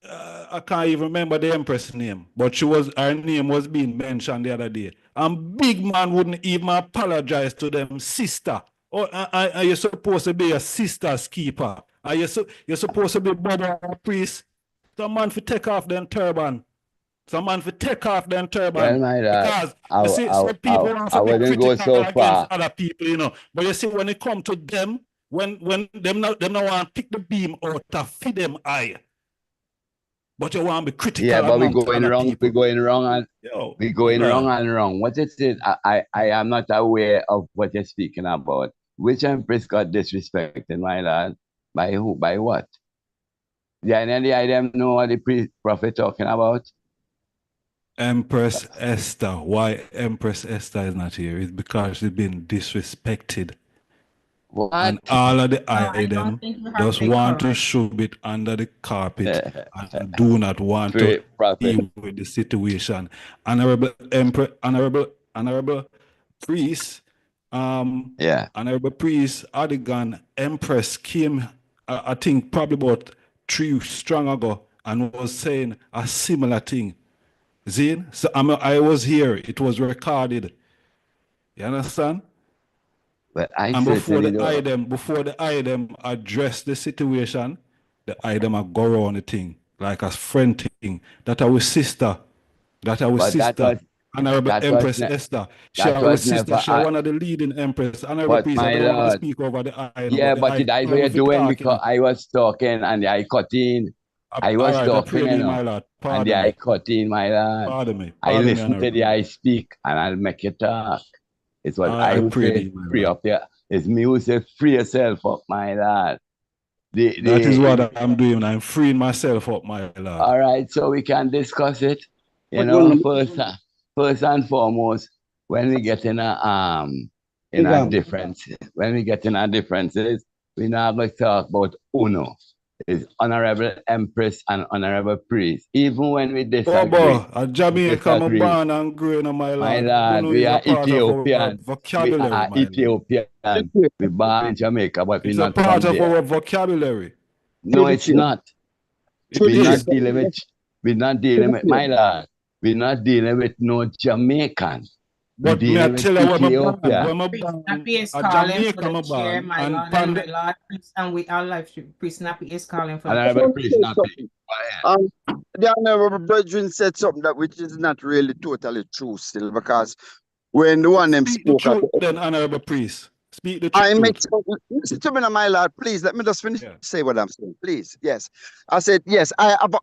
I can't even remember the Empress name, but her name was being mentioned the other day. And big man wouldn't even apologize to them sister. Or are you supposed to be a sister's keeper? You're supposed to be brother or priest? Some man for take off them turban. Some man for take off them turban. Because you see, some people want to be critical against other people, But you see, when it comes to them, when them not want to pick the beam out to feed them eye. But you want to be critical. Yeah, but we're going wrong. People. We're going wrong and wrong. What it is, I am not aware of what you're speaking about. Which Empress got disrespected, my lord? By who? By what? Yeah, and any idea know what the prophet talking about? Empress Esther. Why Empress Esther is not here? It's because she's been disrespected. What? And all of the items just want to shove it under the carpet and do not want to deal with the situation. Honorable priest, Honorable priest Adigan Empress came, I think probably about 3 strong ago, and was saying a similar thing. Zane, so I was here. It was recorded. You understand? But before the item address the situation, the item a go around the thing like a friend thing. That our sister. That Empress was Esther. She that our was sister. never. She one of the leading empress. Honorable But Priest, I my don't want to lord, speak over the eye, yeah, but the but eye that's what time you're if you doing talking. because I was talking and I cut in. I All was right, I talking, pray thee, my lord. and the Pardon I me. cut in, my lord. Pardon me. I Pardon me, listen to Honorable. the I speak, and I'll make you talk. It's what I would pray say, thee, my free lord. up your. It's me who say, free yourself up, my lord. That is what I'm doing. I'm freeing myself up, my lord. All right, so we can discuss it. You But know, first and foremost, when we get in a differences, we're not going to talk about Uno. It's Honorable Empress and Honorable Priest. Even when we Bobo, a Jamaica, I'm born and growing, my my lord. lord, Uno we is a are part of our Ethiopian. We vocabulary, are my lord. Ethiopian. We born in Jamaica, but we're It's a not part from of there. our vocabulary. No, it's not. It We're not is. dealing with. We're not dealing with my lord. We're not dealing with no Jamaican. We're But may I dealing with tell you where my born? Ethiopia. Where my Priest born? Nappy is A calling for Jamaica, the my chair, born. my And lord and my lord. Priest, and we all live stream. Priest Nappy is calling for the chair. Honorable Priest Nappy. The honorable brethren said something that which is not really totally true still, because when the one them Speak the spoke at truth, then, honorable priest. Speak the I truth. make listen to me now, my lord, please let me just finish say what I'm saying, please. Yes. I said yes, I have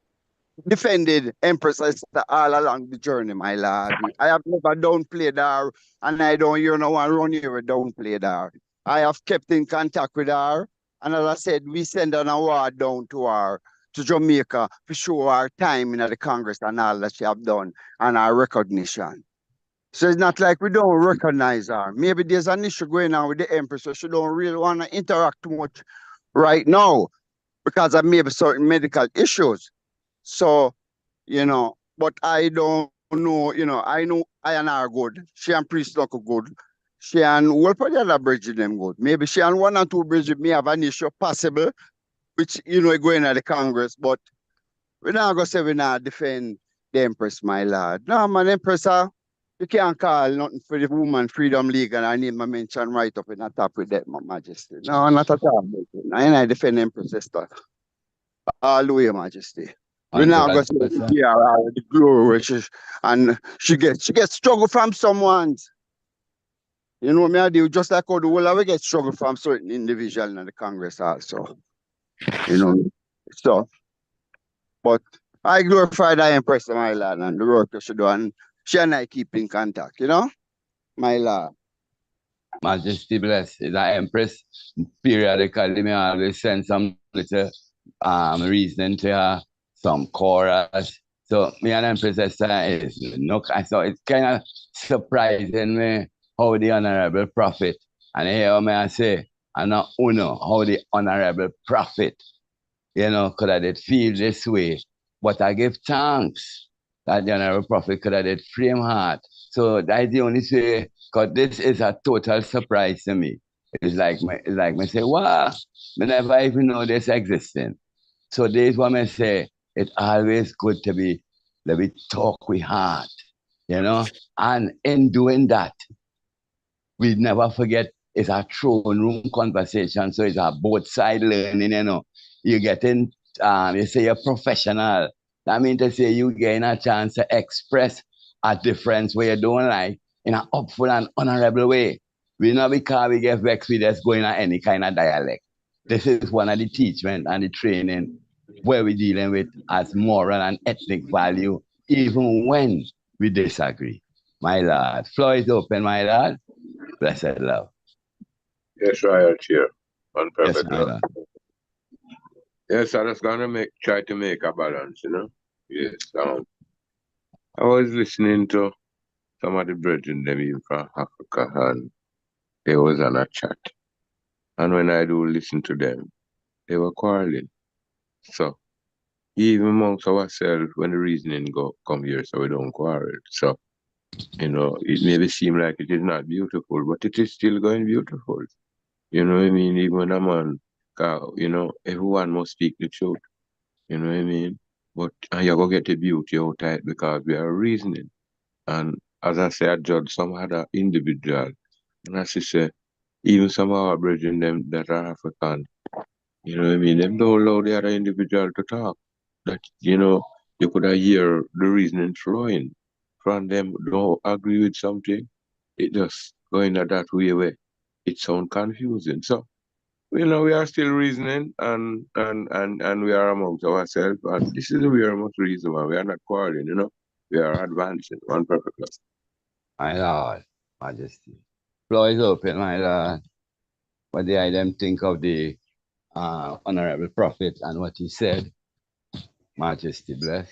defended Empress Esther all along the journey, my lord. I have never downplayed her, and I don't hear no one run here with downplayed her. I have kept in contact with her, and as I said, we send an award down to her to Jamaica to show her time in the Congress and all that she have done and her recognition. So it's not like we don't recognize her. Maybe there's an issue going on with the Empress, so she don't really want to interact too much right now because of maybe certain medical issues. So, but I don't know, I know I and her good. She and Priest look good. She and well, probably other Bridget them good. Maybe she and one or two Bridget may have an issue possible, which, going at the Congress, but we're not going to say we're not defend the Empress, my lord. No, man, Empress, you can't call nothing for the Woman Freedom League and I need my mention right up in the top with that, my majesty. No, not at all. I defend Empress Esther. All the way, majesty. We're not going to say the glory which is, and she gets struggle from someone. You know me, I do just like how the whole we get struggle from certain individual in the Congress also. So, but I glorify the Empress, my lord, and the work that she do, and she and I keep in contact, my lord. Majesty bless. Is that Empress periodically me always send some little reasoning to her, some chorus. So me and Empress Esther is no, so it's kind of surprising me how the honorable prophet, and here me I say, and not uno, how the honorable prophet, could have did feel this way. But I give thanks that the honorable prophet could have did frame heart. So that's the only way, because this is a total surprise to me. It's like me say, wow, me never even know this existing. So this what I say, it's always good to be, let me talk with heart, and in doing that, we never forget it's a throne room conversation. So it's a both side learning. You getting, you say you're professional. That means to say you getting a chance to express a difference where you don't like in an upfront and honorable way. We not because we get vexed with us going on any kind of dialect. This is one of the teachment and the training where we're dealing with as moral and ethnic value, even when we disagree. My lord, floor is open, my lord. Blessed love. Yes, Royal Chair. On Yes, perfect my love. lord. Yes, I was gonna try to make a balance. Yes. I was listening to some of the brethren them even from Africa and they was on a chat. And when I do listen to them, they were quarreling. So even amongst ourselves when the reasoning come here so we don't quarrel. So, it may seem like it is not beautiful, but it is still going beautiful. You know what I mean? Even when a man, everyone must speak the truth. You know what I mean? But and you're gonna get the beauty out of it because we are reasoning. And as I say, I judge some other individual. And as I say, even some of our brethren them that are African, you know what I mean? Them don't allow the other individual to talk. That, you could hear the reasoning flowing from them don't agree with something, it just going that way where it sound confusing. So we are still reasoning and we are amongst ourselves, and this is the way we must reason, man. We are not quarreling. We are advancing one perfect love. My Lord, Majesty. Floor is open, my Lord. What do I them think of the Honorable Prophet and what he said? Majesty bless.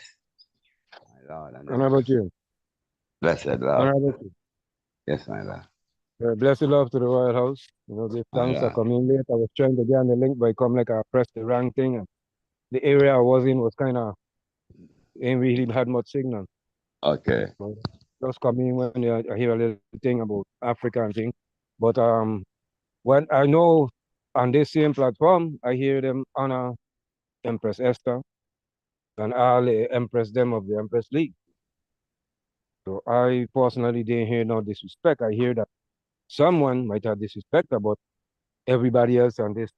My Lord and Honorable Chair. blessed Lord. Honorable Chair. Yes, my Lord. Blessed love to the Royal House. Give My thanks for Lord. coming late. I was trying to get on the link, but I come like I pressed the wrong thing. And the area I was in was kind of, ain't really had much signal. Okay. So just come in when I hear a little thing about Africa and thing. But when I know on this same platform, I hear them honor Empress Esther and all the Empress them of the Empress League. So I personally didn't hear no disrespect. I hear that someone might have disrespect about everybody else on this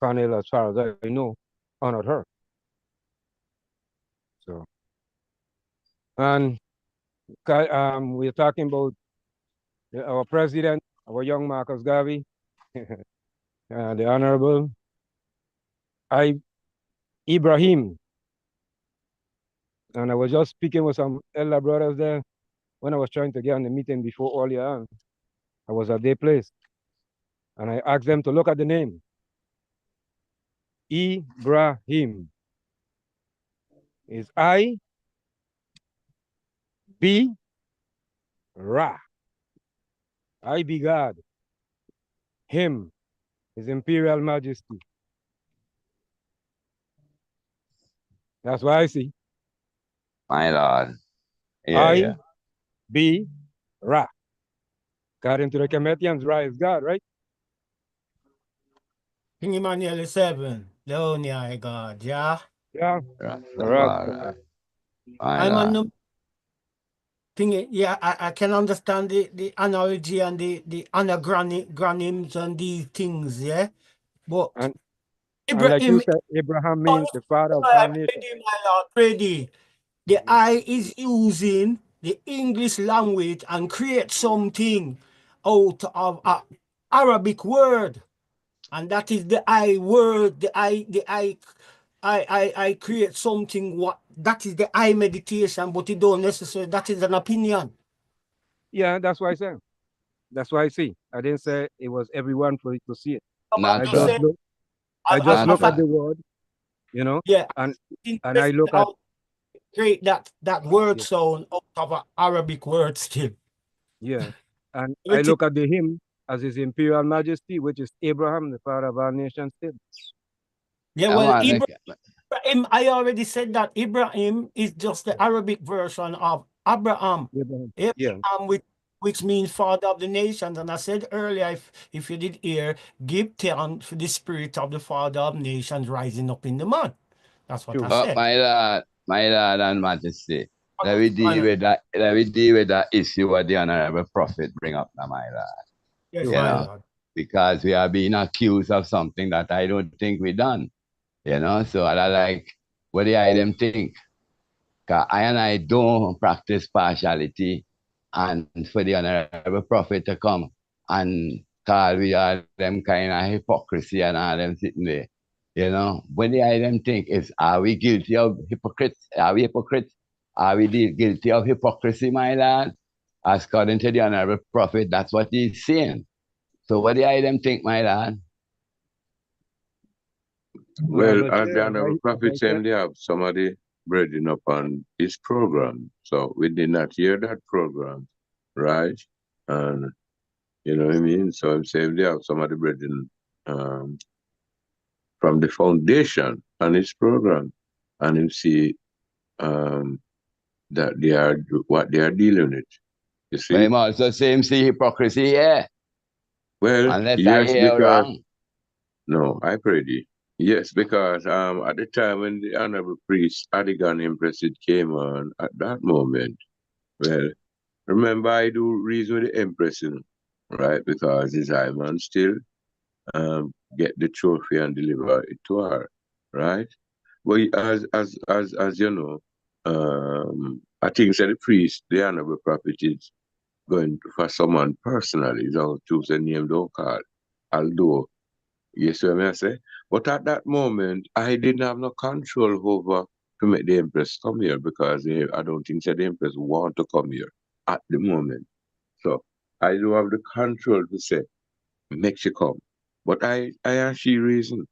panel, as far as I know, honored her. So, and we're talking about our president, our young Marcus Garvey, the Honorable Ibrahim. And I was just speaking with some elder brothers there when I was trying to get on the meeting before earlier on. I was at their place. And I asked them to look at the name. Ibrahim is Ra. I be God. Him, His Imperial Majesty. That's what I see. My Lord. Yeah. Ra. According to the Cometians, Ra is God, right? King Emmanuel 7. Leonia, God, yeah. Yeah. Rastafari. My I'm on Lord. the thing, yeah, I can understand the analogy and the anagronyms and these things, yeah. But And like you Ibrahim, said, Abraham means the father of all nations. my Lord, ready. The I is using the English language and create something out of a Arabic word. And that is the I word, I create something, what that is the I meditation, but it don't necessarily, that is an opinion. Yeah, that's why I said. That's why I see. I didn't say it was everyone for it to see it. Not I true. just look. I just look at the word, Yeah, and I look at create that word yeah, sound out of an Arabic word still. yeah, and I look at the him as His Imperial Majesty, which is Abraham, the father of our nation still. Yeah, well, Ibrahim, I already said that Ibrahim is just the Arabic version of Abraham. Abraham, which means father of the nations. And I said earlier, if you did hear, give thanks for the spirit of the father of nations rising up in the man. That's what I said. My Lord and Majesty. Let me deal with that. Let me deal with that issue what the Honorable Prophet bring up now, my Lord. Yes, my Lord. Because we are being accused of something that I don't think we done. So I like what do I them think? Cause I don't practice partiality, and for the Honorable Prophet to come and call we all them kind of hypocrisy and all them sitting there. What do I them think is, are we guilty of hypocrites? Are we hypocrites? Are we guilty of hypocrisy, my lad? As according to the Honorable Prophet, that's what he's saying. So what do I them think, my lad? Well, as the Honorable Prophet said, they have somebody brethren up on this program. So we did not hear that program, right? And you know what I mean? So I'm saying they have somebody brethren from the foundation on this program, and him see that they are what they are dealing with. You see? But him also same see hypocrisy, yeah. Well, Unless I yes, hear because wrong. no, I pray thee. Yes, because at the time when the honorable priest Adigan Empress came on, at that moment, well, remember I do reason with the Empress, right? Because his high man still get the trophy and deliver it to her, right? Well, as you know, I think that the priest, the honorable prophet, is going for someone personally. Don't choose a name, don't call. Although, you see what I say? But at that moment, I didn't have no control over to make the Empress come here because I don't think that the Empress want to come here at the moment. So I do have the control to say, make she come. But I and she reason,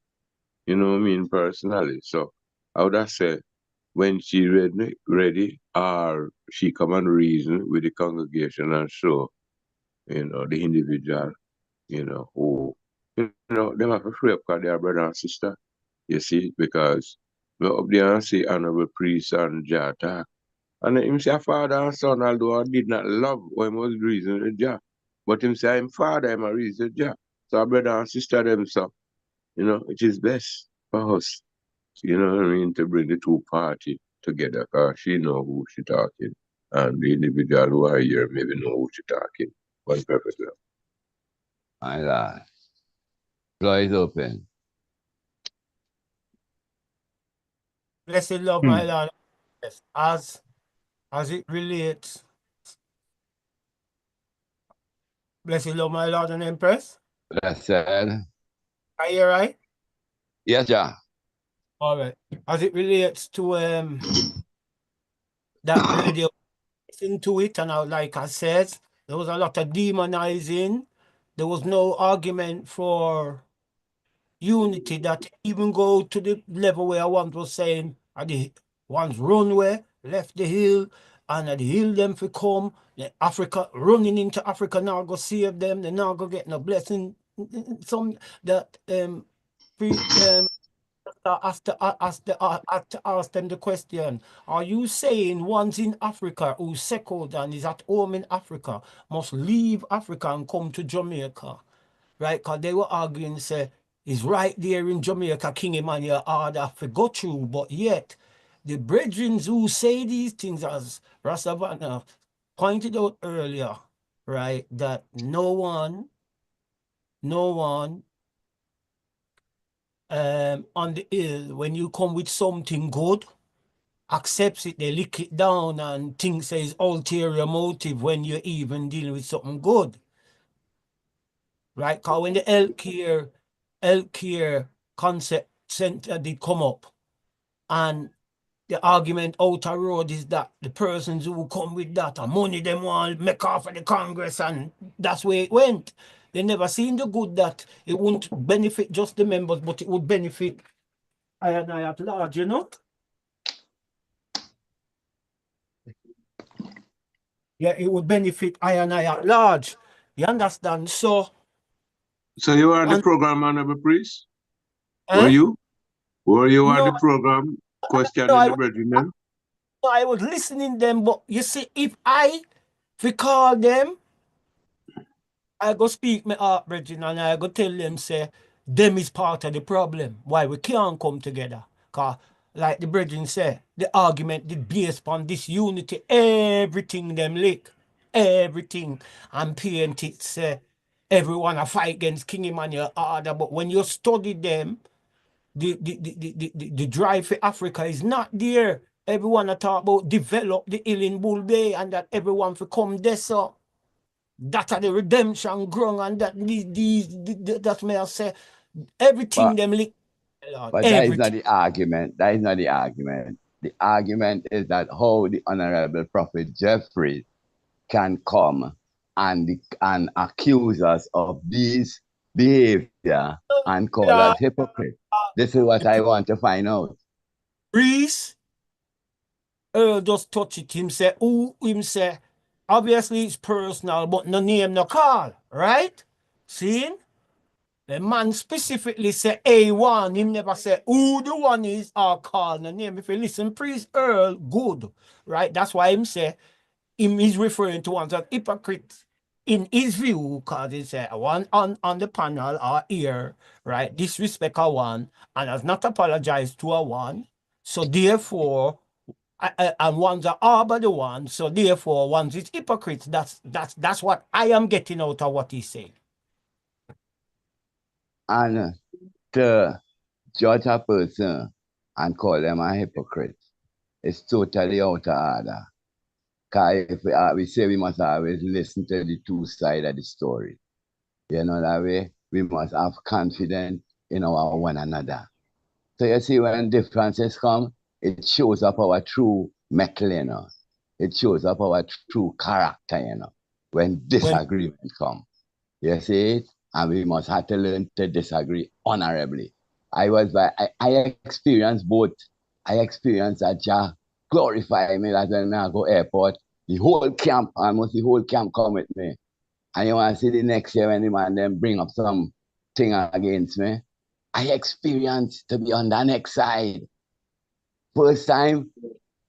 you know what I mean, personally. So I would have said when she ready, or she come and reason with the congregation and show, the individual, who, them have to free up because they are brother and sister, you see, because me up there and see honorable priest and Jah talk. And him say father and son, although I did not love when he was reason with Jah. But him say him father, him a reason with Jah. So our brother and sister them, so, it is best for us, what I mean, to bring the two party together, because she know who she talking, and the individual who are here maybe know who she talking. One perfect love. My Lord. Floor is open. Blessed love, my Lord. Yes, as it relates, blessed love, my Lord and Empress. Blessed. Are you right? Yes, Jah. All right. As it relates to that radio, listen to it, and like I said, there was a lot of demonizing. There was no argument for unity that even go to the level where one was saying at the one's runway left the hill, and at the hill them for come the Africa running into Africa now go save them, they now go get no blessing. Some that pre ask them the question, are you saying ones in Africa who settled and is at home in Africa must leave Africa and come to Jamaica? Right? Because they were arguing, say, it's right there in Jamaica, King Emmanuel order for go through, but yet the brethren who say these things, as Rastavana pointed out earlier, right, that no one on the hill, when you come with something good, accepts it, they lick it down and thinks there's ulterior motive when you're even dealing with something good. Right? Because when the healthcare concept center did come up, and the argument out the road is that the persons who come with that and money them want make off of the Congress, and that's where it went. They never seen the good that it wouldn't benefit just the members, but it would benefit I and I at large, Yeah, it would benefit I and I at large. You understand? So you are on the program, honorable priest? Were you? Were you on No, the program questioning the brethren? I was listening them, but you see, if I call them, I go speak my heart, brethren, and I go tell them, say, them is part of the problem. Why we can't come together. Because, like the brethren say, the argument did based upon this unity, everything them lick. Everything. And paint it say, everyone a fight against King Emmanuel order. But when you study them, the drive for Africa is not there. Everyone a talk about develop the hill in Bull Bay and that everyone for come there. So that are the redemption ground, and that that may I say everything But, them lick. but that is not the argument. That is not the argument. The argument is that how the Honorable Prophet Jeffrey can come and accuse us of this behavior and call us hypocrite. This is what I want to find out. Reese just touch it. Him say, obviously it's personal, but no name, no call, right? See? The man specifically say A1, him never say who the one is or call no name. If you listen, Priest Earl, good, right? That's why him say him is referring to one that hypocrite in his view, because he said one on the panel or here, right? Disrespect a one and has not apologized to a one. So therefore, and one's a harbor the one, so therefore one's is hypocrites. That's what I am getting out of what he's saying. And to judge a person and call them a hypocrite is totally out of order. Because if we say we must always listen to the two sides of the story. You know that way? We must have confidence in our one another. So you see, when differences come, it shows up our true metal, you know. It shows up our true character, you know, when disagreement come. You see it? And we must have to learn to disagree honorably. I experienced both. I experienced that Jah glorify me that when I go airport, the whole camp, almost the whole camp come with me. And you want to see the next year when the man then bring up some thing against me. I experienced to be on the next side. First time,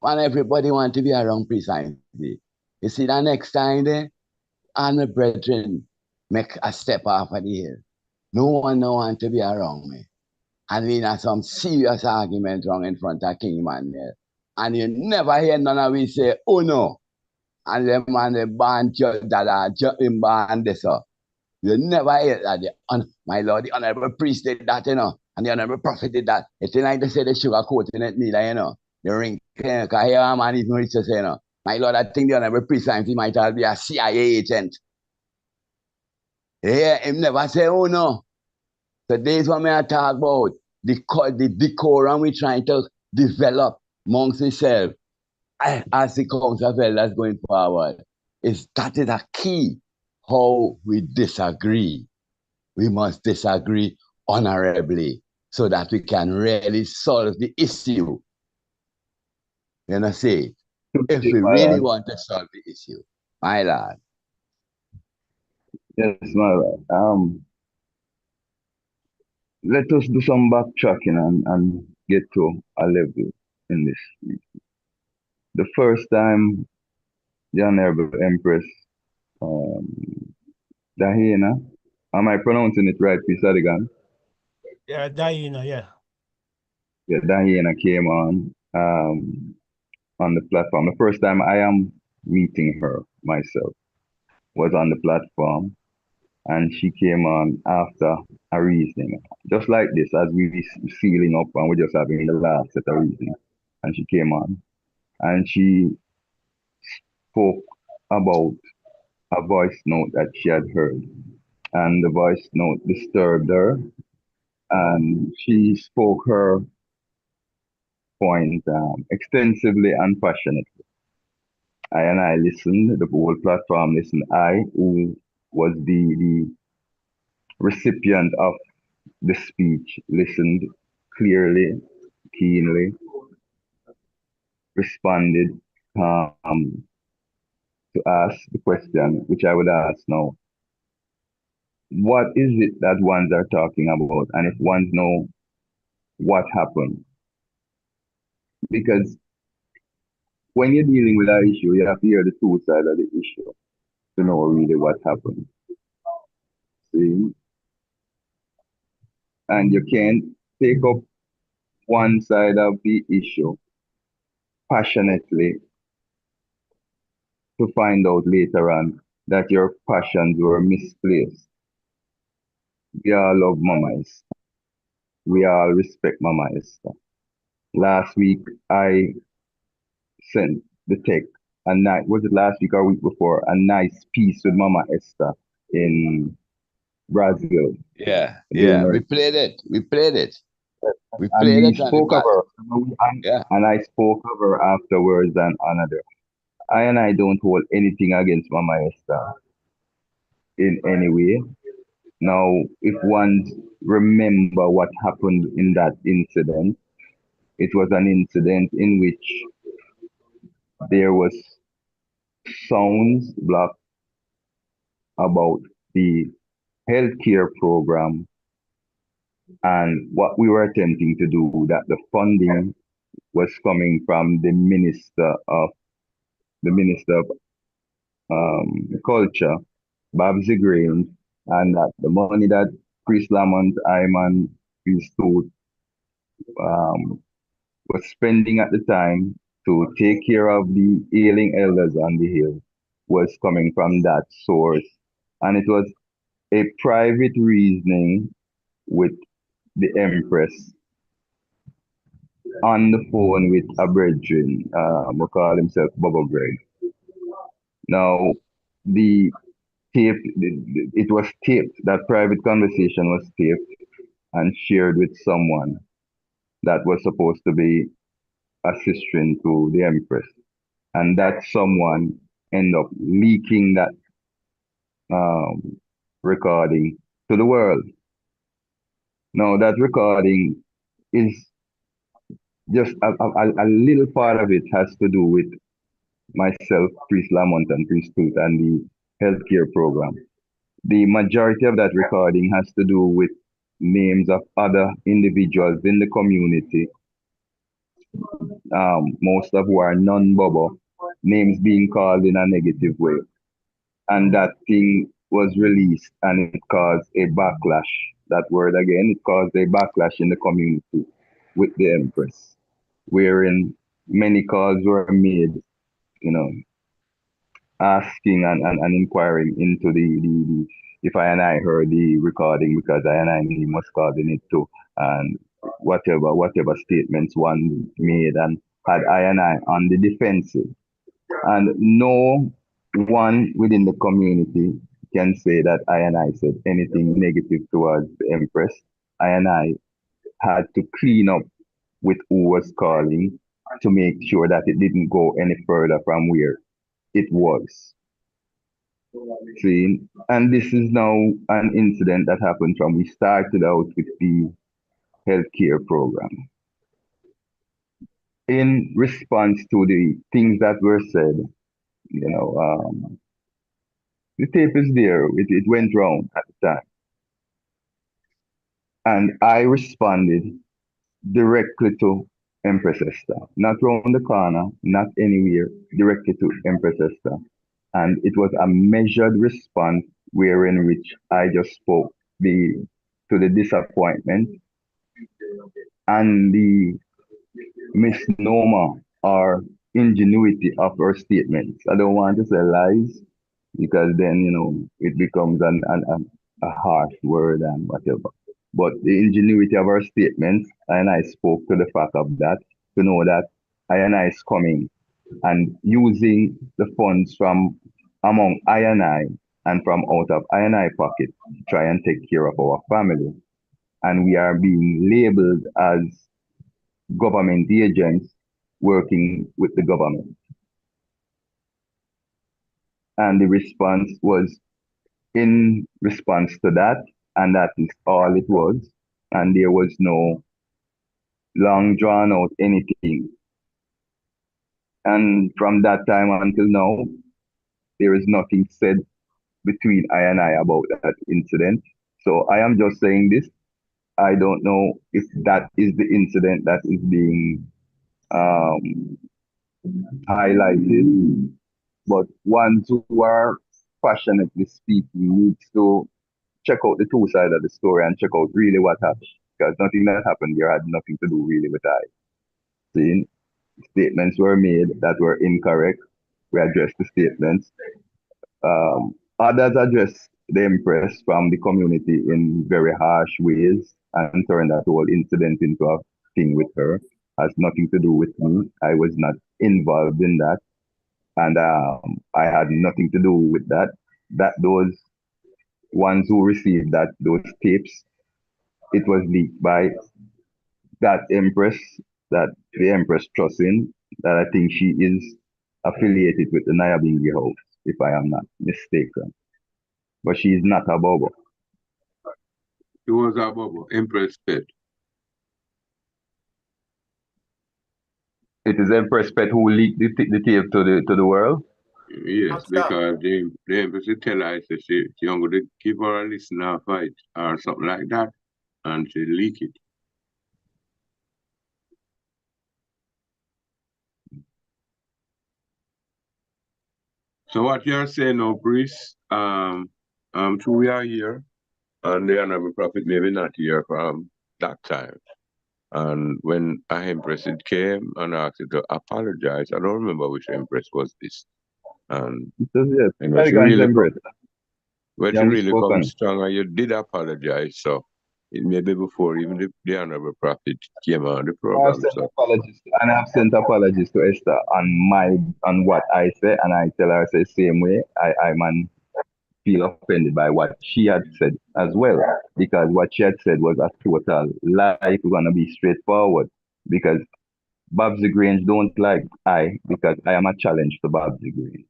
and everybody want to be around precisely. You see the next time there, and the brethren make a step off of the hill. No one no want to be around me. And we have some serious argument wrong in front of King Emmanuel. And you never hear none of we say, oh no. And them man they ban your dada, him ban this up. You never hear that. My Lord, the honorable priest did that, you know, and the honorable prophet did that. It's like they say the sugar coating it neither, you know. The ring, because here a man even rich to say, you know, my Lord, I think the honorable priest he might have be a CIA agent. Yeah, him never say, oh no. So this is what I talk about. The decorum we trying to develop amongst ourselves as the council of elders going forward. That is a key how we disagree. We must disagree honorably so that we can really solve the issue. You know, say, if we really want to solve the issue, my lad. Yes, my lad. Let us do some backtracking and get to a level in this. The first time the Honorable Empress Diana, am I pronouncing it right, Peace Adigan? Yeah, Diana, yeah. Yeah, Diana came on the platform. The first time I am meeting her myself was on the platform, and she came on after a reasoning, just like this, as we were sealing up and we're just having the last set of reasoning. And she came on, and she spoke about a voice note that she had heard, and the voice note disturbed her, and she spoke her point extensively and passionately. I listened, the whole platform listened. I, who was the recipient of the speech, listened clearly, keenly, responded to ask the question, which I would ask now. What is it that ones are talking about? And if ones know what happened? Because when you're dealing with an issue, you have to hear the two sides of the issue to know really what happened. See? And you can't take up one side of the issue passionately to find out later on that your passions were misplaced. We all love Mama Esther. We all respect Mama Esther. Last week, I sent the text, was it last week or week before, a nice piece with Mama Esther in Brazil. Yeah, we played it. We played it. We And played we it on the spoke of her. Yeah. And I spoke of her afterwards and honored her. I don't hold anything against Mama Esther in any way. Now, if one remember what happened in that incident, it was an incident in which there was sounds blocked about the healthcare program and what we were attempting to do, that the funding was coming from the Minister of Culture, Babsy Grange, and that the money that Chris Lamont Iman Institute was spending at the time to take care of the ailing elders on the hill was coming from that source. And it was a private reasoning with the Empress on the phone with a brethren, we call himself Bubba Greg. Now, the it was taped. That private conversation was taped and shared with someone that was supposed to be assisting to the Empress, and that someone ended up leaking that um, recording to the world. Now, that recording is just a little part of it has to do with myself, Priest Lamont and Priest Tooth, and the healthcare program. The majority of that recording has to do with names of other individuals in the community, most of who are non-Bobo, names being called in a negative way. And that thing was released and it caused a backlash. That word again, it caused a backlash in the community with the Empress, wherein many calls were made, you know, asking and inquiring into the if I and I heard the recording because I and I name was called in it too, and whatever statements one made and had I and I on the defensive. And no one within the community can say that I and I said anything negative towards the Empress. I and I had to clean up with who was calling to make sure that it didn't go any further from where it was. See, and this is now an incident that happened from we started out with the healthcare program. In response to the things that were said, you know, the tape is there. It went round at the time. And I responded directly to Empress Esther, not round the corner, not anywhere, directly to Empress Esther. And it was a measured response wherein which I just spoke the to the disappointment and the misnomer or ingenuity of her statements. I don't want to say lies because then it becomes a harsh word and whatever. But the ingenuity of her statements, and I spoke to the fact of that to know that I and I is coming and using the funds from among I and from out of I and I pocket to try and take care of our family. And we are being labeled as government agents working with the government. And the response was in response to that, and that is all it was. And there was no long drawn out anything. And from that time until now, there is nothing said between I and I about that incident. So I am just saying this. I don't know if that is the incident that is being um, highlighted, but ones who are passionately speaking needs to check out the two sides of the story and check out really what happened. Because nothing that happened here had nothing to do really with I. See, statements were made that were incorrect. We addressed the statements. Others addressed the Empress from the community in very harsh ways and turned that whole incident into a thing with her. Has nothing to do with me. I was not involved in that, and I had nothing to do with that. That those ones who received those tapes, it was leaked by that Empress, that the Empress trusts in, that I think she is affiliated with the Nyabingi House, if I am not mistaken. But she is not a Bobo. She was a Bobo, Empress Pet. It is Empress Pet who leaked the tape to the world. Yes, because the Empress tell her that she going to give her a listen or fight or something like that, and she leak it. So what you're saying now, priest, so we are here, and the Honorable Prophet maybe not here from that time. And when a Empress came and asked her to apologize, I don't remember which Empress was this. And Yes, she really Empress. when Yeah, she we really spoke come on. strong and you did apologize. So It may be before even the Honorable Prophet came on the I've program. sent So apologies, and I've sent apologies to Esther on what I say, and I tell her say same way. I man feel offended by what she had said as well, because what she had said was a total lie. We're gonna be straightforward, because Babsy Grange don't like I, because I am a challenge to Babsy Grange.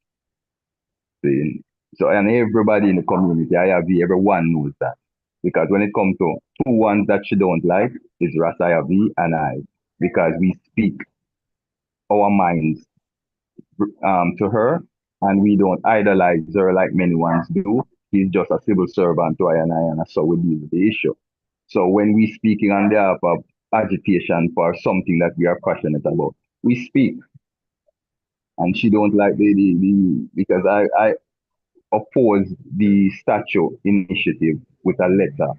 See? So, and everybody in the community, everyone knows that. Because when it comes to two ones that she don't like, is Rasaya V and I. Because we speak our minds to her, and we don't idolize her like many ones do. She's just a civil servant to I, and so we deal with the issue. So when we speaking on behalf of agitation for something that we are passionate about, we speak. And she don't like because I opposed the statue initiative with a letter,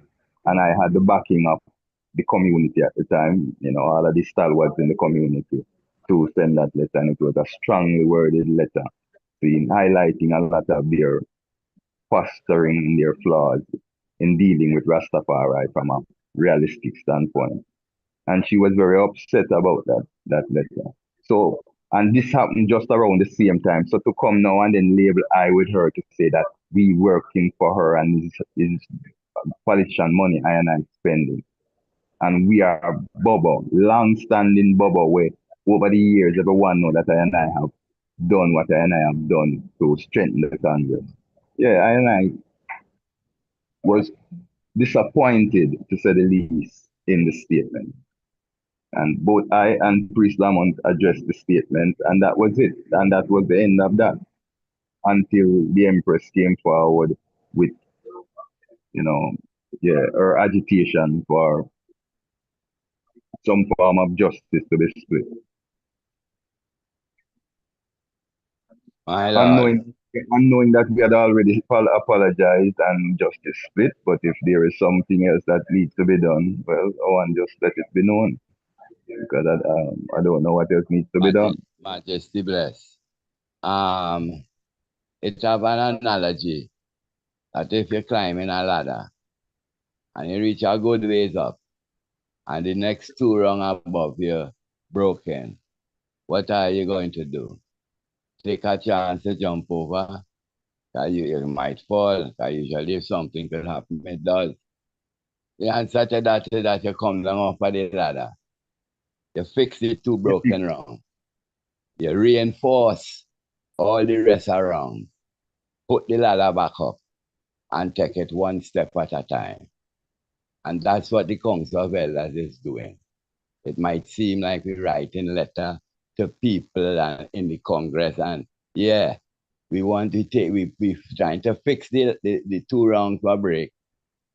and I had the backing of the community at the time, all of the stalwarts in the community to send that letter, and it was a strongly worded letter, highlighting a lot of their fostering their flaws in dealing with Rastafari from a realistic standpoint. And she was very upset about that letter. So, and this happened just around the same time. So to come now and then label I with her to say that we working for her and is politician money I and I spending. And we are Bobo, long-standing Bobo, where over the years everyone know that I and I have done what I and I have done to strengthen the Congress. Yeah, I and I was disappointed, to say the least, in the statement. And both I and Priest Lamont addressed the statement, and that was it. And that was the end of that until the Empress came forward with, her agitation for some form of justice to be split. My Lord. Unknowing that we had already apologized and justice split, but if there is something else that needs to be done, well, and just let it be known. Because I don't know what else needs to be done. Majesty bless. It have an analogy that if you're climbing a ladder and you reach a good ways up and the next two rung above you broken, what are you going to do? Take a chance to jump over? You might fall, because usually if something could happen, it does. The answer to that is that you come down off of the ladder. You fix the two broken rungs. You reinforce all the rest around. Put the ladder back up and take it one step at a time. And that's what the Council of Elders is doing. It might seem like we're writing letter to people and in the Congress, and yeah, we want to take, we're trying to fix the two wrongs for break,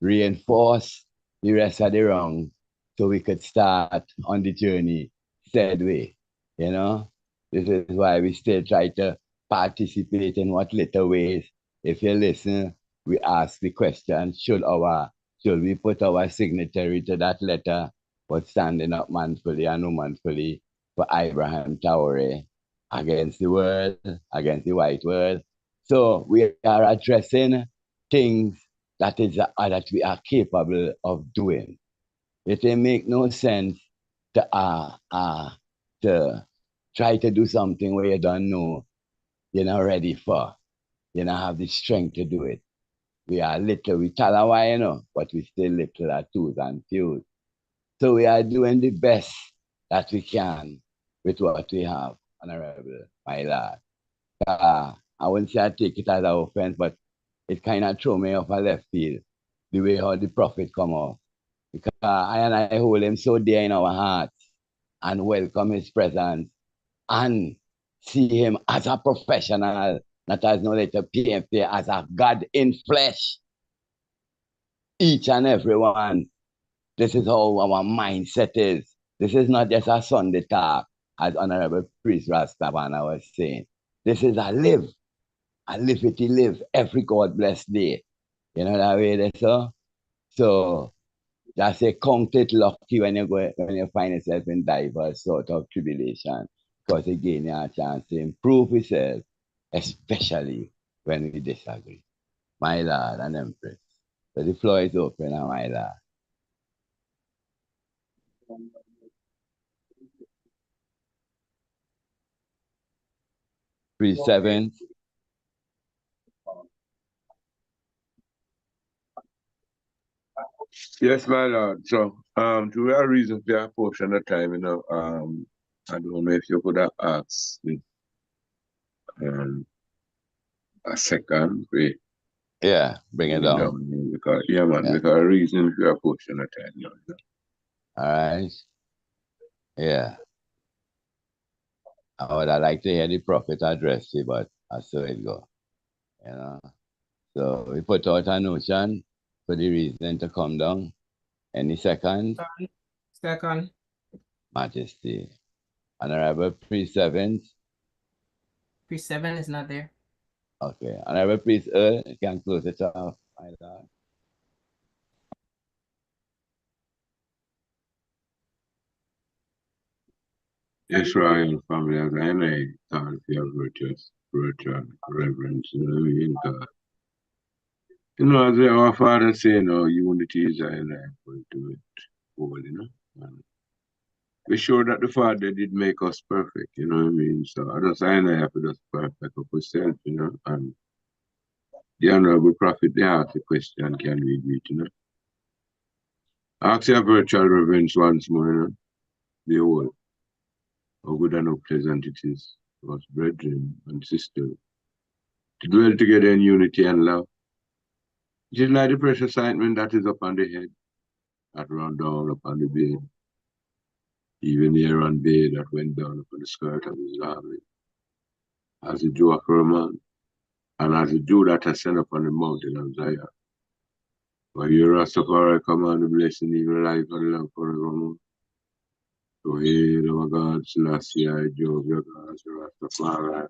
reinforce the rest of the wrong so we could start on the journey said way. This is why we still try to participate in what little ways. If you listen, we ask the question, should we put our signatory to that letter, but standing up manfully and womanfully for Abraham Traore against the world, against the white world. So we are addressing things that we are capable of doing. It will make no sense to try to do something where you don't know, you're not ready for, you don't have the strength to do it. We are little, we tell a while, but we still little at twos and fews. So we are doing the best that we can with what we have, Honorable, my lord. I wouldn't say I take it as an offense, but it kind of threw me off a left field, the way how the prophet come off. Because I and I hold him so dear in our hearts and welcome his presence and see him as a professional, not as no little PMP, as a God in flesh. Each and every one. This is how our mindset is. This is not just a Sunday talk, as Honorable Priest Rastavana was saying. This is a live it, live every God blessed day. You know that way, so? So that's a count it lucky when you find yourself in diverse sort of tribulation. Because again, you have a chance to improve yourself, especially when we disagree. My Lord and Empress. So the floor is open, my Lord. Pre-7th. Yes, my lord. So, to a reason for your portion of time, I don't know if you could have asked me, a second. Wait, Yeah, bring it down. Because, man, Yeah. because a reason for your portion of time. All right. Yeah. I would have liked to hear the prophet address you, but I saw it go. You know. So we put out a notion for the reason to come down. Any second? Second. Majesty. Honorable Priest 7th. Priest 7 is not there. Okay. Honorable Priest Earl, you can close it off, my lord. Yes, royal family, as I may thank your virtuous, virtual reverence, you know what I mean? God. You know, as our father say, you know, unity is I going to it whole, you know. And be sure that the Father did make us perfect, you know what I mean? So I just I have to just perfect up ourselves, you know. And the honorable prophet they asked the question, can we do it, you know? Ask your virtual reverence once more, you know. The whole, how good and how pleasant it is for us brethren and sisters to dwell together in unity and love. It is like the precious ointment that is upon the head, that run down upon the beard, even the Aaron beard that went down upon the skirt of his garment, as the dew of Hermon, and as the dew that ascend upon the mountain of Zion. For you, Rastafari, command the blessing, even life and love forevermore. So hail our God, Selassie, I, Jehovah, your God, Rastafari.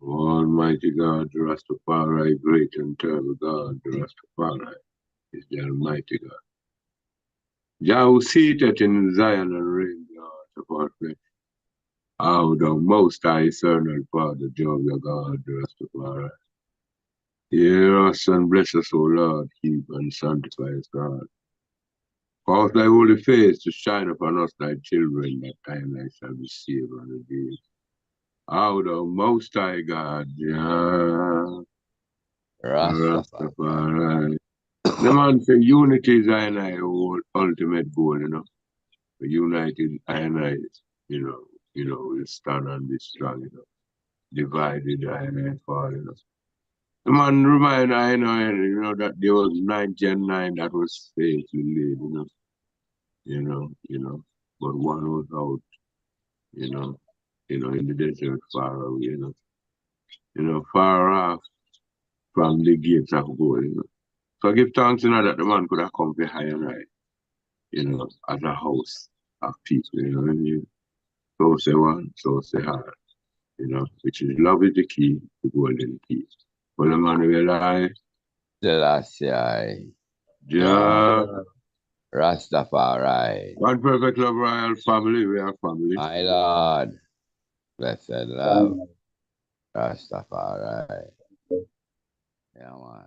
Almighty God, the Rastafari, great and terrible God, the Rastafari is the Almighty God. Jah who seated in Zion and reigned the heart of our flesh. How the most high eternal Father, Jehovah God, the Rastafari. Hear us and bless us, O Lord, keep and sanctify us, God. Cause thy holy face to shine upon us, thy children, that time I shall be saved and redeemed. How the most high God, Jah Rastafari. The man say unity is I and I ultimate goal, you know. The united I and I, will stand and be strong, you know. Divided I and I fall, you know. The man remind I know, you know, that there was 99 that was faithfully laid, but one was out, you know, in the desert far away, far off from the gates of gold, you know. So I give thanks, you know, that the man could have come to high and high, as a house of people, you know what I mean? So say one, so say hard, which is love is the key to golden key. But the man realize, Selassie. yeah. Rastafari. One perfect love royal family, we are family. My Lord. Blessed love. Rastafari. Yeah, man.